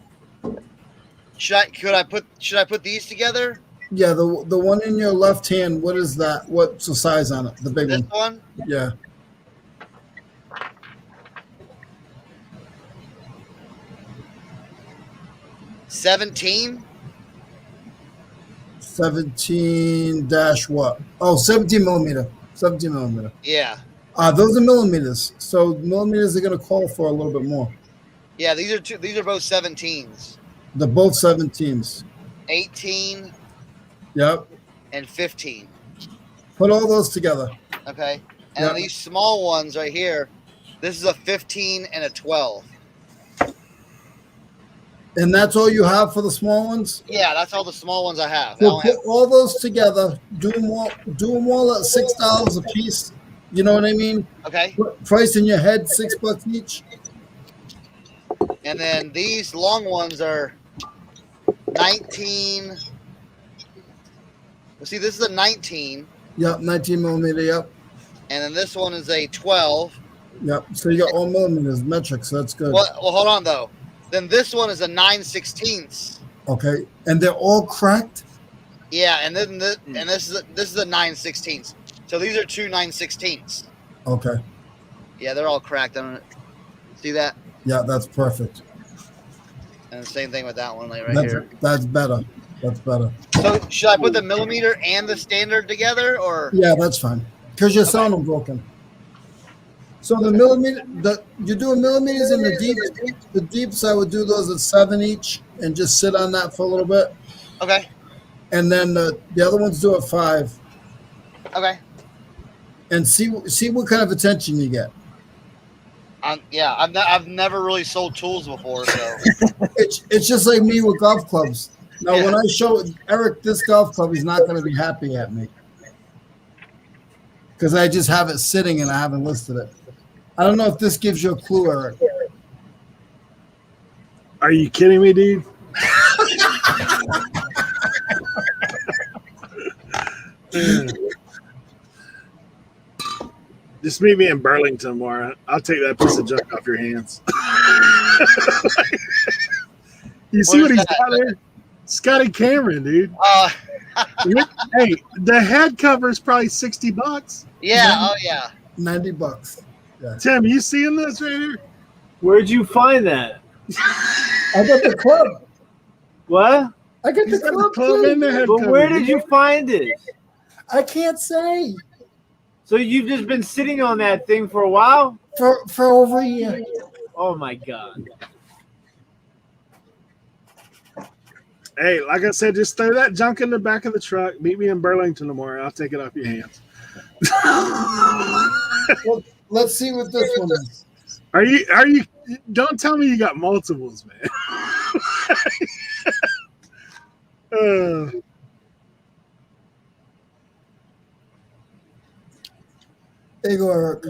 Should I put these together? Yeah, the one in your left hand, what is that? What's the size on it? The big This one? one? Yeah. $17. 17 dash what? Oh, 17 millimeter. 17 millimeter. Yeah. Those are millimeters. So millimeters are going to call for a little bit more. Yeah, these are both 17s. They're both 17s. 18. Yep. And 15. Put all those together. Okay. And then these small ones right here, this is a 15 and a 12. And that's all you have for the small ones? Yeah, that's all the small ones I have. So put all those together. Do them all at $6 a piece. You know what I mean? Okay. Price in your head, $6 each. And then these long ones are 19. Well, see, this is a 19. Yep, 19 millimeter, yep. And then this one is a 12. Yep, so you got all millimeters, metric, so that's good. Well, hold on, though. Then this one is a 9/16. Okay, and they're all cracked? Yeah, and then this is a 9/16. So these are 2 9/16. Okay. Yeah, they're all cracked. I don't see that. Yeah, that's perfect. And the same thing with that one, like here. That's better. That's better. So should I put the millimeter and the standard together, or? Yeah, that's fine. Because you're selling them broken. So the millimeter, you're doing millimeters in the deep. The deeps, I would do those at 7 each and just sit on that for a little bit. Okay. And then the other ones do at 5. Okay. And see what kind of attention you get. I've never really sold tools before, so it's just like me with golf clubs. Now, when I show Eric this golf club, he's not going to be happy at me because I just have it sitting and I haven't listed it. I don't know if this gives you a clue, Eric. Are you kidding me, dude? Just meet me in Burlington tomorrow. I'll take that piece of junk off your hands. You see what he's got there? Scotty Cameron, dude. Hey, the head cover is probably $60. Yeah. Oh yeah. $90. Yeah. Tim, you seeing this right here? Where'd you find that? I got the club. What? I got He's the got club in the too. head But cover. where did you find it? I can't say. So you've just been sitting on that thing for a while? For over a year. Oh my god. Hey, like I said, just throw that junk in the back of the truck. Meet me in Burlington tomorrow. I'll take it off your hands. Well, let's see what this one is. Are you? Don't tell me you got multiples, man. There you go, Eric.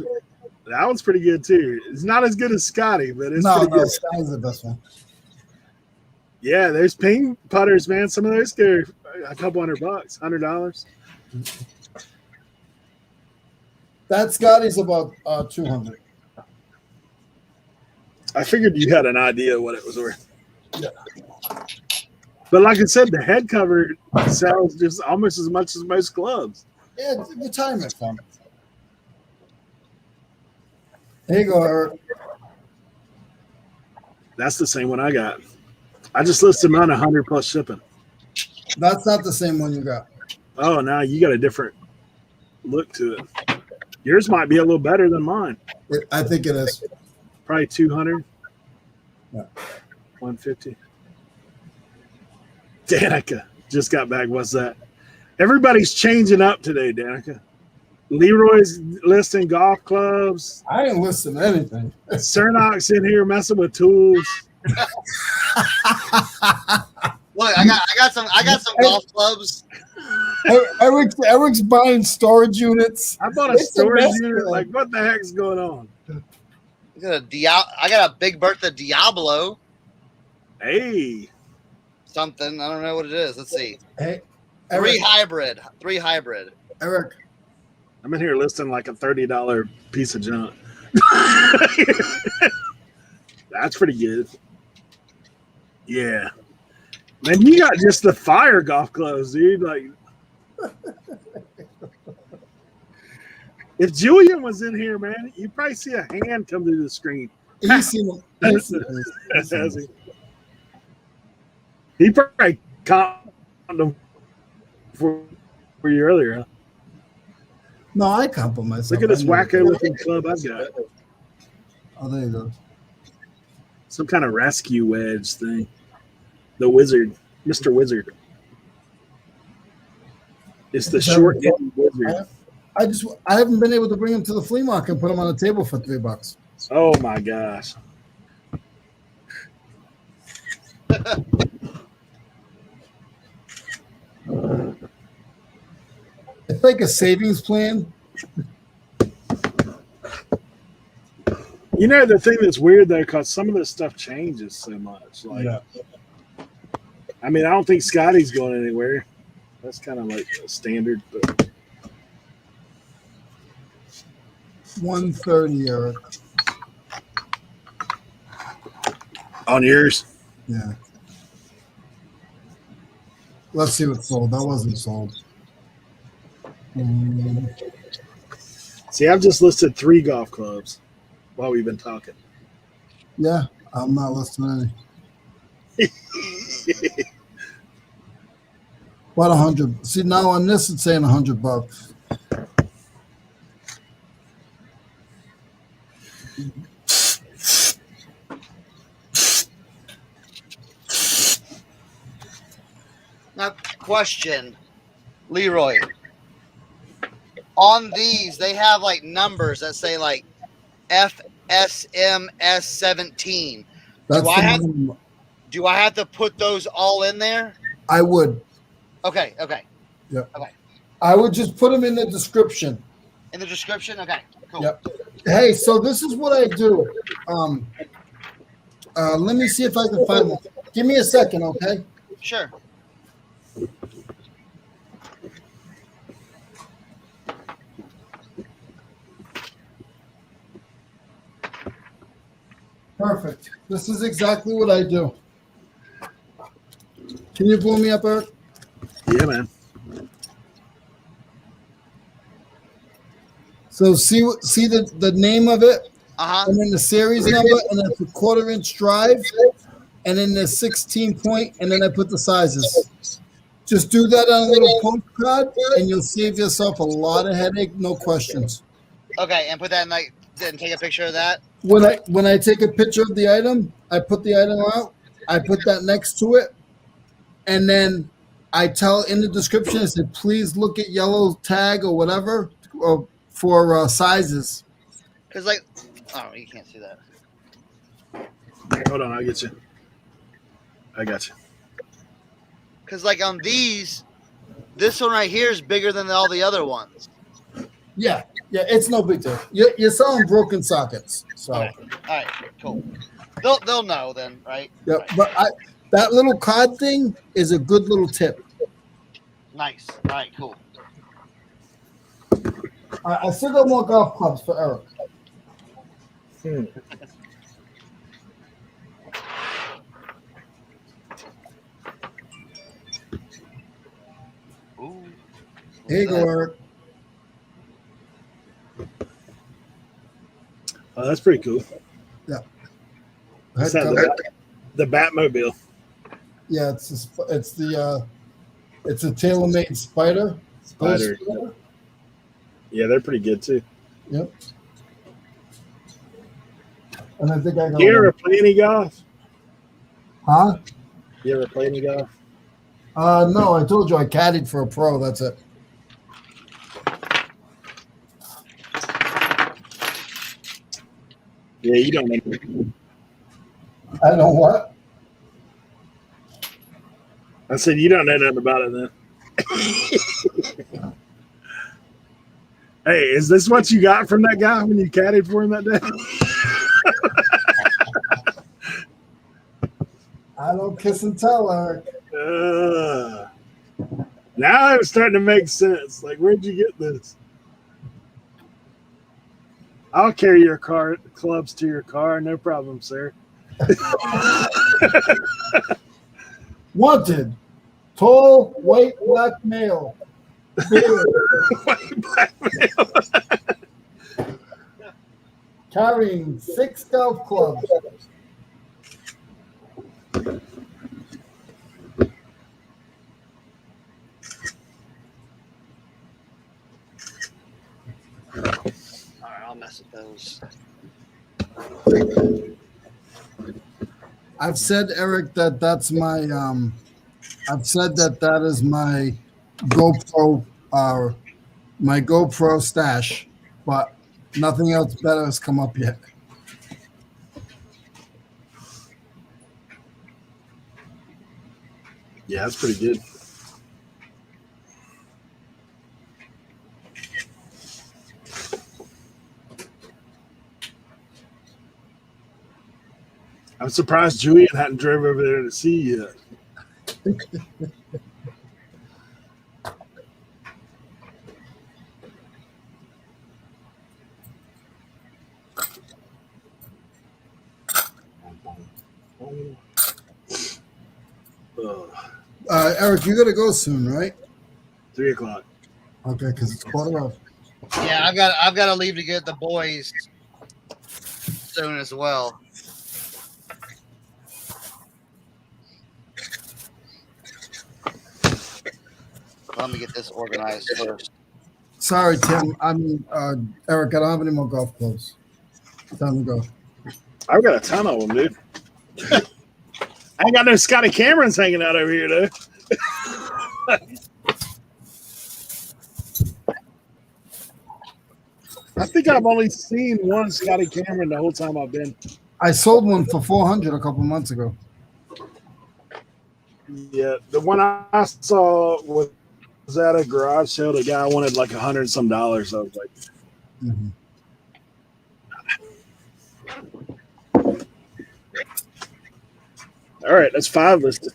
That one's pretty good too. It's not as good as Scotty, but it's pretty good. Scotty's the best one. Yeah, there's ping putters, man. Some of those go a couple $100, $100. That Scotty's about 200. I figured you had an idea what it was worth. Yeah. But like I said, the head cover sells just almost as much as most gloves. Yeah, it's a retirement fund. There you go, Eric. That's the same one I got. I just listed mine 100 plus shipping. That's not the same one you got. Oh, now you got a different look to it. Yours might be a little better than mine. I think it is. Probably 200. Yeah. 150. Danica just got back. What's that? Everybody's changing up today, Danica. Leroy's listing golf clubs. I ain't listening to anything. Cernoc's in here messing with tools. Look, I got some golf clubs. Eric's buying storage units. I bought a storage unit. Like, what the heck's going on? I got a Big Bertha Diablo. Hey. Something. I don't know what it is. Let's see. Hey, Eric. Eric. Three hybrid. Eric. I'm in here listing like a $30 piece of junk. That's pretty good. Yeah. Man, you got just the fire golf clubs, dude. Like, if Julian was in here, man, you'd probably see a hand come through the screen. He's seen them. He probably caught them for you earlier, huh? No, I compliment myself. Look at this wacko looking club I've got. Oh, there you go. Some kind of rescue wedge thing. The Wizard, Mr. Wizard. It's the short end wizard. I haven't been able to bring them to the flea market and put them on the table for $3. Oh my gosh. It's like a savings plan. You know, the thing that's weird though, because some of this stuff changes so much. Like, Yeah. I mean, I don't think Scotty's going anywhere. That's kind of like a standard, but 130, Eric. on yours. Yeah. Let's see what's sold. That wasn't sold. See, I've just listed 3 golf clubs while we've been talking. Yeah, I'm not listening to any. What 100? See, now on this it's saying $100. Now, question, Leroy. On these, they have like numbers that say like FSMS17. That's Do I have to put those all in there? I would. Okay. Yep. Okay. I would just put them in the description. In the description? Okay, cool. Yep. Hey, so this is what I do. Let me see if I can find it. Give me a second, okay? Sure. Perfect. This is exactly what I do. Can you blow me up, Eric? Yeah, man. So see the name of it, Uh-huh. and then the series number, and then the 1/4 inch drive, and then the 16 point, and then I put the sizes. Just do that on a little postcard, and you'll save yourself a lot of headache, no questions. Okay, and put that in like then take a picture of that. When I take a picture of the item, I put the item out, I put that next to it, and then I tell in the description, I said, please look at yellow tag or whatever or for sizes. Because like, oh, you can't see that. Hold on, I'll get you. I got you. Because like on these, this one right here is bigger than all the other ones. Yeah, it's no big deal. You're selling broken sockets, so Okay. All right, cool. They'll know then, right? yeah. Right. But that little card thing is a good little tip. Nice. All right, cool. I still got more golf clubs for Eric. Ooh. Here you go, Eric. Oh, that's pretty cool. What's that, the Batmobile. Yeah, it's a tailor-made spider. Spider. Yeah, they're pretty good too. Yep. And I think I got. You ever play any golf? Huh? You ever play any golf? No, I told you I caddied for a pro. That's it. Yeah, you don't know. I know what. I said you don't know nothing about it then. Hey, is this what you got from that guy when you caddied for him that day? I don't kiss and tell, Eric. Now it's starting to make sense. Like, where'd you get this? I'll carry your clubs to your car, no problem, sir. Wanted. Tall, white, black male. White black male. Carrying 6 golf clubs. All right, I'll mess with those. I've said, Eric, that's my I've said that is my GoPro my GoPro stash, but nothing else better has come up yet. Yeah, that's pretty good. I'm surprised Julian hadn't drove over there to see you yet. Eric, you gotta go soon, right? 3 o'clock. Okay, because it's 1:15. Yeah, I've got to leave to get the boys soon as well. Let me get this organized first. Sorry, Tim. Eric, I don't have any more golf clubs. Time to go. I've got a ton of them, dude. I ain't got no Scotty Camerons hanging out over here, though. I think I've only seen one Scotty Cameron the whole time I've been. I sold one for $400 a couple months ago. Yeah, the one I saw was at a garage sale. The guy wanted like $100 some. I was like, All right, that's 5 listed.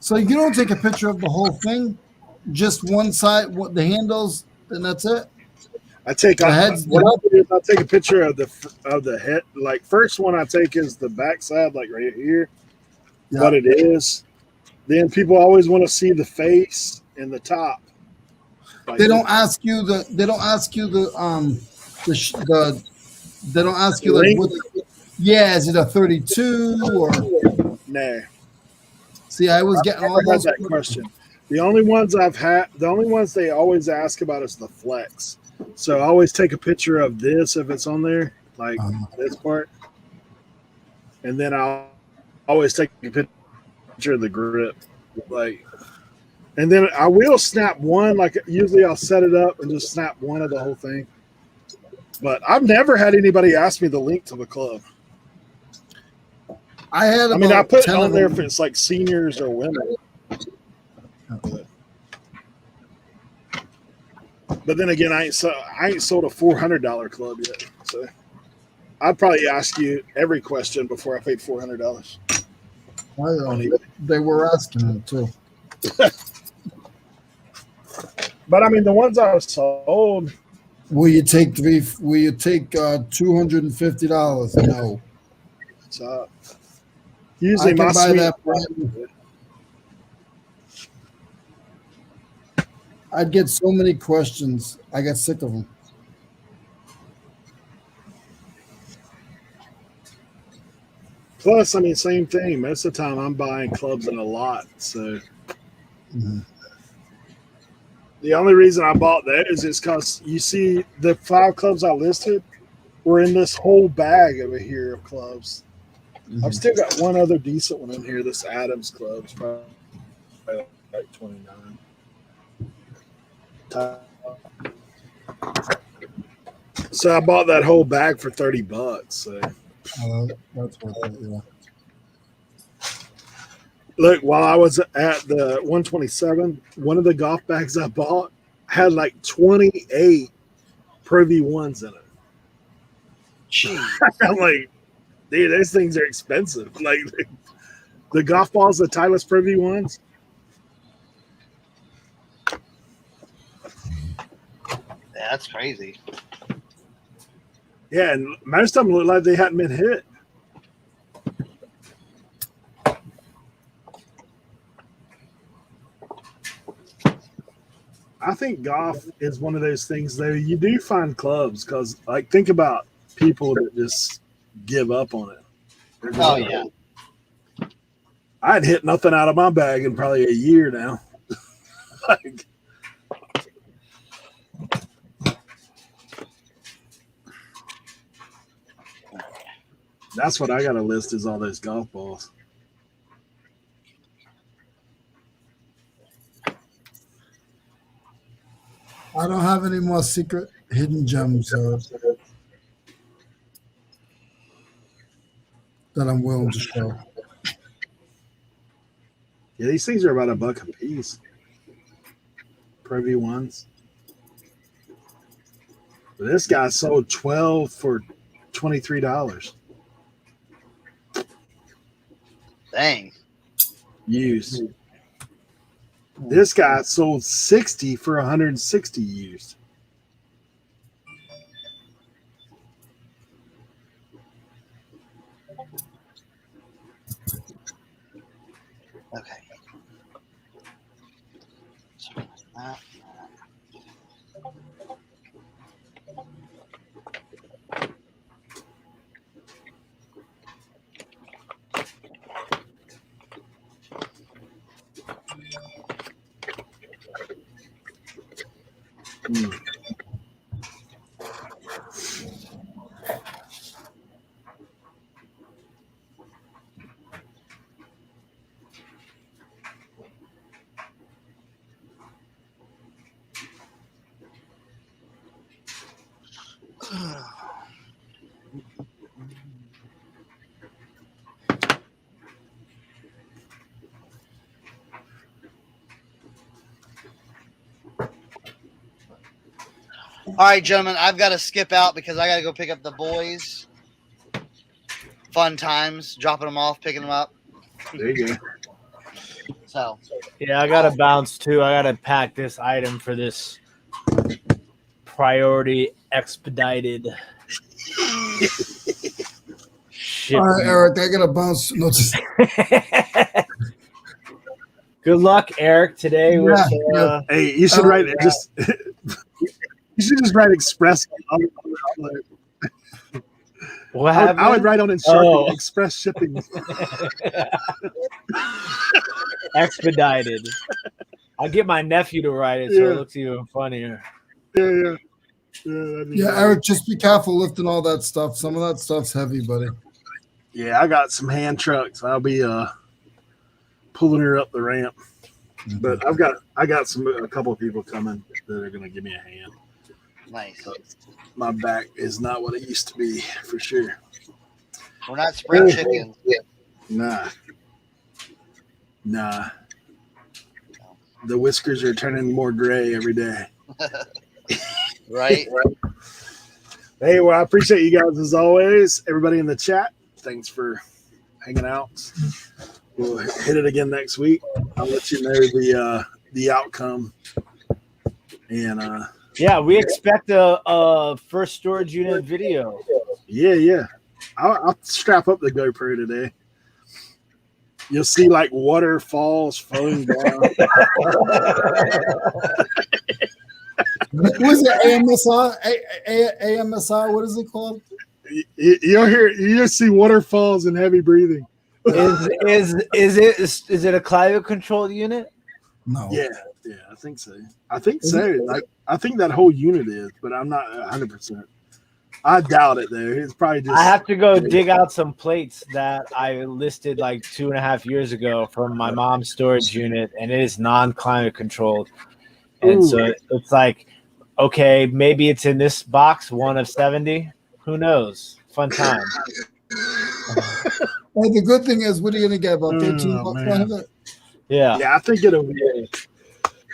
So you don't take a picture of the whole thing, just one side, what the handles, and that's it. I take The heads. what I do is I take a picture of the head. Like first one I take is the backside, like right here, Yeah. what it is. Then people always want to see the face and the top. Like They don't ask you the. They don't ask you the. They don't ask you like length. what. Yeah, is it a 32 or? Nah, See, I was getting all never had those. that question. The only ones I've had, the only ones they always ask about is the flex. So I always take a picture of this if it's on there, like this part, and then I'll always take a picture of the grip, like, and then I will snap one. Like usually I'll set it up and just snap one of the whole thing. But I've never had anybody ask me the link to the club. I mean, I put it on there if it's like seniors or women. But then again, I ain't sold a $400 club yet, so I'd probably ask you every question before I paid $400. They were asking it too. But I mean, the ones I was sold. Will you take $250? No. So usually I my can buy sweet. that brand. I'd get so many questions. I got sick of them. Plus, I mean, same thing. Most of the time, I'm buying clubs in a lot. So the only reason I bought those is because you see the 5 clubs I listed were in this whole bag over here of clubs. I've still got one other decent one in here. This Adams Club is probably like 29. So I bought that whole bag for $30. So that's worth it. Yeah. Look, while I was at the 127, one of the golf bags I bought had like 28 Pro V1s in it. Jeez. I'm like, dude, those things are expensive. Like the golf balls, the Titleist Pro V1s. Yeah, that's crazy. Yeah, and most of them look like they hadn't been hit. I think golf is one of those things, though. You do find clubs because, like, think about people that just give up on it. Oh, yeah. I'd hit nothing out of my bag in probably a year now. Like, that's what I got to list is all those golf balls. I don't have any more secret hidden gems that I'm willing to show. Yeah, these things are about $1 a piece. Pro V1s. But this guy sold 12 for $23. Dang. Used. This guy sold 60 for 160 used. Okay. All right, gentlemen, I've got to skip out because I got to go pick up the boys. fun times, dropping them off, picking them up. There you go. So Yeah, I gotta bounce too. I gotta pack this item for this priority expedited. All right, Eric, I gotta bounce. No, just Good luck, Eric, today with. Hey, you should write it. Just you should just write express. What happened? I would write on in Sharpie express shipping. Expedited. I'll get my nephew to write it so it looks even funnier. Yeah. Eric, just be careful lifting all that stuff. Some of that stuff's heavy, buddy. Yeah, I got some hand trucks. I'll be pulling her up the ramp. But I got a couple of people coming that are gonna give me a hand. nice. My back is not what it used to be for sure. We're not spring chickens. Nah. The whiskers are turning more gray every day. Right? Hey, well, I appreciate you guys as always. Everybody in the chat, thanks for hanging out. We'll hit it again next week. I'll let you know the outcome. And yeah, we expect a first storage unit video. Yeah. I'll strap up the GoPro today. You'll see like waterfalls flowing down. What is it? AMSR? What is it called? You'll see waterfalls and heavy breathing. Is it a climate controlled unit? No. Yeah, I think so. Like I think that whole unit is, but I'm not 100%. I doubt it though. It's probably just. I have to go dig out some plates that I listed like 2.5 years ago from my mom's storage unit, and it is non-climate controlled. And so it's like, okay, maybe it's in this box, 1 of 70. Who knows? Fun time. Well, the good thing is, what are you going to get? About 13 bucks out of it? Yeah. Yeah, I think it'll be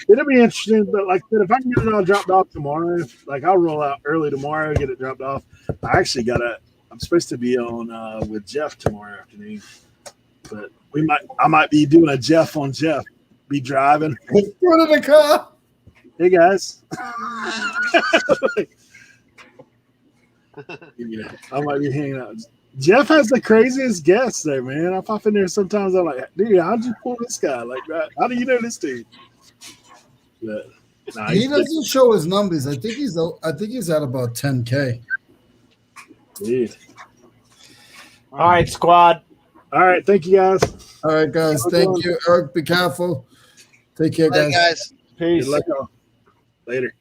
interesting. But like I said, if I can get it all dropped off tomorrow, like I'll roll out early tomorrow, get it dropped off. I'm supposed to be on with Jeff tomorrow afternoon, but I might be doing a Jeff on Jeff. Be driving. Run in the car. Hey guys. Yeah, I might be hanging out. Jeff has the craziest guests there, man. I pop in there sometimes. I'm like, dude, how'd you pull this guy like that? How do you know this dude? But, he doesn't show his numbers. I think he's at about 10K. Dude. All right, squad. All right, thank you guys. All right, guys. Thank you, Eric. Be careful. Take care, guys. Guys. Peace. Good luck, y'all. Later.